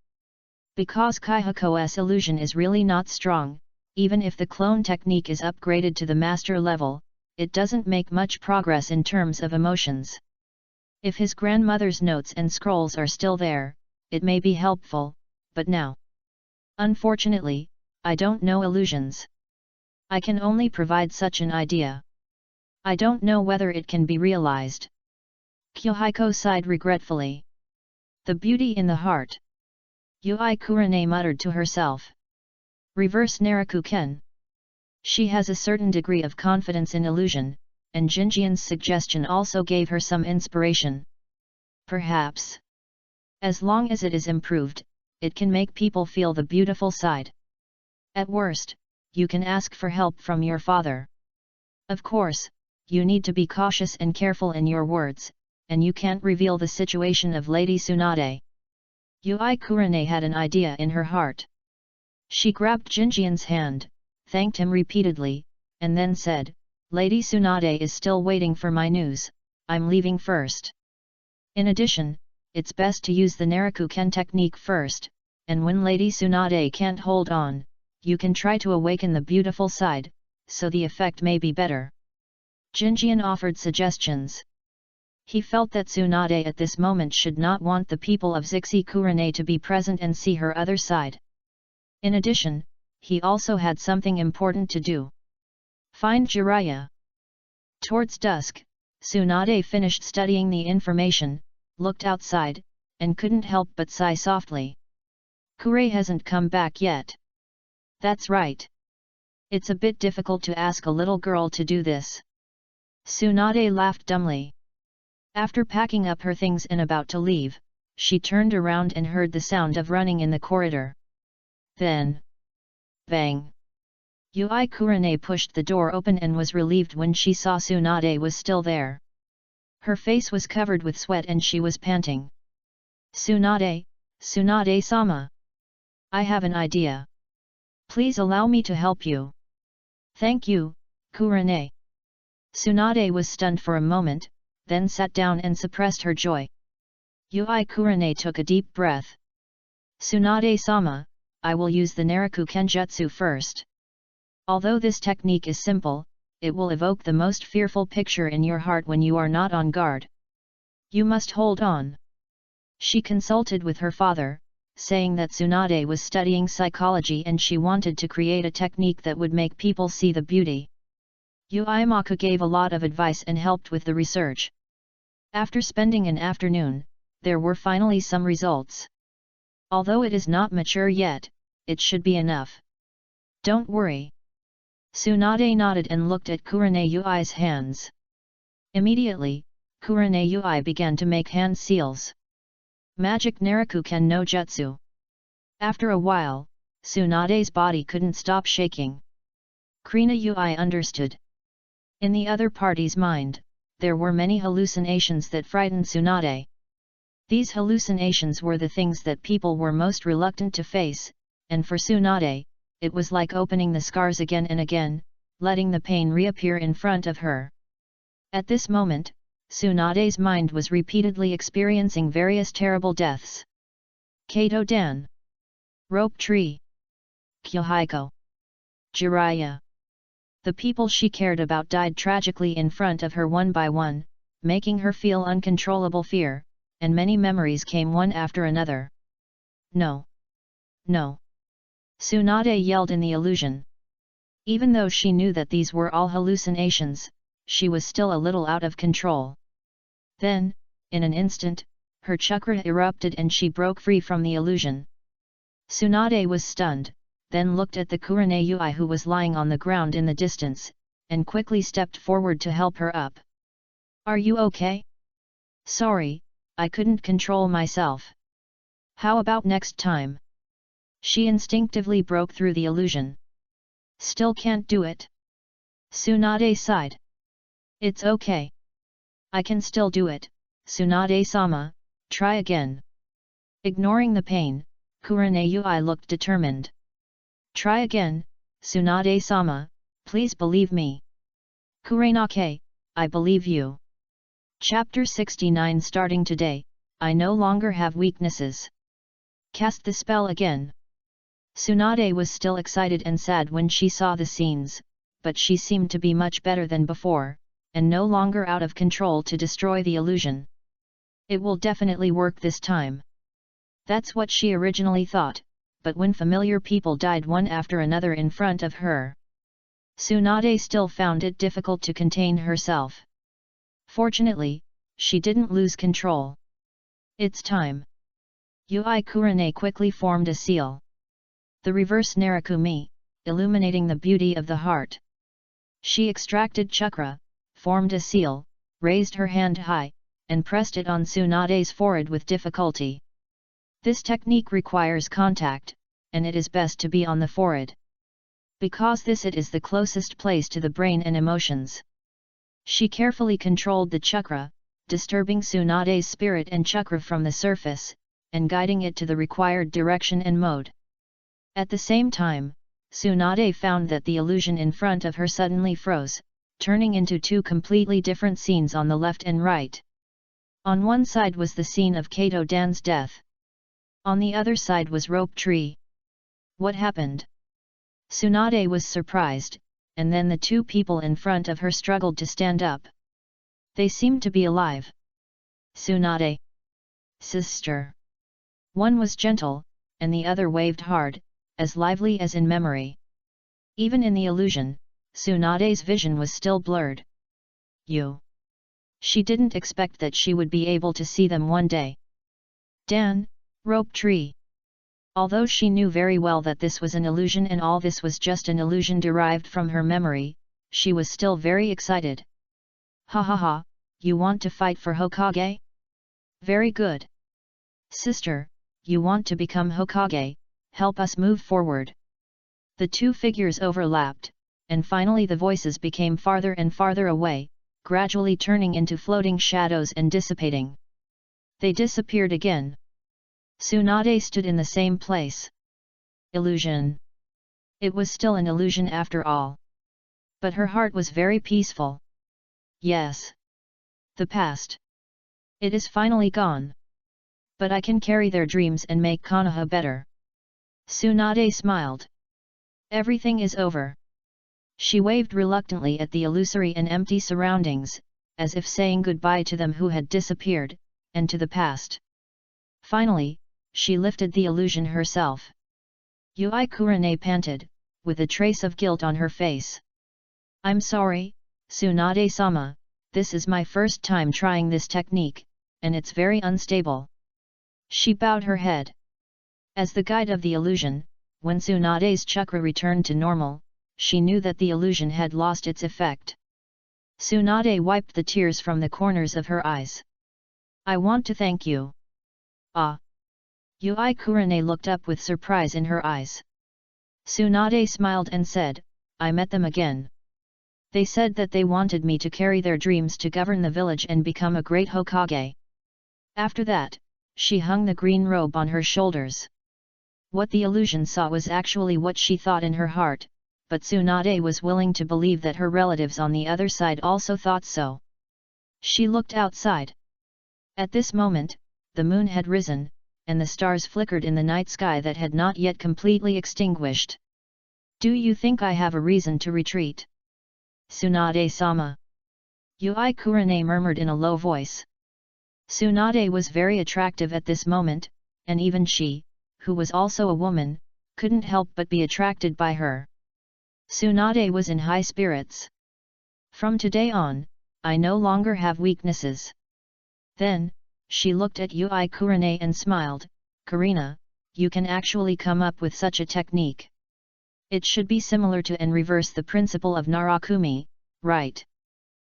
Because Kaihiko's illusion is really not strong, even if the clone technique is upgraded to the master level, it doesn't make much progress in terms of emotions. If his grandmother's notes and scrolls are still there, it may be helpful, but now. Unfortunately, I don't know illusions. I can only provide such an idea. I don't know whether it can be realized. Kyohiko sighed regretfully. The beauty in the heart. Yui Kurane muttered to herself. Reverse Narakuken. She has a certain degree of confidence in illusion, and Jinjian's suggestion also gave her some inspiration. Perhaps. As long as it is improved, it can make people feel the beautiful side. At worst, you can ask for help from your father. Of course, you need to be cautious and careful in your words, and you can't reveal the situation of Lady Tsunade. Yui Kurane had an idea in her heart. She grabbed Jinjian's hand, thanked him repeatedly, and then said, Lady Tsunade is still waiting for my news, I'm leaving first. In addition, it's best to use the Narakuken technique first, and when Lady Tsunade can't hold on, you can try to awaken the beautiful side, so the effect may be better. Jinjian offered suggestions. He felt that Tsunade at this moment should not want the people of Zixi Kurane to be present and see her other side. In addition, he also had something important to do. Find Jiraiya. Towards dusk, Tsunade finished studying the information, looked outside, and couldn't help but sigh softly. Kure hasn't come back yet. That's right. It's a bit difficult to ask a little girl to do this. Tsunade laughed dumbly. After packing up her things and about to leave, she turned around and heard the sound of running in the corridor. Then, bang! Yui Kurane pushed the door open and was relieved when she saw Tsunade was still there. Her face was covered with sweat and she was panting. Tsunade, Tsunade-sama! I have an idea. Please allow me to help you. Thank you, Kurane. Tsunade was stunned for a moment, then sat down and suppressed her joy. Yui Kurane took a deep breath. Tsunade-sama, I will use the Narakuken jutsu first. Although this technique is simple, it will evoke the most fearful picture in your heart when you are not on guard. You must hold on. She consulted with her father, saying that Tsunade was studying psychology and she wanted to create a technique that would make people see the beauty. Uemaka gave a lot of advice and helped with the research. After spending an afternoon, there were finally some results. Although it is not mature yet, it should be enough. Don't worry. Tsunade nodded and looked at Kurane Yui's hands. Immediately, Kurane Yui began to make hand seals. Magic Narakuken no Jutsu. After a while, Tsunade's body couldn't stop shaking. Kurane Yui understood. In the other party's mind, there were many hallucinations that frightened Tsunade. These hallucinations were the things that people were most reluctant to face, and for Tsunade, it was like opening the scars again and again, letting the pain reappear in front of her. At this moment, Tsunade's mind was repeatedly experiencing various terrible deaths. Kato Dan, Rope Tree, Kyohiko, Jiraiya. The people she cared about died tragically in front of her one by one, making her feel uncontrollable fear, and many memories came one after another. No! No! Tsunade yelled in the illusion. Even though she knew that these were all hallucinations, she was still a little out of control. Then, in an instant, her chakra erupted and she broke free from the illusion. Tsunade was stunned, then looked at the Kurane Yui who was lying on the ground in the distance, and quickly stepped forward to help her up. Are you okay? Sorry, I couldn't control myself. How about next time? She instinctively broke through the illusion. Still can't do it. Tsunade sighed. It's okay. I can still do it, Tsunade-sama, try again. Ignoring the pain, Kurane Yui looked determined. Try again, Tsunade-sama, please believe me. Kurenake, I believe you. Chapter 69 Starting today, I no longer have weaknesses. Cast the spell again. Tsunade was still excited and sad when she saw the scenes, but she seemed to be much better than before, and no longer out of control to destroy the illusion. It will definitely work this time. That's what she originally thought, but when familiar people died one after another in front of her, Tsunade still found it difficult to contain herself. Fortunately, she didn't lose control. It's time. Yui Kurane quickly formed a seal. The reverse Narakumi, illuminating the beauty of the heart. She extracted chakra, formed a seal, raised her hand high, and pressed it on Tsunade's forehead with difficulty. This technique requires contact, and it is best to be on the forehead. Because it is the closest place to the brain and emotions. She carefully controlled the chakra, disturbing Tsunade's spirit and chakra from the surface, and guiding it to the required direction and mode. At the same time, Tsunade found that the illusion in front of her suddenly froze, turning into two completely different scenes on the left and right. On one side was the scene of Kato Dan's death. On the other side was Rope Tree. What happened? Tsunade was surprised, and then the two people in front of her struggled to stand up. They seemed to be alive. Tsunade. Sister. One was gentle, and the other waved hard, as lively as in memory. Even in the illusion, Tsunade's vision was still blurred. You. She didn't expect that she would be able to see them one day. Dan, Rope Tree. Although she knew very well that this was an illusion and all this was just an illusion derived from her memory, she was still very excited. Ha ha ha, you want to fight for Hokage? Very good. Sister, you want to become Hokage, help us move forward. The two figures overlapped, and finally the voices became farther and farther away, gradually turning into floating shadows and dissipating. They disappeared again. Tsunade stood in the same place. Illusion. It was still an illusion after all. But her heart was very peaceful. Yes. The past. It is finally gone. But I can carry their dreams and make Konoha better. Tsunade smiled. Everything is over. She waved reluctantly at the illusory and empty surroundings, as if saying goodbye to them who had disappeared, and to the past. Finally, she lifted the illusion herself. Yui Kurane panted, with a trace of guilt on her face. I'm sorry, Tsunade-sama, this is my first time trying this technique, and it's very unstable. She bowed her head. As the guide of the illusion, when Tsunade's chakra returned to normal, she knew that the illusion had lost its effect. Tsunade wiped the tears from the corners of her eyes. I want to thank you. Ah! Yui Kurane looked up with surprise in her eyes. Tsunade smiled and said, I met them again. They said that they wanted me to carry their dreams to govern the village and become a great Hokage. After that, she hung the green robe on her shoulders. What the illusion saw was actually what she thought in her heart, but Tsunade was willing to believe that her relatives on the other side also thought so. She looked outside. At this moment, the moon had risen, and the stars flickered in the night sky that had not yet completely extinguished. Do you think I have a reason to retreat? Tsunade-sama. Yui Kurane murmured in a low voice. Tsunade was very attractive at this moment, and even she, who was also a woman, couldn't help but be attracted by her. Tsunade was in high spirits. From today on, I no longer have weaknesses. Then, she looked at Yui Kurane and smiled, Karina, you can actually come up with such a technique. It should be similar to and reverse the principle of Narakumi, right?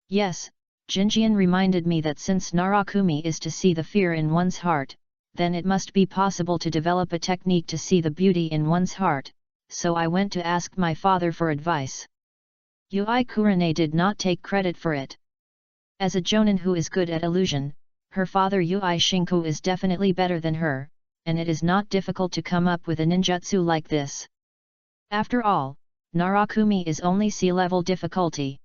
Yes, Jinjian reminded me that since Narakumi is to see the fear in one's heart, then it must be possible to develop a technique to see the beauty in one's heart, so I went to ask my father for advice. Yui Kurane did not take credit for it. As a jonin who is good at illusion, her father Yui Shinku is definitely better than her, and it is not difficult to come up with a ninjutsu like this. After all, Narakumi is only sea-level difficulty.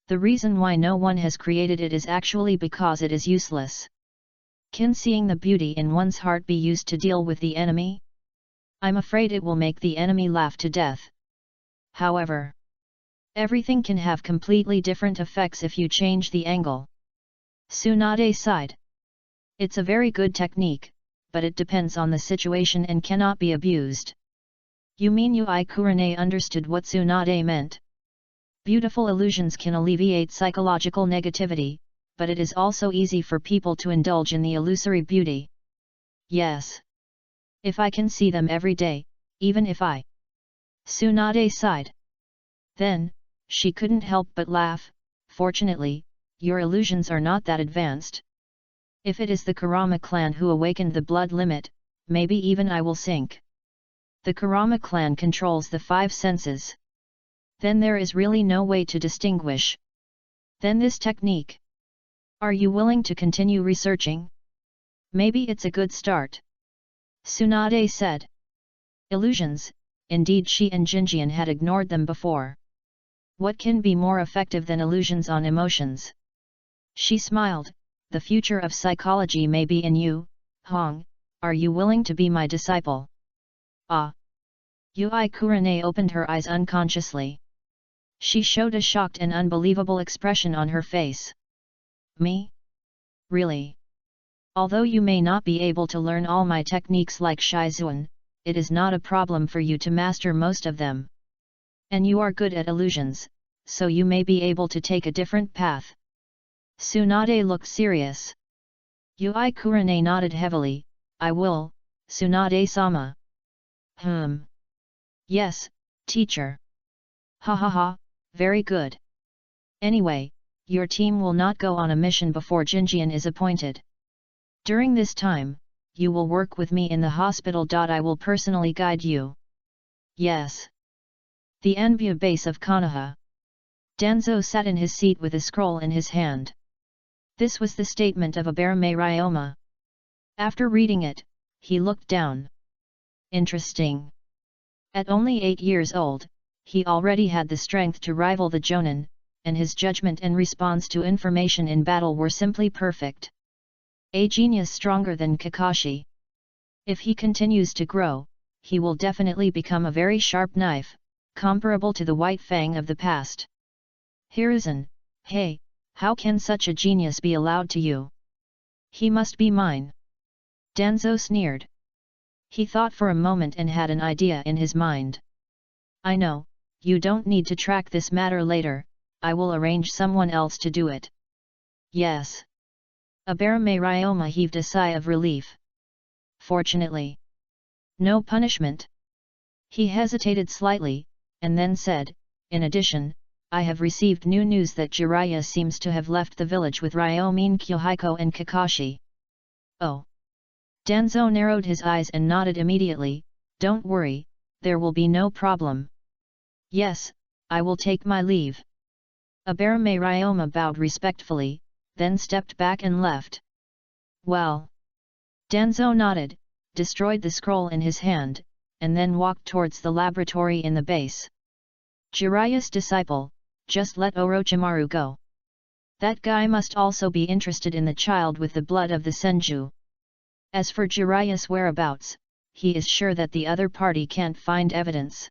The reason why no one has created it is actually because it is useless. Can seeing the beauty in one's heart be used to deal with the enemy? I'm afraid it will make the enemy laugh to death. However, everything can have completely different effects if you change the angle. Tsunade sighed. It's a very good technique, but it depends on the situation and cannot be abused. You mean Yui Kurane understood what Tsunade meant? Beautiful illusions can alleviate psychological negativity, but it is also easy for people to indulge in the illusory beauty. Yes. If I can see them every day, even if I... Tsunade sighed. Then, she couldn't help but laugh. Fortunately, your illusions are not that advanced. If it is the Kurama clan who awakened the blood limit, maybe even I will sink. The Kurama clan controls the 5 senses. Then there is really no way to distinguish. Then this technique. Are you willing to continue researching? Maybe it's a good start. Tsunade said. Illusions, indeed she and Jinjian had ignored them before. What can be more effective than illusions on emotions? She smiled, the future of psychology may be in you, Hong, are you willing to be my disciple? Ah! Yui Kurane opened her eyes unconsciously. She showed a shocked and unbelievable expression on her face. Me? Really? Although you may not be able to learn all my techniques like Shizuan, it is not a problem for you to master most of them. And you are good at illusions, so you may be able to take a different path. Tsunade looked serious. Yui Kurane nodded heavily, I will, Tsunade-sama. Yes, teacher. Ha ha ha, very good. Anyway, your team will not go on a mission before Jinjian is appointed. During this time, you will work with me in the hospital. I will personally guide you. Yes. The Anbu base of Konoha. Danzo sat in his seat with a scroll in his hand. This was the statement of Abarame Ryoma. After reading it, he looked down. Interesting. At only 8 years old, he already had the strength to rival the Jonin, and his judgment and response to information in battle were simply perfect. A genius stronger than Kakashi. If he continues to grow, he will definitely become a very sharp knife, comparable to the White Fang of the past. Hiruzen, hey, how can such a genius be allowed to you? He must be mine. Danzo sneered. He thought for a moment and had an idea in his mind. I know, you don't need to track this matter later, I will arrange someone else to do it. Yes. Abarame Ryoma heaved a sigh of relief. Fortunately. No punishment. He hesitated slightly, and then said, in addition, I have received new news that Jiraiya seems to have left the village with Ryomine Kyohiko and Kakashi. Oh. Danzo narrowed his eyes and nodded immediately, don't worry, there will be no problem. Yes, I will take my leave. Abarame Ryoma bowed respectfully, then stepped back and left. Well. Danzo nodded, destroyed the scroll in his hand, and then walked towards the laboratory in the base. Jiraiya's disciple, just let Orochimaru go. That guy must also be interested in the child with the blood of the Senju. As for Jiraiya's whereabouts, he is sure that the other party can't find evidence.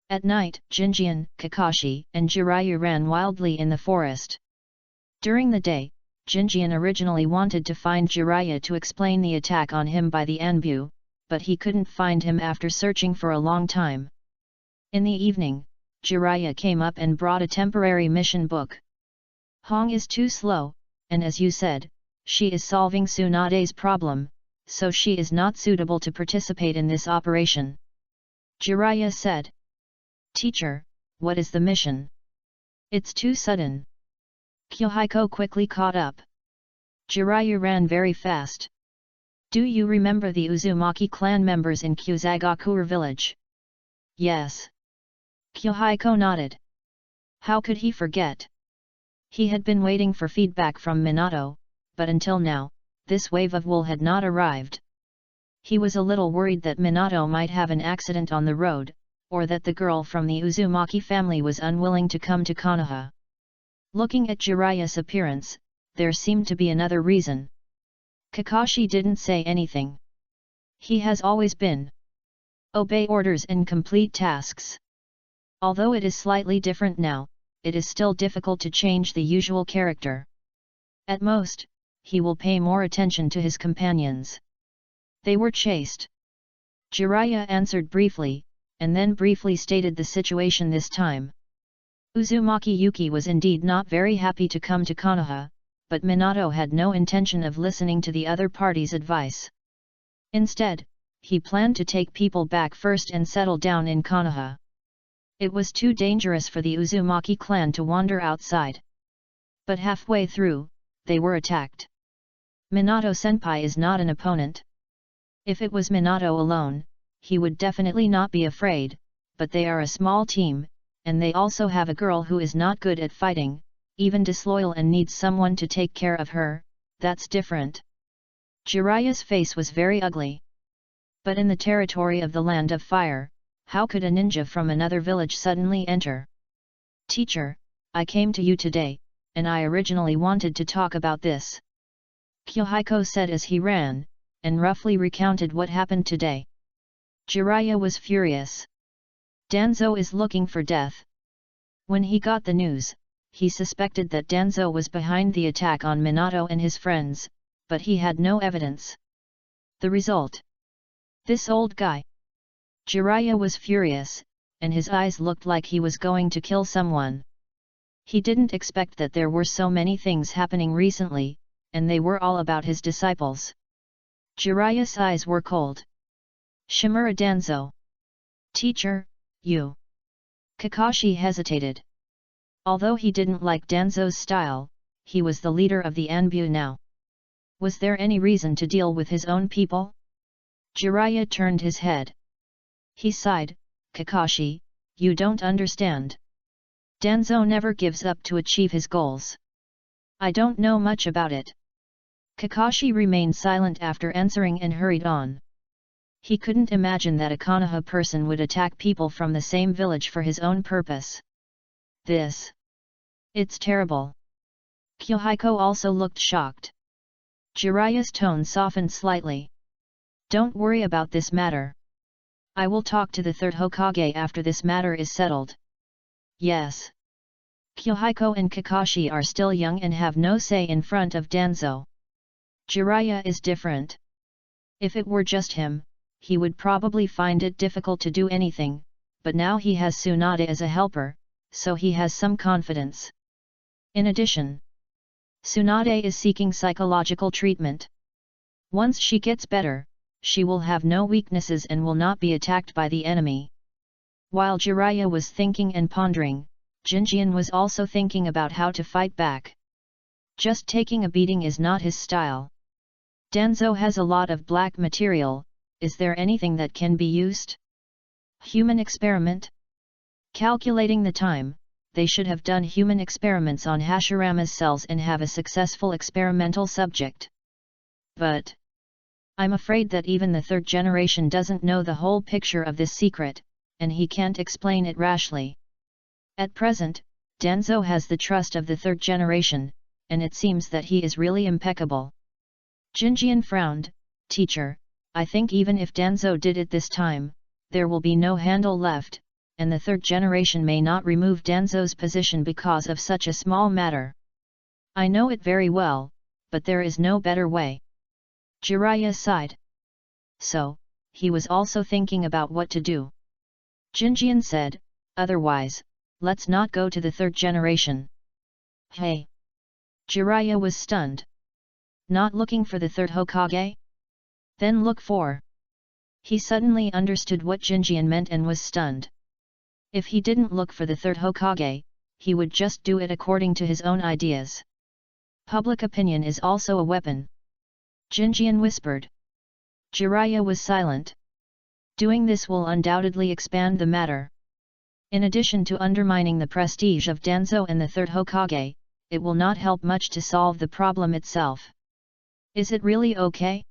At night, Jinjian, Kakashi, and Jiraiya ran wildly in the forest. During the day, Jinjian originally wanted to find Jiraiya to explain the attack on him by the Anbu, but he couldn't find him after searching for a long time. In the evening, Jiraiya came up and brought a temporary mission book. Hong is too slow, and as you said, she is solving Tsunade's problem, so she is not suitable to participate in this operation. Jiraiya said. Teacher, what is the mission? It's too sudden. Kyohiko quickly caught up. Jiraiya ran very fast. Do you remember the Uzumaki clan members in Kusagakure village? Yes. Kyohiko nodded. How could he forget? He had been waiting for feedback from Minato, but until now, this wave of wool had not arrived. He was a little worried that Minato might have an accident on the road, or that the girl from the Uzumaki family was unwilling to come to Konoha. Looking at Jiraiya's appearance, there seemed to be another reason. Kakashi didn't say anything. He has always been. Obey orders and complete tasks. Although it is slightly different now, it is still difficult to change the usual character. At most, he will pay more attention to his companions. They were chaste. Jiraiya answered briefly, and then briefly stated the situation this time. Uzumaki Yuki was indeed not very happy to come to Konoha, but Minato had no intention of listening to the other party's advice. Instead, he planned to take people back first and settle down in Konoha. It was too dangerous for the Uzumaki clan to wander outside. But halfway through, they were attacked. Minato-senpai is not an opponent. If it was Minato alone, he would definitely not be afraid, but they are a small team, and they also have a girl who is not good at fighting, even disloyal and needs someone to take care of her, that's different. Jiraiya's face was very ugly. But in the territory of the Land of Fire, how could a ninja from another village suddenly enter? Teacher, I came to you today, and I originally wanted to talk about this. Kyohiko said as he ran, and roughly recounted what happened today. Jiraiya was furious. Danzo is looking for death. When he got the news, he suspected that Danzo was behind the attack on Minato and his friends, but he had no evidence. The result? This old guy. Jiraiya was furious, and his eyes looked like he was going to kill someone. He didn't expect that there were so many things happening recently, and they were all about his disciples. Jiraiya's eyes were cold. Shimura Danzo. Teacher, you. Kakashi hesitated. Although he didn't like Danzo's style, he was the leader of the Anbu now. Was there any reason to deal with his own people? Jiraiya turned his head. He sighed, Kakashi, you don't understand. Danzo never gives up to achieve his goals. I don't know much about it. Kakashi remained silent after answering and hurried on. He couldn't imagine that a Konoha person would attack people from the same village for his own purpose. It's terrible. Kyohiko also looked shocked. Jiraiya's tone softened slightly. Don't worry about this matter. I will talk to the third Hokage after this matter is settled. Yes. Kyohiko and Kakashi are still young and have no say in front of Danzo. Jiraiya is different. If it were just him, he would probably find it difficult to do anything, but now he has Tsunade as a helper, so he has some confidence. In addition, Tsunade is seeking psychological treatment. Once she gets better, she will have no weaknesses and will not be attacked by the enemy. While Jiraiya was thinking and pondering, Jinjian was also thinking about how to fight back. Just taking a beating is not his style. Danzo has a lot of black material, is there anything that can be used? Human experiment? Calculating the time, they should have done human experiments on Hashirama's cells and have a successful experimental subject. But I'm afraid that even the third generation doesn't know the whole picture of this secret, and he can't explain it rashly. At present, Danzo has the trust of the third generation, and it seems that he is really impeccable. Jinjian frowned. Teacher, I think even if Danzo did it this time, there will be no handle left, and the third generation may not remove Danzo's position because of such a small matter. I know it very well, but there is no better way. Jiraiya sighed. So, he was also thinking about what to do. Jinjian said, otherwise, let's not go to the third generation. Hey! Jiraiya was stunned. Not looking for the third Hokage? Then look for. He suddenly understood what Jinjian meant and was stunned. If he didn't look for the third Hokage, he would just do it according to his own ideas. Public opinion is also a weapon. Jinjian whispered. Jiraiya was silent. Doing this will undoubtedly expand the matter. In addition to undermining the prestige of Danzo and the third Hokage, it will not help much to solve the problem itself. Is it really okay?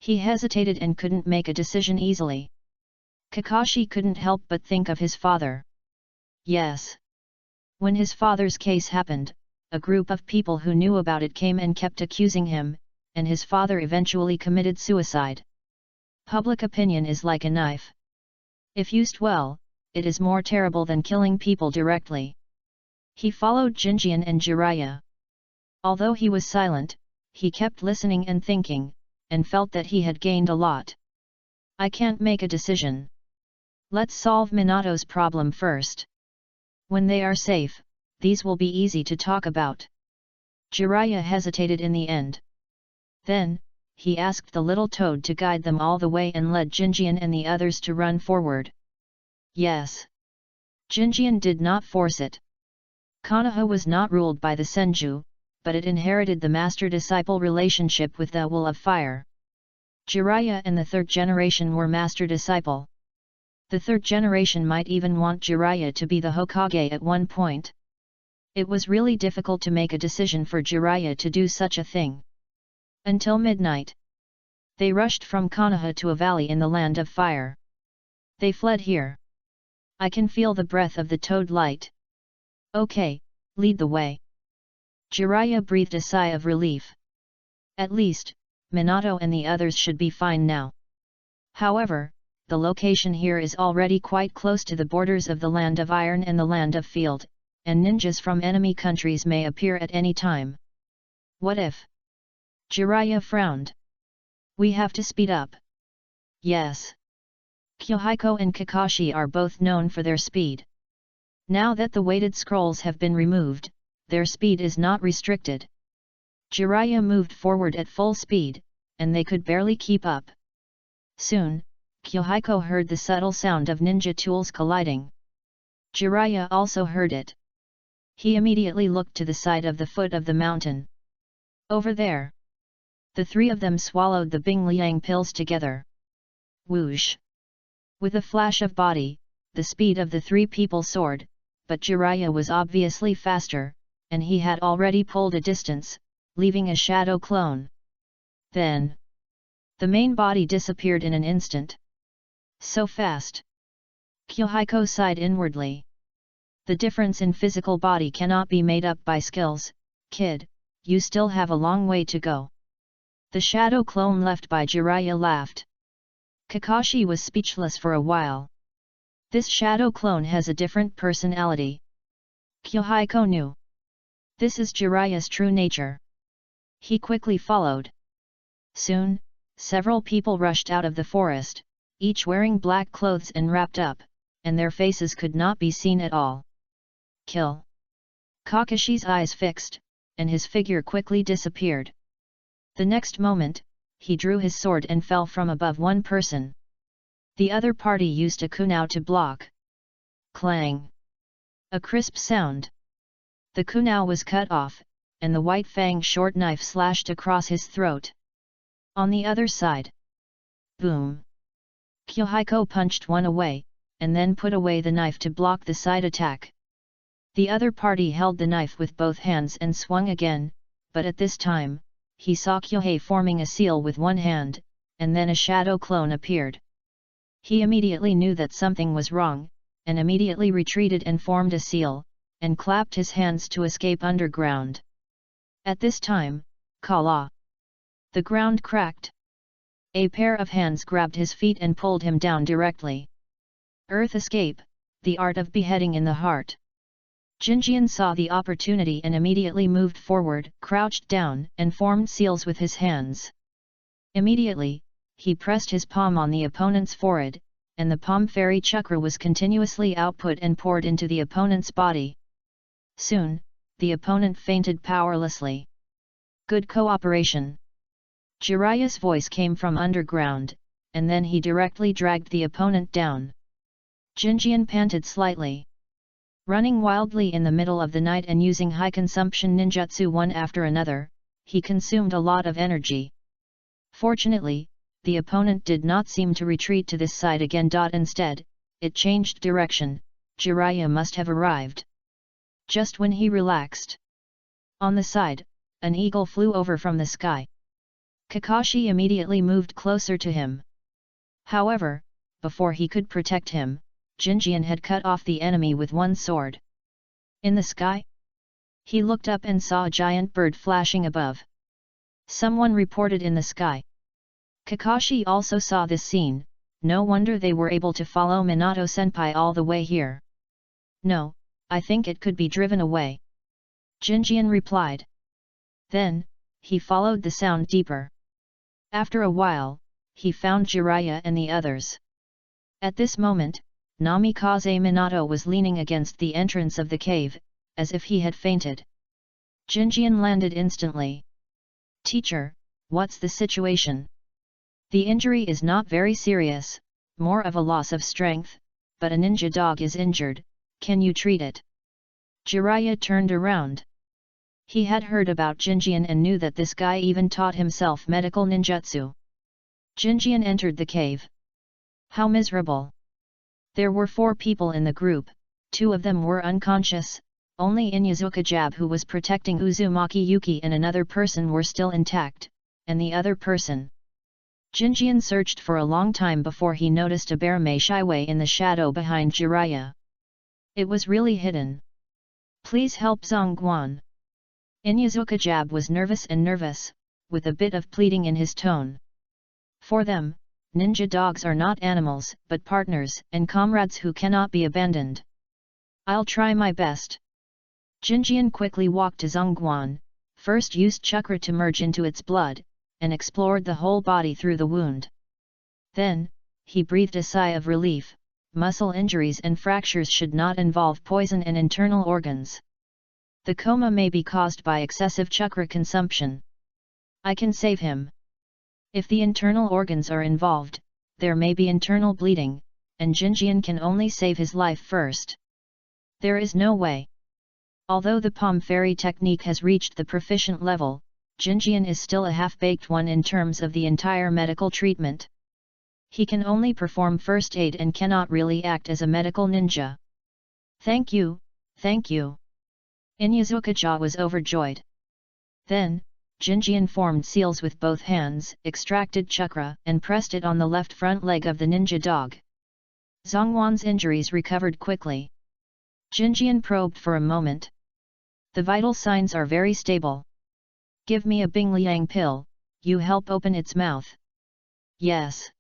He hesitated and couldn't make a decision easily. Kakashi couldn't help but think of his father. Yes. When his father's case happened, a group of people who knew about it came and kept accusing him, and his father eventually committed suicide. Public opinion is like a knife. If used well, it is more terrible than killing people directly. He followed Jinjian and Jiraiya. Although he was silent, he kept listening and thinking, and felt that he had gained a lot. I can't make a decision. Let's solve Minato's problem first. When they are safe, these will be easy to talk about. Jiraiya hesitated in the end. Then, he asked the little toad to guide them all the way and led Jinjian and the others to run forward. Yes. Jinjian did not force it. Konoha was not ruled by the Senju, but it inherited the master-disciple relationship with the will of fire. Jiraiya and the third generation were master-disciple. The third generation might even want Jiraiya to be the Hokage at one point. It was really difficult to make a decision for Jiraiya to do such a thing. Until midnight. They rushed from Konoha to a valley in the land of fire. They fled here. I can feel the breath of the toad light. Okay, lead the way. Jiraiya breathed a sigh of relief. At least, Minato and the others should be fine now. However, the location here is already quite close to the borders of the land of iron and the land of field, and ninjas from enemy countries may appear at any time. What if? Jiraiya frowned. We have to speed up. Yes. Kyohiko and Kakashi are both known for their speed. Now that the weighted scrolls have been removed, their speed is not restricted. Jiraiya moved forward at full speed, and they could barely keep up. Soon, Kyohiko heard the subtle sound of ninja tools colliding. Jiraiya also heard it. He immediately looked to the side of the foot of the mountain. Over there. The three of them swallowed the Bing Liang pills together. Whoosh! With a flash of body, the speed of the three people soared, but Jiraiya was obviously faster, and he had already pulled a distance, leaving a shadow clone. Then, the main body disappeared in an instant. So fast! Kyohiko sighed inwardly. The difference in physical body cannot be made up by skills, kid, you still have a long way to go. The shadow clone left by Jiraiya laughed. Kakashi was speechless for a while. This shadow clone has a different personality. Kyohiko knew. This is Jiraiya's true nature. He quickly followed. Soon, Several people rushed out of the forest, each wearing black clothes and wrapped up, and their faces could not be seen at all. Kill! Kakashi's eyes fixed, and his figure quickly disappeared. The next moment, he drew his sword and fell from above one person. The other party used a kunao to block. Clang! A crisp sound. The kunao was cut off, and the white fang short knife slashed across his throat. On the other side. Boom! Kyohiko punched one away, and then put away the knife to block the side attack. The other party held the knife with both hands and swung again, but at this time, he saw Kyohei forming a seal with one hand, and then a shadow clone appeared. He immediately knew that something was wrong, and immediately retreated and formed a seal, and clapped his hands to escape underground. At this time, Kala! The ground cracked. A pair of hands grabbed his feet and pulled him down directly. Earth escape, the art of beheading in the heart. Jinjian saw the opportunity and immediately moved forward, crouched down, and formed seals with his hands. Immediately, he pressed his palm on the opponent's forehead, and the palm fairy chakra was continuously output and poured into the opponent's body. Soon, the opponent fainted powerlessly. Good cooperation. Jiraiya's voice came from underground, and then he directly dragged the opponent down. Jinjian panted slightly. Running wildly in the middle of the night and using high-consumption ninjutsu one after another, he consumed a lot of energy. Fortunately, the opponent did not seem to retreat to this side again. Instead, it changed direction. Jiraiya must have arrived. Just when he relaxed. On the side, an eagle flew over from the sky. Kakashi immediately moved closer to him. However, before he could protect him, Jinjian had cut off the enemy with one sword. In the sky? He looked up and saw a giant bird flashing above. Someone reported in the sky. Kakashi also saw this scene. No wonder they were able to follow Minato-senpai all the way here. No, I think it could be driven away. Jinjian replied. Then, he followed the sound deeper. After a while, he found Jiraiya and the others. At this moment, Namikaze Minato was leaning against the entrance of the cave, as if he had fainted. Jinjian landed instantly. Teacher, what's the situation? The injury is not very serious, more of a loss of strength, but a ninja dog is injured, can you treat it? Jiraiya turned around. He had heard about Jinjian and knew that this guy even taught himself medical ninjutsu. Jinjian entered the cave. How miserable! There were 4 people in the group, 2 of them were unconscious, only Inyazuka Jab who was protecting Uzumaki Yuki and another person were still intact, and the other person. Jinjian searched for a long time before he noticed a bear Meishiwei in the shadow behind Jiraiya. It was really hidden. Please help Zongguan. Inyazuka Jab was nervous, with a bit of pleading in his tone. For them, ninja dogs are not animals but partners and comrades who cannot be abandoned. I'll try my best. Jinjian quickly walked to Zongguan, first used chakra to merge into its blood, and explored the whole body through the wound. Then, he breathed a sigh of relief. Muscle injuries and fractures should not involve poison and internal organs. The coma may be caused by excessive chakra consumption. I can save him. If the internal organs are involved, there may be internal bleeding, and Jinjian can only save his life first. There is no way. Although the palm fairy technique has reached the proficient level, Jinjian is still a half-baked one in terms of the entire medical treatment. He can only perform first aid and cannot really act as a medical ninja. Thank you, thank you. Inyazuka-ja was overjoyed. Then, Jinjian formed seals with both hands, extracted chakra, and pressed it on the left front leg of the ninja dog. Zongguan's injuries recovered quickly. Jinjian probed for a moment. The vital signs are very stable. Give me a Bingliang pill, you help open its mouth. Yes.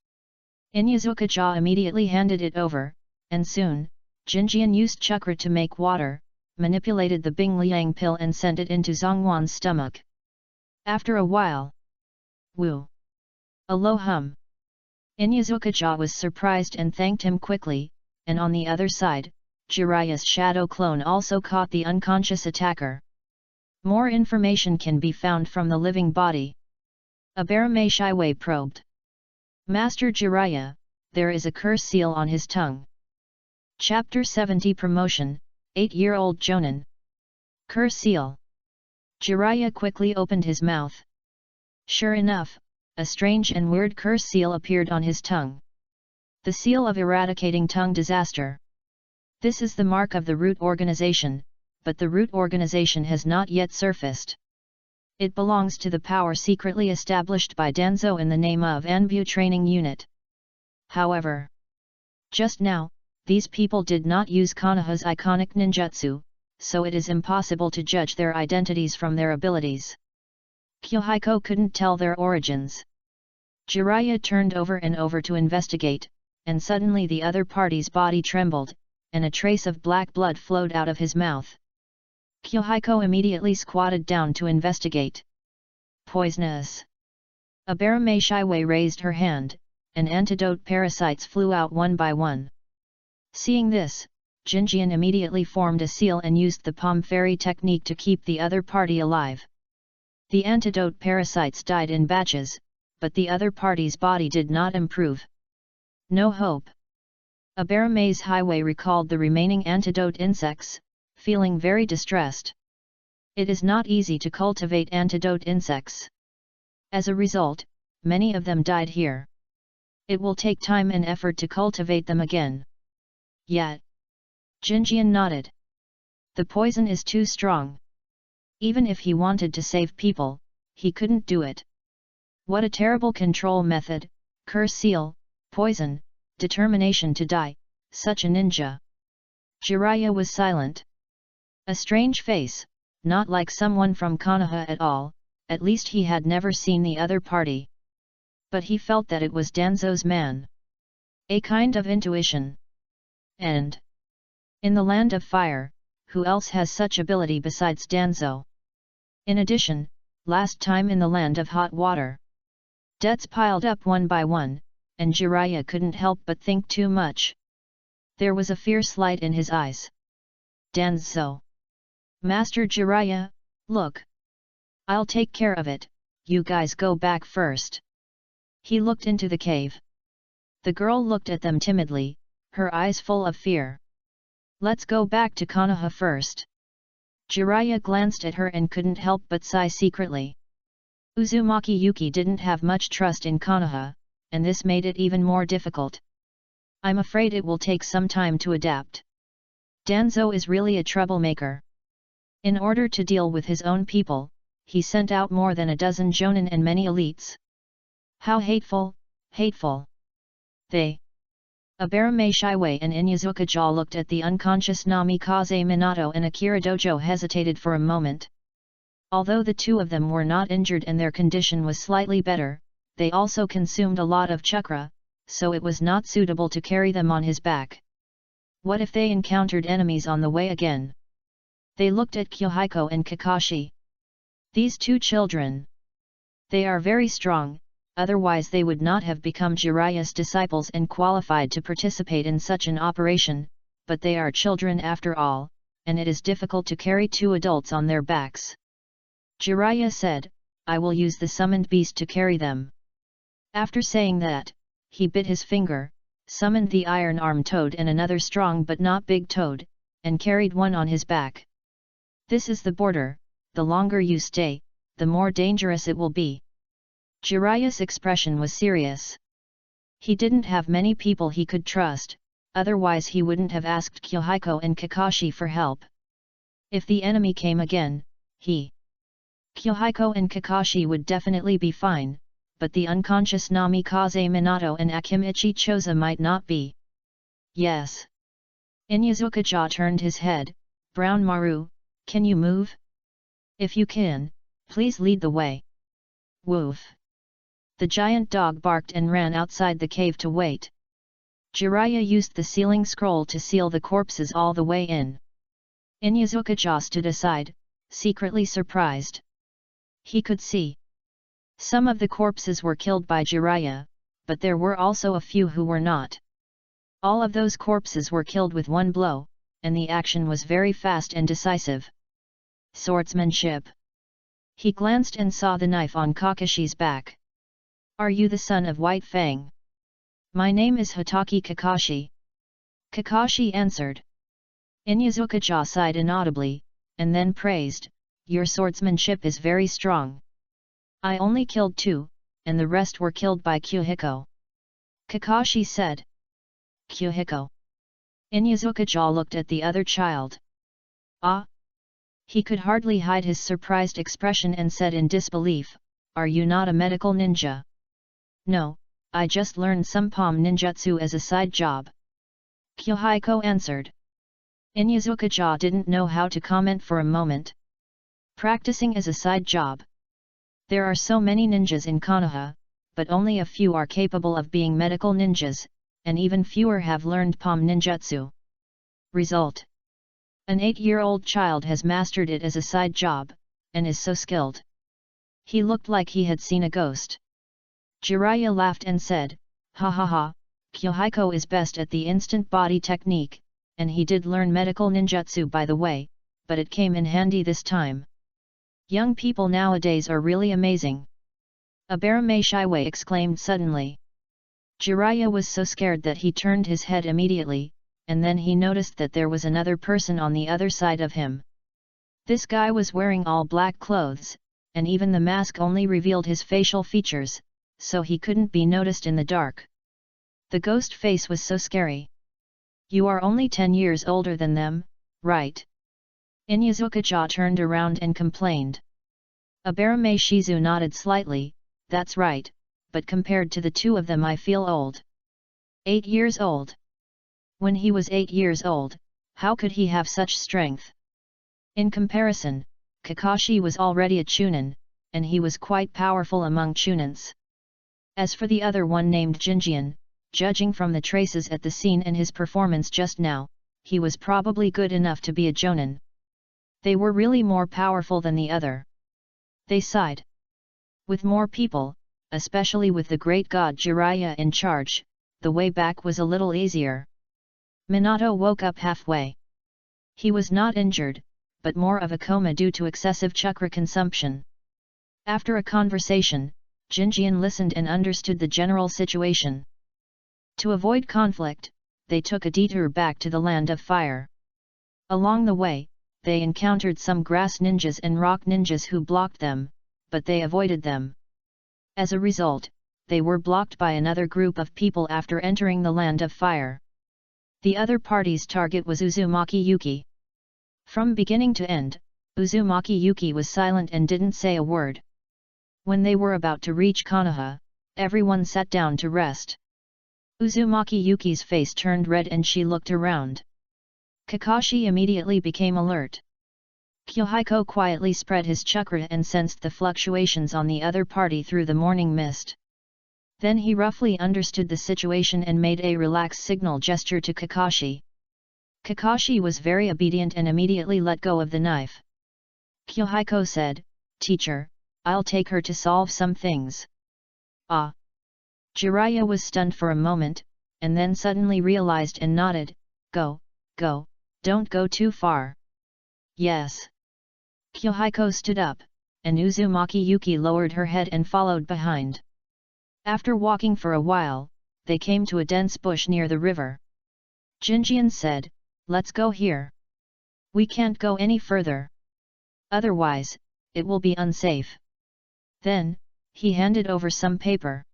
Inyazuka-ja immediately handed it over, and soon, Jinjian used chakra to make water, manipulated the Bingliang pill and sent it into Zongguan's stomach. After a while, woo! A low hum. Inyazuka-ja was surprised and thanked him quickly, and on the other side, Jiraiya's shadow clone also caught the unconscious attacker. More information can be found from the living body. Abarame Shiwei probed. Master Jiraiya, there is a curse seal on his tongue. Chapter 70 Promotion, 8-year-old Jonin. Curse seal. Jiraiya quickly opened his mouth. Sure enough, a strange and weird curse seal appeared on his tongue. The seal of eradicating tongue disaster. This is the mark of the root organization, but the root organization has not yet surfaced. It belongs to the power secretly established by Danzo in the name of Anbu Training Unit. However, just now, these people did not use Konoha's iconic ninjutsu, so it is impossible to judge their identities from their abilities. Kyohiko couldn't tell their origins. Jiraiya turned over and over to investigate, and suddenly the other party's body trembled, and a trace of black blood flowed out of his mouth. Kyohiko immediately squatted down to investigate. Poisonous. Abarame Shiwei raised her hand, and antidote parasites flew out one by one. Seeing this, Jinjian immediately formed a seal and used the palm fairy technique to keep the other party alive. The antidote parasites died in batches, but the other party's body did not improve. No hope. Abarame's Highway recalled the remaining antidote insects, feeling very distressed. It is not easy to cultivate antidote insects. As a result, many of them died here. It will take time and effort to cultivate them again. Yet. Jinjian nodded. The poison is too strong. Even if he wanted to save people, he couldn't do it. What a terrible control method, curse seal, poison, determination to die, such a ninja. Jiraiya was silent. A strange face, not like someone from Konoha at all, at least he had never seen the other party. But he felt that it was Danzo's man. A kind of intuition. And in the land of fire, who else has such ability besides Danzo? In addition, last time in the land of hot water. Debts piled up one by one, and Jiraiya couldn't help but think too much. There was a fierce light in his eyes. Danzo. Master Jiraiya, look. I'll take care of it, you guys go back first. He looked into the cave. The girl looked at them timidly, her eyes full of fear. Let's go back to Konoha first. Jiraiya glanced at her and couldn't help but sigh secretly. Uzumaki Yuki didn't have much trust in Konoha, and this made it even more difficult. I'm afraid it will take some time to adapt. Danzo is really a troublemaker. In order to deal with his own people, he sent out more than a dozen jonin and many elites. How hateful, hateful. They. Abarame Shiwei and Inyazuka-ja looked at the unconscious Namikaze Minato and Akira Dojo hesitated for a moment. Although the two of them were not injured and their condition was slightly better, they also consumed a lot of chakra, so it was not suitable to carry them on his back. What if they encountered enemies on the way again? They looked at Kyohiko and Kakashi. These two children. They are very strong, otherwise they would not have become Jiraiya's disciples and qualified to participate in such an operation, but they are children after all, and it is difficult to carry two adults on their backs. Jiraiya said, I will use the summoned beast to carry them. After saying that, he bit his finger, summoned the iron-armed toad and another strong but not big toad, and carried one on his back. This is the border, the longer you stay, the more dangerous it will be. Jiraiya's expression was serious. He didn't have many people he could trust, otherwise he wouldn't have asked Kyohiko and Kakashi for help. If the enemy came again, Kyohiko and Kakashi would definitely be fine, but the unconscious Namikaze Minato and Akimichi Choza might not be. Yes. Inyazuka-ja turned his head, Brown Maru, can you move? If you can, please lead the way. Woof. The giant dog barked and ran outside the cave to wait. Jiraiya used the sealing scroll to seal the corpses all the way in. Inyazuka-ja stood aside, secretly surprised. He could see Some of the corpses were killed by Jiraiya, but there were also a few who were not. All of those corpses were killed with one blow, and the action was very fast and decisive. Swordsmanship. He glanced and saw the knife on Kakashi's back. Are you the son of White Fang? My name is Hotaki Kakashi. Kakashi answered. Inyazuka sighed inaudibly, and then praised, your swordsmanship is very strong. I only killed 2, and the rest were killed by Kuhiko. Kakashi said. Kuhiko. Inyazuka looked at the other child. Ah! He could hardly hide his surprised expression and said in disbelief, are you not a medical ninja? No, I just learned some palm ninjutsu as a side job. Kuhiko answered. Inyazuka didn't know how to comment for a moment. Practicing as a side job. There are so many ninjas in Konoha, but only a few are capable of being medical ninjas, and even fewer have learned palm ninjutsu. Result. An 8-year-old child has mastered it as a side job, and is so skilled. He looked like he had seen a ghost. Jiraiya laughed and said, ha ha ha, Kuhiko is best at the instant body technique, and he did learn medical ninjutsu by the way, but it came in handy this time. Young people nowadays are really amazing. Abarame Shiwei exclaimed suddenly. Jiraiya was so scared that he turned his head immediately, and then he noticed that there was another person on the other side of him. This guy was wearing all black clothes, and even the mask only revealed his facial features, so he couldn't be noticed in the dark. The ghost face was so scary. You are only 10 years older than them, right? Inyazuka turned around and complained. Abarame Shizu nodded slightly, that's right, but compared to the two of them I feel old. 8 years old. When he was 8 years old, how could he have such strength? In comparison, Kakashi was already a Chunin, and he was quite powerful among Chunins. As for the other one named Jinjian, judging from the traces at the scene and his performance just now, he was probably good enough to be a Jonin. They were really more powerful than the other. They sighed. With more people, especially with the great god Jiraiya in charge, the way back was a little easier. Minato woke up halfway. He was not injured, but more of a coma due to excessive chakra consumption. After a conversation, Jinjian listened and understood the general situation. To avoid conflict, they took a detour back to the land of fire. Along the way, they encountered some grass ninjas and rock ninjas who blocked them, but they avoided them. As a result, they were blocked by another group of people after entering the land of fire. The other party's target was Uzumaki Yuki. From beginning to end, Uzumaki Yuki was silent and didn't say a word. When they were about to reach Konoha, everyone sat down to rest. Uzumaki Yuki's face turned red and she looked around. Kakashi immediately became alert. Kuhiko quietly spread his chakra and sensed the fluctuations on the other party through the morning mist. Then he roughly understood the situation and made a relaxed signal gesture to Kakashi. Kakashi was very obedient and immediately let go of the knife. Kuhiko said, "Teacher, I'll take her to solve some things." Ah! Jiraiya was stunned for a moment, and then suddenly realized and nodded, Go, don't go too far." "Yes." Kuhiko stood up, and Uzumaki Yuki lowered her head and followed behind. After walking for a while, they came to a dense bush near the river. Jinjian said, "Let's go here. We can't go any further. Otherwise, it will be unsafe." Then, he handed over some paper.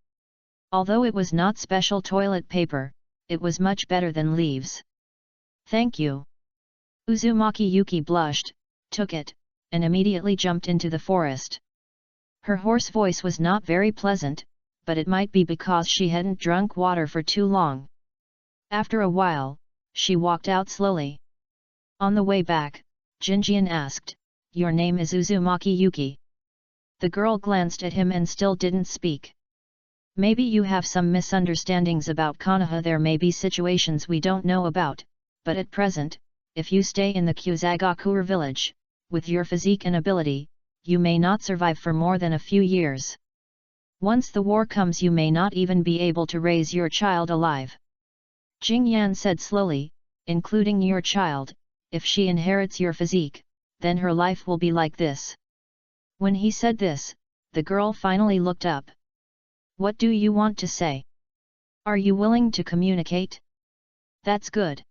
Although it was not special toilet paper, it was much better than leaves. "Thank you." Uzumaki Yuki blushed, took it, and immediately jumped into the forest. Her hoarse voice was not very pleasant, but it might be because she hadn't drunk water for too long. After a while, she walked out slowly. On the way back, Jinjian asked, "Your name is Uzumaki Yuki?" The girl glanced at him and still didn't speak. "Maybe you have some misunderstandings about Konoha. There may be situations we don't know about, but at present, if you stay in the Kusagakure village, with your physique and ability, you may not survive for more than a few years. Once the war comes you may not even be able to raise your child alive. Jing Yan said slowly, including your child, if she inherits your physique, then her life will be like this. When he said this, the girl finally looked up. What do you want to say? Are you willing to communicate? That's good.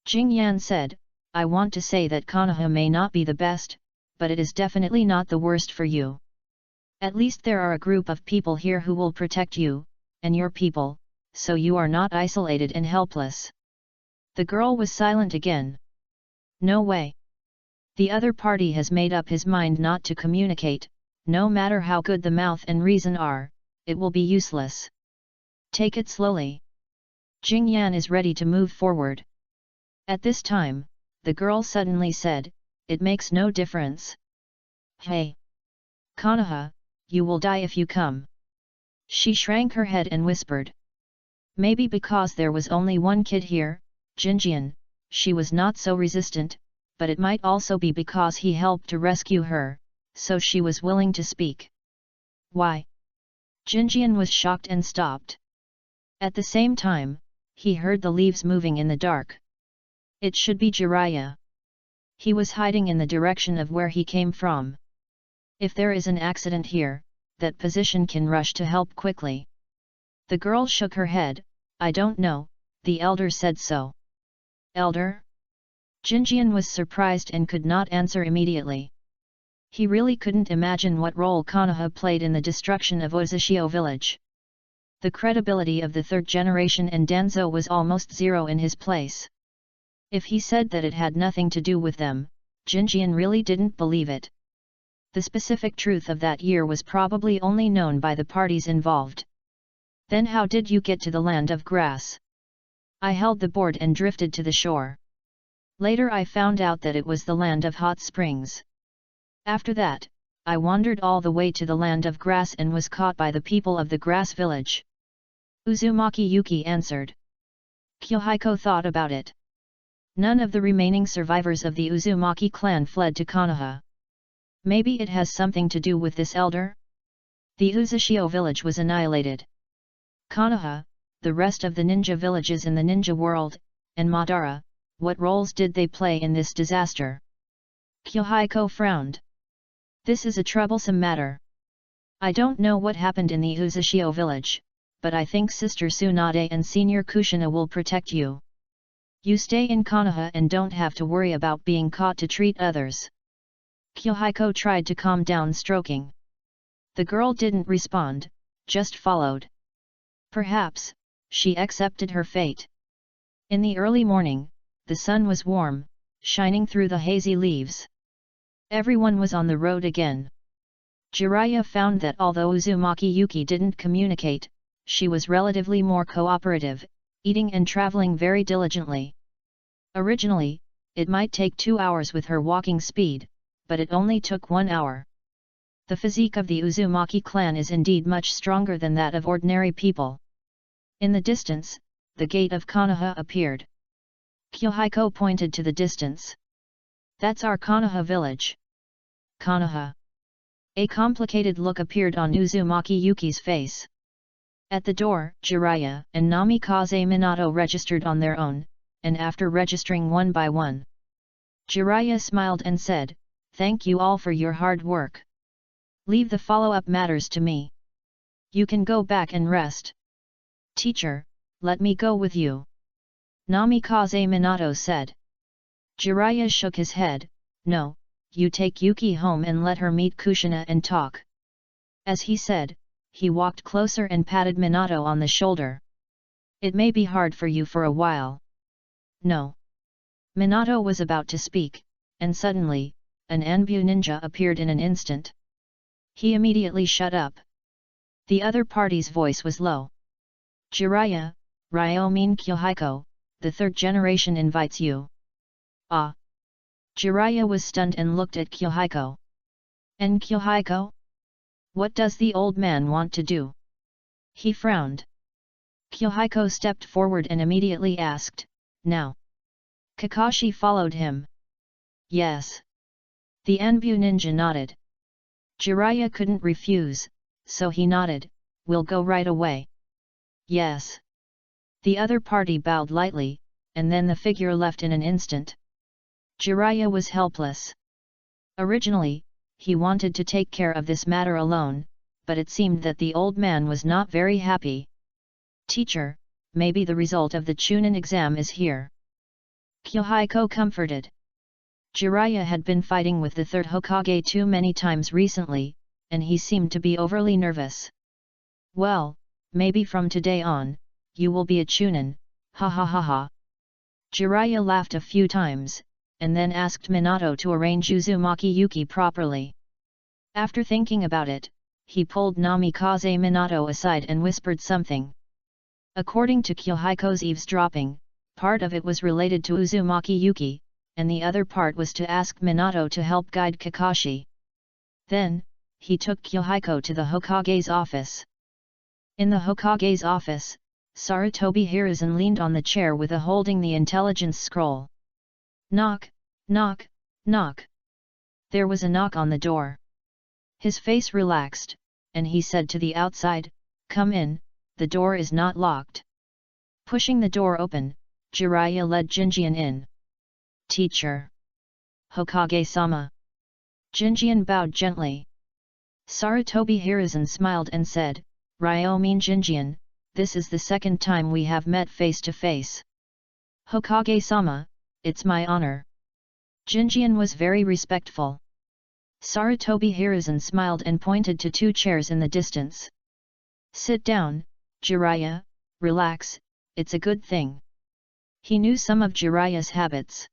Jing Yan said, I want to say that Konoha may not be the best, but it is definitely not the worst for you. At least there are a group of people here who will protect you, and your people, so you are not isolated and helpless. The girl was silent again. No way. The other party has made up his mind not to communicate, no matter how good the mouth and reason are, it will be useless. Take it slowly. Jing Yan is ready to move forward. At this time, the girl suddenly said, it makes no difference. Hey! Konoha, you will die if you come. She shrank her head and whispered. Maybe because there was only one kid here, Jinjian, she was not so resistant, but it might also be because he helped to rescue her, so she was willing to speak. Why? Jinjian was shocked and stopped. At the same time, he heard the leaves moving in the dark. It should be Jiraiya. He was hiding in the direction of where he came from. If there is an accident here, that position can rush to help quickly. The girl shook her head. I don't know, the elder said so. Elder? Jinjian was surprised and could not answer immediately. He really couldn't imagine what role Konoha played in the destruction of Uzushio village. The credibility of the third generation and Danzo was almost zero in his place. If he said that it had nothing to do with them, Jinjian really didn't believe it. The specific truth of that year was probably only known by the parties involved. Then how did you get to the land of grass? I held the board and drifted to the shore. Later I found out that it was the land of hot springs. After that, I wandered all the way to the land of grass and was caught by the people of the grass village. Uzumaki Yuki answered. Kyohiko thought about it. None of the remaining survivors of the Uzumaki clan fled to Konoha. Maybe it has something to do with this elder? The Uzushio village was annihilated. Konoha, the rest of the ninja villages in the ninja world, and Madara, what roles did they play in this disaster? Kyohiko frowned. This is a troublesome matter. I don't know what happened in the Uzushio village, but I think Sister Tsunade and Senior Kushina will protect you. You stay in Konoha and don't have to worry about being caught to treat others. Kyohiko tried to calm down, stroking. The girl didn't respond, just followed. Perhaps, she accepted her fate. In the early morning, the sun was warm, shining through the hazy leaves. Everyone was on the road again. Jiraiya found that although Uzumaki Yuki didn't communicate, she was relatively more cooperative, eating and traveling very diligently. Originally, it might take 2 hours with her walking speed, but it only took 1 hour. The physique of the Uzumaki clan is indeed much stronger than that of ordinary people. In the distance, the gate of Konoha appeared. Kyohiko pointed to the distance. That's our Konoha village. Konoha. A complicated look appeared on Uzumaki Yuki's face. At the door, Jiraiya and Namikaze Minato registered on their own, and after registering one by one, Jiraiya smiled and said, "Thank you all for your hard work. Leave the follow-up matters to me. You can go back and rest." "Teacher, let me go with you," Namikaze Minato said. Jiraiya shook his head. "No, you take Yuki home and let her meet Kushina and talk." As he said, he walked closer and patted Minato on the shoulder. "It may be hard for you for a while." "No." Minato was about to speak, and suddenly, an Anbu ninja appeared in an instant. He immediately shut up. The other party's voice was low. "Jiraiya, Ryomin Kyohiko, the third generation invites you." "Ah." Jiraiya was stunned and looked at Kyohiko. "And Kyohiko? What does the old man want to do?" He frowned. Kyohiko stepped forward and immediately asked, "Now?" Kakashi followed him. "Yes." The Anbu ninja nodded. Jiraiya couldn't refuse, so he nodded, "We'll go right away." "Yes." The other party bowed lightly, and then the figure left in an instant. Jiraiya was helpless. Originally, he wanted to take care of this matter alone, but it seemed that the old man was not very happy. "Teacher, maybe the result of the Chunin exam is here," Kyohiko comforted. Jiraiya had been fighting with the third Hokage too many times recently, and he seemed to be overly nervous. "Well, maybe from today on, you will be a Chunin, ha ha ha ha." Jiraiya laughed a few times, and then asked Minato to arrange Uzumaki Yuki properly. After thinking about it, he pulled Namikaze Minato aside and whispered something. According to Kyohiko's eavesdropping, part of it was related to Uzumaki Yuki, and the other part was to ask Minato to help guide Kakashi. Then, he took Kyohiko to the Hokage's office. In the Hokage's office, Sarutobi Hiruzen leaned on the chair with a holding the intelligence scroll. Knock, knock, knock. There was a knock on the door. His face relaxed, and he said to the outside, "Come in, the door is not locked." Pushing the door open, Jiraiya led Jinjian in. "Teacher." "Hokage-sama." Jinjian bowed gently. Sarutobi Hiruzen smiled and said, "Ryomin Jinjian, this is the second time we have met face to face." "Hokage-sama, it's my honor." Jinjian was very respectful. Sarutobi Hiruzen smiled and pointed to two chairs in the distance. "Sit down, Jiraiya, relax, it's a good thing." He knew some of Jiraiya's habits.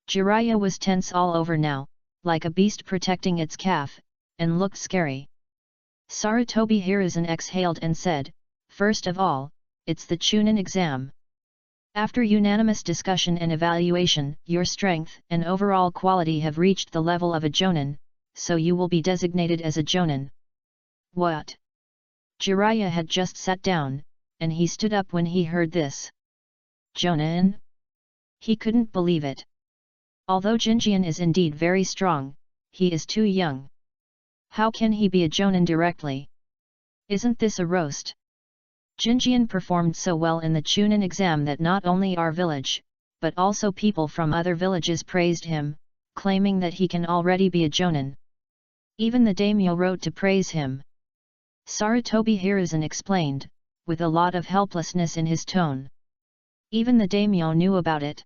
Jiraiya was tense all over now, like a beast protecting its calf, and looked scary. Sarutobi Hiruzen exhaled and said, "First of all, it's the Chunin exam. After unanimous discussion and evaluation, your strength and overall quality have reached the level of a Jonin, so you will be designated as a Jonin." "What?" Jiraiya had just sat down, and he stood up when he heard this. "Jonin?" He couldn't believe it. Although Jinjian is indeed very strong, he is too young. How can he be a Jonin directly? Isn't this a roast? Jinjian performed so well in the Chunin exam that not only our village, but also people from other villages praised him, claiming that he can already be a Jonin. Even the daimyo wrote to praise him. Sarutobi Hiruzen explained, with a lot of helplessness in his tone. Even the daimyo knew about it.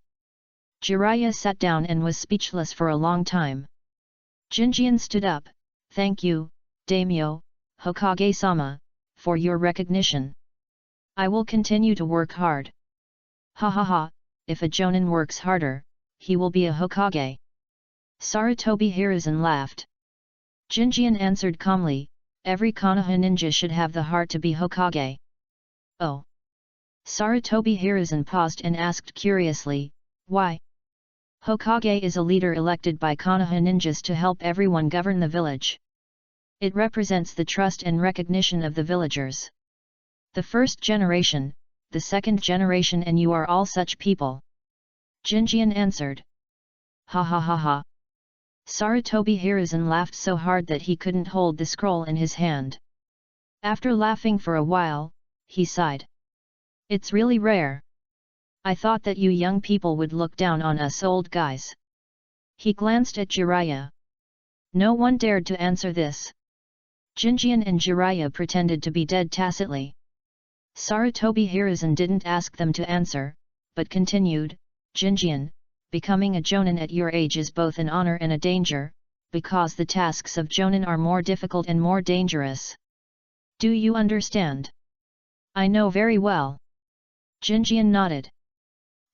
Jiraiya sat down and was speechless for a long time. Jinjian stood up, "Thank you, daimyo, Hokage-sama, for your recognition. I will continue to work hard." "Ha ha ha, if a Jonin works harder, he will be a Hokage." Sarutobi Hiruzen laughed. Jinjian answered calmly, "Every Konoha ninja should have the heart to be Hokage." "Oh." Sarutobi Hiruzen paused and asked curiously, "Why?" Hokage is a leader elected by Konoha ninjas to help everyone govern the village. It represents the trust and recognition of the villagers. The first generation, the second generation, and you are all such people." Jinjian answered. "Ha ha ha ha." Sarutobi Hiruzen laughed so hard that he couldn't hold the scroll in his hand. After laughing for a while, he sighed. "It's really rare. I thought that you young people would look down on us old guys." He glanced at Jiraiya. No one dared to answer this. Jinjian and Jiraiya pretended to be dead tacitly. Sarutobi Hiruzen didn't ask them to answer, but continued, "Jinjian, becoming a Jonin at your age is both an honor and a danger, because the tasks of Jonin are more difficult and more dangerous. Do you understand?" "I know very well." Jinjian nodded.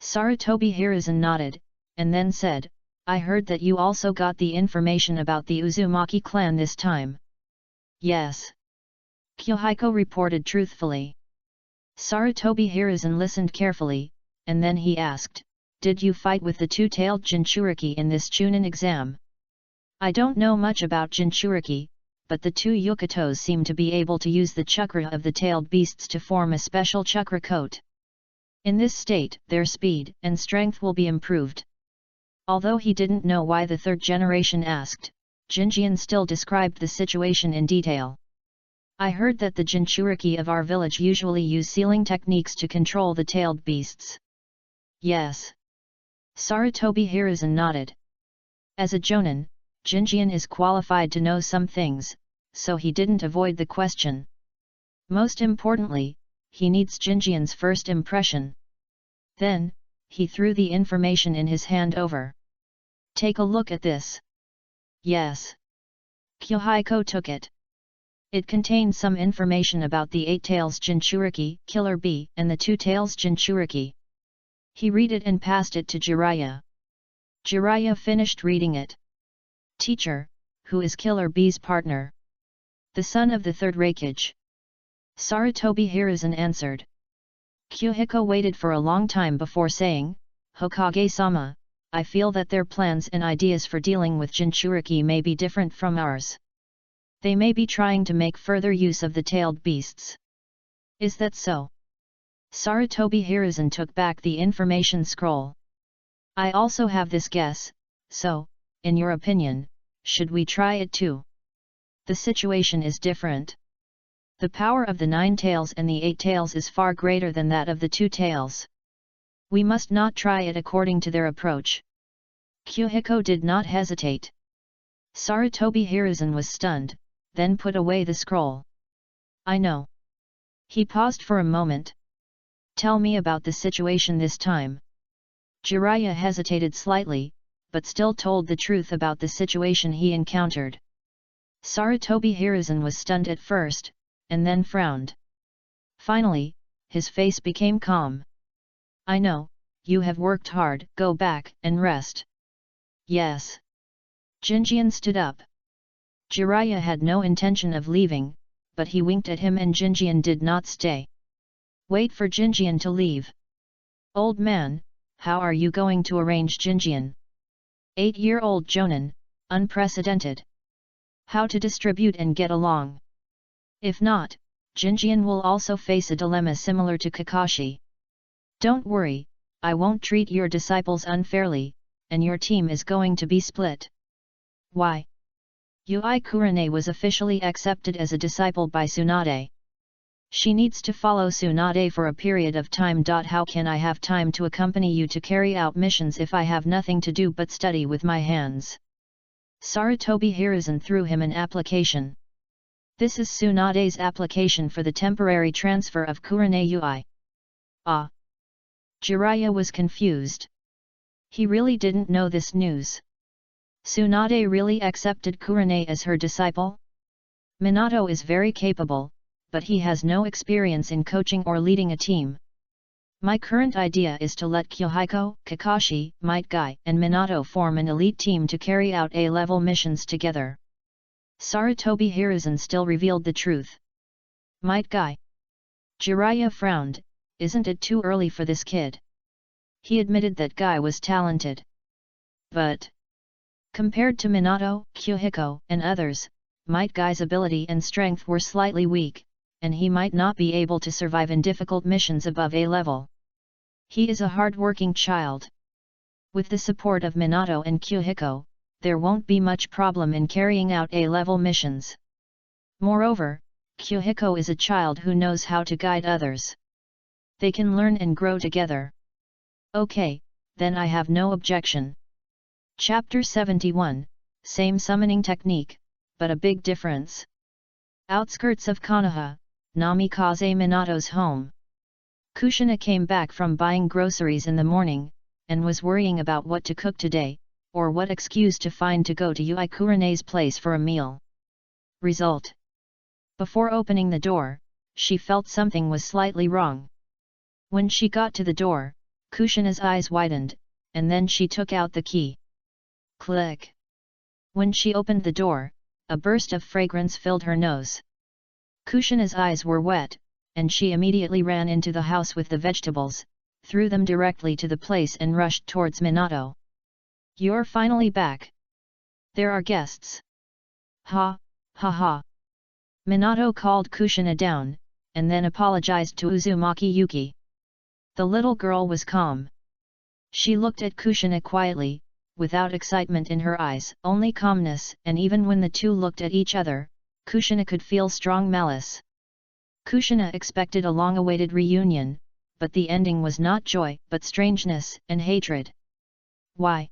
Sarutobi Hiruzen nodded, and then said, "I heard that you also got the information about the Uzumaki clan this time." "Yes." Kyohiko reported truthfully. Sarutobi Hiruzen listened carefully, and then he asked, "Did you fight with the two-tailed Jinchuriki in this Chunin exam?" "I don't know much about Jinchuriki, but the two Yukatos seem to be able to use the chakra of the tailed beasts to form a special chakra coat. In this state, their speed and strength will be improved." Although he didn't know why the third generation asked, Jinjian still described the situation in detail. I heard that the Jinchuriki of our village usually use sealing techniques to control the tailed beasts. Yes. Sarutobi Hiruzen nodded. As a Jonin, Jinjian is qualified to know some things, so he didn't avoid the question. Most importantly, he needs Jinjian's first impression. Then, he threw the information in his hand over. Take a look at this. Yes. Kyohiko took it. It contained some information about the 8 tails Jinchuriki, Killer Bee, and the 2 tails Jinchuriki. He read it and passed it to Jiraiya. Jiraiya finished reading it. Teacher, who is Killer Bee's partner? The son of the 3rd Hokage. Sarutobi Hiruzen answered. Kyohiko waited for a long time before saying, Hokage-sama, I feel that their plans and ideas for dealing with Jinchuriki may be different from ours. They may be trying to make further use of the tailed beasts. Is that so? Sarutobi Hiruzen took back the information scroll. I also have this guess, so, in your opinion, should we try it too? The situation is different. The power of the 9 tails and the 8 tails is far greater than that of the 2 tails. We must not try it according to their approach. Kyohiko did not hesitate. Sarutobi Hiruzen was stunned, then put away the scroll. I know. He paused for a moment. Tell me about the situation this time. Jiraiya hesitated slightly, but still told the truth about the situation he encountered. Sarutobi Hiruzen was stunned at first, and then frowned. Finally, his face became calm. I know, you have worked hard, go back and rest. Yes. Jinjian stood up. Jiraiya had no intention of leaving, but he winked at him and Jinjian did not stay. Wait for Jinjian to leave. Old man, how are you going to arrange Jinjian? 8-year-old Jonin, unprecedented. How to distribute and get along? If not, Jinjian will also face a dilemma similar to Kakashi. Don't worry, I won't treat your disciples unfairly, and your team is going to be split. Why? Yui Kurane was officially accepted as a disciple by Tsunade. She needs to follow Tsunade for a period of time. How can I have time to accompany you to carry out missions if I have nothing to do but study with my hands? Sarutobi Hiruzen threw him an application. This is Tsunade's application for the temporary transfer of Kurane Yui. Ah! Jiraiya was confused. He really didn't know this news. Tsunade really accepted Kurane as her disciple? Minato is very capable, but he has no experience in coaching or leading a team. My current idea is to let Kyohiko, Kakashi, Might Guy, and Minato form an elite team to carry out A-level missions together. Sarutobi Hiruzen still revealed the truth. Might Guy. Jiraiya frowned, isn't it too early for this kid? He admitted that Guy was talented. But compared to Minato, Kyohiko, and others, Might Guy's ability and strength were slightly weak, and he might not be able to survive in difficult missions above A level. He is a hard-working child. With the support of Minato and Kyohiko, there won't be much problem in carrying out A-level missions. Moreover, Kyohiko is a child who knows how to guide others. They can learn and grow together. Okay, then I have no objection. Chapter 71, Same summoning technique, but a big difference. Outskirts of Konoha, Namikaze Minato's home. Kushina came back from buying groceries in the morning, and was worrying about what to cook today, or what excuse to find to go to Yui Kurane's place for a meal. Result. Before opening the door, she felt something was slightly wrong. When she got to the door, Kushina's eyes widened, and then she took out the key. Click. When she opened the door, a burst of fragrance filled her nose. Kushina's eyes were wet, and she immediately ran into the house with the vegetables, threw them directly to the place and rushed towards Minato. You're finally back. There are guests. Ha, ha ha. Minato called Kushina down, and then apologized to Uzumaki Yuki. The little girl was calm. She looked at Kushina quietly, without excitement in her eyes, only calmness, and even when the two looked at each other, Kushina could feel strong malice. Kushina expected a long-awaited reunion, but the ending was not joy but strangeness and hatred. Why?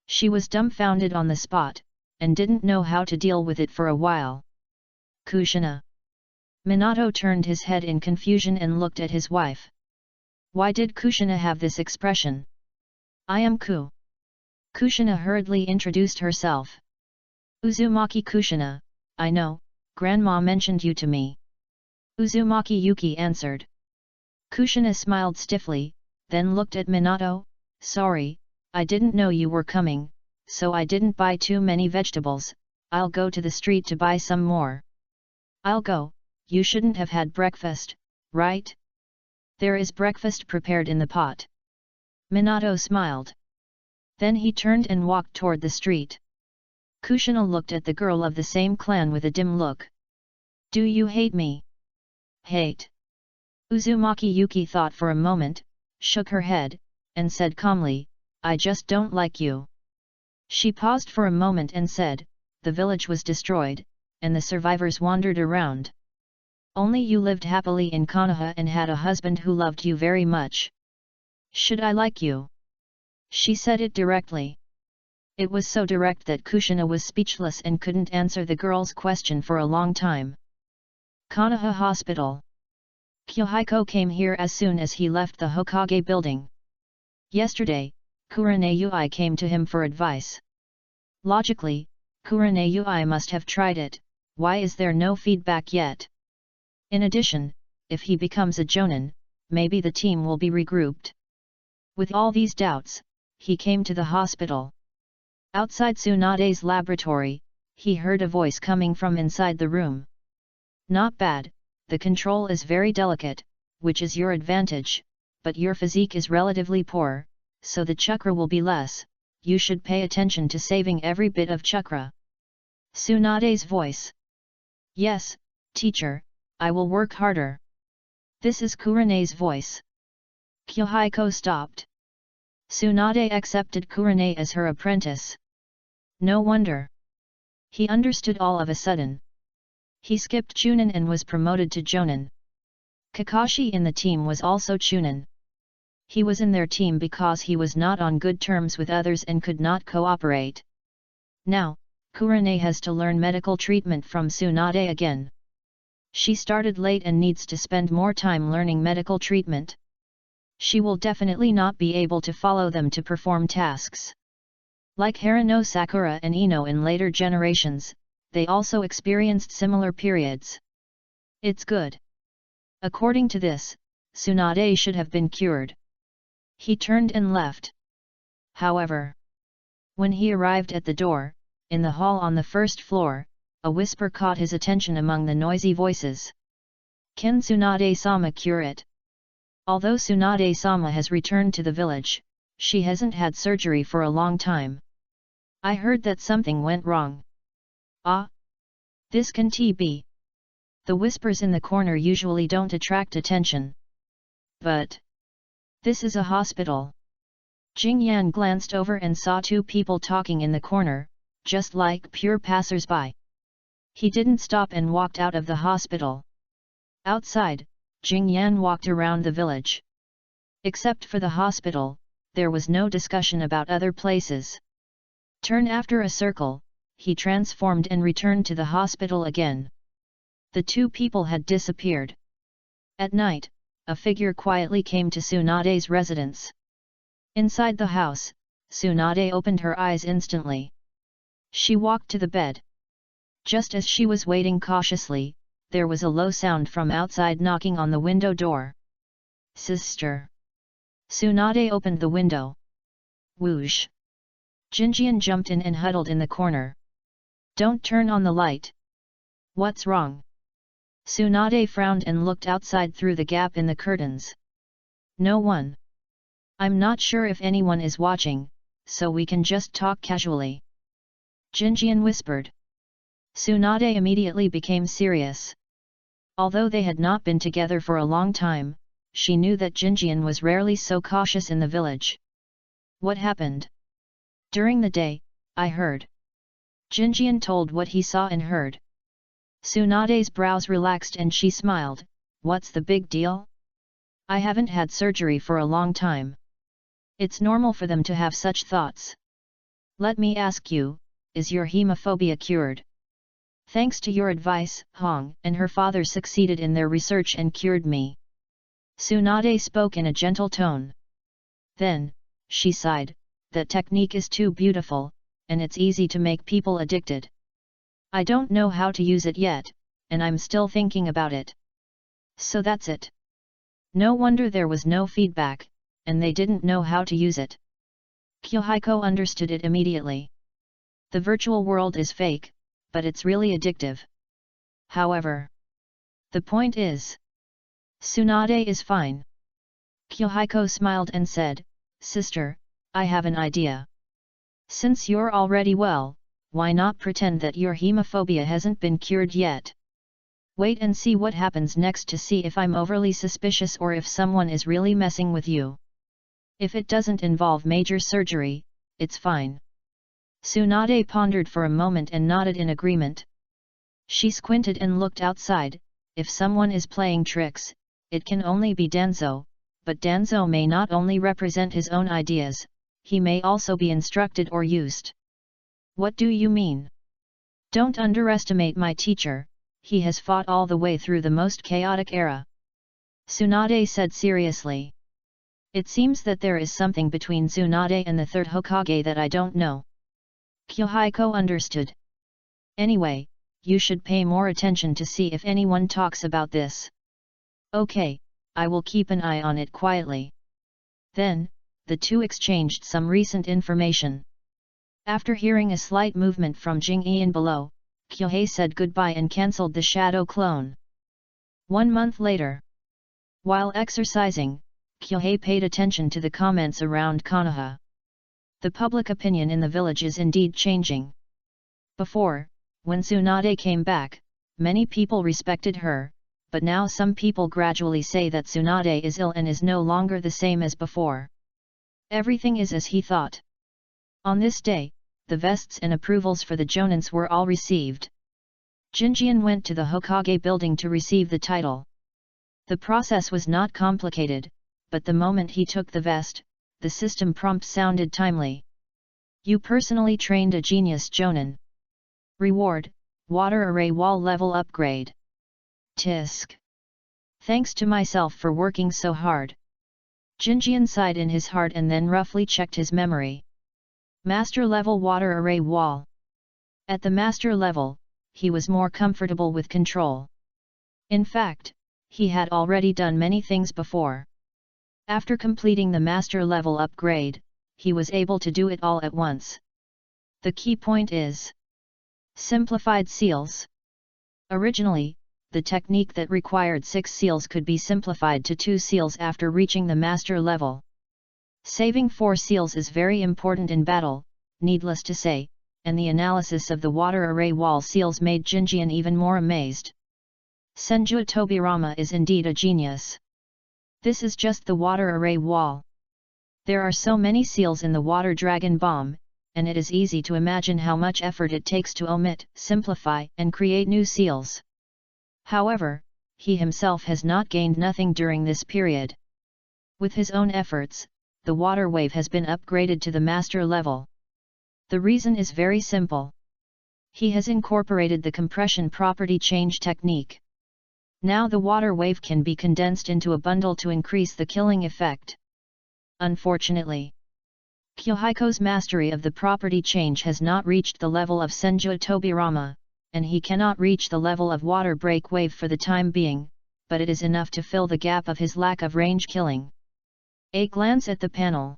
She was dumbfounded on the spot, and didn't know how to deal with it for a while. Kushina. Minato turned his head in confusion and looked at his wife. Why did Kushina have this expression? I am Ku. Kushina hurriedly introduced herself. Uzumaki Kushina, I know, Grandma mentioned you to me. Uzumaki Yuki answered. Kushina smiled stiffly, then looked at Minato. Sorry, I didn't know you were coming, so I didn't buy too many vegetables. I'll go to the street to buy some more. I'll go. You shouldn't have had breakfast, right? There is breakfast prepared in the pot. Minato smiled. Then he turned and walked toward the street. Kushina looked at the girl of the same clan with a dim look. Do you hate me? Hate? Uzumaki Yuki thought for a moment, shook her head, and said calmly, I just don't like you. She paused for a moment and said, the village was destroyed, and the survivors wandered around. Only you lived happily in Konoha and had a husband who loved you very much. Should I like you? She said it directly. It was so direct that Kushina was speechless and couldn't answer the girl's question for a long time. Konoha Hospital. Kyohiko came here as soon as he left the Hokage building. Yesterday, Kurenai came to him for advice. Logically, Kurenai must have tried it. Why is there no feedback yet? In addition, if he becomes a Jonin, maybe the team will be regrouped. With all these doubts, he came to the hospital. Outside Tsunade's laboratory, he heard a voice coming from inside the room. Not bad, the control is very delicate, which is your advantage, but your physique is relatively poor, so the chakra will be less. You should pay attention to saving every bit of chakra. Tsunade's voice. Yes, teacher, I will work harder. This is Kurenai's voice. Kyohiko stopped. Tsunade accepted Kurenai as her apprentice. No wonder. He understood all of a sudden. He skipped Chunin and was promoted to Jonin. Kakashi in the team was also Chunin. He was in their team because he was not on good terms with others and could not cooperate. Now, Kurenai has to learn medical treatment from Tsunade again. She started late and needs to spend more time learning medical treatment. She will definitely not be able to follow them to perform tasks. Like Harano Sakura and Ino in later generations, they also experienced similar periods. It's good. According to this, Tsunade should have been cured. He turned and left. However, when he arrived at the door, in the hall on the first floor, a whisper caught his attention among the noisy voices. Can Tsunade-sama cure it? Although Tsunade-sama has returned to the village, she hasn't had surgery for a long time. I heard that something went wrong. Ah? This can be. The whispers in the corner usually don't attract attention. But this is a hospital. Jingyan glanced over and saw two people talking in the corner, just like pure passers-by. He didn't stop and walked out of the hospital. Outside, Jingyan walked around the village. Except for the hospital, there was no discussion about other places. Turn after a circle, he transformed and returned to the hospital again. The two people had disappeared. At night, a figure quietly came to Tsunade's residence. Inside the house, Tsunade opened her eyes instantly. She walked to the bed. Just as she was waiting cautiously, there was a low sound from outside knocking on the window door. Sister. Tsunade opened the window. Whoosh. Jinjian jumped in and huddled in the corner. Don't turn on the light. What's wrong? Tsunade frowned and looked outside through the gap in the curtains. No one. I'm not sure if anyone is watching, so we can just talk casually. Jinjian whispered. Tsunade immediately became serious. Although they had not been together for a long time, she knew that Jinjian was rarely so cautious in the village. What happened? During the day, I heard. Jinjian told what he saw and heard. Tsunade's brows relaxed and she smiled, "What's the big deal? I haven't had surgery for a long time. It's normal for them to have such thoughts. Let me ask you, is your hemophobia cured? Thanks to your advice, Hong and her father succeeded in their research and cured me." Tsunade spoke in a gentle tone. Then, she sighed, "That technique is too beautiful, and it's easy to make people addicted. I don't know how to use it yet, and I'm still thinking about it." So that's it. No wonder there was no feedback, and they didn't know how to use it. Kyohiko understood it immediately. The virtual world is fake, but it's really addictive. However, the point is, Tsunade is fine. Kyohiko smiled and said, "Sister, I have an idea. Since you're already well, why not pretend that your hemophobia hasn't been cured yet? Wait and see what happens next to see if I'm overly suspicious or if someone is really messing with you. If it doesn't involve major surgery, it's fine." Tsunade pondered for a moment and nodded in agreement. She squinted and looked outside. If someone is playing tricks, it can only be Danzo, but Danzo may not only represent his own ideas, he may also be instructed or used. "What do you mean? Don't underestimate my teacher, he has fought all the way through the most chaotic era," Tsunade said seriously. "It seems that there is something between Tsunade and the third Hokage that I don't know." Kyohiko understood. "Anyway, you should pay more attention to see if anyone talks about this." "Okay, I will keep an eye on it quietly." Then, the two exchanged some recent information. After hearing a slight movement from Jing-Ian below, Kyohei said goodbye and cancelled the shadow clone. 1 month later. While exercising, Kyohei paid attention to the comments around Konoha. The public opinion in the village is indeed changing. Before, when Tsunade came back, many people respected her, but now some people gradually say that Tsunade is ill and is no longer the same as before. Everything is as he thought. On this day, the vests and approvals for the Jonins were all received. Jinjian went to the Hokage building to receive the title. The process was not complicated, but the moment he took the vest, the system prompt sounded timely. "You personally trained a genius Jonin. Reward, water array wall level upgrade. Tisk. Thanks to myself for working so hard." Jinjian sighed in his heart and then roughly checked his memory. Master level water array wall. At the master level, he was more comfortable with control. In fact, he had already done many things before. After completing the master level upgrade, he was able to do it all at once. The key point is simplified seals. Originally, the technique that required 6 seals could be simplified to 2 seals after reaching the master level. Saving 4 seals is very important in battle, needless to say, and the analysis of the water array wall seals made Jinjian even more amazed. Senju Tobirama is indeed a genius. This is just the water array wall. There are so many seals in the water dragon bomb, and it is easy to imagine how much effort it takes to omit, simplify, and create new seals. However, he himself has not gained nothing during this period. With his own efforts, the water wave has been upgraded to the master level. The reason is very simple. He has incorporated the compression property change technique. Now the water wave can be condensed into a bundle to increase the killing effect. Unfortunately, Kyohiko's mastery of the property change has not reached the level of Senju Tobirama, and he cannot reach the level of water break wave for the time being, but it is enough to fill the gap of his lack of range killing. A glance at the panel.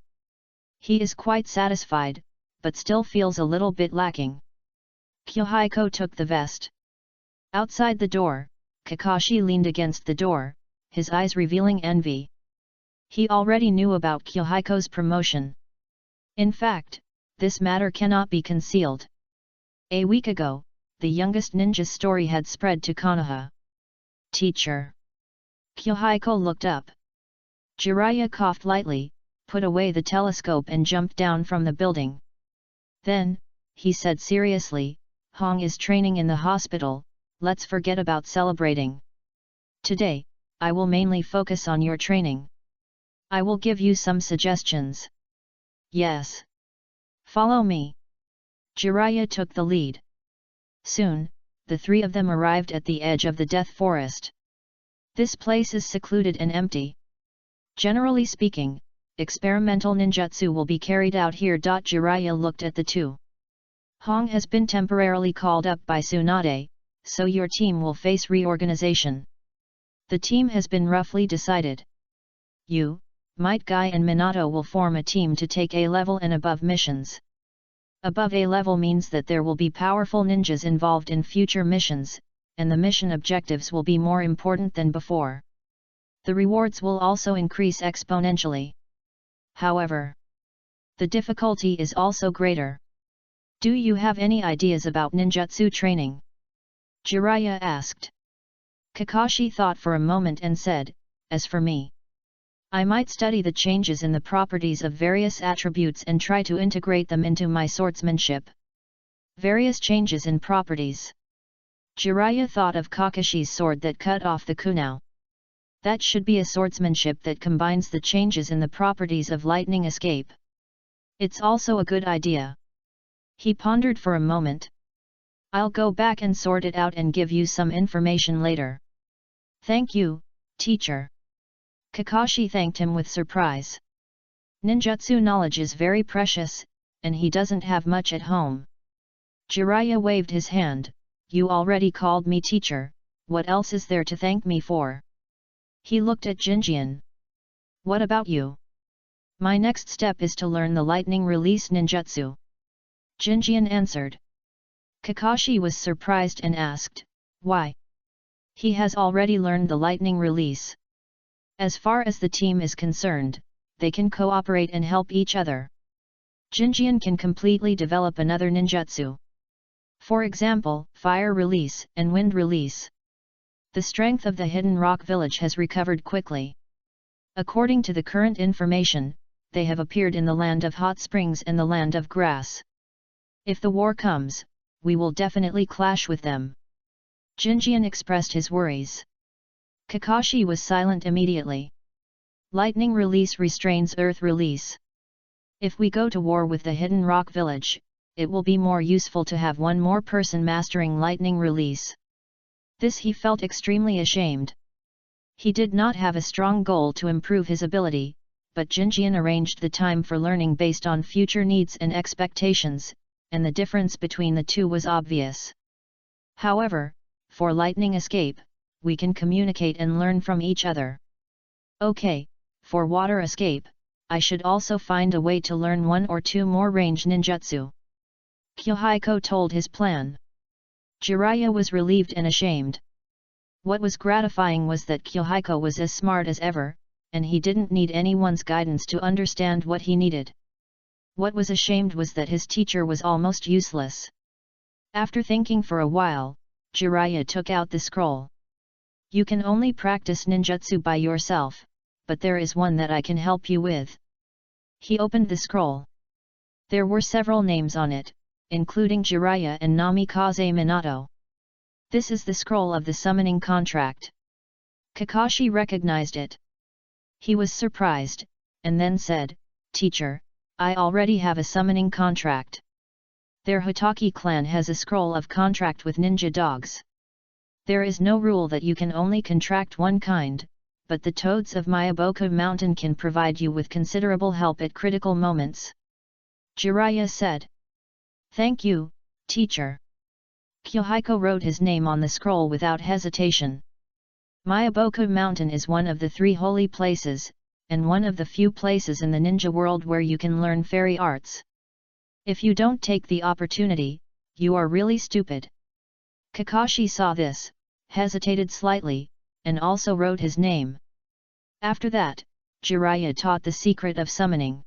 He is quite satisfied, but still feels a little bit lacking. Kyohiko took the vest. Outside the door, Kakashi leaned against the door, his eyes revealing envy. He already knew about Kyohiko's promotion. In fact, this matter cannot be concealed. A week ago, the youngest ninja's story had spread to Konoha. "Teacher." Kyohiko looked up. Jiraiya coughed lightly, put away the telescope and jumped down from the building. Then, he said seriously, "Hong is training in the hospital, let's forget about celebrating. Today, I will mainly focus on your training. I will give you some suggestions. Yes. Follow me. Jiraiya took the lead. Soon, the three of them arrived at the edge of the Death Forest. This place is secluded and empty. Generally speaking, experimental ninjutsu will be carried out here. Jiraiya looked at the two. Hong has been temporarily called up by Tsunade, so your team will face reorganization. The team has been roughly decided. You, Might Guy and Minato will form a team to take A-level and above missions. Above A-level means that there will be powerful ninjas involved in future missions, and the mission objectives will be more important than before. The rewards will also increase exponentially. However, the difficulty is also greater. Do you have any ideas about ninjutsu training? Jiraiya asked. Kakashi thought for a moment and said, as for me, I might study the changes in the properties of various attributes and try to integrate them into my swordsmanship. Various changes in properties. Jiraiya thought of Kakashi's sword that cut off the kunao. That should be a swordsmanship that combines the changes in the properties of lightning escape. It's also a good idea. He pondered for a moment. I'll go back and sort it out and give you some information later. Thank you, teacher. Kakashi thanked him with surprise. Ninjutsu knowledge is very precious, and he doesn't have much at home. Jiraiya waved his hand. You already called me teacher, what else is there to thank me for? He looked at Jinjian. What about you? My next step is to learn the lightning release ninjutsu. Jinjian answered. Kakashi was surprised and asked, why? He has already learned the lightning release. As far as the team is concerned, they can cooperate and help each other. Jinjian can completely develop another ninjutsu. For example, fire release and wind release. The strength of the hidden rock village has recovered quickly. According to the current information, they have appeared in the land of hot springs and the land of grass. If the war comes, we will definitely clash with them. Jinjian expressed his worries. Kakashi was silent immediately. Lightning release restrains earth release. If we go to war with the hidden rock village, it will be more useful to have one more person mastering lightning release. This he felt extremely ashamed. He did not have a strong goal to improve his ability, but Jinjian arranged the time for learning based on future needs and expectations, and the difference between the two was obvious. However, for lightning escape, we can communicate and learn from each other. Okay, for water escape, I should also find a way to learn one or two more range ninjutsu. Kyohiko told his plan. Jiraiya was relieved and ashamed. What was gratifying was that Kyohiko was as smart as ever, and he didn't need anyone's guidance to understand what he needed. What was ashamed was that his teacher was almost useless. After thinking for a while, Jiraiya took out the scroll. You can only practice ninjutsu by yourself, but there is one that I can help you with. He opened the scroll. There were several names on it, including Jiraiya and Namikaze Minato. This is the scroll of the summoning contract. Kakashi recognized it. He was surprised, and then said, Teacher, I already have a summoning contract. Their Hokage clan has a scroll of contract with ninja dogs. There is no rule that you can only contract one kind, but the toads of Myaboku Mountain can provide you with considerable help at critical moments. Jiraiya said. Thank you, teacher. Kyohiko wrote his name on the scroll without hesitation. Myaboku Mountain is one of the 3 holy places, and one of the few places in the ninja world where you can learn fairy arts. If you don't take the opportunity, you are really stupid. Kakashi saw this, hesitated slightly, and also wrote his name. After that, Jiraiya taught the secret of summoning.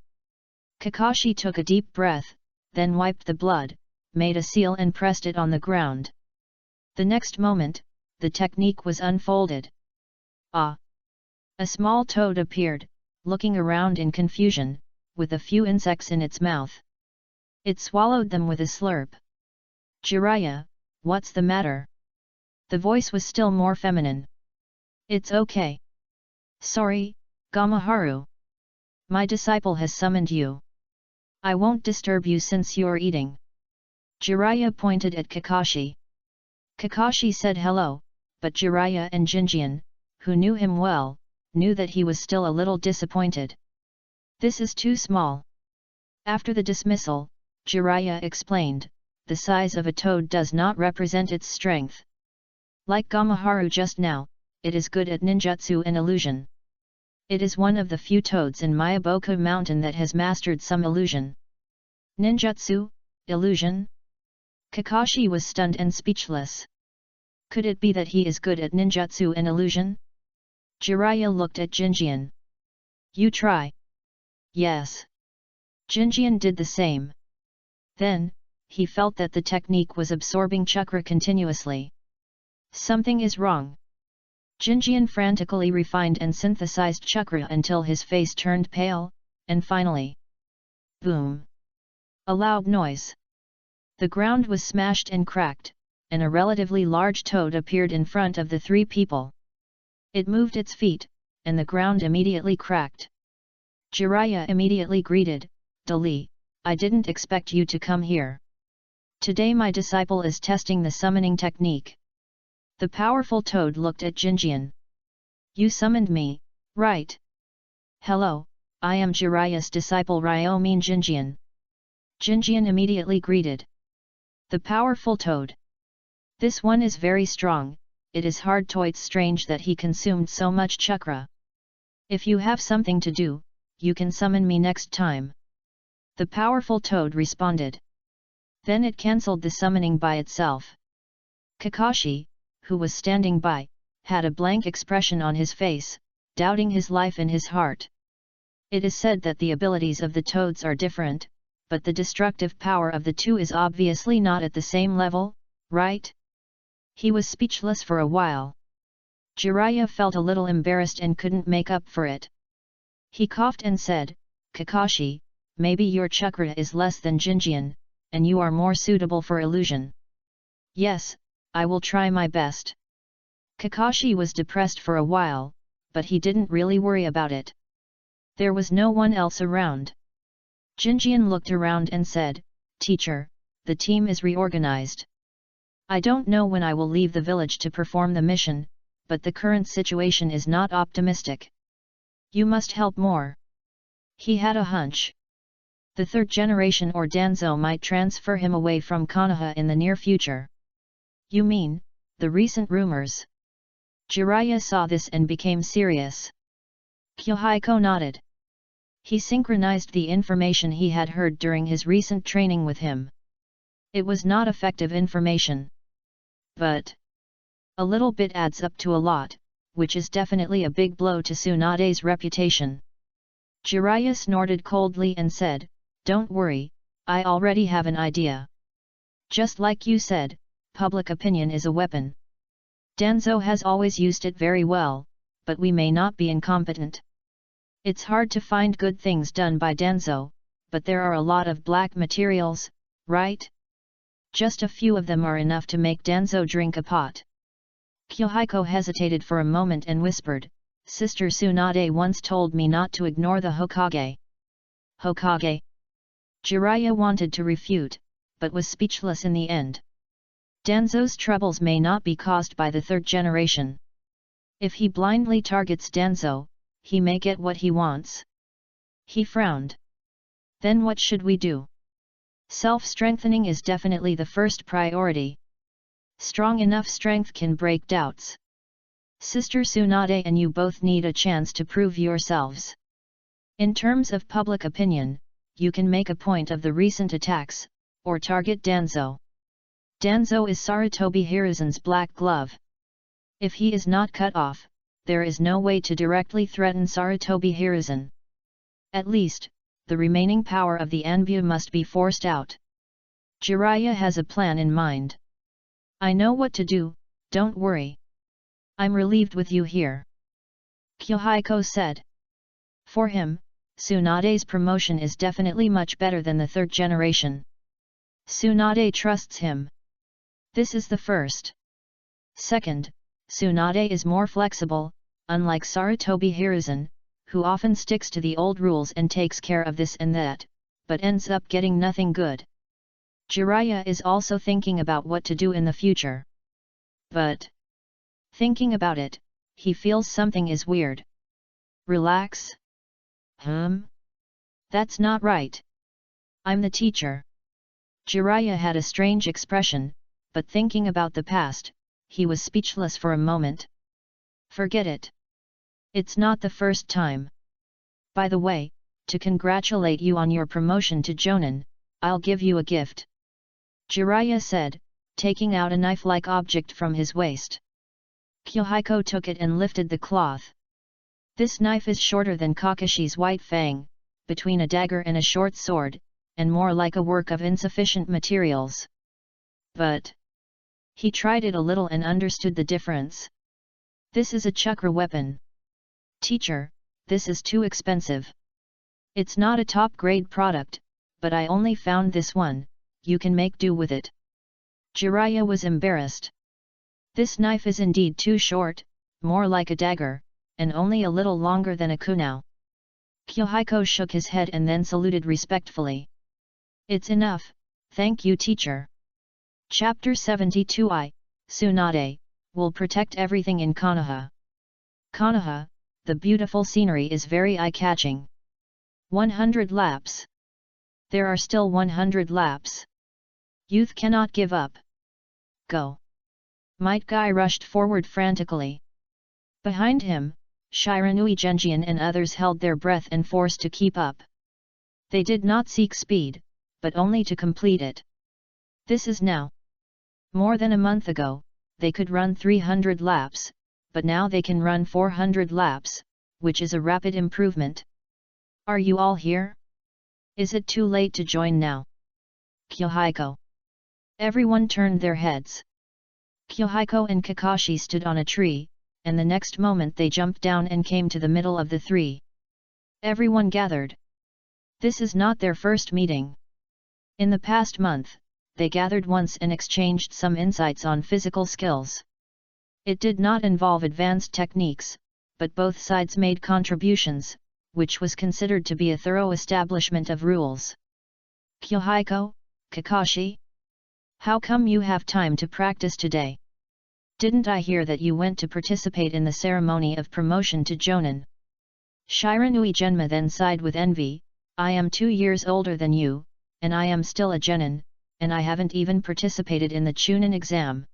Kakashi took a deep breath, then wiped the blood, made a seal and pressed it on the ground. The next moment, the technique was unfolded. Ah! A small toad appeared, looking around in confusion, with a few insects in its mouth. It swallowed them with a slurp. Jiraiya, what's the matter? The voice was still more feminine. It's okay. Sorry, Gamaharu. My disciple has summoned you. I won't disturb you since you're eating. Jiraiya pointed at Kakashi. Kakashi said hello, but Jiraiya and Jinjian, who knew him well, knew that he was still a little disappointed. This is too small. After the dismissal, Jiraiya explained, the size of a toad does not represent its strength. Like Gamaharu just now, it is good at ninjutsu and illusion. It is one of the few toads in Miyaboku Mountain that has mastered some illusion. Ninjutsu? Illusion? Kakashi was stunned and speechless. Could it be that he is good at ninjutsu and illusion? Jiraiya looked at Jinjian. You try. Yes. Jinjian did the same. Then, he felt that the technique was absorbing chakra continuously. Something is wrong. Jinjian frantically refined and synthesized chakra until his face turned pale, and finally... boom! A loud noise. The ground was smashed and cracked, and a relatively large toad appeared in front of the three people. It moved its feet, and the ground immediately cracked. Jiraiya immediately greeted, Dali, I didn't expect you to come here. Today my disciple is testing the summoning technique. The powerful toad looked at Jinjian. You summoned me, right? Hello, I am Jiraiya's disciple Ryomin Jinjian. Jinjian immediately greeted. The powerful toad. This one is very strong, it is hard-toits strange that he consumed so much chakra. If you have something to do, you can summon me next time. The powerful toad responded. Then it cancelled the summoning by itself. Kakashi, who was standing by, had a blank expression on his face, doubting his life in his heart. It is said that the abilities of the toads are different, but the destructive power of the two is obviously not at the same level, right? He was speechless for a while. Jiraiya felt a little embarrassed and couldn't make up for it. He coughed and said, Kakashi, maybe your chakra is less than Jinjian, and you are more suitable for illusion. Yes, I will try my best. Kakashi was depressed for a while, but he didn't really worry about it. There was no one else around. Jinjian looked around and said, Teacher, the team is reorganized. I don't know when I will leave the village to perform the mission, but the current situation is not optimistic. You must help more. He had a hunch. The third generation or Danzo might transfer him away from Konoha in the near future. You mean, the recent rumors? Jiraiya saw this and became serious. Kyohiko nodded. He synchronized the information he had heard during his recent training with him. It was not effective information. But a little bit adds up to a lot, which is definitely a big blow to Tsunade's reputation. Jiraiya snorted coldly and said, Don't worry, I already have an idea. Just like you said, public opinion is a weapon. Danzo has always used it very well, but we may not be incompetent. It's hard to find good things done by Danzo, but there are a lot of black materials, right? Just a few of them are enough to make Danzo drink a pot. Kyohiko hesitated for a moment and whispered, Sister Tsunade once told me not to ignore the Hokage. Hokage? Jiraiya wanted to refute, but was speechless in the end. Danzo's troubles may not be caused by the third generation. If he blindly targets Danzo, he may get what he wants. He frowned. Then what should we do? Self-strengthening is definitely the first priority. Strong enough strength can break doubts. Sister Tsunade and you both need a chance to prove yourselves. In terms of public opinion, you can make a point of the recent attacks, or target Danzo. Danzo is Sarutobi Hiruzen's black glove. If he is not cut off, there is no way to directly threaten Sarutobi Hiruzen. At least, the remaining power of the Anbu must be forced out. Jiraiya has a plan in mind. I know what to do, don't worry. I'm relieved with you here. Kyohiko said. For him, Tsunade's promotion is definitely much better than the third generation. Tsunade trusts him. This is the first. Second, Tsunade is more flexible, unlike Sarutobi Hiruzen, who often sticks to the old rules and takes care of this and that, but ends up getting nothing good. Jiraiya is also thinking about what to do in the future. But thinking about it, he feels something is weird. Relax? That's not right. I'm the teacher. Jiraiya had a strange expression, but thinking about the past, he was speechless for a moment. Forget it. It's not the first time. By the way, to congratulate you on your promotion to Jonin, I'll give you a gift. Jiraiya said, taking out a knife-like object from his waist. Kyohiko took it and lifted the cloth. This knife is shorter than Kakashi's white fang, between a dagger and a short sword, and more like a work of insufficient materials. But he tried it a little and understood the difference. This is a chakra weapon. Teacher, this is too expensive. It's not a top-grade product, but I only found this one, you can make do with it. Jiraiya was embarrassed. This knife is indeed too short, more like a dagger, and only a little longer than a kunai. Kyohiko shook his head and then saluted respectfully. It's enough, thank you teacher. Chapter 72 Tsunade, will protect everything in Konoha. Konoha, the beautiful scenery is very eye-catching. 100 laps. There are still 100 laps. Youth cannot give up. Go. Might Guy rushed forward frantically. Behind him, Shiranui Genjian and others held their breath and forced to keep up. They did not seek speed, but only to complete it. This is now. More than a month ago, they could run 300 laps, but now they can run 400 laps, which is a rapid improvement. Are you all here? Is it too late to join now? Kyohiko. Everyone turned their heads. Kyohiko and Kakashi stood on a tree, and the next moment they jumped down and came to the middle of the three. Everyone gathered. This is not their first meeting. In the past month, they gathered once and exchanged some insights on physical skills. It did not involve advanced techniques, but both sides made contributions, which was considered to be a thorough establishment of rules. Kyohiko, Kakashi? How come you have time to practice today? Didn't I hear that you went to participate in the ceremony of promotion to Jonin? Shiranui Genma then sighed with envy, I am 2 years older than you, and I am still a genin, and I haven't even participated in the Chunin exam.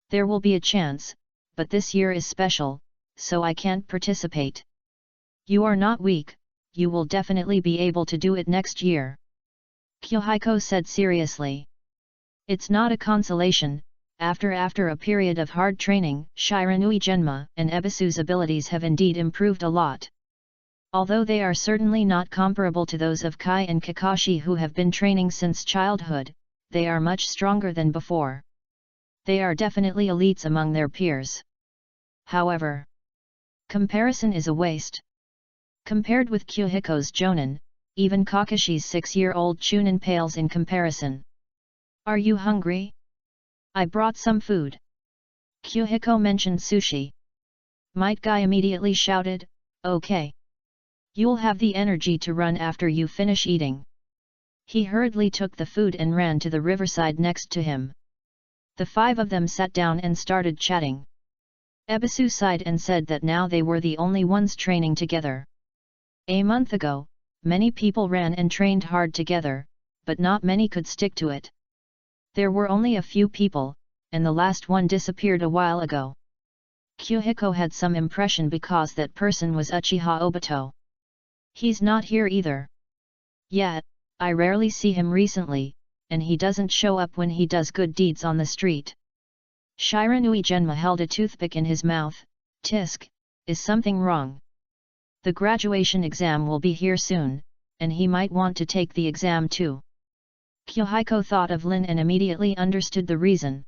There will be a chance, but this year is special, so I can't participate. You are not weak, you will definitely be able to do it next year. Kyohiko said seriously. It's not a consolation. After a period of hard training, Shiranui Genma and Ebisu's abilities have indeed improved a lot. Although they are certainly not comparable to those of Kai and Kakashi who have been training since childhood, they are much stronger than before. They are definitely elites among their peers. However, comparison is a waste. Compared with Kyohiko's Jonin, even Kakashi's 6-year-old Chunin pales in comparison. Are you hungry? I brought some food. Kyohiko mentioned sushi. Might Guy immediately shouted, okay. You'll have the energy to run after you finish eating. He hurriedly took the food and ran to the riverside next to him. The 5 of them sat down and started chatting. Ebisu sighed and said that now they were the only ones training together. A month ago, many people ran and trained hard together, but not many could stick to it. There were only a few people, and the last one disappeared a while ago. Kyohiko had some impression because that person was Uchiha Obito. He's not here either. Yet, I rarely see him recently, and he doesn't show up when he does good deeds on the street. Shiranui Genma held a toothpick in his mouth. Tisk, is something wrong? The graduation exam will be here soon, and he might want to take the exam too. Kyohiko thought of Lin and immediately understood the reason.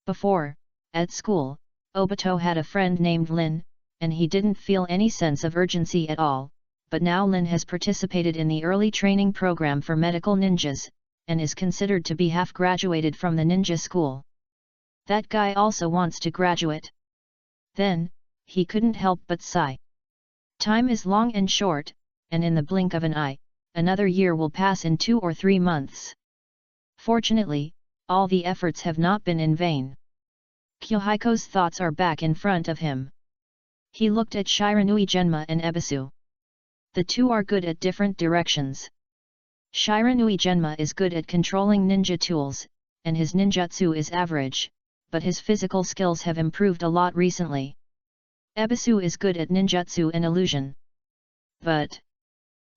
Before, at school, Obito had a friend named Lin, and he didn't feel any sense of urgency at all, but now Lin has participated in the early training program for medical ninjas, and is considered to be half graduated from the ninja school. That guy also wants to graduate. Then, he couldn't help but sigh. Time is long and short, and in the blink of an eye, another year will pass in 2 or 3 months. Fortunately, all the efforts have not been in vain. Kyohiko's thoughts are back in front of him. He looked at Shiranui Genma and Ebisu. The two are good at different directions. Shiranui Genma is good at controlling ninja tools, and his ninjutsu is average, but his physical skills have improved a lot recently. Ebisu is good at ninjutsu and illusion. But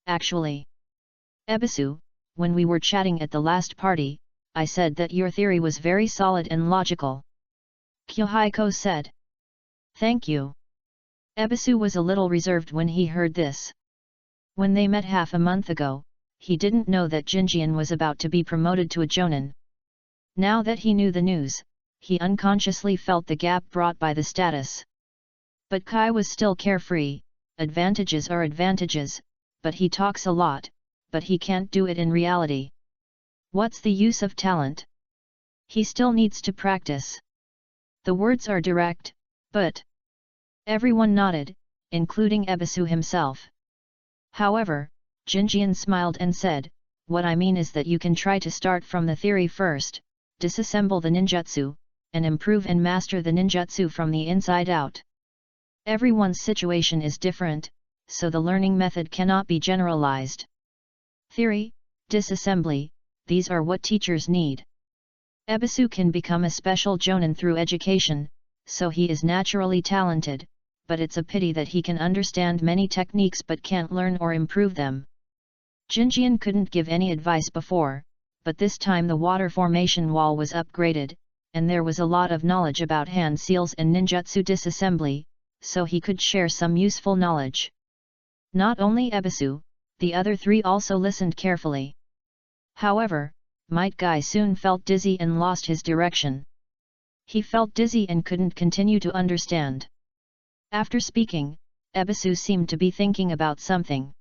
actually, Ebisu, when we were chatting at the last party, I said that your theory was very solid and logical. Kyohiko said. Thank you. Ebisu was a little reserved when he heard this. When they met half a month ago, he didn't know that Jinjian was about to be promoted to a jonin. Now that he knew the news, he unconsciously felt the gap brought by the status. But Kai was still carefree. Advantages are advantages, but he talks a lot, but he can't do it in reality. What's the use of talent? He still needs to practice. The words are direct, but everyone nodded, including Ebisu himself. However, Jinjian smiled and said, what I mean is that you can try to start from the theory first, disassemble the ninjutsu, and improve and master the ninjutsu from the inside out. Everyone's situation is different, so the learning method cannot be generalized. Theory, disassembly, these are what teachers need. Ebisu can become a special jonin through education, so he is naturally talented, but it's a pity that he can understand many techniques but can't learn or improve them. Jinjian couldn't give any advice before, but this time the water formation wall was upgraded, and there was a lot of knowledge about hand seals and ninjutsu disassembly, so he could share some useful knowledge. Not only Ebisu, the other three also listened carefully. However, Might Guy soon felt dizzy and lost his direction. He felt dizzy and couldn't continue to understand. After speaking, Ebisu seemed to be thinking about something.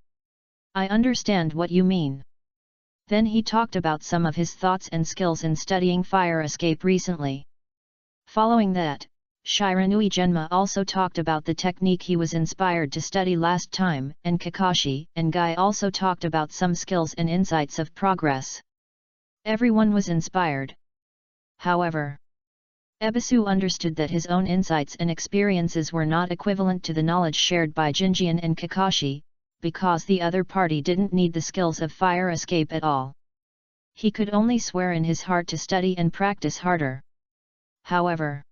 I understand what you mean. Then he talked about some of his thoughts and skills in studying fire escape recently. Following that, Shiranui Genma also talked about the technique he was inspired to study last time, and Kakashi and Guy also talked about some skills and insights of progress. Everyone was inspired. However, Ebisu understood that his own insights and experiences were not equivalent to the knowledge shared by Jinjian and Kakashi, because the other party didn't need the skills of fire escape at all. He could only swear in his heart to study and practice harder. However,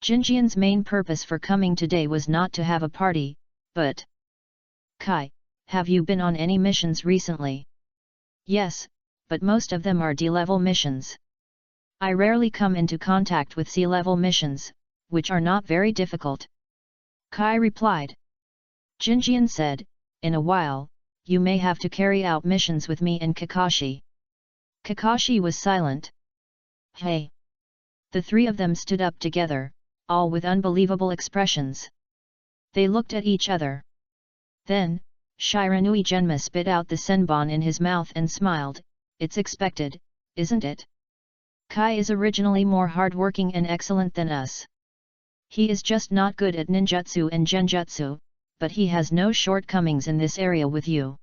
Jinjian's main purpose for coming today was not to have a party, but Kai, have you been on any missions recently? Yes, but most of them are D-level missions. I rarely come into contact with C-level missions, which are not very difficult. Kai replied. Jinjian said, in a while, you may have to carry out missions with me and Kakashi. Kakashi was silent. Hey! The three of them stood up together, all with unbelievable expressions. They looked at each other. Then, Shiranui Genma spit out the senbon in his mouth and smiled. It's expected, isn't it? Kai is originally more hardworking and excellent than us. He is just not good at ninjutsu and genjutsu, but he has no shortcomings in this area with you.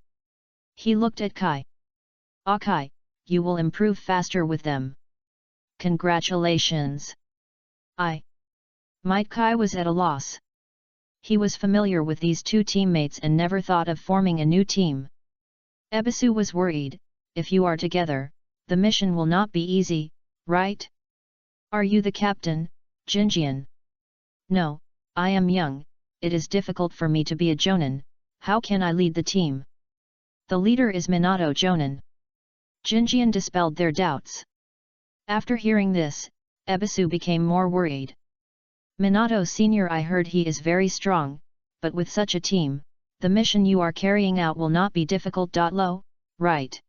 He looked at Kai. Ah Kai, you will improve faster with them. Congratulations. Might Kai was at a loss. He was familiar with these two teammates and never thought of forming a new team. Ebisu was worried, if you are together, the mission will not be easy, right? Are you the captain, Jinjian? No, I am young, it is difficult for me to be a jonin, how can I lead the team? The leader is Minato Jonin. Jinjian dispelled their doubts. After hearing this, Ebisu became more worried. Minato Senior, I heard he is very strong, but with such a team, the mission you are carrying out will not be difficult. Lo, right?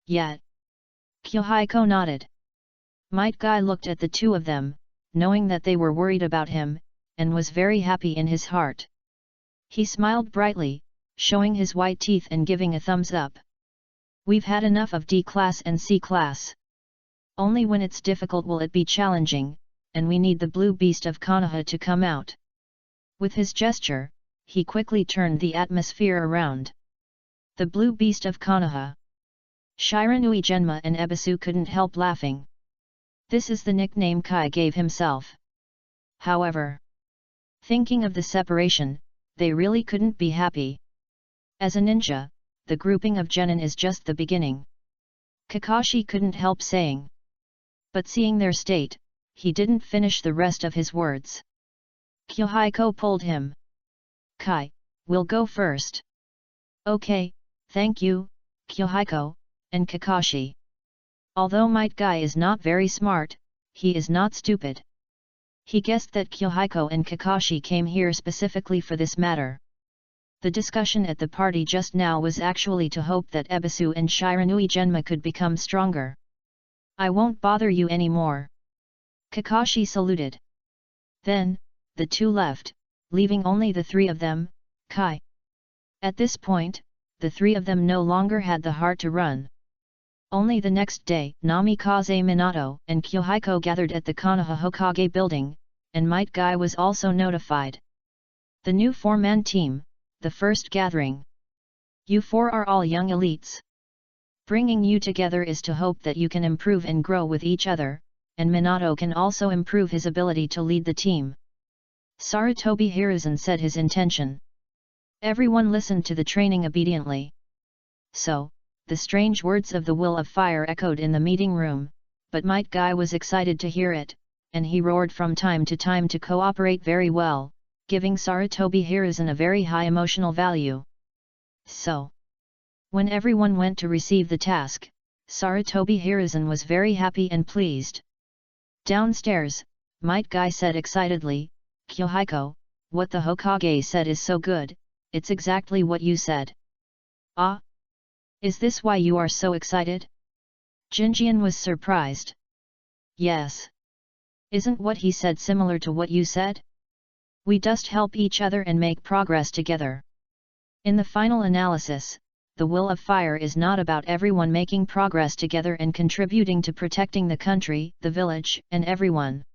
Yet. Kyohiko nodded. Might Guy looked at the two of them, knowing that they were worried about him, and was very happy in his heart. He smiled brightly, showing his white teeth and giving a thumbs up. We've had enough of D class and C class. Only when it's difficult will it be challenging, and we need the blue beast of Konoha to come out." With his gesture, he quickly turned the atmosphere around. The blue beast of Konoha. Shiranui Genma and Ebisu couldn't help laughing. This is the nickname Kai gave himself. However, thinking of the separation, they really couldn't be happy. As a ninja, the grouping of genin is just the beginning. Kakashi couldn't help saying. But seeing their state, he didn't finish the rest of his words. Kyohiko pulled him. "Kai, we'll go first." "Okay, thank you, Kyohiko," and Kakashi. Although Might Guy is not very smart, he is not stupid. He guessed that Kyohiko and Kakashi came here specifically for this matter. The discussion at the party just now was actually to hope that Ebisu and Shiranui Genma could become stronger. "I won't bother you anymore." Kakashi saluted. Then, the two left, leaving only the three of them, Kai. At this point, the three of them no longer had the heart to run. Only the next day, Namikaze Minato and Kyohiko gathered at the Konoha Hokage building, and Might Guy was also notified. The new four-man team, the first gathering. "You four are all young elites. Bringing you together is to hope that you can improve and grow with each other, and Minato can also improve his ability to lead the team." Sarutobi Hiruzen said his intention. Everyone listened to the training obediently. So, the strange words of the Will of Fire echoed in the meeting room, but Might Guy was excited to hear it, and he roared from time to time to cooperate very well, giving Sarutobi Hiruzen a very high emotional value. So, when everyone went to receive the task, Sarutobi Hiruzen was very happy and pleased. Downstairs, Might Guy said excitedly, "Kyohiko, what the Hokage said is so good, it's exactly what you said." "Ah? Is this why you are so excited?" Jinjian was surprised. "Yes. Isn't what he said similar to what you said? We just help each other and make progress together. In the final analysis, the Will of Fire is not about everyone making progress together and contributing to protecting the country, the village, and everyone."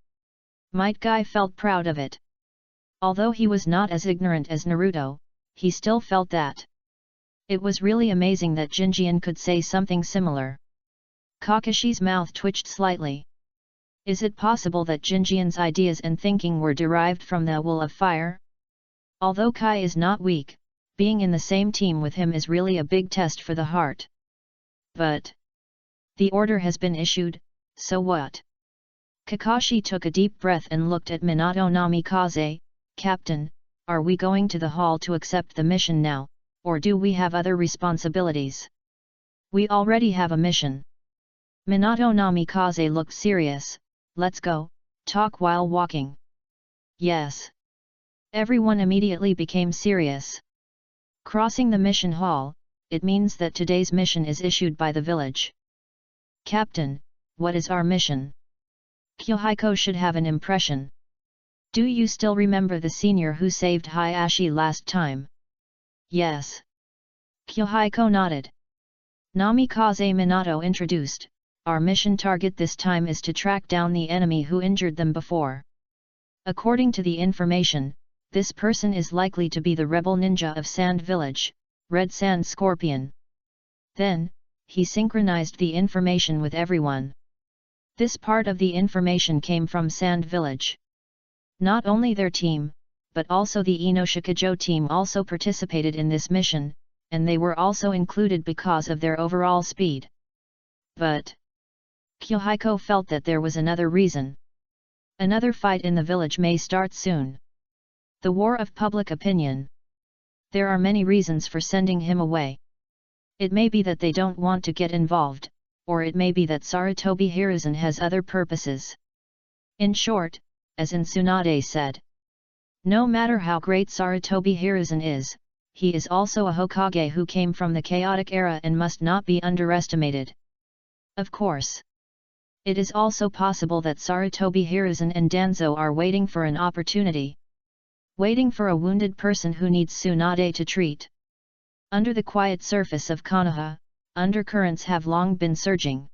Might Guy felt proud of it. Although he was not as ignorant as Naruto, he still felt that. It was really amazing that Jinjian could say something similar. Kakashi's mouth twitched slightly. Is it possible that Jinjian's ideas and thinking were derived from the Will of Fire? Although Kai is not weak, being in the same team with him is really a big test for the heart. But the order has been issued, so what? Kakashi took a deep breath and looked at Minato Namikaze. "Captain, are we going to the hall to accept the mission now, or do we have other responsibilities?" "We already have a mission." Minato Namikaze looked serious. "Let's go, talk while walking." "Yes." Everyone immediately became serious. Crossing the mission hall, it means that today's mission is issued by the village. "Captain, what is our mission?" Kyohiko should have an impression. "Do you still remember the senior who saved Hayashi last time?" "Yes." Kyohiko nodded. Namikaze Minato introduced, "Our mission target this time is to track down the enemy who injured them before. According to the information, this person is likely to be the rebel ninja of Sand Village, Red Sand Scorpion." Then, he synchronized the information with everyone. This part of the information came from Sand Village. Not only their team, but also the Inoshikajo team also participated in this mission, and they were also included because of their overall speed. But Kyohiko felt that there was another reason. Another fight in the village may start soon. The war of public opinion. There are many reasons for sending him away. It may be that they don't want to get involved, or it may be that Sarutobi Hiruzen has other purposes. In short, as Tsunade said, no matter how great Sarutobi Hiruzen is, he is also a Hokage who came from the chaotic era and must not be underestimated. Of course, it is also possible that Sarutobi Hiruzen and Danzo are waiting for an opportunity. Waiting for a wounded person who needs Tsunade to treat. Under the quiet surface of Konoha, undercurrents have long been surging.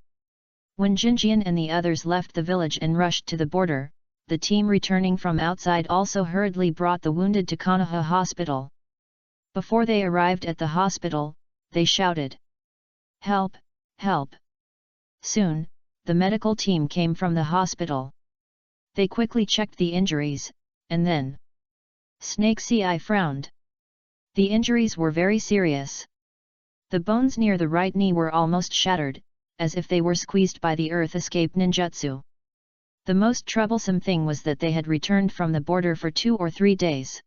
When Jinjian and the others left the village and rushed to the border, the team returning from outside also hurriedly brought the wounded to Konoha Hospital. Before they arrived at the hospital, they shouted, "Help! Help!" Soon, the medical team came from the hospital. They quickly checked the injuries, and then Snake's eye frowned. The injuries were very serious. The bones near the right knee were almost shattered, as if they were squeezed by the earth escape ninjutsu. The most troublesome thing was that they had returned from the border for 2 or 3 days.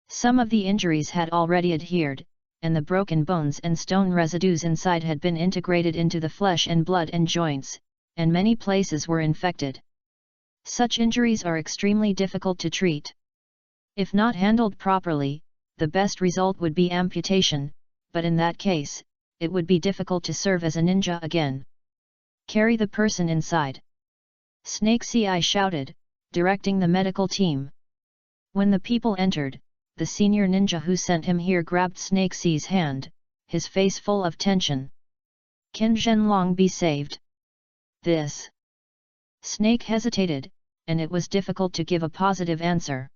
Some of the injuries had already adhered, and the broken bones and stone residues inside had been integrated into the flesh and blood and joints, and many places were infected. Such injuries are extremely difficult to treat. If not handled properly, the best result would be amputation, but in that case, it would be difficult to serve as a ninja again. "Carry the person inside," Snake's eye shouted, directing the medical team. When the people entered, the senior ninja who sent him here grabbed Snake's eye's hand, his face full of tension. "Can Zhenlong be saved?" "This." Snake hesitated, and it was difficult to give a positive answer.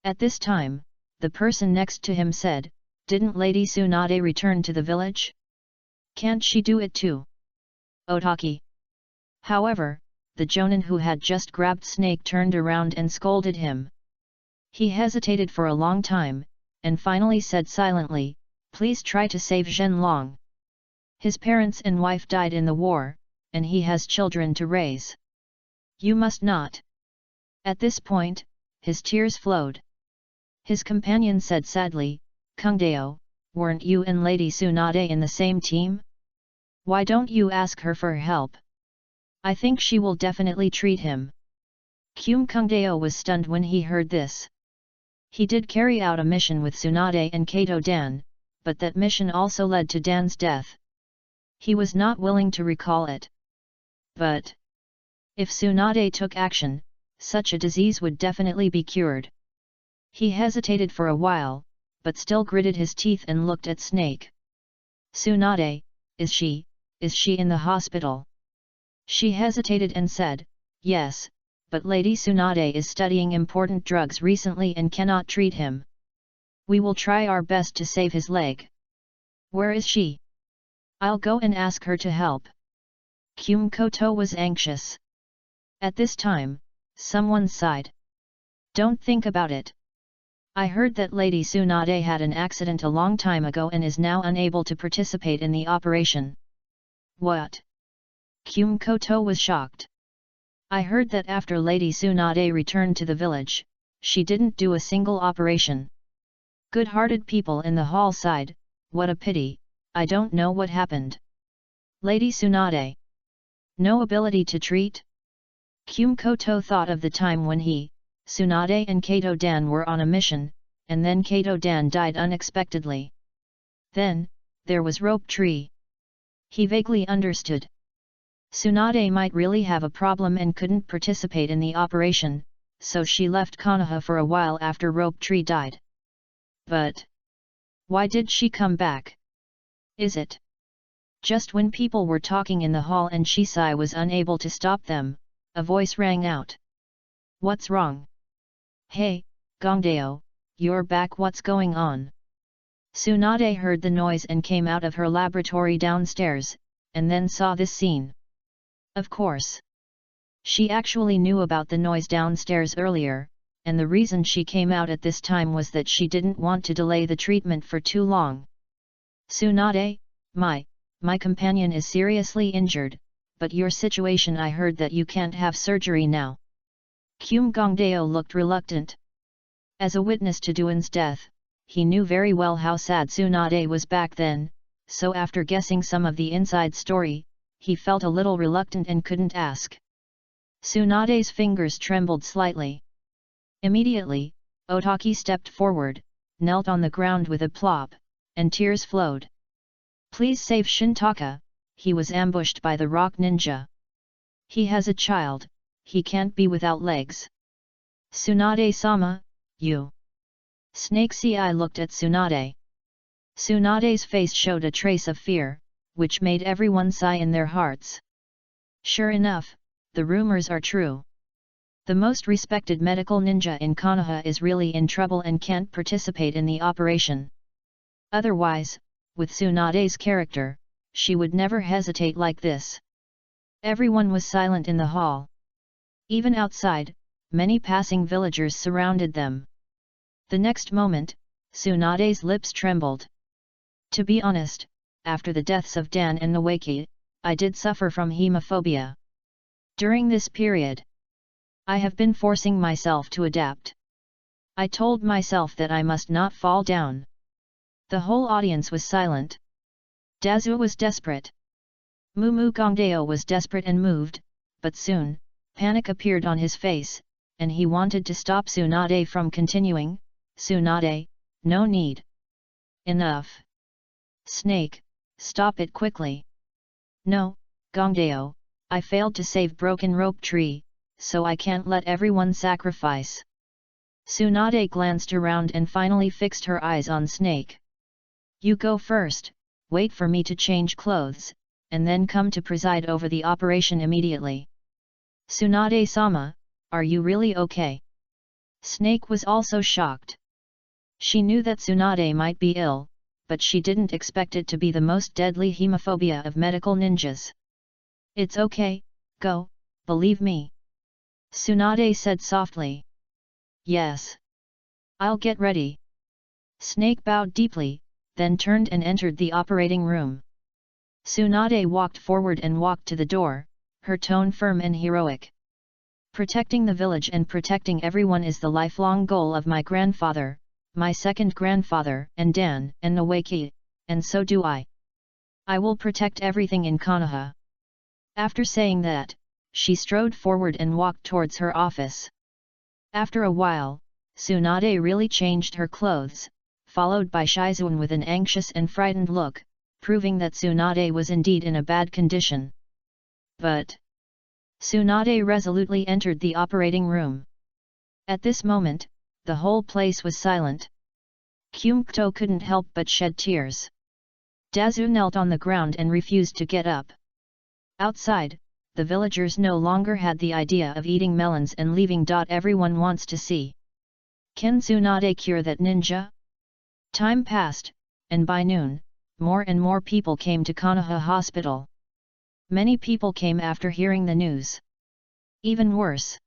At this time, the person next to him said, "Didn't Lady Tsunade return to the village? Can't she do it too?" "Otaki." However, the jonin who had just grabbed Snake turned around and scolded him. He hesitated for a long time, and finally said silently, "Please try to save Zhenlong. His parents and wife died in the war, and he has children to raise. You must not." At this point, his tears flowed. His companion said sadly, "Kungdeo, weren't you and Lady Tsunade in the same team? Why don't you ask her for help? I think she will definitely treat him." Kungdeo was stunned when he heard this. He did carry out a mission with Tsunade and Kato Dan, but that mission also led to Dan's death. He was not willing to recall it. But if Tsunade took action, such a disease would definitely be cured. He hesitated for a while, but still gritted his teeth and looked at Snake. "Tsunade, is she in the hospital?" She hesitated and said, "Yes, but Lady Tsunade is studying important drugs recently and cannot treat him. We will try our best to save his leg." "Where is she?" "I'll go and ask her to help." Koto was anxious. At this time, someone sighed. "Don't think about it. I heard that Lady Tsunade had an accident a long time ago and is now unable to participate in the operation." "What?" Koto was shocked. "I heard that after Lady Tsunade returned to the village, she didn't do a single operation." Good-hearted people in the hall sighed, "What a pity, I don't know what happened." "Lady Tsunade? No ability to treat?" Koto thought of the time when he, Tsunade and Kato Dan were on a mission, and then Kato Dan died unexpectedly. Then, there was Rope Tree. He vaguely understood. Tsunade might really have a problem and couldn't participate in the operation, so she left Konoha for a while after Rope Tree died. But why did she come back? Is it just when people were talking in the hall and Shisai was unable to stop them, a voice rang out. "What's wrong? Hey, Kungdeo, you're back, what's going on?" Tsunade heard the noise and came out of her laboratory downstairs, and then saw this scene. Of course. She actually knew about the noise downstairs earlier, and the reason she came out at this time was that she didn't want to delay the treatment for too long. "Tsunade, my companion is seriously injured, but your situation, I heard that you can't have surgery now." Kungdeo looked reluctant. As a witness to Duan's death, he knew very well how sad Tsunade was back then, so after guessing some of the inside story, he felt a little reluctant and couldn't ask. Tsunade's fingers trembled slightly. Immediately, Otaki stepped forward, knelt on the ground with a plop, and tears flowed. "Please save Shintaka, he was ambushed by the rock ninja. He has a child, he can't be without legs." "Tsunade-sama, you..." Snake's eye looked at Tsunade. Tsunade's face showed a trace of fear, which made everyone sigh in their hearts. Sure enough, the rumors are true. The most respected medical ninja in Konoha is really in trouble and can't participate in the operation. Otherwise, with Tsunade's character, she would never hesitate like this. Everyone was silent in the hall. Even outside, many passing villagers surrounded them. The next moment, Tsunade's lips trembled. To be honest, after the deaths of Dan and Nawaki, I did suffer from hemophobia. During this period, I have been forcing myself to adapt. I told myself that I must not fall down. The whole audience was silent. Dazu was desperate. Mumu Gongdeo was desperate and moved, but soon, panic appeared on his face, and he wanted to stop Tsunade from continuing. Tsunade, no need. Enough. Snake, stop it quickly. No, Gongdeo, I failed to save Broken Rope Tree, so I can't let everyone sacrifice. Tsunade glanced around and finally fixed her eyes on Snake. You go first, wait for me to change clothes, and then come to preside over the operation immediately. Tsunade-sama, are you really okay? Snake was also shocked. She knew that Tsunade might be ill, but she didn't expect it to be the most deadly hemophobia of medical ninjas. It's okay, go, believe me. Tsunade said softly. Yes. I'll get ready. Snake bowed deeply, then turned and entered the operating room. Tsunade walked forward and walked to the door, her tone firm and heroic. Protecting the village and protecting everyone is the lifelong goal of my grandfather, my second grandfather, and Dan and Nawaki, and so do I. I will protect everything in Konoha. After saying that, she strode forward and walked towards her office. After a while, Tsunade really changed her clothes, followed by Shizuan with an anxious and frightened look, proving that Tsunade was indeed in a bad condition. But Tsunade resolutely entered the operating room. At this moment, the whole place was silent. Kumukto couldn't help but shed tears. Dazu knelt on the ground and refused to get up. Outside, the villagers no longer had the idea of eating melons and leaving. Everyone wants to see. Can Tsunade cure that ninja? Time passed, and by noon, more and more people came to Konoha Hospital. Many people came after hearing the news. Even worse.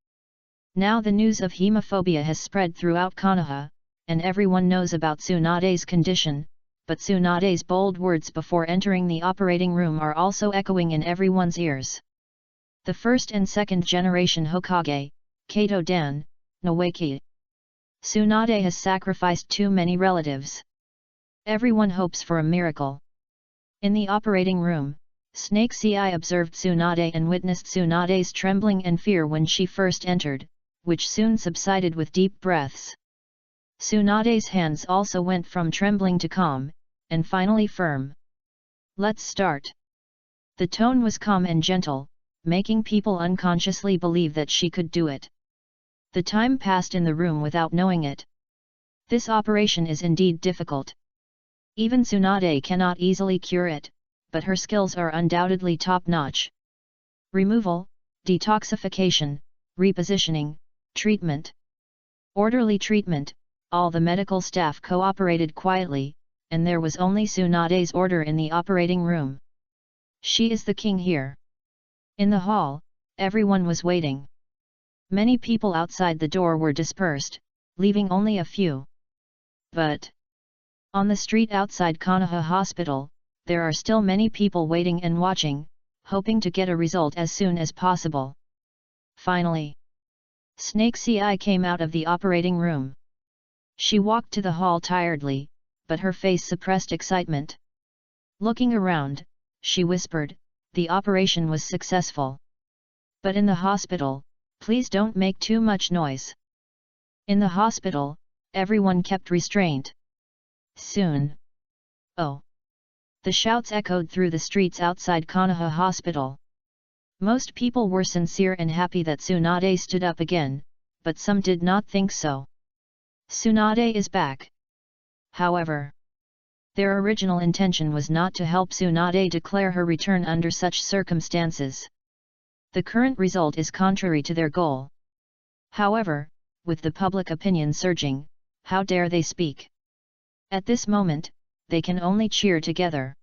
Now the news of hemophobia has spread throughout Konoha, and everyone knows about Tsunade's condition, but Tsunade's bold words before entering the operating room are also echoing in everyone's ears. The first and second generation Hokage, Kato Dan, Nawaki. Tsunade has sacrificed too many relatives. Everyone hopes for a miracle. In the operating room, Snake CI observed Tsunade and witnessed Tsunade's trembling and fear when she first entered, which soon subsided with deep breaths. Tsunade's hands also went from trembling to calm, and finally firm. Let's start. The tone was calm and gentle, making people unconsciously believe that she could do it. The time passed in the room without knowing it. This operation is indeed difficult. Even Tsunade cannot easily cure it, but her skills are undoubtedly top-notch. Removal, detoxification, repositioning, treatment. Orderly treatment, all the medical staff cooperated quietly, and there was only Tsunade's order in the operating room. She is the king here. In the hall, everyone was waiting. Many people outside the door were dispersed, leaving only a few. But on the street outside Konoha Hospital, there are still many people waiting and watching, hoping to get a result as soon as possible. Finally, Snake CI came out of the operating room. She walked to the hall tiredly, but her face suppressed excitement. Looking around, she whispered, "The operation was successful. But in the hospital, please don't make too much noise." In the hospital, everyone kept restraint. Soon. Oh! The shouts echoed through the streets outside Konoha Hospital. Most people were sincere and happy that Tsunade stood up again, but some did not think so. Tsunade is back. However, their original intention was not to help Tsunade declare her return under such circumstances. The current result is contrary to their goal. However, with the public opinion surging, how dare they speak? At this moment, they can only cheer together.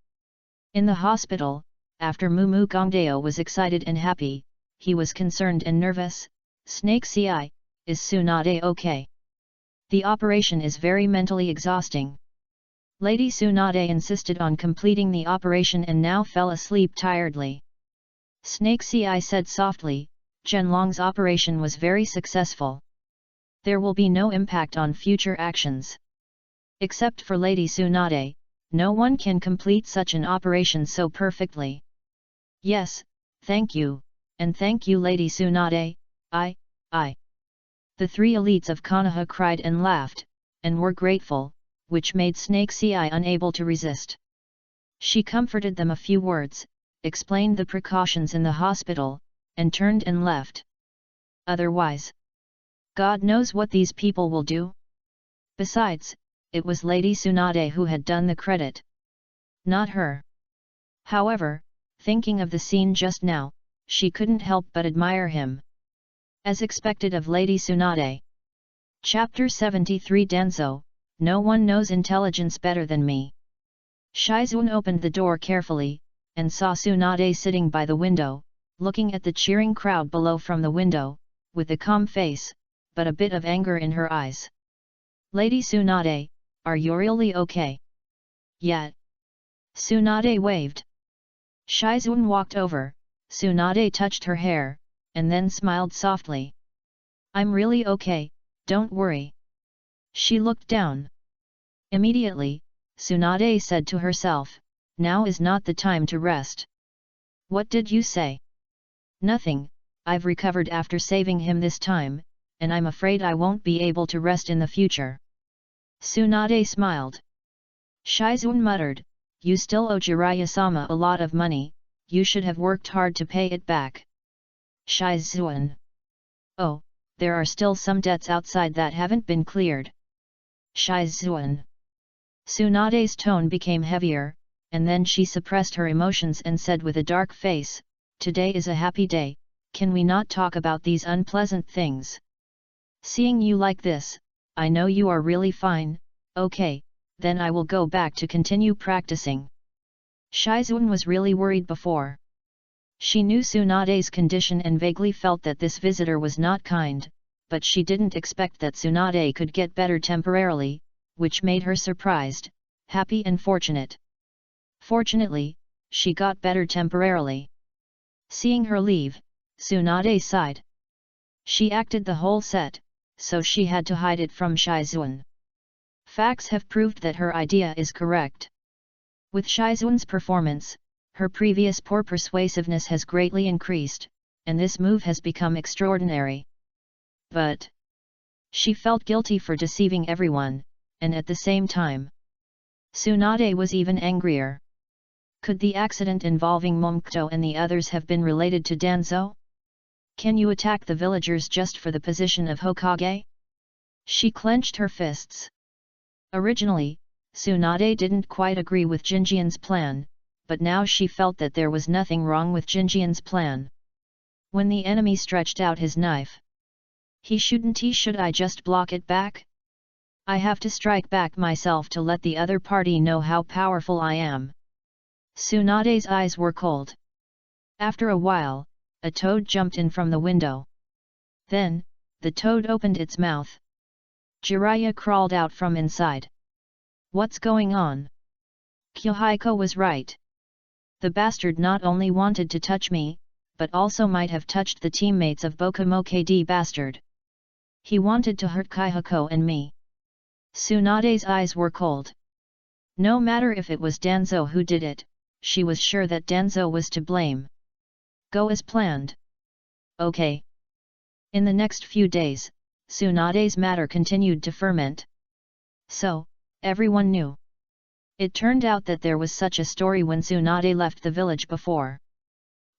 In the hospital, after Mumu Gongdeo was excited and happy, he was concerned and nervous. Snake CI, is Tsunade okay? The operation is very mentally exhausting. Lady Tsunade insisted on completing the operation and now fell asleep tiredly. Snake CI said softly, Zhenlong's operation was very successful. There will be no impact on future actions. Except for Lady Tsunade, no one can complete such an operation so perfectly. Yes, thank you, and thank you Lady Tsunade, I. The three elites of Konoha cried and laughed, and were grateful, which made Snake CI unable to resist. She comforted them a few words, explained the precautions in the hospital, and turned and left. Otherwise, God knows what these people will do. Besides, it was Lady Tsunade who had done the credit. Not her. However, thinking of the scene just now, she couldn't help but admire him. As expected of Lady Tsunade. Chapter 73 Danzo, no one knows intelligence better than me. Shizuan opened the door carefully, and saw Tsunade sitting by the window, looking at the cheering crowd below from the window, with a calm face, but a bit of anger in her eyes. Lady Tsunade, are you really okay? Yet. Tsunade waved. Shizuan walked over, Tsunade touched her hair, and then smiled softly. I'm really okay, don't worry. She looked down. Immediately, Tsunade said to herself, now is not the time to rest. What did you say? Nothing, I've recovered after saving him this time, and I'm afraid I won't be able to rest in the future. Tsunade smiled. Shizuan muttered, you still owe Jiraiya-sama a lot of money, you should have worked hard to pay it back. Shizuan. Oh, there are still some debts outside that haven't been cleared. Shizuan. Tsunade's tone became heavier, and then she suppressed her emotions and said with a dark face, today is a happy day, can we not talk about these unpleasant things? Seeing you like this, I know you are really fine, okay, then I will go back to continue practicing. Shizuan was really worried before. She knew Tsunade's condition and vaguely felt that this visitor was not kind, but she didn't expect that Tsunade could get better temporarily, which made her surprised, happy and fortunate. Fortunately, she got better temporarily. Seeing her leave, Tsunade sighed. She acted the whole set, so she had to hide it from Shizuan. Facts have proved that her idea is correct. With Shizuan's performance, her previous poor persuasiveness has greatly increased, and this move has become extraordinary. But she felt guilty for deceiving everyone, and at the same time, Tsunade was even angrier. Could the accident involving Momoko and the others have been related to Danzo? Can you attack the villagers just for the position of Hokage? She clenched her fists. Originally, Tsunade didn't quite agree with Jinjian's plan, but now she felt that there was nothing wrong with Jinjian's plan. When the enemy stretched out his knife, should I just block it back? I have to strike back myself to let the other party know how powerful I am. Tsunade's eyes were cold. After a while, a toad jumped in from the window. Then, the toad opened its mouth. Jiraiya crawled out from inside. What's going on? Kyuhiko was right. The bastard not only wanted to touch me, but also might have touched the teammates of Bokumoke bastard. He wanted to hurt Kyuhiko and me. Tsunade's eyes were cold. No matter if it was Danzo who did it, she was sure that Danzo was to blame. Go as planned. Okay. In the next few days, Tsunade's matter continued to ferment. So, everyone knew. It turned out that there was such a story when Tsunade left the village before.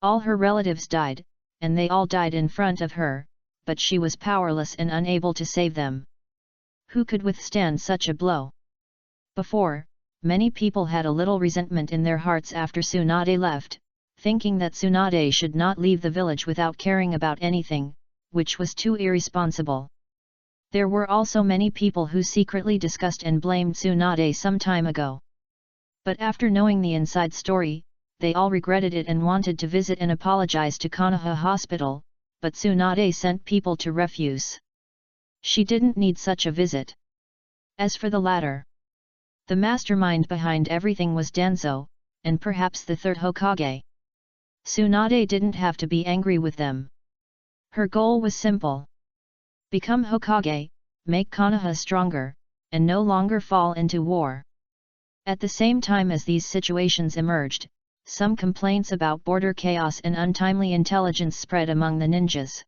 All her relatives died, and they all died in front of her, but she was powerless and unable to save them. Who could withstand such a blow? Before, many people had a little resentment in their hearts after Tsunade left, thinking that Tsunade should not leave the village without caring about anything, which was too irresponsible. There were also many people who secretly discussed and blamed Tsunade some time ago. But after knowing the inside story, they all regretted it and wanted to visit and apologize to Konoha Hospital, but Tsunade sent people to refuse. She didn't need such a visit. As for the latter, the mastermind behind everything was Danzo, and perhaps the third Hokage. Tsunade didn't have to be angry with them. Her goal was simple. Become Hokage, make Konoha stronger, and no longer fall into war. At the same time as these situations emerged, some complaints about border chaos and untimely intelligence spread among the ninjas.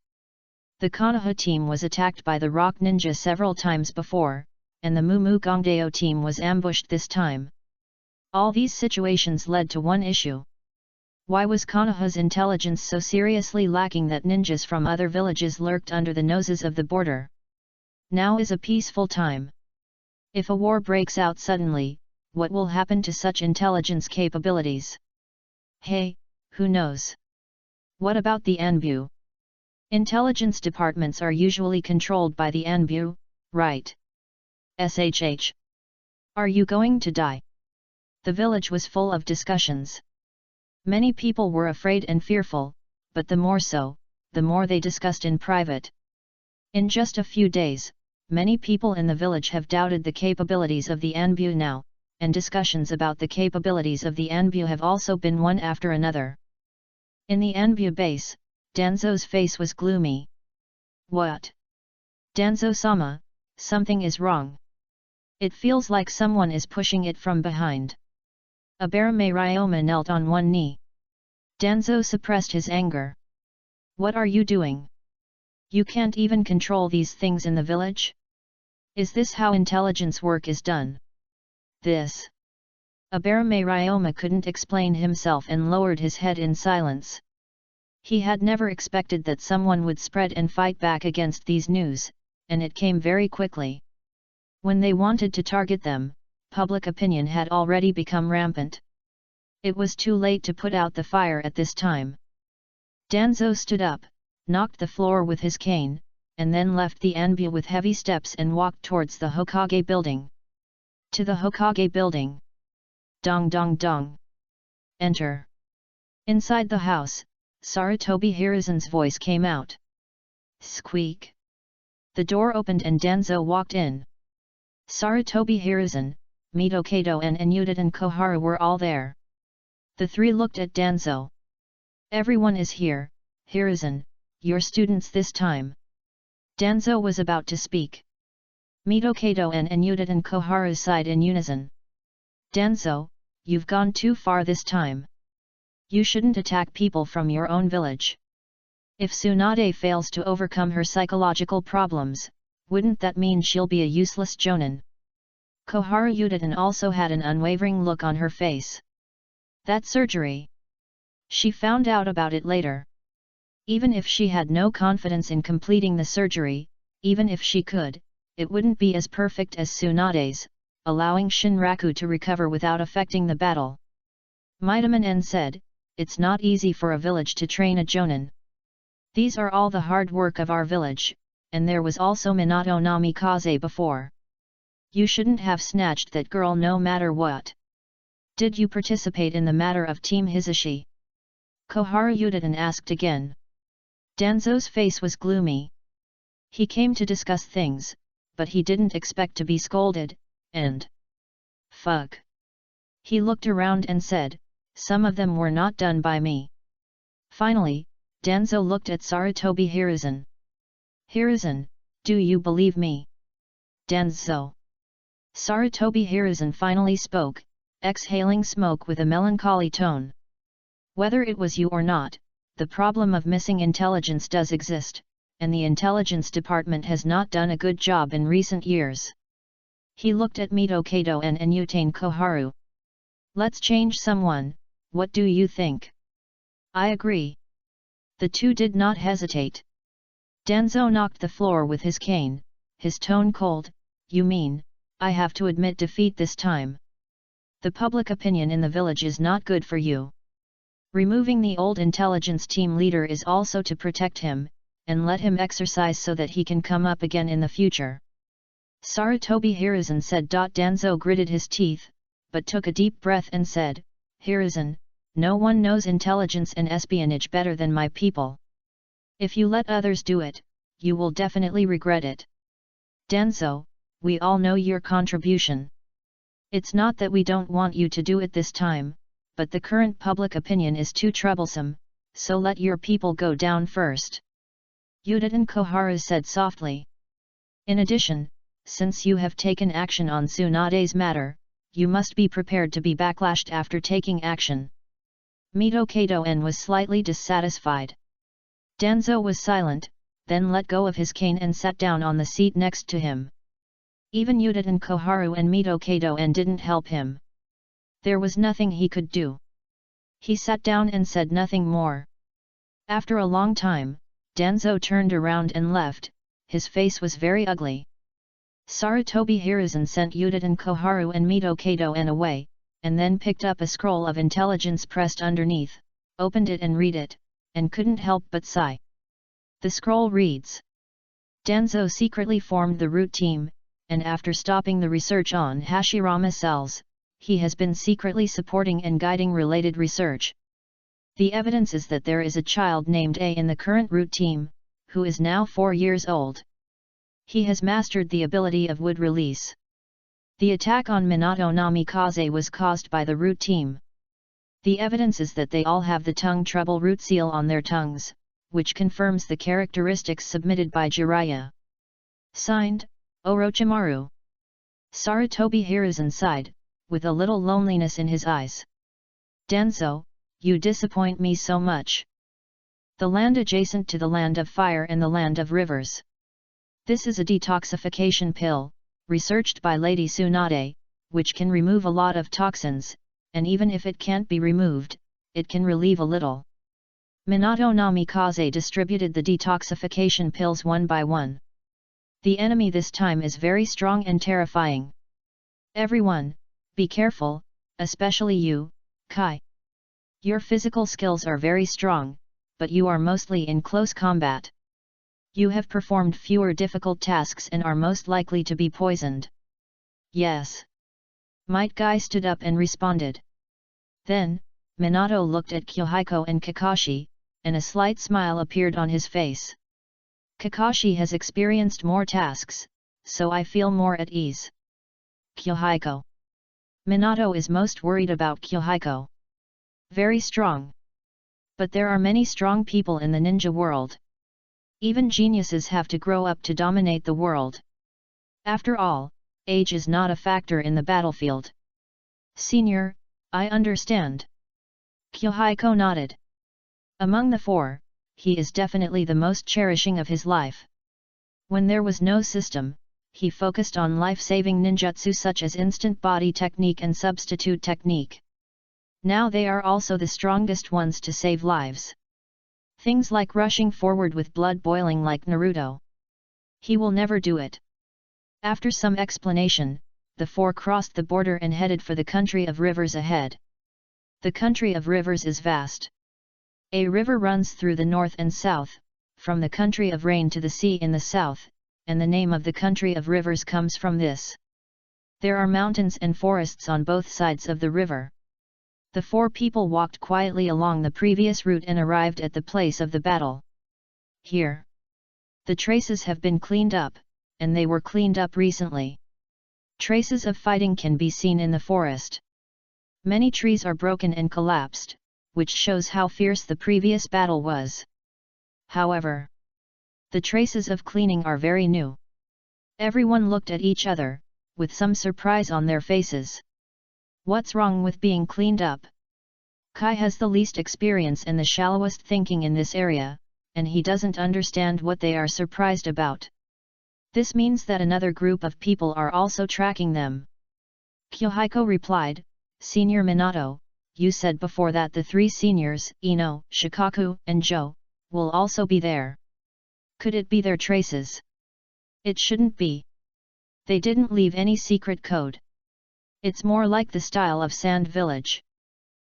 The Konoha team was attacked by the Rock Ninja several times before, and the Mumu Gongdeo team was ambushed this time. All these situations led to one issue. Why was Konoha's intelligence so seriously lacking that ninjas from other villages lurked under the noses of the border? Now is a peaceful time. If a war breaks out suddenly, what will happen to such intelligence capabilities? Hey, who knows? What about the Anbu? Intelligence departments are usually controlled by the Anbu, right? SHH. Are you going to die? The village was full of discussions. Many people were afraid and fearful, but the more so, the more they discussed in private. In just a few days, many people in the village have doubted the capabilities of the Anbu now, and discussions about the capabilities of the Anbu have also been one after another. In the Anbu base, Danzo's face was gloomy. What? Danzo-sama, something is wrong. It feels like someone is pushing it from behind. Abarame Ryoma knelt on one knee. Danzo suppressed his anger. What are you doing? You can't even control these things in the village? Is this how intelligence work is done? This. Abarame Ryoma couldn't explain himself and lowered his head in silence. He had never expected that someone would spread and fight back against these news, and it came very quickly. When they wanted to target them, public opinion had already become rampant. It was too late to put out the fire at this time. Danzo stood up, knocked the floor with his cane, and then left the Anbu with heavy steps and walked towards the Hokage building. To the Hokage building. Dong dong dong. Enter. Inside the house, Sarutobi Hiruzen's voice came out. Squeak. The door opened and Danzo walked in. Sarutobi Hiruzen, Mitokado and Enuditan Koharu were all there. The three looked at Danzo. Everyone is here, Hiruzen, your students this time. Danzo was about to speak. Mitokado and Enuditan Koharu sighed in unison. Danzo, you've gone too far this time. You shouldn't attack people from your own village. If Tsunade fails to overcome her psychological problems, wouldn't that mean she'll be a useless jonin? Koharu Uditan also had an unwavering look on her face. That surgery. She found out about it later. Even if she had no confidence in completing the surgery, even if she could, it wouldn't be as perfect as Tsunade's, allowing Shinraku to recover without affecting the battle. Mitamon said, it's not easy for a village to train a jonin. These are all the hard work of our village, and there was also Minato Namikaze before. You shouldn't have snatched that girl no matter what. Did you participate in the matter of Team Hisashi? Koharu Uditan asked again. Danzo's face was gloomy. He came to discuss things, but he didn't expect to be scolded, and... Fuck. He looked around and said, some of them were not done by me. Finally, Danzo looked at Sarutobi Hiruzen. Hiruzen, do you believe me? Danzo. Sarutobi Hiruzen finally spoke, exhaling smoke with a melancholy tone. Whether it was you or not, the problem of missing intelligence does exist, and the intelligence department has not done a good job in recent years. He looked at Mitokado and Enuditan Koharu. Let's change someone, what do you think? I agree. The two did not hesitate. Danzo knocked the floor with his cane, his tone cold. You mean, I have to admit defeat this time? The public opinion in the village is not good for you. Removing the old intelligence team leader is also to protect him, and let him exercise so that he can come up again in the future. Sarutobi Hiruzen said. Danzo gritted his teeth, but took a deep breath and said, Hiruzen, no one knows intelligence and espionage better than my people. If you let others do it, you will definitely regret it. Danzo, we all know your contribution. It's not that we don't want you to do it this time, but the current public opinion is too troublesome, so let your people go down first. Udadan Koharu said softly. In addition, since you have taken action on Tsunade's matter, you must be prepared to be backlashed after taking action. Mito Kato-en was slightly dissatisfied. Danzo was silent, then let go of his cane and sat down on the seat next to him. Even Udadan Koharu and Mito Kato-en didn't help him. There was nothing he could do. He sat down and said nothing more. After a long time, Danzo turned around and left. His face was very ugly. Sarutobi Hiruzen sent Udadan Koharu and Mito Kato-en away, and then picked up a scroll of intelligence pressed underneath, opened it and read it, and couldn't help but sigh. The scroll reads: Danzo secretly formed the root team, and after stopping the research on Hashirama cells, he has been secretly supporting and guiding related research. The evidence is that there is a child named A in the current root team, who is now 4 years old. He has mastered the ability of wood release. The attack on Minato Namikaze was caused by the root team. The evidence is that they all have the tongue trouble root seal on their tongues, which confirms the characteristics submitted by Jiraiya. Signed, Orochimaru. Sarutobi Hiruzen sighed, with a little loneliness in his eyes. Danzo, you disappoint me so much. The land adjacent to the land of fire and the land of rivers. This is a detoxification pill, researched by Lady Tsunade, which can remove a lot of toxins, and even if it can't be removed, it can relieve a little. Minato Namikaze distributed the detoxification pills one by one. The enemy this time is very strong and terrifying. Everyone, be careful, especially you, Kai. Your physical skills are very strong, but you are mostly in close combat. You have performed fewer difficult tasks and are most likely to be poisoned. Yes. Might Guy stood up and responded. Then, Minato looked at Kyohiko and Kakashi, and a slight smile appeared on his face. Kakashi has experienced more tasks, so I feel more at ease. Kyohiko. Minato is most worried about Kyohiko. Very strong. But there are many strong people in the ninja world. Even geniuses have to grow up to dominate the world. After all, age is not a factor in the battlefield. Senior, I understand. Kyohiko nodded. Among the four, he is definitely the most cherishing of his life. When there was no system, he focused on life-saving ninjutsu such as instant body technique and substitute technique. Now they are also the strongest ones to save lives. Things like rushing forward with blood boiling like Naruto. He will never do it. After some explanation, the four crossed the border and headed for the country of rivers ahead. The country of rivers is vast. A river runs through the north and south, from the country of rain to the sea in the south, and the name of the country of rivers comes from this. There are mountains and forests on both sides of the river. The four people walked quietly along the previous route and arrived at the place of the battle. Here. The traces have been cleaned up, and they were cleaned up recently. Traces of fighting can be seen in the forest. Many trees are broken and collapsed, which shows how fierce the previous battle was. However, the traces of cleaning are very new. Everyone looked at each other, with some surprise on their faces. What's wrong with being cleaned up? Kai has the least experience and the shallowest thinking in this area, and he doesn't understand what they are surprised about. This means that another group of people are also tracking them. Kyohiko replied, Senior Minato, you said before that the three seniors, Ino, Shikaku, and Joe, will also be there. Could it be their traces? It shouldn't be. They didn't leave any secret code. It's more like the style of Sand Village.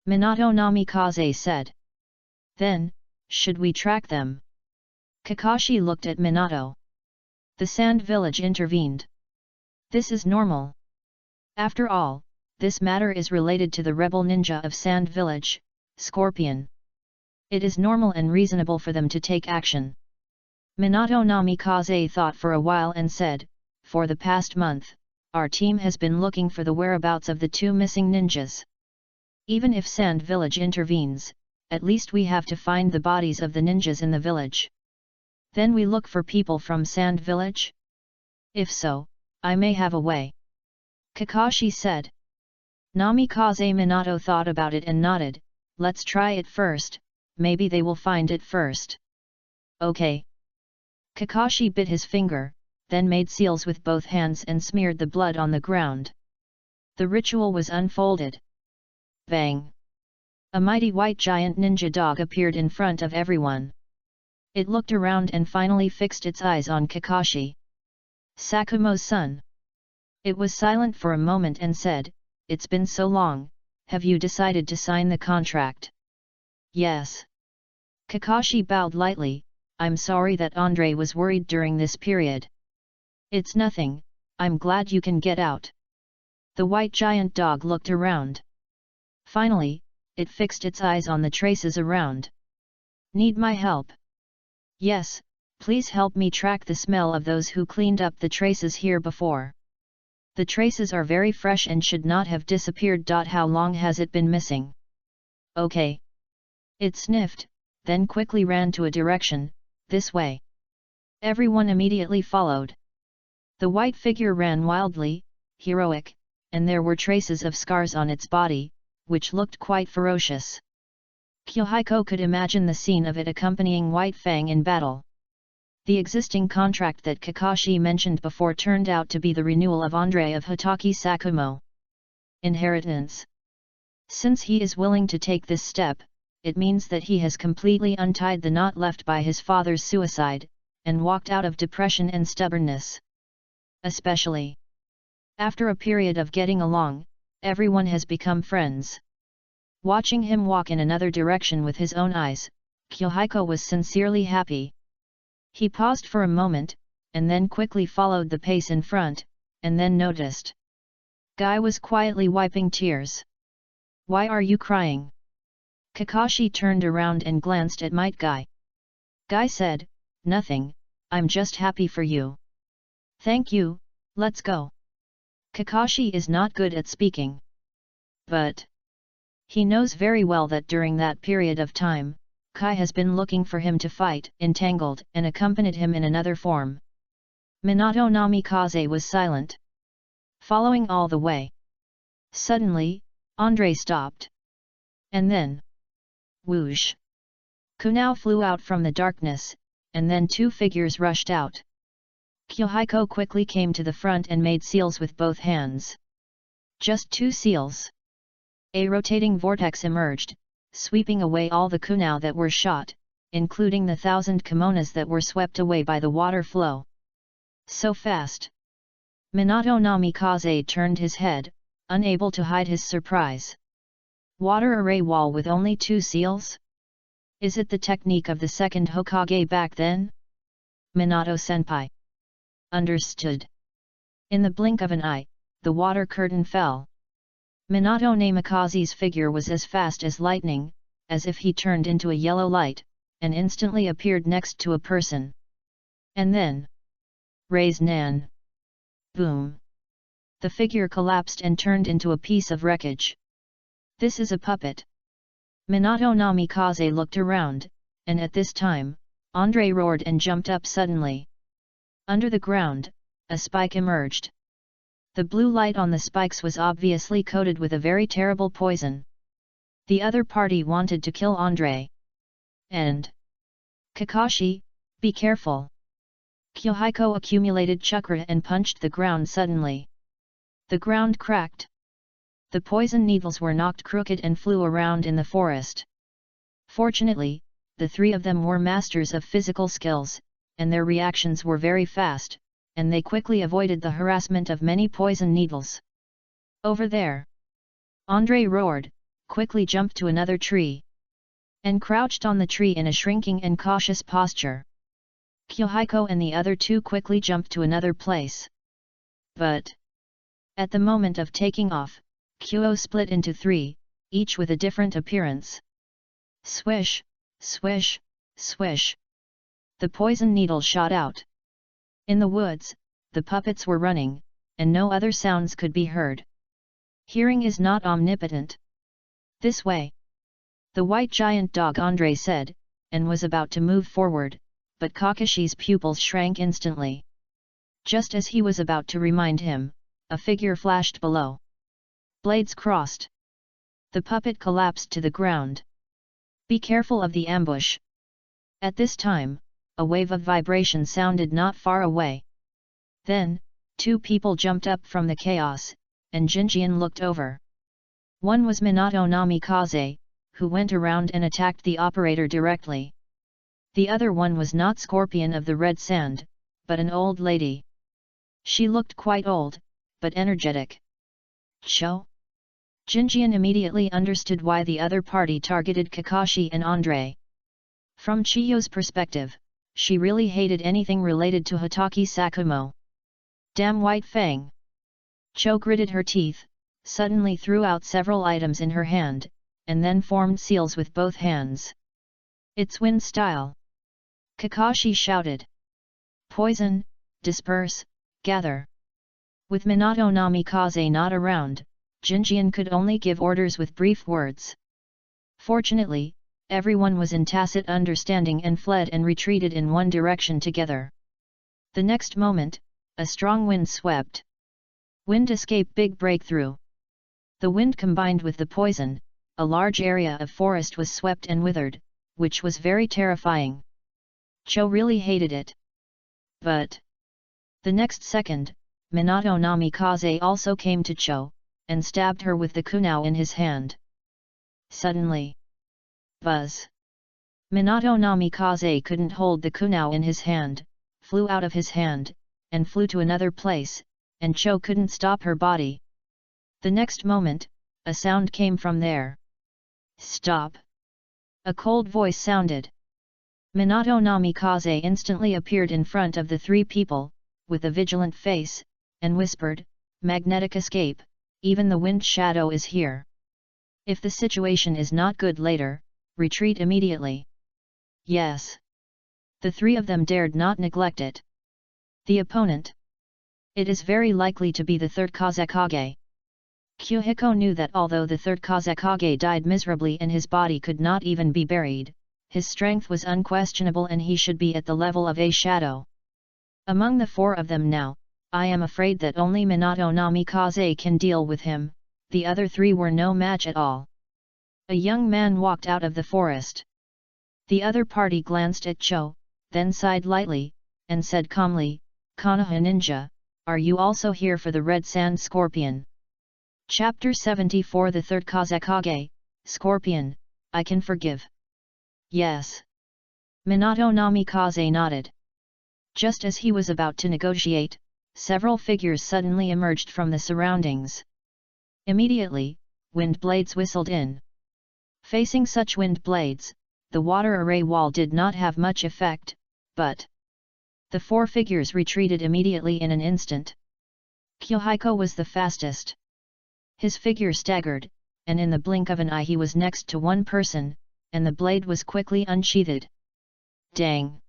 Minato Namikaze said. Then, should we track them? Kakashi looked at Minato. The Sand Village intervened. This is normal. After all, this matter is related to the rebel ninja of Sand Village, Scorpion. It is normal and reasonable for them to take action. Minato Namikaze thought for a while and said, for the past month, our team has been looking for the whereabouts of the two missing ninjas. Even if Sand Village intervenes, at least we have to find the bodies of the ninjas in the village. Then we look for people from Sand Village? If so, I may have a way. Kakashi said. Namikaze Minato thought about it and nodded, let's try it first, maybe they will find it first. Okay. Kakashi bit his finger, then made seals with both hands and smeared the blood on the ground. The ritual was unfolded. Bang! A mighty white giant ninja dog appeared in front of everyone. It looked around and finally fixed its eyes on Kakashi. Sakumo's son. It was silent for a moment and said, it's been so long, have you decided to sign the contract? Yes. Kakashi bowed lightly, I'm sorry that Andre was worried during this period. It's nothing, I'm glad you can get out. The white giant dog looked around. Finally, it fixed its eyes on the traces around. Need my help? Yes, please help me track the smell of those who cleaned up the traces here before. The traces are very fresh and should not have disappeared. How long has it been missing? Okay. It sniffed, then quickly ran to a direction, this way. Everyone immediately followed. The white figure ran wildly, heroic, and there were traces of scars on its body, which looked quite ferocious. Kyohiko could imagine the scene of it accompanying White Fang in battle. The existing contract that Kakashi mentioned before turned out to be the renewal of Andre of Hotaki Sakumo. Inheritance. Since he is willing to take this step, it means that he has completely untied the knot left by his father's suicide, and walked out of depression and stubbornness. Especially after a period of getting along, everyone has become friends. Watching him walk in another direction with his own eyes, Kyohiko was sincerely happy. He paused for a moment, and then quickly followed the pace in front, and then noticed. Guy was quietly wiping tears. Why are you crying? Kakashi turned around and glanced at Might Guy. Guy said, nothing, I'm just happy for you. Thank you, let's go. Kakashi is not good at speaking. But he knows very well that during that period of time, Kai has been looking for him to fight, entangled, and accompanied him in another form. Minato Namikaze was silent, following all the way. Suddenly, Andre stopped. And then, whoosh! Kunao flew out from the darkness, and then two figures rushed out. Kyohiko quickly came to the front and made seals with both hands. Just two seals. A rotating vortex emerged, sweeping away all the kunao that were shot, including the 1,000 kimonos that were swept away by the water flow. So fast! Minato Namikaze turned his head, unable to hide his surprise. Water array wall with only two seals? Is it the technique of the second Hokage back then? Minato-senpai. Understood. In the blink of an eye, the water curtain fell. Minato Namikaze's figure was as fast as lightning, as if he turned into a yellow light, and instantly appeared next to a person. And then, Raise Nan! Boom! The figure collapsed and turned into a piece of wreckage. This is a puppet. Minato Namikaze looked around, and at this time, Andre roared and jumped up suddenly. Under the ground, a spike emerged. The blue light on the spikes was obviously coated with a very terrible poison. The other party wanted to kill Andre. And Kakashi, be careful! Kyohiko accumulated chakra and punched the ground suddenly. The ground cracked. The poison needles were knocked crooked and flew around in the forest. Fortunately, the three of them were masters of physical skills, and their reactions were very fast, and they quickly avoided the harassment of many poison needles. Over there! Andre roared, quickly jumped to another tree, and crouched on the tree in a shrinking and cautious posture. Kyohiko and the other two quickly jumped to another place. But at the moment of taking off, Kyo split into three, each with a different appearance. Swish, swish, swish. The poison needle shot out. In the woods, the puppets were running, and no other sounds could be heard. Hearing is not omnipotent. This way. The white giant dog Andre said, and was about to move forward, but Kakashi's pupils shrank instantly. Just as he was about to remind him, a figure flashed below. Blades crossed. The puppet collapsed to the ground. Be careful of the ambush. At this time, a wave of vibration sounded not far away. Then, two people jumped up from the chaos, and Jinjian looked over. One was Minato Namikaze, who went around and attacked the operator directly. The other one was not Scorpion of the Red Sand, but an old lady. She looked quite old, but energetic. Cho? Jinjian immediately understood why the other party targeted Kakashi and Andre. From Chiyo's perspective, she really hated anything related to Hatake Sakumo. Damn White Fang! Cho gritted her teeth, suddenly threw out several items in her hand, and then formed seals with both hands. It's wind style! Kakashi shouted. Poison, disperse, gather. With Minato Namikaze not around, Jinjian could only give orders with brief words. Fortunately, everyone was in tacit understanding and fled and retreated in one direction together. The next moment, a strong wind swept. Wind escape big breakthrough. The wind combined with the poison, a large area of forest was swept and withered, which was very terrifying. Cho really hated it. But the next second, Minato Namikaze also came to Cho, and stabbed her with the kunao in his hand. Suddenly, buzz! Minato Namikaze couldn't hold the kunao in his hand, flew out of his hand, and flew to another place, and Cho couldn't stop her body. The next moment, a sound came from there. Stop! A cold voice sounded. Minato Namikaze instantly appeared in front of the three people, with a vigilant face, and whispered, Magnetic escape, even the wind shadow is here. If the situation is not good later, retreat immediately. Yes. The three of them dared not neglect it. The opponent. It is very likely to be the third Kazekage. Kyohiko knew that although the third Kazekage died miserably and his body could not even be buried, his strength was unquestionable and he should be at the level of a shadow. Among the four of them now, I am afraid that only Minato Namikaze can deal with him, the other three were no match at all. A young man walked out of the forest. The other party glanced at Cho, then sighed lightly, and said calmly, Konoha ninja, are you also here for the Red Sand Scorpion? Chapter 74 The Third Kazekage, Scorpion, I can forgive. Yes. Minato Namikaze nodded. Just as he was about to negotiate, several figures suddenly emerged from the surroundings. Immediately, wind blades whistled in. Facing such wind blades, the water array wall did not have much effect, but the four figures retreated immediately in an instant. Kyohiko was the fastest. His figure staggered, and in the blink of an eye he was next to one person, and the blade was quickly unsheathed. Dang!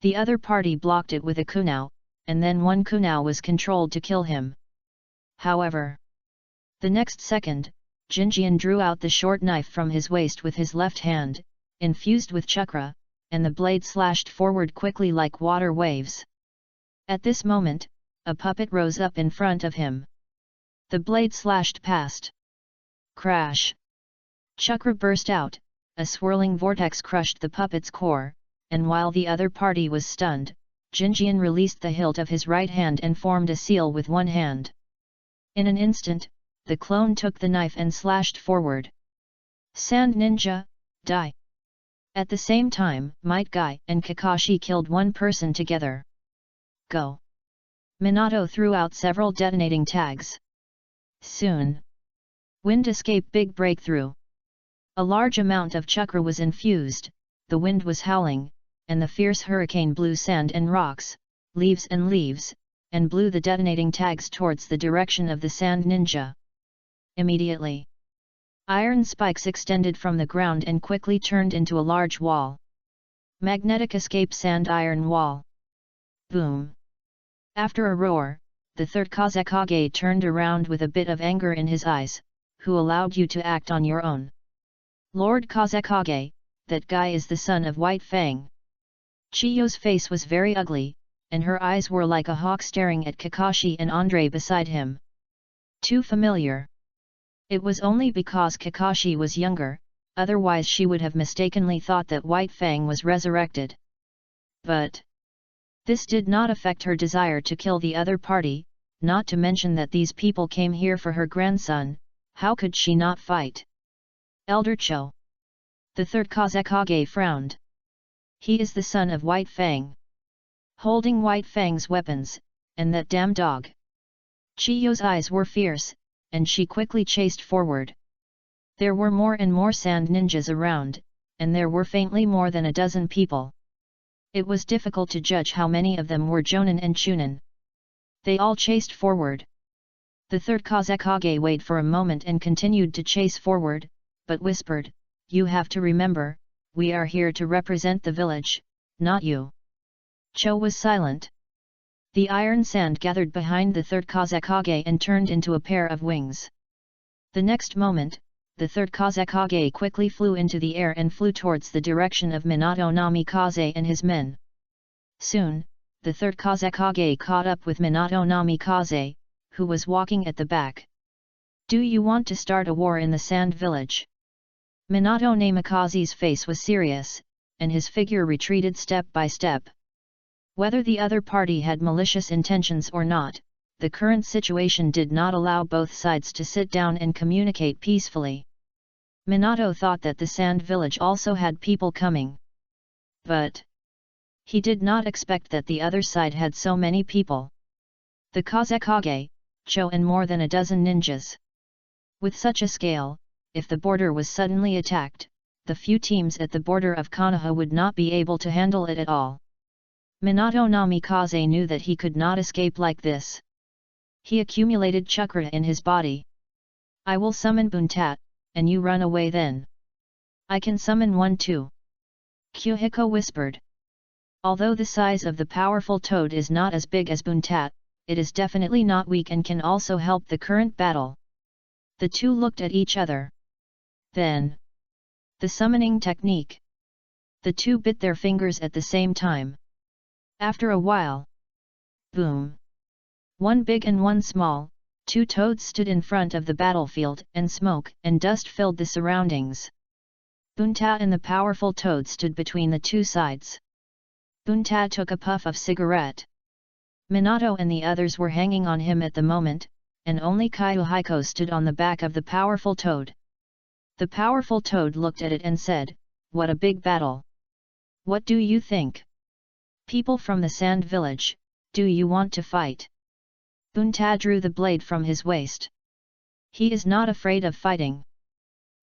The other party blocked it with a kunao, and then one kunao was controlled to kill him. However, the next second, Jinjian drew out the short knife from his waist with his left hand, infused with chakra, and the blade slashed forward quickly like water waves. At this moment, a puppet rose up in front of him. The blade slashed past. Crash! Chakra burst out, a swirling vortex crushed the puppet's core, and while the other party was stunned, Jinjian released the hilt of his right hand and formed a seal with one hand. In an instant, the clone took the knife and slashed forward. Sand Ninja, die! At the same time, Might Guy and Kakashi killed one person together. Go! Minato threw out several detonating tags. Soon. Wind escape big breakthrough. A large amount of chakra was infused, the wind was howling, and the fierce hurricane blew sand and rocks, leaves, and blew the detonating tags towards the direction of the sand ninja. Immediately, iron spikes extended from the ground and quickly turned into a large wall. Magnetic escape sand iron wall. Boom! After a roar, the third Hokage turned around with a bit of anger in his eyes. Who allowed you to act on your own? Lord Hokage, that guy is the son of White Fang. Chiyo's face was very ugly, and her eyes were like a hawk staring at Kakashi and Andre beside him. Too familiar. It was only because Kakashi was younger, otherwise she would have mistakenly thought that White Fang was resurrected. But this did not affect her desire to kill the other party, not to mention that these people came here for her grandson. How could she not fight? Elder Cho. The third Hokage frowned. He is the son of White Fang. Holding White Fang's weapons, and that damn dog. Chiyo's eyes were fierce, and she quickly chased forward. There were more and more sand ninjas around, and there were faintly more than a dozen people. It was difficult to judge how many of them were Jonin and Chunin. They all chased forward. The third Hokage waited for a moment and continued to chase forward, but whispered, "You have to remember, we are here to represent the village, not you." Cho was silent. The iron sand gathered behind the third Hokage and turned into a pair of wings. The next moment, the third Hokage quickly flew into the air and flew towards the direction of Minato Namikaze and his men. Soon, the third Hokage caught up with Minato Namikaze, who was walking at the back. "Do you want to start a war in the Sand Village?" Minato Namikaze's face was serious, and his figure retreated step by step. Whether the other party had malicious intentions or not, the current situation did not allow both sides to sit down and communicate peacefully. Minato thought that the Sand Village also had people coming. But he did not expect that the other side had so many people. The Hokage, Cho and more than a dozen ninjas. With such a scale, if the border was suddenly attacked, the few teams at the border of Konoha would not be able to handle it at all. Minato Namikaze knew that he could not escape like this. He accumulated chakra in his body. "I will summon Buntat, and you run away then." "I can summon one too," Kyuhiko whispered. Although the size of the powerful toad is not as big as Buntat, it is definitely not weak and can also help the current battle. The two looked at each other. Then, the summoning technique. The two bit their fingers at the same time. After a while, boom! One big and one small, two toads stood in front of the battlefield, and smoke and dust filled the surroundings. Buntat and the powerful toad stood between the two sides. Buntat took a puff of cigarette. Minato and the others were hanging on him at the moment, and only Kyuhiko stood on the back of the powerful toad. The powerful toad looked at it and said, "What a big battle! What do you think? People from the Sand Village, do you want to fight?" Buntat drew the blade from his waist. He is not afraid of fighting.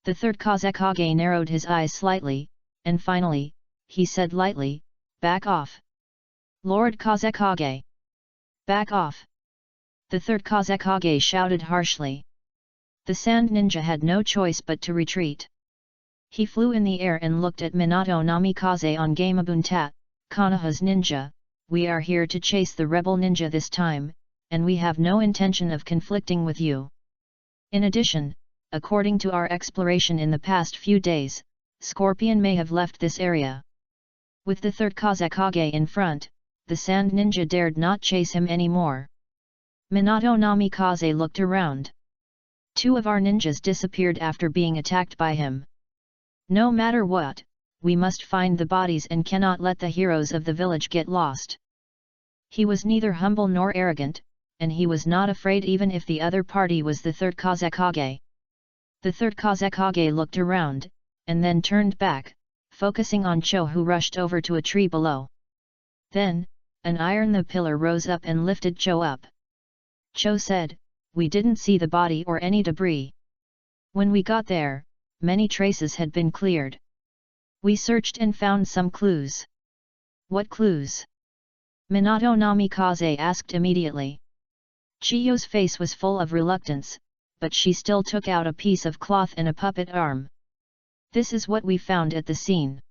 The third Hokage narrowed his eyes slightly, and finally, he said lightly, "Back off. Lord Hokage. Back off." The third Hokage shouted harshly. The Sand Ninja had no choice but to retreat. He flew in the air and looked at Minato Namikaze on Game Buntat, "Konoha's ninja, we are here to chase the rebel ninja this time, and we have no intention of conflicting with you. In addition, according to our exploration in the past few days, Scorpion may have left this area." With the third Hokage in front, the Sand Ninja dared not chase him anymore. Minato Namikaze looked around. Two of our ninjas disappeared after being attacked by him. No matter what, we must find the bodies and cannot let the heroes of the village get lost. He was neither humble nor arrogant, and he was not afraid even if the other party was the third Hokage. The third Hokage looked around, and then turned back, focusing on Cho, who rushed over to a tree below. Then, an iron pillar rose up and lifted Cho up. Cho said, "We didn't see the body or any debris. When we got there, many traces had been cleared. We searched and found some clues. What clues? Minato Namikaze asked immediately. Chiyo's face was full of reluctance, but she still took out a piece of cloth and a puppet arm. This is what we found at the scene.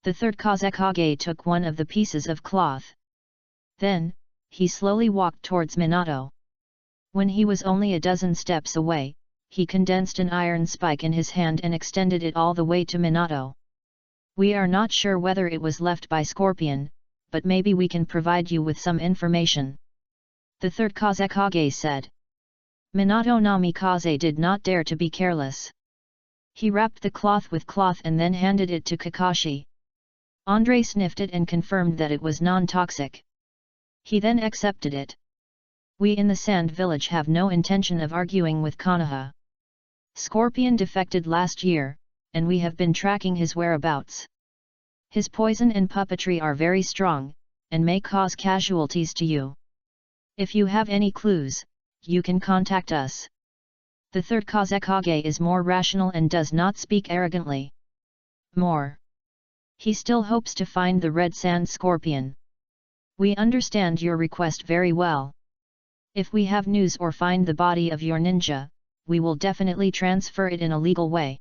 The third Kazekage took one of the pieces of cloth. Then, he slowly walked towards Minato. When he was only a dozen steps away, he condensed an iron spike in his hand and extended it all the way to Minato. We are not sure whether it was left by Scorpion, but maybe we can provide you with some information. The third Kazekage said. Minato Namikaze did not dare to be careless. He wrapped the cloth with cloth and then handed it to Kakashi. Andre sniffed it and confirmed that it was non-toxic. He then accepted it. We in the Sand Village have no intention of arguing with Konoha. Scorpion defected last year, and we have been tracking his whereabouts. His poison and puppetry are very strong, and may cause casualties to you. If you have any clues, you can contact us. The third Kazekage is more rational and does not speak arrogantly. More. He still hopes to find the Red Sand Scorpion. We understand your request very well. If we have news or find the body of your ninja, we will definitely transfer it in a legal way.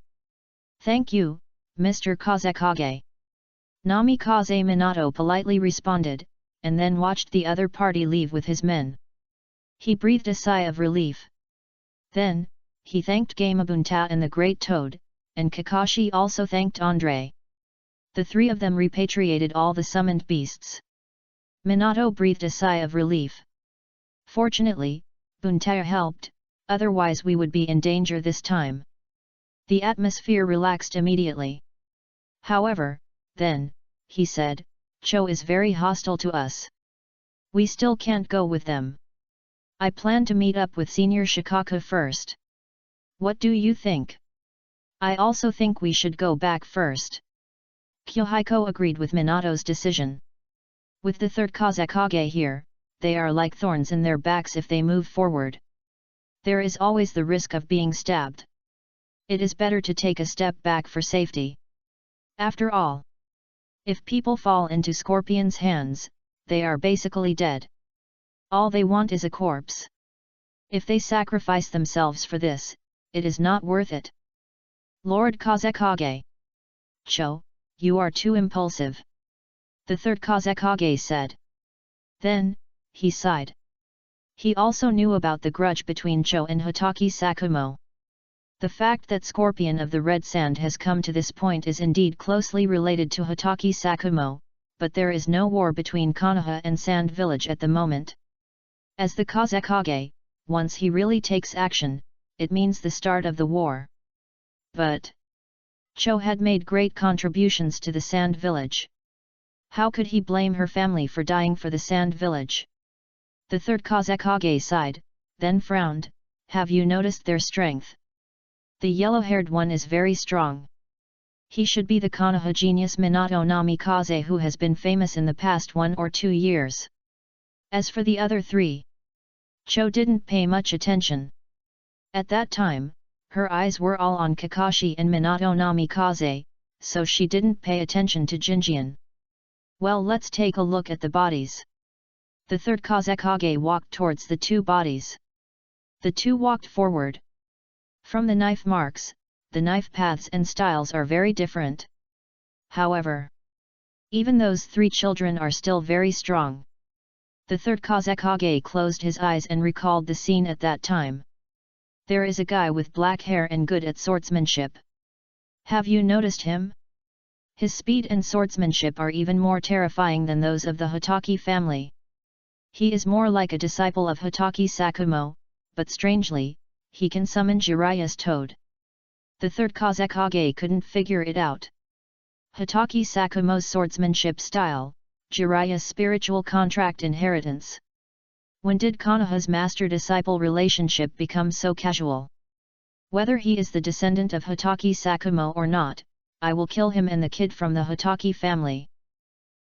Thank you, Mr. Kazekage. Namikaze Minato politely responded, and then watched the other party leave with his men. He breathed a sigh of relief. Then, he thanked Gamabunta and the Great Toad, and Kakashi also thanked Andre. The three of them repatriated all the summoned beasts. Minato breathed a sigh of relief. Fortunately, Bunta helped, otherwise we would be in danger this time. The atmosphere relaxed immediately. However, then, he said, Cho is very hostile to us. We still can't go with them. I plan to meet up with Senior Shikaka first. What do you think? I also think we should go back first. Kyohiko agreed with Minato's decision. With the third Kazekage here, they are like thorns in their backs if they move forward. There is always the risk of being stabbed. It is better to take a step back for safety. After all, if people fall into Scorpion's hands, they are basically dead. All they want is a corpse. If they sacrifice themselves for this, it is not worth it. Lord Kazekage. Cho, you are too impulsive. The third Kazekage said. Then, he sighed. He also knew about the grudge between Cho and Hotaki Sakumo. The fact that Scorpion of the Red Sand has come to this point is indeed closely related to Hotaki Sakumo, but there is no war between Konoha and Sand Village at the moment. As the Kazekage, once he really takes action, it means the start of the war. But Cho had made great contributions to the Sand Village. How could he blame her family for dying for the Sand Village? The third Kazekage sighed, then frowned. Have you noticed their strength? The yellow-haired one is very strong. He should be the Konoha genius Minato Namikaze who has been famous in the past 1 or 2 years. As for the other three, Cho didn't pay much attention. At that time, her eyes were all on Kakashi and Minato Namikaze, so she didn't pay attention to Jinjian. Well, let's take a look at the bodies. The third Kazekage walked towards the two bodies. The two walked forward. From the knife marks, the knife paths and styles are very different. However, even those three children are still very strong. The third Kazekage closed his eyes and recalled the scene at that time. There is a guy with black hair and good at swordsmanship. Have you noticed him? His speed and swordsmanship are even more terrifying than those of the Hotaki family. He is more like a disciple of Hotaki Sakumo, but strangely, he can summon Jiraiya's toad. The third Kazekage couldn't figure it out. Hotaki Sakumo's swordsmanship style, Jiraiya's spiritual contract inheritance. When did Konoha's master-disciple relationship become so casual? Whether he is the descendant of Hotaki Sakumo or not, I will kill him and the kid from the Hotaki family.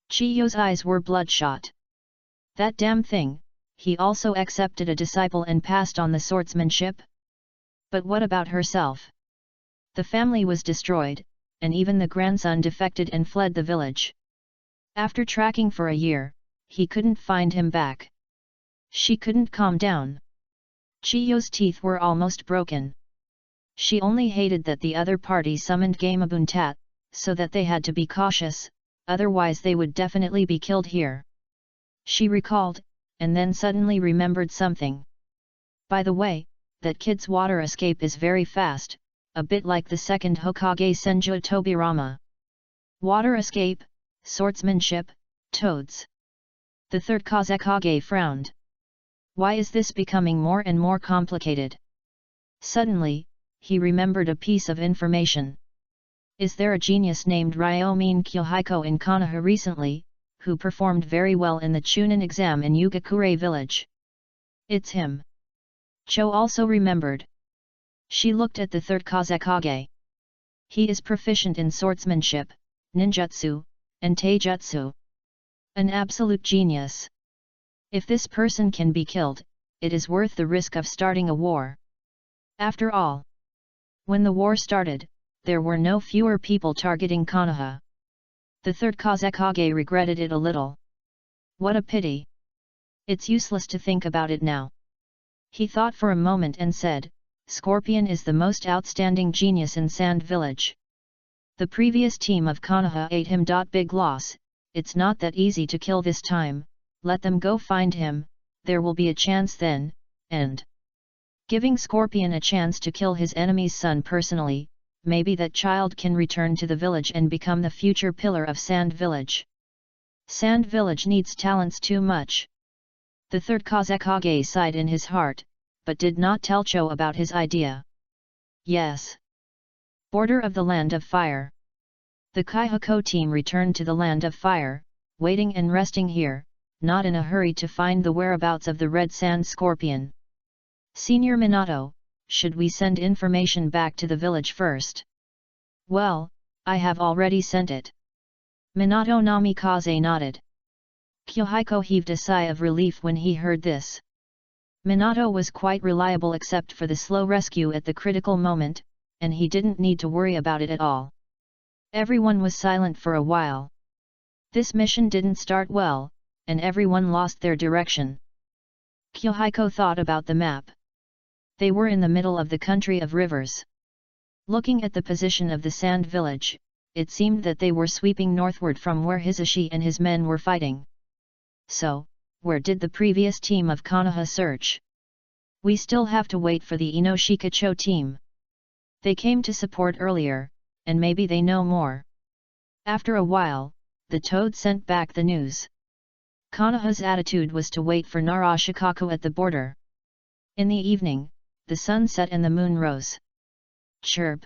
Chiyo's eyes were bloodshot. That damn thing, he also accepted a disciple and passed on the swordsmanship? But what about herself? The family was destroyed, and even the grandson defected and fled the village. After tracking for a year, he couldn't find him back. She couldn't calm down. Chiyo's teeth were almost broken. She only hated that the other party summoned Gamabuntat, so that they had to be cautious, otherwise they would definitely be killed here. She recalled, and then suddenly remembered something. By the way, that kid's water escape is very fast, a bit like the second Hokage Senju Tobirama. Water escape, swordsmanship, toads. The third Kazekage frowned. Why is this becoming more and more complicated? Suddenly, he remembered a piece of information. Is there a genius named Ryomine Kyohiko in Konoha recently, who performed very well in the Chunin exam in Yugakure village? It's him. Cho also remembered. She looked at the third Kazekage. He is proficient in swordsmanship, ninjutsu, and taijutsu. An absolute genius. If this person can be killed, it is worth the risk of starting a war. After all, when the war started, there were no fewer people targeting Konoha. The third Kazekage regretted it a little. What a pity. It's useless to think about it now. He thought for a moment and said, Scorpion is the most outstanding genius in Sand Village. The previous team of Konoha ate him. Big loss, it's not that easy to kill this time, let them go find him, there will be a chance then, and giving Scorpion a chance to kill his enemy's son personally, maybe that child can return to the village and become the future pillar of Sand Village. Sand Village needs talents too much. The third Kazekage sighed in his heart, but did not tell Cho about his idea. Yes. Border of the Land of Fire. The Kaihako team returned to the Land of Fire, waiting and resting here, not in a hurry to find the whereabouts of the Red Sand Scorpion. Senior Minato, should we send information back to the village first? Well, I have already sent it. Minato Namikaze nodded. Kyohiko heaved a sigh of relief when he heard this. Minato was quite reliable except for the slow rescue at the critical moment, and he didn't need to worry about it at all. Everyone was silent for a while. This mission didn't start well, and everyone lost their direction. Kyohiko thought about the map. They were in the middle of the country of rivers. Looking at the position of the Sand Village, it seemed that they were sweeping northward from where Hisashi and his men were fighting. So, where did the previous team of Konoha search? We still have to wait for the Inoshikacho team. They came to support earlier, and maybe they know more. After a while, the Toad sent back the news. Konoha's attitude was to wait for Narashikaku at the border. In the evening, the sun set and the moon rose. Chirp!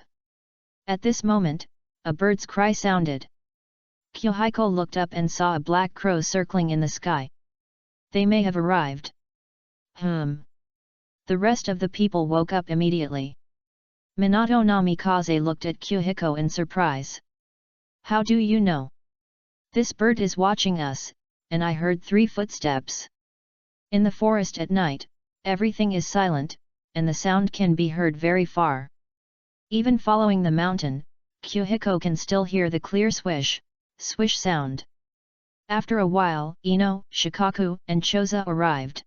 At this moment, a bird's cry sounded. Kyohiko looked up and saw a black crow circling in the sky. They may have arrived. The rest of the people woke up immediately. Minato Namikaze looked at Kyohiko in surprise. How do you know? This bird is watching us, and I heard 3 footsteps. In the forest at night, everything is silent, and the sound can be heard very far. Even following the mountain, Kyohiko can still hear the clear swish, swish sound. After a while, Ino, Shikaku, and Choza arrived.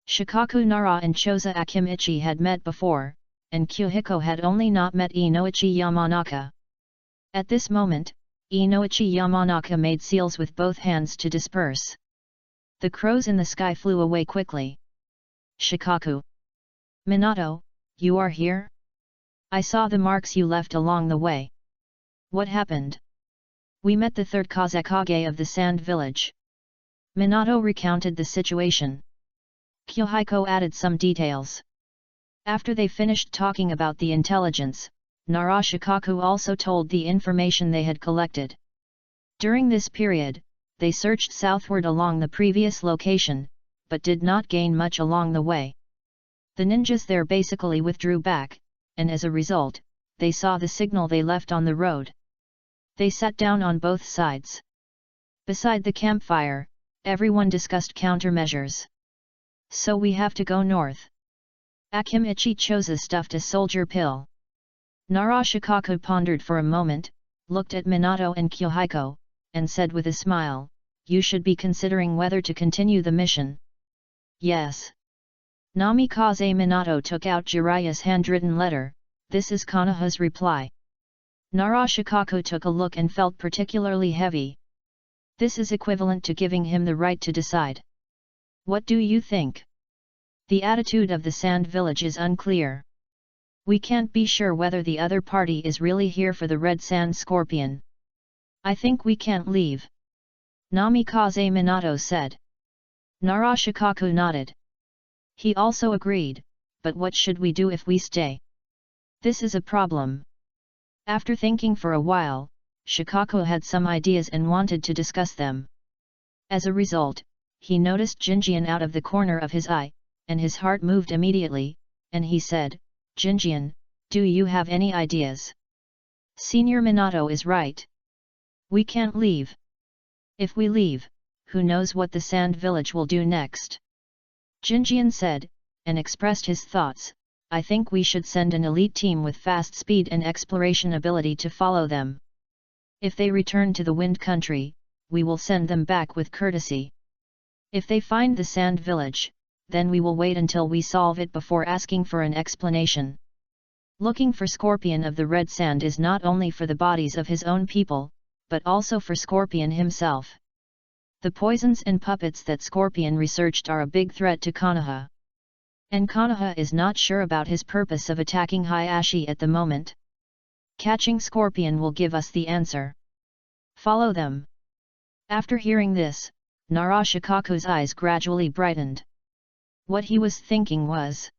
Shikaku Nara and Choza Akimichi had met before, and Kyohiko had only not met Inoichi Yamanaka. At this moment, Inoichi Yamanaka made seals with both hands to disperse. The crows in the sky flew away quickly. Shikaku. Minato, you are here? I saw the marks you left along the way. What happened? We met the third Kazekage of the Sand Village. Minato recounted the situation. Kyohiko added some details. After they finished talking about the intelligence, Narashikaku also told the information they had collected. During this period, they searched southward along the previous location, but did not gain much along the way. The ninjas there basically withdrew back, and as a result, they saw the signal they left on the road. They sat down on both sides. Beside the campfire, everyone discussed countermeasures. So we have to go north. Akimichi Choza stuffed a soldier pill. Narashikaku pondered for a moment, looked at Minato and Kyohiko, and said with a smile, "You should be considering whether to continue the mission." "Yes." Namikaze Minato took out Jiraiya's handwritten letter. "This is Konoha's reply." Narashikaku took a look and felt particularly heavy. This is equivalent to giving him the right to decide. "What do you think?" "The attitude of the Sand Village is unclear. We can't be sure whether the other party is really here for the Red Sand Scorpion. I think we can't leave," Namikaze Minato said. Narashikaku nodded. He also agreed, "But what should we do if we stay? This is a problem." After thinking for a while, Shikaku had some ideas and wanted to discuss them. As a result, he noticed Jinjian out of the corner of his eye, and his heart moved immediately, and he said, "Jinjian, do you have any ideas?" "Senior Minato is right. We can't leave. If we leave, who knows what the Sand Village will do next?" Jinjian said, and expressed his thoughts, "I think we should send an elite team with fast speed and exploration ability to follow them. If they return to the Wind Country, we will send them back with courtesy. If they find the Sand Village, then we will wait until we solve it before asking for an explanation. Looking for Scorpion of the Red Sand is not only for the bodies of his own people, but also for Scorpion himself. The poisons and puppets that Scorpion researched are a big threat to Konoha. And Konoha is not sure about his purpose of attacking Hayashi at the moment. Catching Scorpion will give us the answer. Follow them." After hearing this, Narashikaku's eyes gradually brightened. What he was thinking was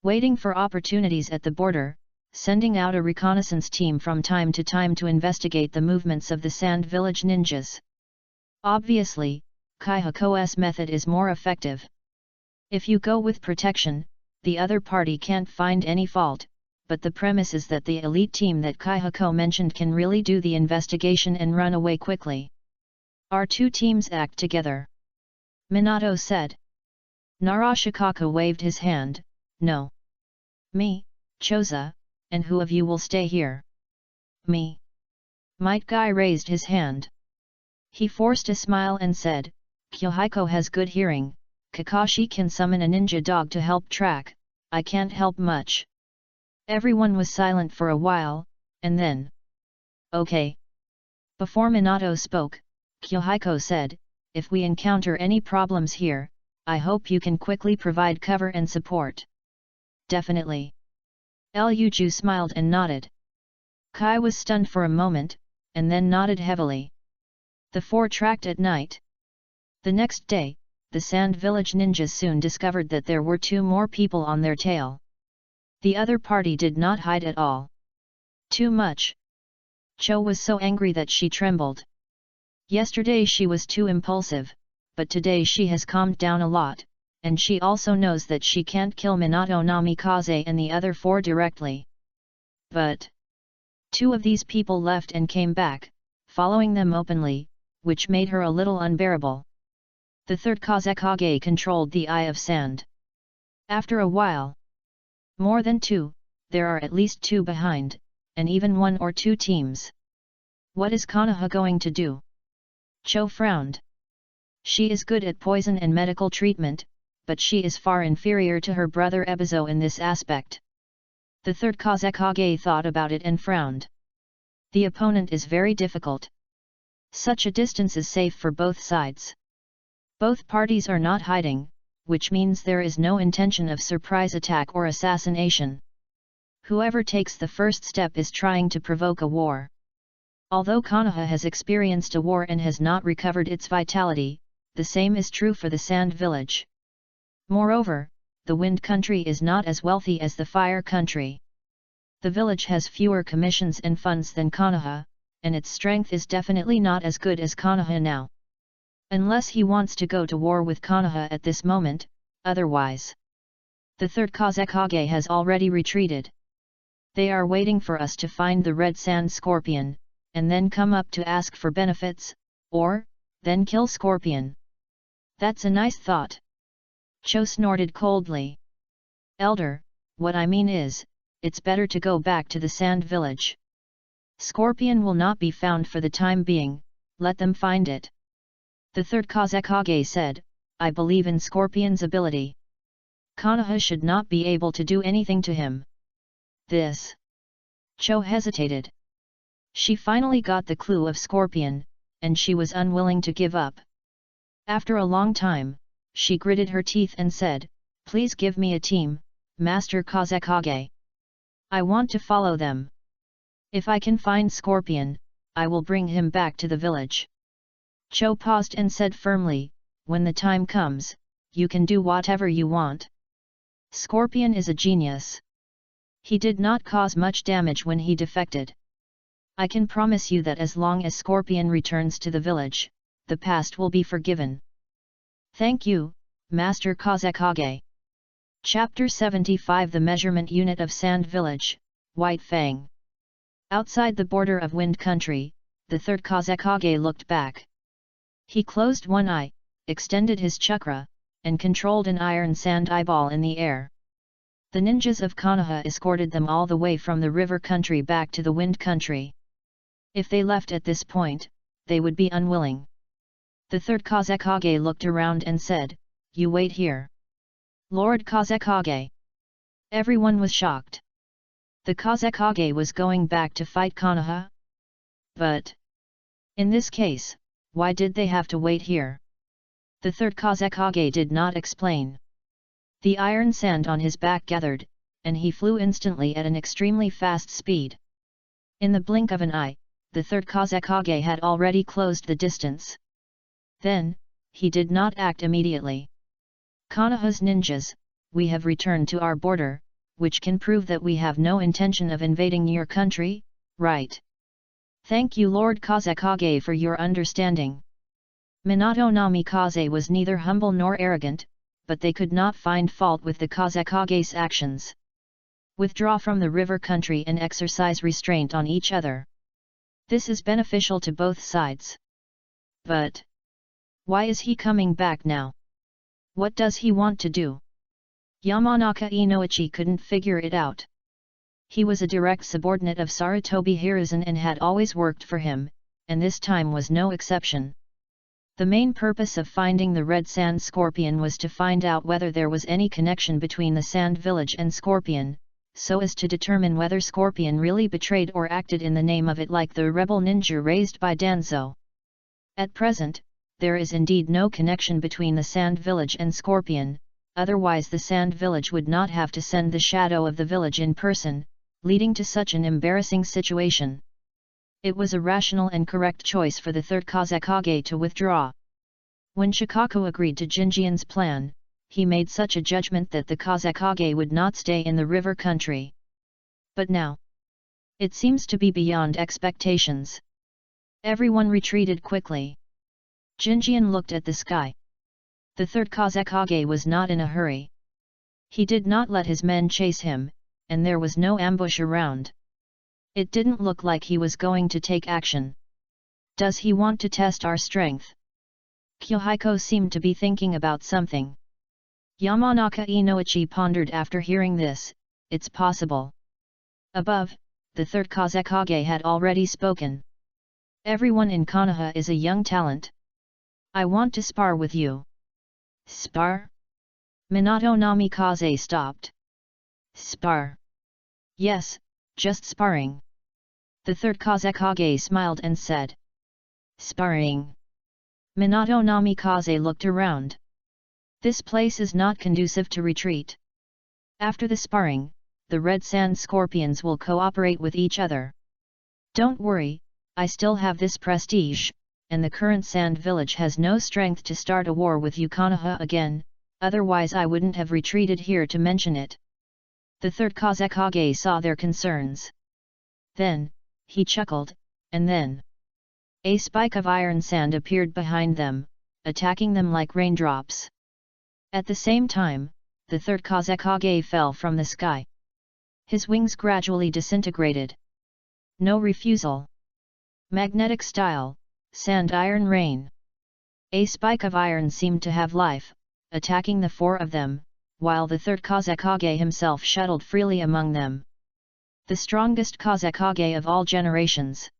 waiting for opportunities at the border, sending out a reconnaissance team from time to time to investigate the movements of the Sand Village ninjas. Obviously, Kaihako's method is more effective. If you go with protection, the other party can't find any fault, but the premise is that the elite team that Kaihako mentioned can really do the investigation and run away quickly. "Our two teams act together," Minato said. Narashikaku waved his hand, "No. Me, Choza, and who of you will stay here?" "Me." Might Guy raised his hand. He forced a smile and said, "Kyohiko has good hearing, Kakashi can summon a ninja dog to help track, I can't help much." Everyone was silent for a while, and then, "Okay." Before Minato spoke, Kyohiko said, "If we encounter any problems here, I hope you can quickly provide cover and support." "Definitely." Ryuju smiled and nodded. Kai was stunned for a moment, and then nodded heavily. The four tracked at night. The next day, the Sand Village ninjas soon discovered that there were two more people on their tail. The other party did not hide at all. Too much. Cho was so angry that she trembled. Yesterday she was too impulsive, but today she has calmed down a lot, and she also knows that she can't kill Minato Namikaze and the other four directly. But two of these people left and came back, following them openly, which made her a little unbearable. The third Kazekage controlled the Eye of Sand. After a while, more than two, there are at least two behind, and even one or two teams. What is Konoha going to do? Cho frowned. She is good at poison and medical treatment, but she is far inferior to her brother Ebizo in this aspect. The third Kazekage thought about it and frowned. The opponent is very difficult. Such a distance is safe for both sides. Both parties are not hiding, which means there is no intention of surprise attack or assassination. Whoever takes the first step is trying to provoke a war. Although Konoha has experienced a war and has not recovered its vitality, the same is true for the Sand Village. Moreover, the Wind Country is not as wealthy as the Fire Country. The village has fewer commissions and funds than Konoha, and its strength is definitely not as good as Konoha now. Unless he wants to go to war with Konoha at this moment, otherwise. The third Kazekage has already retreated. They are waiting for us to find the Red Sand Scorpion, and then come up to ask for benefits, or, then kill Scorpion. That's a nice thought. Cho snorted coldly. Elder, what I mean is, it's better to go back to the Sand Village. Scorpion will not be found for the time being, let them find it. The third Kazekage said, I believe in Scorpion's ability. Konoha should not be able to do anything to him. This. Cho hesitated. She finally got the clue of Scorpion, and she was unwilling to give up. After a long time, she gritted her teeth and said, Please give me a team, Master Kazekage. I want to follow them. If I can find Scorpion, I will bring him back to the village. Cho paused and said firmly, When the time comes, you can do whatever you want. Scorpion is a genius. He did not cause much damage when he defected. I can promise you that as long as Scorpion returns to the village, the past will be forgiven. Thank you, Master Kazekage. Chapter 75 The Measurement Unit of Sand Village, White Fang. Outside the border of Wind Country, the third Kazekage looked back. He closed one eye, extended his chakra, and controlled an iron sand eyeball in the air. The ninjas of Konoha escorted them all the way from the river country back to the Wind Country. If they left at this point, they would be unwilling. The third Kazekage looked around and said, You wait here. Lord Kazekage. Everyone was shocked. The Kazekage was going back to fight Konoha? But in this case, why did they have to wait here? The third Kazekage did not explain. The iron sand on his back gathered, and he flew instantly at an extremely fast speed. In the blink of an eye, the third Kazekage had already closed the distance. Then, he did not act immediately. Konoha's ninjas, we have returned to our border, which can prove that we have no intention of invading your country, right? Thank you Lord Kazekage for your understanding. Minato Namikaze was neither humble nor arrogant, but they could not find fault with the Kazekage's actions. Withdraw from the river country and exercise restraint on each other. This is beneficial to both sides. But why is he coming back now? What does he want to do? Yamanaka Inoichi couldn't figure it out. He was a direct subordinate of Sarutobi Hiruzen and had always worked for him, and this time was no exception. The main purpose of finding the Red Sand Scorpion was to find out whether there was any connection between the Sand Village and Scorpion, so as to determine whether Scorpion really betrayed or acted in the name of it like the rebel ninja raised by Danzo. At present, there is indeed no connection between the Sand Village and Scorpion, otherwise the Sand Village would not have to send the shadow of the village in person, leading to such an embarrassing situation. It was a rational and correct choice for the third Kazekage to withdraw. When Shikaku agreed to Jinjian's plan, he made such a judgment that the Kazekage would not stay in the river country. But now, it seems to be beyond expectations. Everyone retreated quickly. Jinjian looked at the sky. The third Kazekage was not in a hurry. He did not let his men chase him, and there was no ambush around. It didn't look like he was going to take action. Does he want to test our strength? Kyohiko seemed to be thinking about something. Yamanaka Inoichi pondered after hearing this, it's possible. Above, the third Kazekage had already spoken. Everyone in Konoha is a young talent. I want to spar with you. Spar? Minato Namikaze stopped. Spar? Yes, just sparring. The third Kazekage smiled and said. Sparring. Minato Namikaze looked around. This place is not conducive to retreat. After the sparring, the Red Sand Scorpions will cooperate with each other. Don't worry, I still have this prestige, and the current Sand Village has no strength to start a war with Konoha again, otherwise I wouldn't have retreated here to mention it. The third Kazekage saw their concerns. Then, he chuckled, and then a spike of iron sand appeared behind them, attacking them like raindrops. At the same time, the third Kazekage fell from the sky. His wings gradually disintegrated. No refusal. Magnetic style, sand iron rain. A spike of iron seemed to have life, attacking the four of them, while the third Kazekage himself shuttled freely among them. The strongest Kazekage of all generations.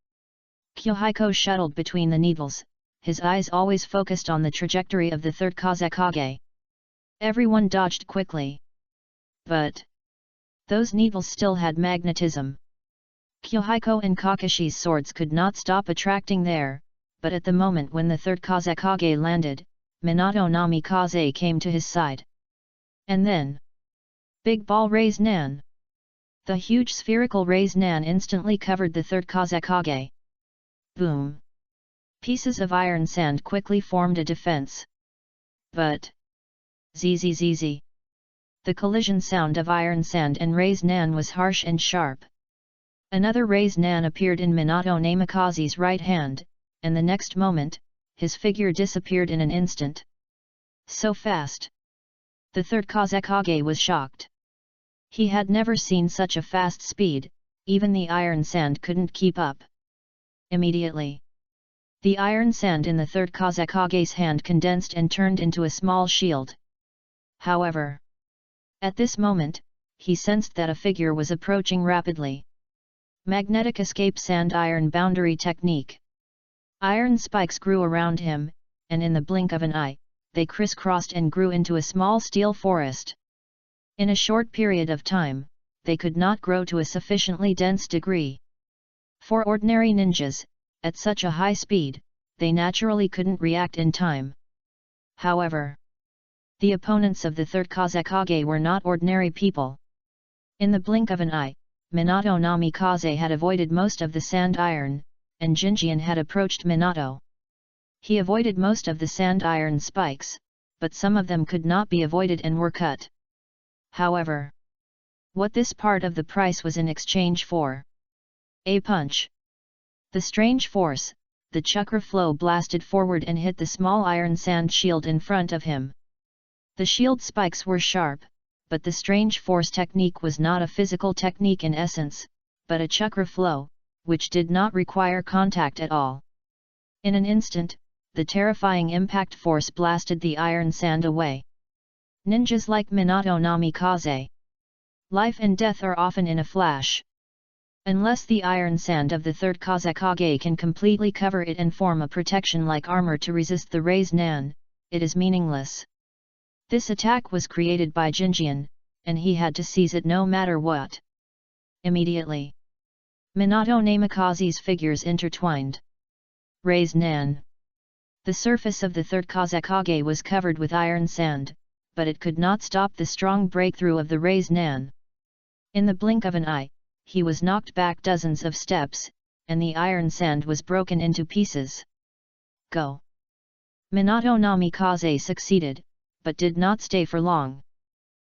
Kyohiko shuttled between the needles, his eyes always focused on the trajectory of the third Kazekage. Everyone dodged quickly. But those needles still had magnetism. Kyohiko and Kakashi's swords could not stop attracting there, but at the moment when the third Kazekage landed, Minato Namikaze came to his side. And then, Big Ball Raise Nan. The huge spherical Raise Nan instantly covered the third Kazekage. Boom! Pieces of iron sand quickly formed a defense. But zzz. The collision sound of iron sand and Raise Nan was harsh and sharp. Another Raise Nan appeared in Minato Namikaze's right hand, and the next moment, his figure disappeared in an instant. So fast! The third Kazekage was shocked. He had never seen such a fast speed, even the iron sand couldn't keep up. Immediately, the iron sand in the third Kazekage's hand condensed and turned into a small shield. However, at this moment, he sensed that a figure was approaching rapidly. Magnetic escape sand-iron boundary technique. Iron spikes grew around him, and in the blink of an eye, they crisscrossed and grew into a small steel forest. In a short period of time, they could not grow to a sufficiently dense degree. For ordinary ninjas, at such a high speed, they naturally couldn't react in time. However, the opponents of the third Kazekage were not ordinary people. In the blink of an eye, Minato Namikaze had avoided most of the sand iron, and Jinjian had approached Minato. He avoided most of the sand iron spikes, but some of them could not be avoided and were cut. However, what this part of the price was in exchange for? A punch. The strange force, the chakra flow blasted forward and hit the small iron sand shield in front of him. The shield spikes were sharp, but the strange force technique was not a physical technique in essence, but a chakra flow, which did not require contact at all. In an instant, the terrifying impact force blasted the iron sand away. Ninjas like Minato Namikaze. Life and death are often in a flash. Unless the iron sand of the third Kazekage can completely cover it and form a protection like armor to resist the Raise Nan, it is meaningless. This attack was created by Jinjian, and he had to seize it no matter what. Immediately, Minato Namikaze's figures intertwined. Raise Nan. The surface of the third Kazekage was covered with iron sand, but it could not stop the strong breakthrough of the Raise Nan. In the blink of an eye, he was knocked back dozens of steps, and the iron sand was broken into pieces. Go! Minato Namikaze succeeded, but did not stay for long.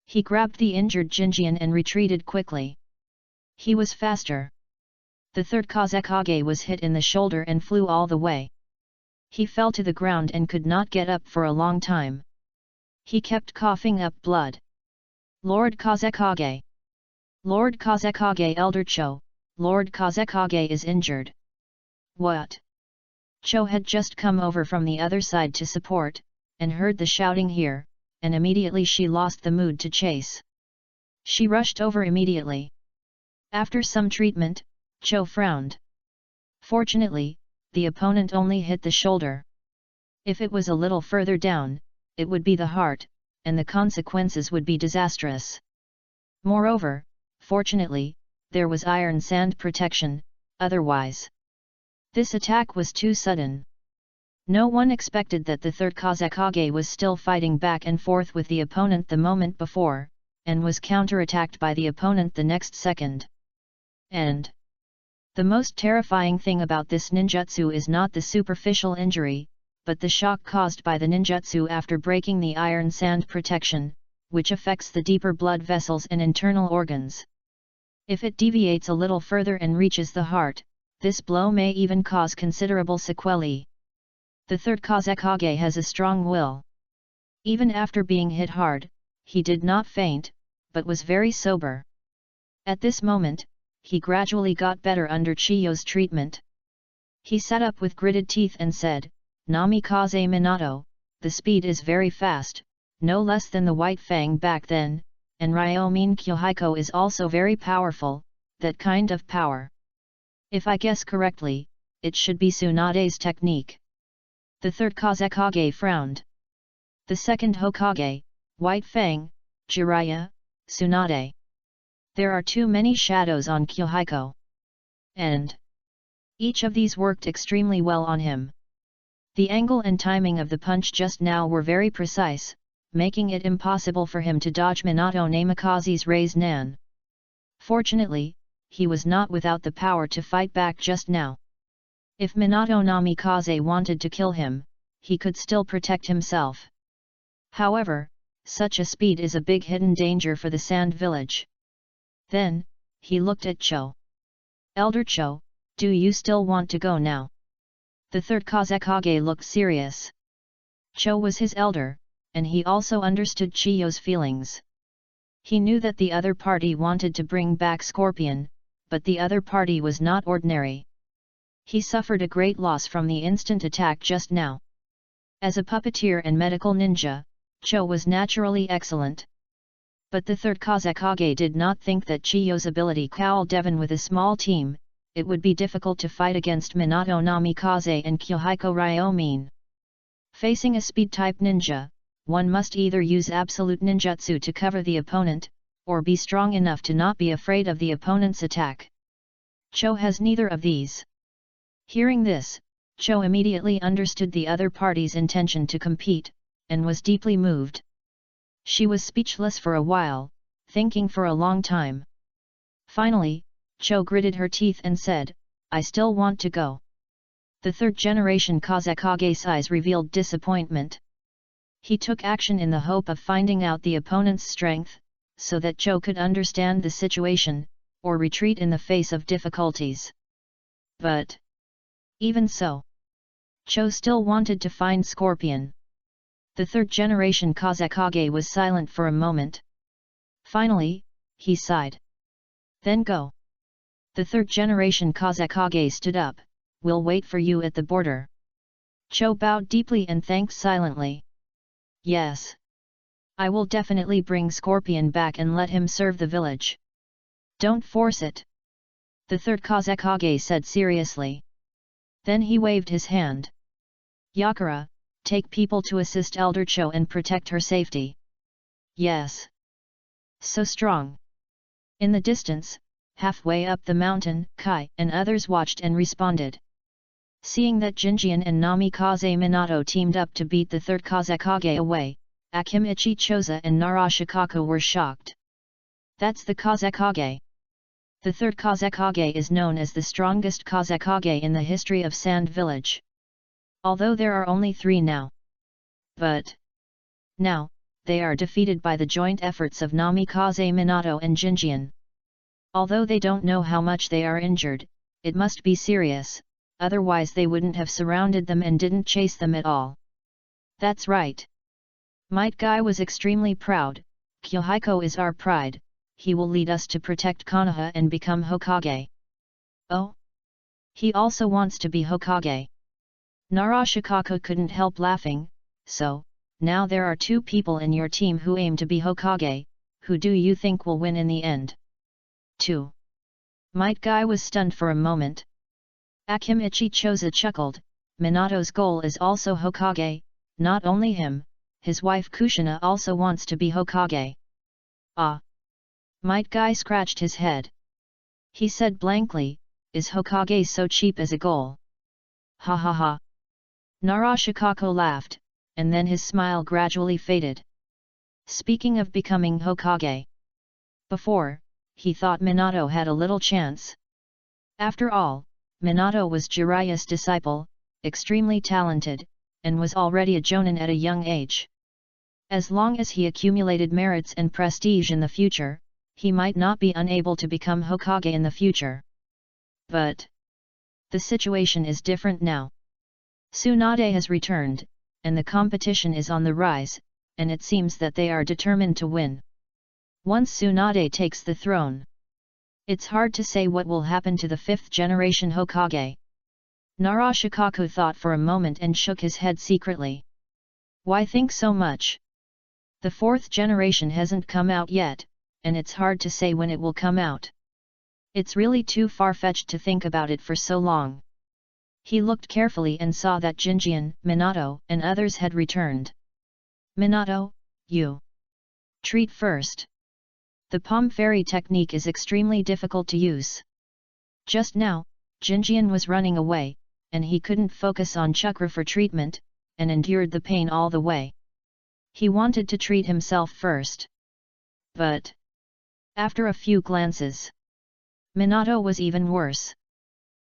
He grabbed the injured Jinjian and retreated quickly. He was faster. The third Kazekage was hit in the shoulder and flew all the way. He fell to the ground and could not get up for a long time. He kept coughing up blood. Lord Kazekage! Lord Kazekage Elder Cho, Lord Kazekage is injured. What? Cho had just come over from the other side to support, and heard the shouting here, and immediately she lost the mood to chase. She rushed over immediately. After some treatment, Cho frowned. Fortunately, the opponent only hit the shoulder. If it was a little further down, it would be the heart, and the consequences would be disastrous. Moreover, fortunately, there was iron sand protection, otherwise. This attack was too sudden. No one expected that the third Kazekage was still fighting back and forth with the opponent the moment before, and was counterattacked by the opponent the next second. And the most terrifying thing about this ninjutsu is not the superficial injury, but the shock caused by the ninjutsu after breaking the iron sand protection, which affects the deeper blood vessels and internal organs. If it deviates a little further and reaches the heart, this blow may even cause considerable sequelae. The third Kazekage has a strong will. Even after being hit hard, he did not faint, but was very sober. At this moment, he gradually got better under Chiyo's treatment. He sat up with gritted teeth and said, "Namikaze Minato, the speed is very fast, no less than the White Fang back then, and Ryomine Kyohiko is also very powerful, that kind of power. If I guess correctly, it should be Tsunade's technique. The third Kazekage frowned. The second Hokage, White Fang, Jiraiya, Tsunade. There are too many shadows on Kyohiko. And each of these worked extremely well on him. The angle and timing of the punch just now were very precise, making it impossible for him to dodge Minato Namikaze's raised nan. Fortunately, he was not without the power to fight back just now. If Minato Namikaze wanted to kill him, he could still protect himself. However, such a speed is a big hidden danger for the Sand Village. Then, he looked at Cho. Elder Cho, do you still want to go now? The third Kazekage looked serious. Cho was his elder, and he also understood Chiyo's feelings. He knew that the other party wanted to bring back Scorpion, but the other party was not ordinary. He suffered a great loss from the instant attack just now. As a puppeteer and medical ninja, Cho was naturally excellent. But the third Kazekage did not think that Chiyo's ability cowled Devon with a small team. It would be difficult to fight against Minato Namikaze and Kyohiko Ryomin. Facing a speed-type ninja, one must either use absolute ninjutsu to cover the opponent, or be strong enough to not be afraid of the opponent's attack. Cho has neither of these. Hearing this, Cho immediately understood the other party's intention to compete, and was deeply moved. She was speechless for a while, thinking for a long time. Finally, Cho gritted her teeth and said, I still want to go. The third generation Kazekage's eyes revealed disappointment. He took action in the hope of finding out the opponent's strength, so that Cho could understand the situation, or retreat in the face of difficulties. But even so, Cho still wanted to find Scorpion. The third generation Kazekage was silent for a moment. Finally, he sighed. Then go. The third generation Kazekage stood up, we'll wait for you at the border. Cho bowed deeply and thanked silently. Yes. I will definitely bring Scorpion back and let him serve the village. Don't force it. The third Kazekage said seriously. Then he waved his hand. Yakura, take people to assist Elder Cho and protect her safety. Yes. So strong. In the distance, halfway up the mountain, Kai and others watched and responded. Seeing that Jinjian and Namikaze Minato teamed up to beat the third Kazekage away, Akimichi Choza and Narashikaku were shocked. That's the Kazekage. The third Kazekage is known as the strongest Kazekage in the history of Sand Village. Although there are only 3 now. But now, they are defeated by the joint efforts of Namikaze Minato and Jinjian. Although they don't know how much they are injured, it must be serious, otherwise they wouldn't have surrounded them and didn't chase them at all. That's right. Might Guy was extremely proud. Kyohiko is our pride, he will lead us to protect Konoha and become Hokage. Oh? He also wants to be Hokage. Narashikaku couldn't help laughing. So, now there are 2 people in your team who aim to be Hokage, who do you think will win in the end? 2. Might Guy was stunned for a moment. Akimichi Choza chuckled, Minato's goal is also Hokage, not only him, his wife Kushina also wants to be Hokage. Ah! Might Guy scratched his head. He said blankly, is Hokage so cheap as a goal? Ha ha ha! Narashikaku laughed, and then his smile gradually faded. Speaking of becoming Hokage. Before, he thought Minato had a little chance. After all, Minato was Jiraiya's disciple, extremely talented, and was already a jonin at a young age. As long as he accumulated merits and prestige in the future, he might not be unable to become Hokage in the future. But the situation is different now. Tsunade has returned, and the competition is on the rise, and it seems that they are determined to win. Once Tsunade takes the throne, it's hard to say what will happen to the 5th generation Hokage. Narashikaku thought for a moment and shook his head secretly. Why think so much? The 4th generation hasn't come out yet, and it's hard to say when it will come out. It's really too far-fetched to think about it for so long. He looked carefully and saw that Jinjian, Minato, and others had returned. Minato, you treat first. The palm fairy technique is extremely difficult to use. Just now, Jinjian was running away, and he couldn't focus on chakra for treatment, and endured the pain all the way. He wanted to treat himself first. But after a few glances, Minato was even worse.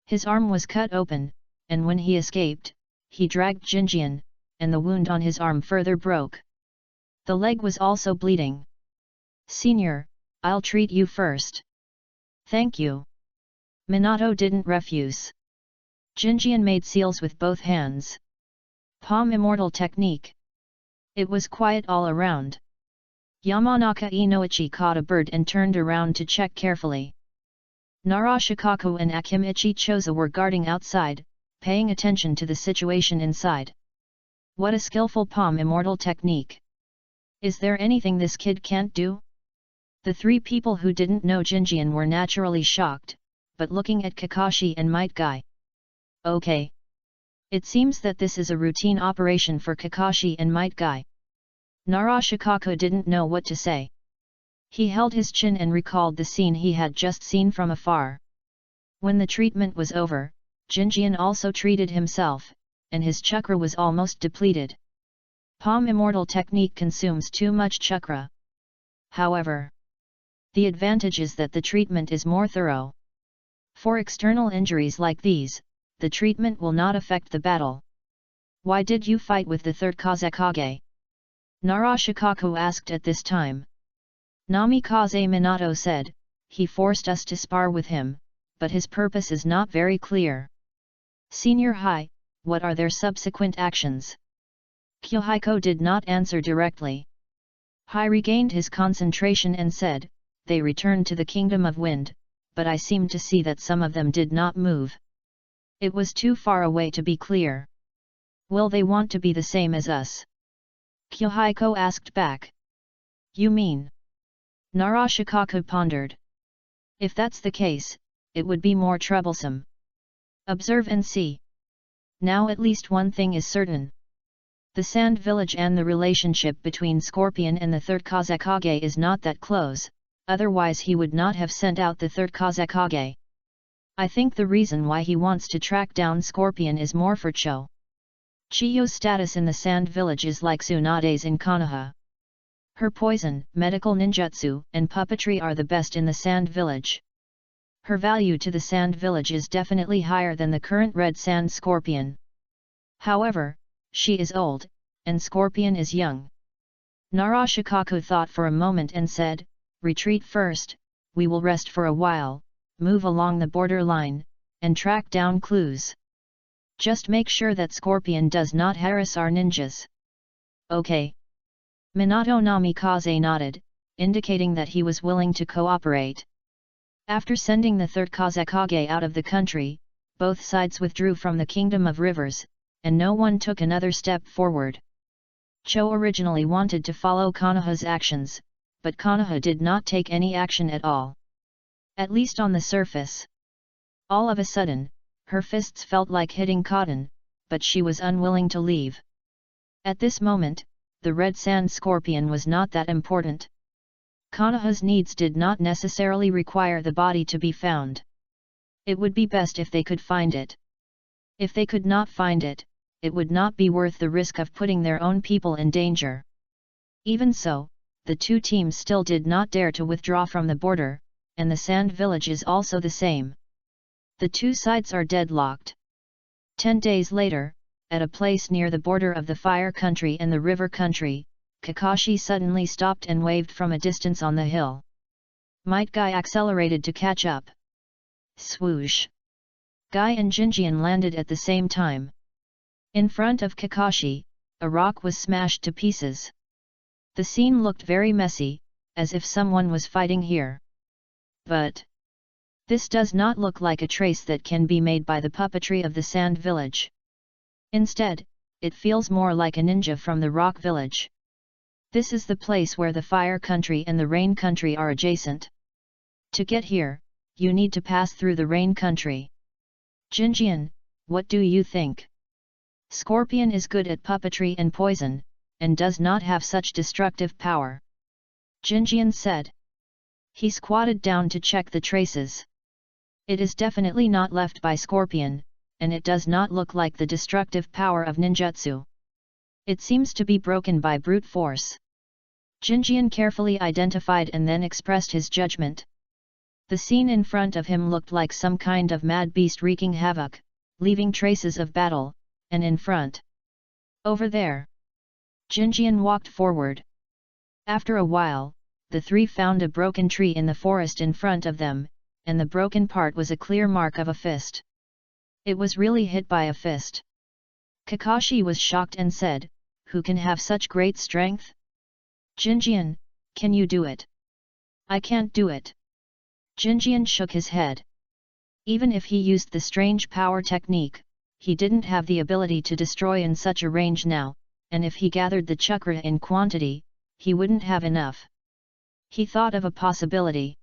His arm was cut open, and when he escaped, he dragged Jinjian, and the wound on his arm further broke. The leg was also bleeding. Senior, I'll treat you first. Thank you. Minato didn't refuse. Jinjian made seals with both hands. Palm immortal technique. It was quiet all around. Yamanaka Inoichi caught a bird and turned around to check carefully. Narashikaku and Akimichi Choza were guarding outside, paying attention to the situation inside. What a skillful palm immortal technique! Is there anything this kid can't do? The three people who didn't know Jinjian were naturally shocked, but looking at Kakashi and Might Guy. Okay. It seems that this is a routine operation for Kakashi and Might Guy. Narashikaku didn't know what to say. He held his chin and recalled the scene he had just seen from afar. When the treatment was over, Jinjian also treated himself, and his chakra was almost depleted. Palm immortal technique consumes too much chakra. However, the advantage is that the treatment is more thorough. For external injuries like these, the treatment will not affect the battle. Why did you fight with the third Kazekage? Narashikaku asked at this time. Namikaze Minato said, he forced us to spar with him, but his purpose is not very clear. Senior High, what are their subsequent actions? Kyohiko did not answer directly. Hai regained his concentration and said, they returned to the Kingdom of Wind, but I seemed to see that some of them did not move. It was too far away to be clear. Will they want to be the same as us? Kyohiko asked back. You mean? Narashikaku pondered. If that's the case, it would be more troublesome. Observe and see. Now at least one thing is certain. The Sand Village and the relationship between Scorpion and the third Kazekage is not that close, otherwise he would not have sent out the third Kazekage. I think the reason why he wants to track down Scorpion is more for Chiyo's status in the Sand Village is like Tsunade's in Konoha. Her poison, medical ninjutsu, and puppetry are the best in the Sand Village. Her value to the Sand Village is definitely higher than the current Red Sand Scorpion. However, she is old, and Scorpion is young. Narashikaku thought for a moment and said, retreat first, we will rest for a while, move along the border line, and track down clues. Just make sure that Scorpion does not harass our ninjas. Okay. Minato Namikaze nodded, indicating that he was willing to cooperate. After sending the third Kazekage out of the country, both sides withdrew from the Kingdom of Rivers, and no one took another step forward. Cho originally wanted to follow Konoha's actions, but Konoha did not take any action at all. At least on the surface. All of a sudden, her fists felt like hitting cotton, but she was unwilling to leave. At this moment, the Red Sand Scorpion was not that important. Konoha's needs did not necessarily require the body to be found. It would be best if they could find it. If they could not find it, it would not be worth the risk of putting their own people in danger. Even so, the two teams still did not dare to withdraw from the border, and the Sand Village is also the same. The two sides are deadlocked. 10 days later, at a place near the border of the Fire Country and the River Country, Kakashi suddenly stopped and waved from a distance on the hill. Might Guy accelerated to catch up. Swoosh! Guy and Jinjian landed at the same time. In front of Kakashi, a rock was smashed to pieces. The scene looked very messy, as if someone was fighting here. But this does not look like a trace that can be made by the puppetry of the Sand Village. Instead, it feels more like a ninja from the Rock Village. This is the place where the Fire Country and the Rain Country are adjacent. To get here, you need to pass through the Rain Country. Jinjian, what do you think? Scorpion is good at puppetry and poison, and does not have such destructive power. Jinjian said. He squatted down to check the traces. It is definitely not left by Scorpion, and it does not look like the destructive power of ninjutsu. It seems to be broken by brute force. Jinjian carefully identified and then expressed his judgment. The scene in front of him looked like some kind of mad beast wreaking havoc, leaving traces of battle, and in front. Over there. Jinjian walked forward. After a while, the three found a broken tree in the forest in front of them, and the broken part was a clear mark of a fist. It was really hit by a fist. Kakashi was shocked and said, "Who can have such great strength?" Jinjian, can you do it? I can't do it. Jinjian shook his head. Even if he used the strange power technique, he didn't have the ability to destroy in such a range now, and if he gathered the chakra in quantity, he wouldn't have enough. He thought of a possibility.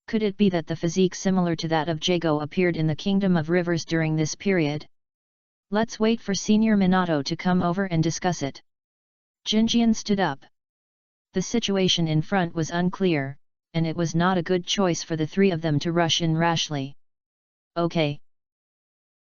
Could it be that the physique similar to that of Jago appeared in the Kingdom of Rivers during this period? Let's wait for Senior Minato to come over and discuss it. Jinjian stood up. The situation in front was unclear, and it was not a good choice for the three of them to rush in rashly. Okay.